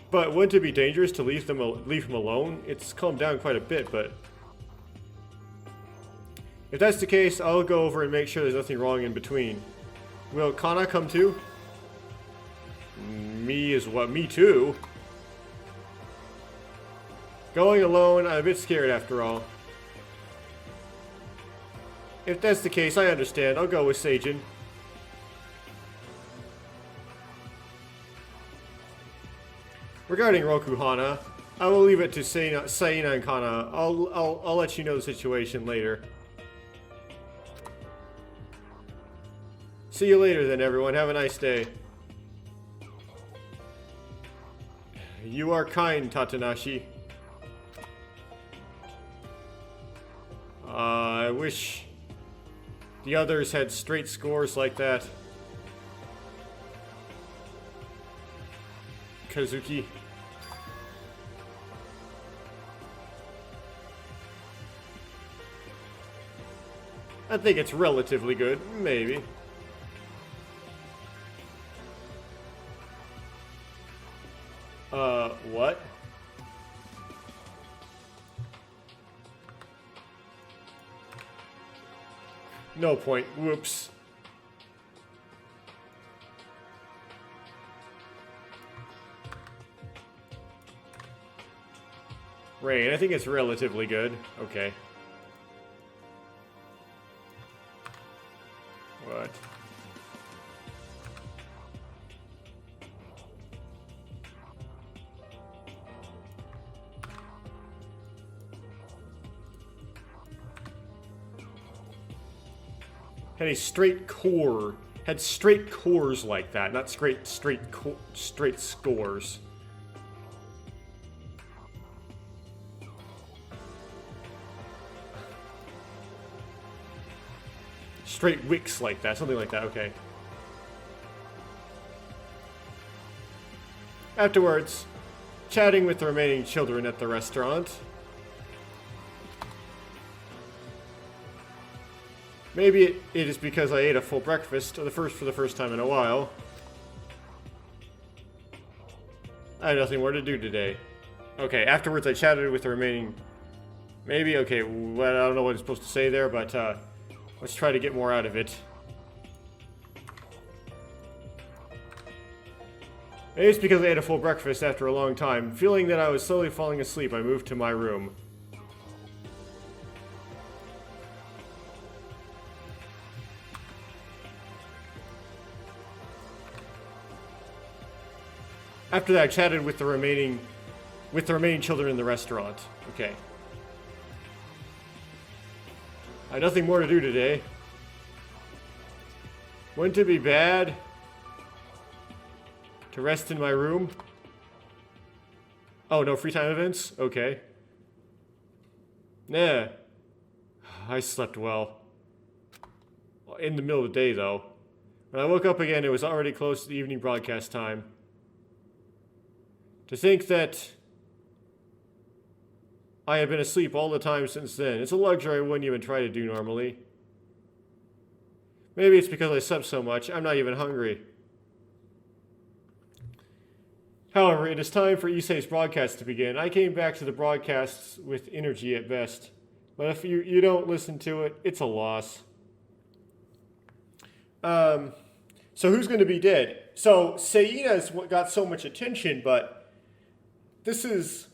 A: But wouldn't it be dangerous to leave him alone? It's calmed down quite a bit, but... If that's the case, I'll go over and make sure there's nothing wrong in between. Will Kana come too? Me as what? Me too? Going alone, I'm a bit scared after all. If that's the case, I understand. I'll go with Seijin. Regarding Rokuhana, I will leave it to Saina and Kana. I'll let you know the situation later. See you later then, everyone. Have a nice day. You are kind, Tatanashi. I wish the others had straight scores like that. Kazuki. I think it's relatively good, maybe. What? No point. Whoops. Rain, I think it's relatively good. Okay. What? Had a straight core. Had straight cores like that, not straight scores. Straight wicks like that, something like that, okay. Afterwards, chatting with the remaining children at the restaurant. Maybe it is because I ate a full breakfast for the first time in a while. I had nothing more to do today. Okay, afterwards I chatted with the remaining... Maybe, okay, well, I don't know what I'm supposed to say there, but let's try to get more out of it. Maybe it's because I ate a full breakfast after a long time. Feeling that I was slowly falling asleep, I moved to my room. After that, I chatted with the remaining children in the restaurant. Okay. I had nothing more to do today. Wouldn't it be bad to rest in my room? Oh, no free time events? Okay. Nah. I slept well. In the middle of the day, though. When I woke up again, it was already close to the evening broadcast time. To think that I have been asleep all the time since then. It's a luxury I wouldn't even try to do normally. Maybe it's because I slept so much, I'm not even hungry. However, it is time for Issei's broadcast to begin. I came back to the broadcasts with energy at best. But if you don't listen to it, it's a loss. So who's going to be dead? So Seina's got so much attention, but this is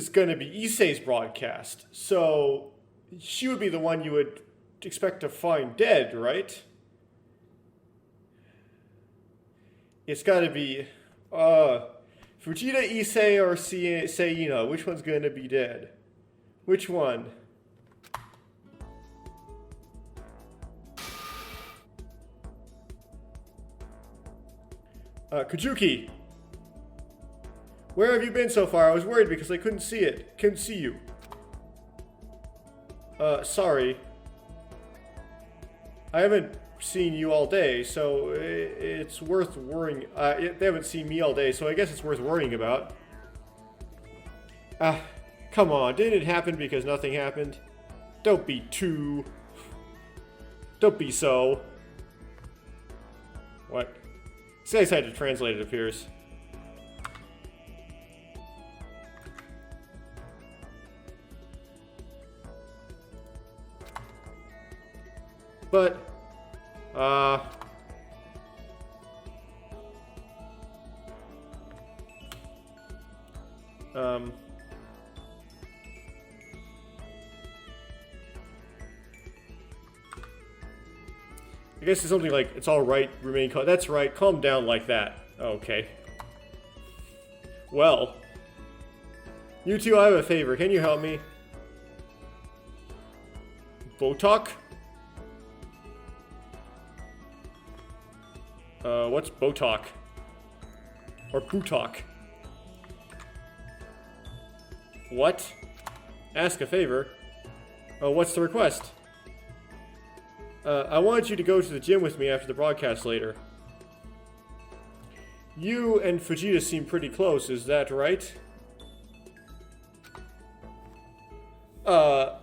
A: going to be Issei's broadcast. So she would be the one you would expect to find dead, right? It's got to be Fujita, Issei, or Seina. Which one's going to be dead? Which one? Kajuki, where have you been so far? I was worried because I couldn't see it. Couldn't see you. Sorry. I haven't seen you all day, so it's worth worrying. They haven't seen me all day, so I guess it's worth worrying about. Come on, didn't it happen because nothing happened? Don't be so. What? Say I had to translate, it appears. But, I guess it's something like, it's alright, remain calm. That's right, calm down like that. Okay. Well. You two, I have a favor. Can you help me? Botok? What's Botok? Or Butok? What? Ask a favor? Oh, what's the request? I wanted you to go to the gym with me after the broadcast later. You and Fujita seem pretty close, is that right?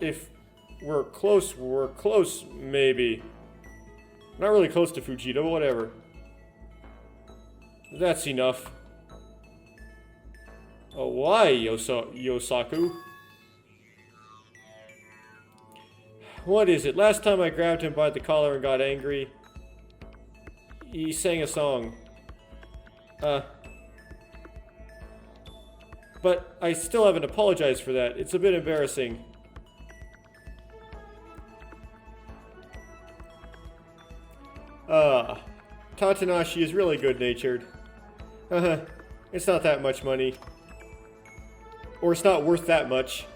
A: If we're close, maybe. Not really close to Fujita, but whatever. That's enough. Oh, why, Yosaku? What is it? Last time I grabbed him by the collar and got angry, he sang a song. But I still haven't apologized for that. It's a bit embarrassing. Tatanashi is really good-natured. It's not that much money. Or it's not worth that much.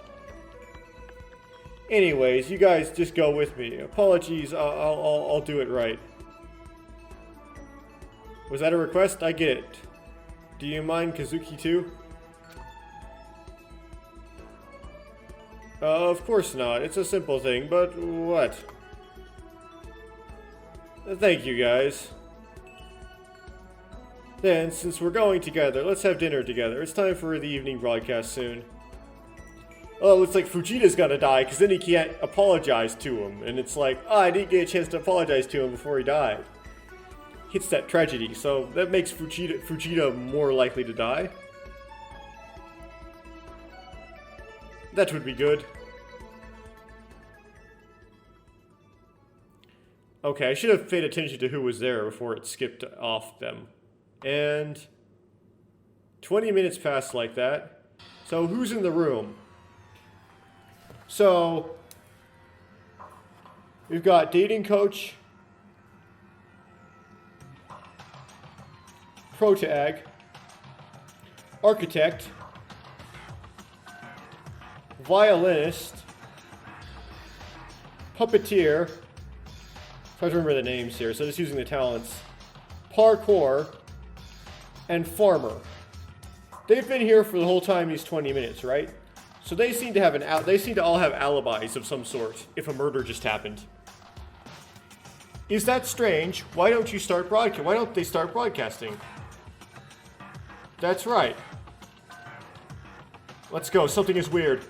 A: Anyways, you guys just go with me. Apologies, I'll do it right. Was that a request? I get it. Do you mind Kazuki too? Of course not. It's a simple thing, but what? Thank you, guys. Then, since we're going together, let's have dinner together. It's time for the evening broadcast soon. Oh, it looks like Fujita's gonna die, because then he can't apologize to him. And it's like, oh, I didn't get a chance to apologize to him before he died. Hits that tragedy, so that makes Fujita more likely to die. That would be good. Okay, I should have paid attention to who was there before it skipped off them. And 20 minutes passed like that. So who's in the room? So we've got dating coach, protag, architect, violinist, puppeteer. I have to remember the names here, so just using the talents. Parkour, and farmer. They've been here for the whole time, these 20 minutes, right? So they seem to have they seem to all have alibis of some sort if a murder just happened. Is that strange? Why don't you start broadcasting? Why don't they start broadcasting? That's right. Let's go. Something is weird.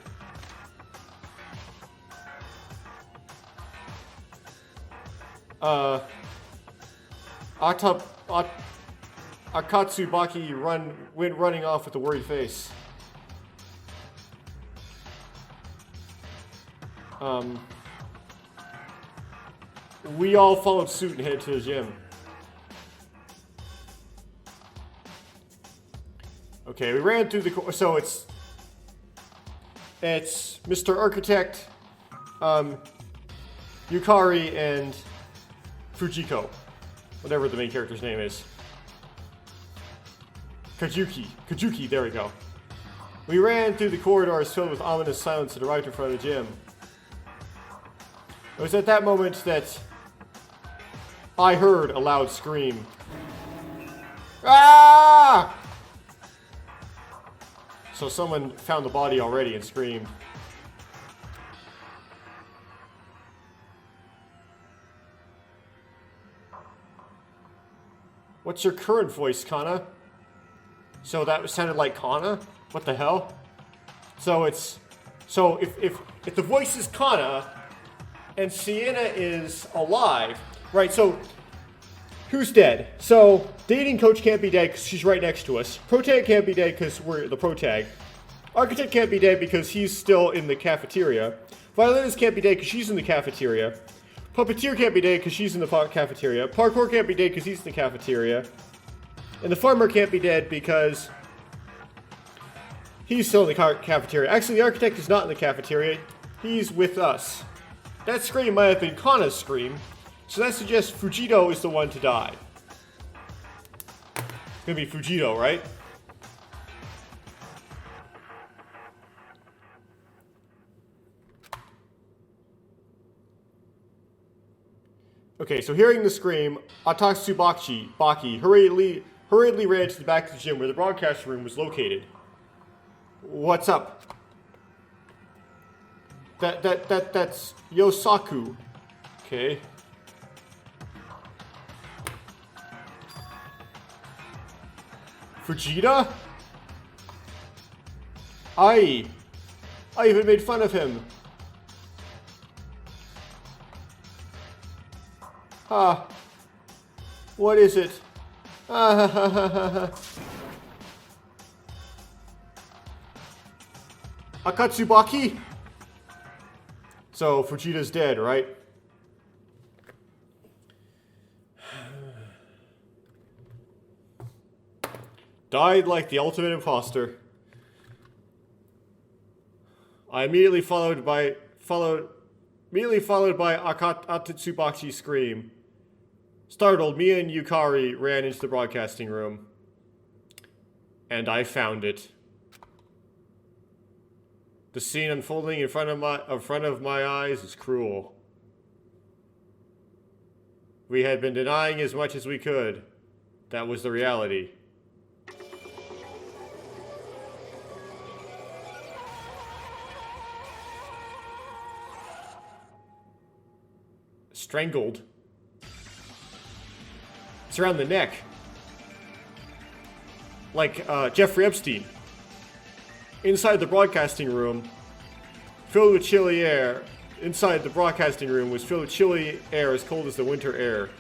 A: Akatsubaki went running off with a worried face. we all followed suit and headed to the gym. Okay, we ran through the... So it's Mr. Architect, Yukari, and Fujiko. Whatever the main character's name is. Kajuki, there we go. We ran through the corridors filled with ominous silence and arrived in front of the gym. It was at that moment that I heard a loud scream. Ah! So someone found the body already and screamed. What's your current voice, Kana? So that sounded like Kana? What the hell? So it's... So if the voice is Kana and Sienna is alive, right, so who's dead? So dating coach can't be dead because she's right next to us. Protag can't be dead because we're the protag. Architect can't be dead because he's still in the cafeteria. Violinist can't be dead because she's in the cafeteria. Puppeteer can't be dead because she's in the cafeteria. Parkour can't be dead because he's in the cafeteria. And the farmer can't be dead because he's still in the cafeteria. Actually, the architect is not in the cafeteria. He's with us. That scream might have been Kana's scream. So that suggests Fujito is the one to die. It's gonna be Fujito, right? Okay, so hearing the scream, Baki hurriedly ran to the back of the gym where the broadcast room was located. What's up? That's Yosaku. Okay. Fujita? I even made fun of him. What is it? Akatsubaki? So, Fujita's dead, right? Died like the ultimate imposter. Immediately followed by Akatsubaki's scream. Startled, Mia and Yukari ran into the broadcasting room. And I found it. The scene unfolding in front of my eyes is cruel. We had been denying as much as we could. That was the reality. Strangled. It's around the neck. Like Jeffrey Epstein. Inside the broadcasting room, filled with chilly air. Inside the broadcasting room was filled with chilly air as cold as the winter air.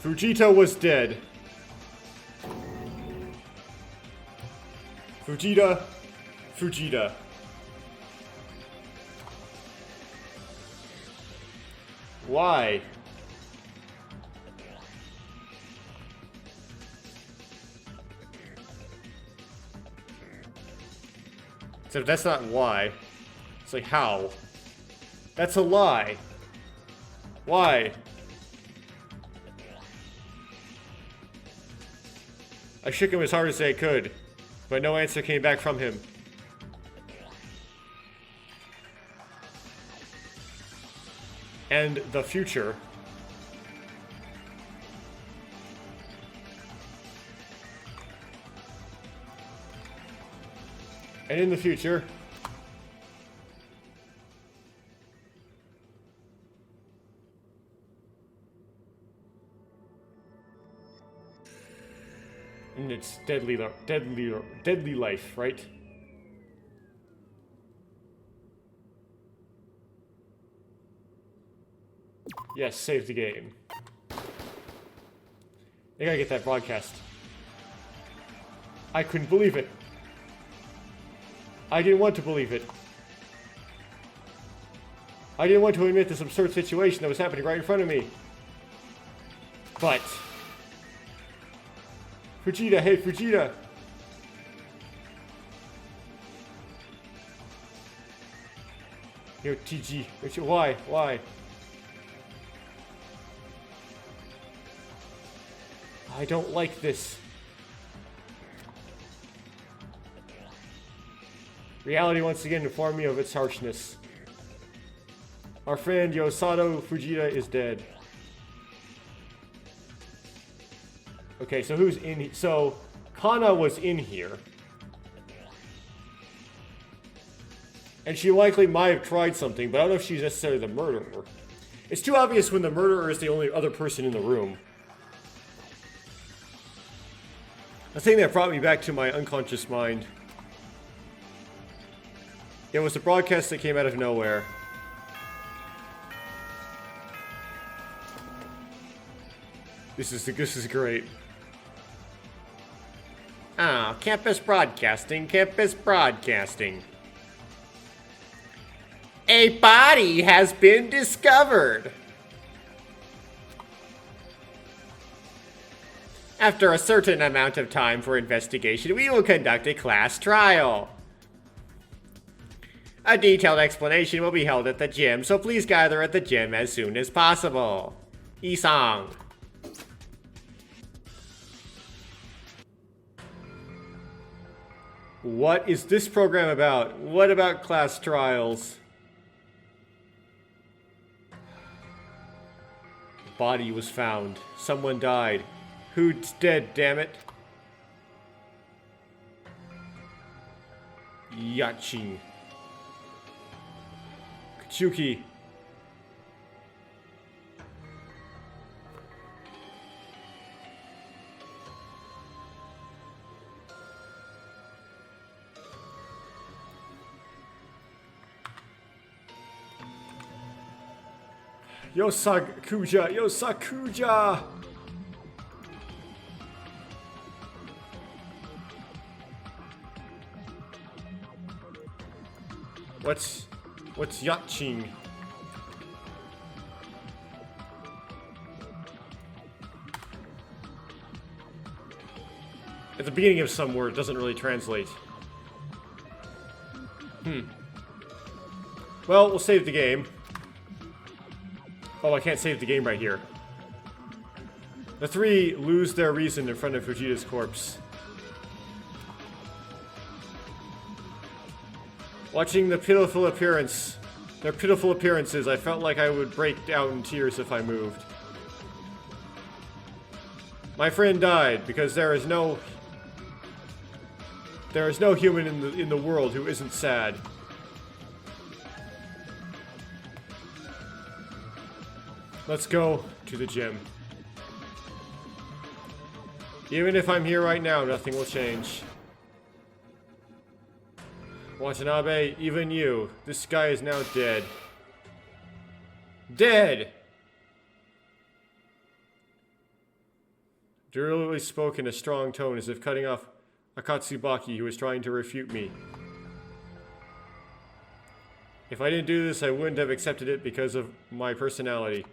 A: Fujita was dead. Fujita. Why? So that's not why. It's like, how? That's a lie. Why? I shook him as hard as I could, but no answer came back from him. And the future. And in the future, and it's deadly life, right? Yes, save the game. I gotta get that broadcast. I couldn't believe it. I didn't want to believe it. I didn't want to admit this absurd situation that was happening right in front of me. But... Fujita, hey Fujita! Yo, TG, why? I don't like this. Reality once again informed me of its harshness. Our friend Yosato Fujita is dead. Okay, so who's in? So Kana was in here. And she likely might have tried something, but I don't know if she's necessarily the murderer. It's too obvious when the murderer is the only other person in the room. The thing that brought me back to my unconscious mind. It was a broadcast that came out of nowhere. This is great. Ah, campus broadcasting. A body has been discovered. After a certain amount of time for investigation, we will conduct a class trial. A detailed explanation will be held at the gym, so please gather at the gym as soon as possible. Isang. What is this program about? What about class trials? Body was found. Someone died. Who's dead, damn it? Yachin. Kachuki. Yosakuja! What's Yachin? At the beginning of some word, doesn't really translate. Well, we'll save the game. Oh, I can't save the game right here. The three lose their reason in front of Fujita's corpse. Watching their pitiful appearances, I felt like I would break out in tears if I moved. My friend died because there is no human in the world who isn't sad. Let's go to the gym. Even if I'm here right now, nothing will change. Watanabe, even you. This guy is now dead. Dead! Deliberately spoke in a strong tone as if cutting off Akatsubaki, who was trying to refute me. If I didn't do this, I wouldn't have accepted it because of my personality.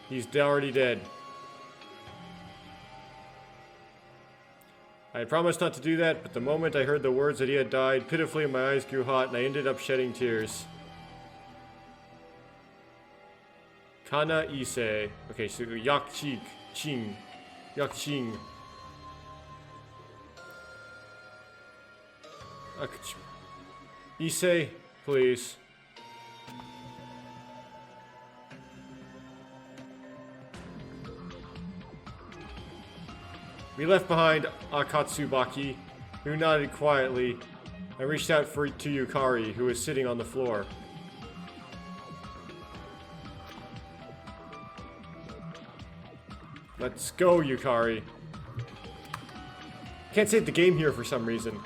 A: He's already dead. I had promised not to do that, but the moment I heard the words that he had died, pitifully my eyes grew hot and I ended up shedding tears. Kana Ise. Okay, so Yakching. Ise, please. We left behind Akatsubaki, who nodded quietly. I reached out to Yukari, who was sitting on the floor. Let's go, Yukari. Can't save the game here for some reason.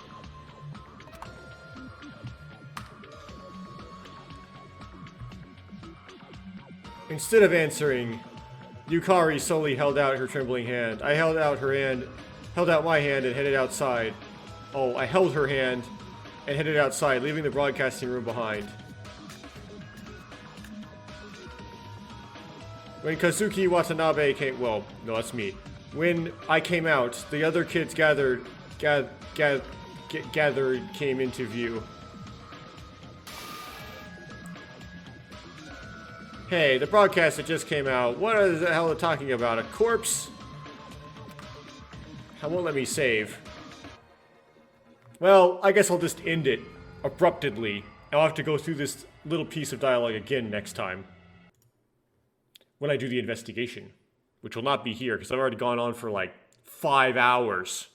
A: Instead of answering, Yukari solely held out her trembling hand. I held out my hand and headed outside. Oh, I held her hand and headed outside, leaving the broadcasting room behind. When Kazuki Watanabe came... Well, no, that's me. When I came out, the other kids gathered came into view. Hey, the broadcast that just came out, what the hell are they talking about? A corpse? I won't let me save. Well, I guess I'll just end it abruptly. I'll have to go through this little piece of dialogue again next time. When I do the investigation. Which will not be here, because I've already gone on for like 5 hours.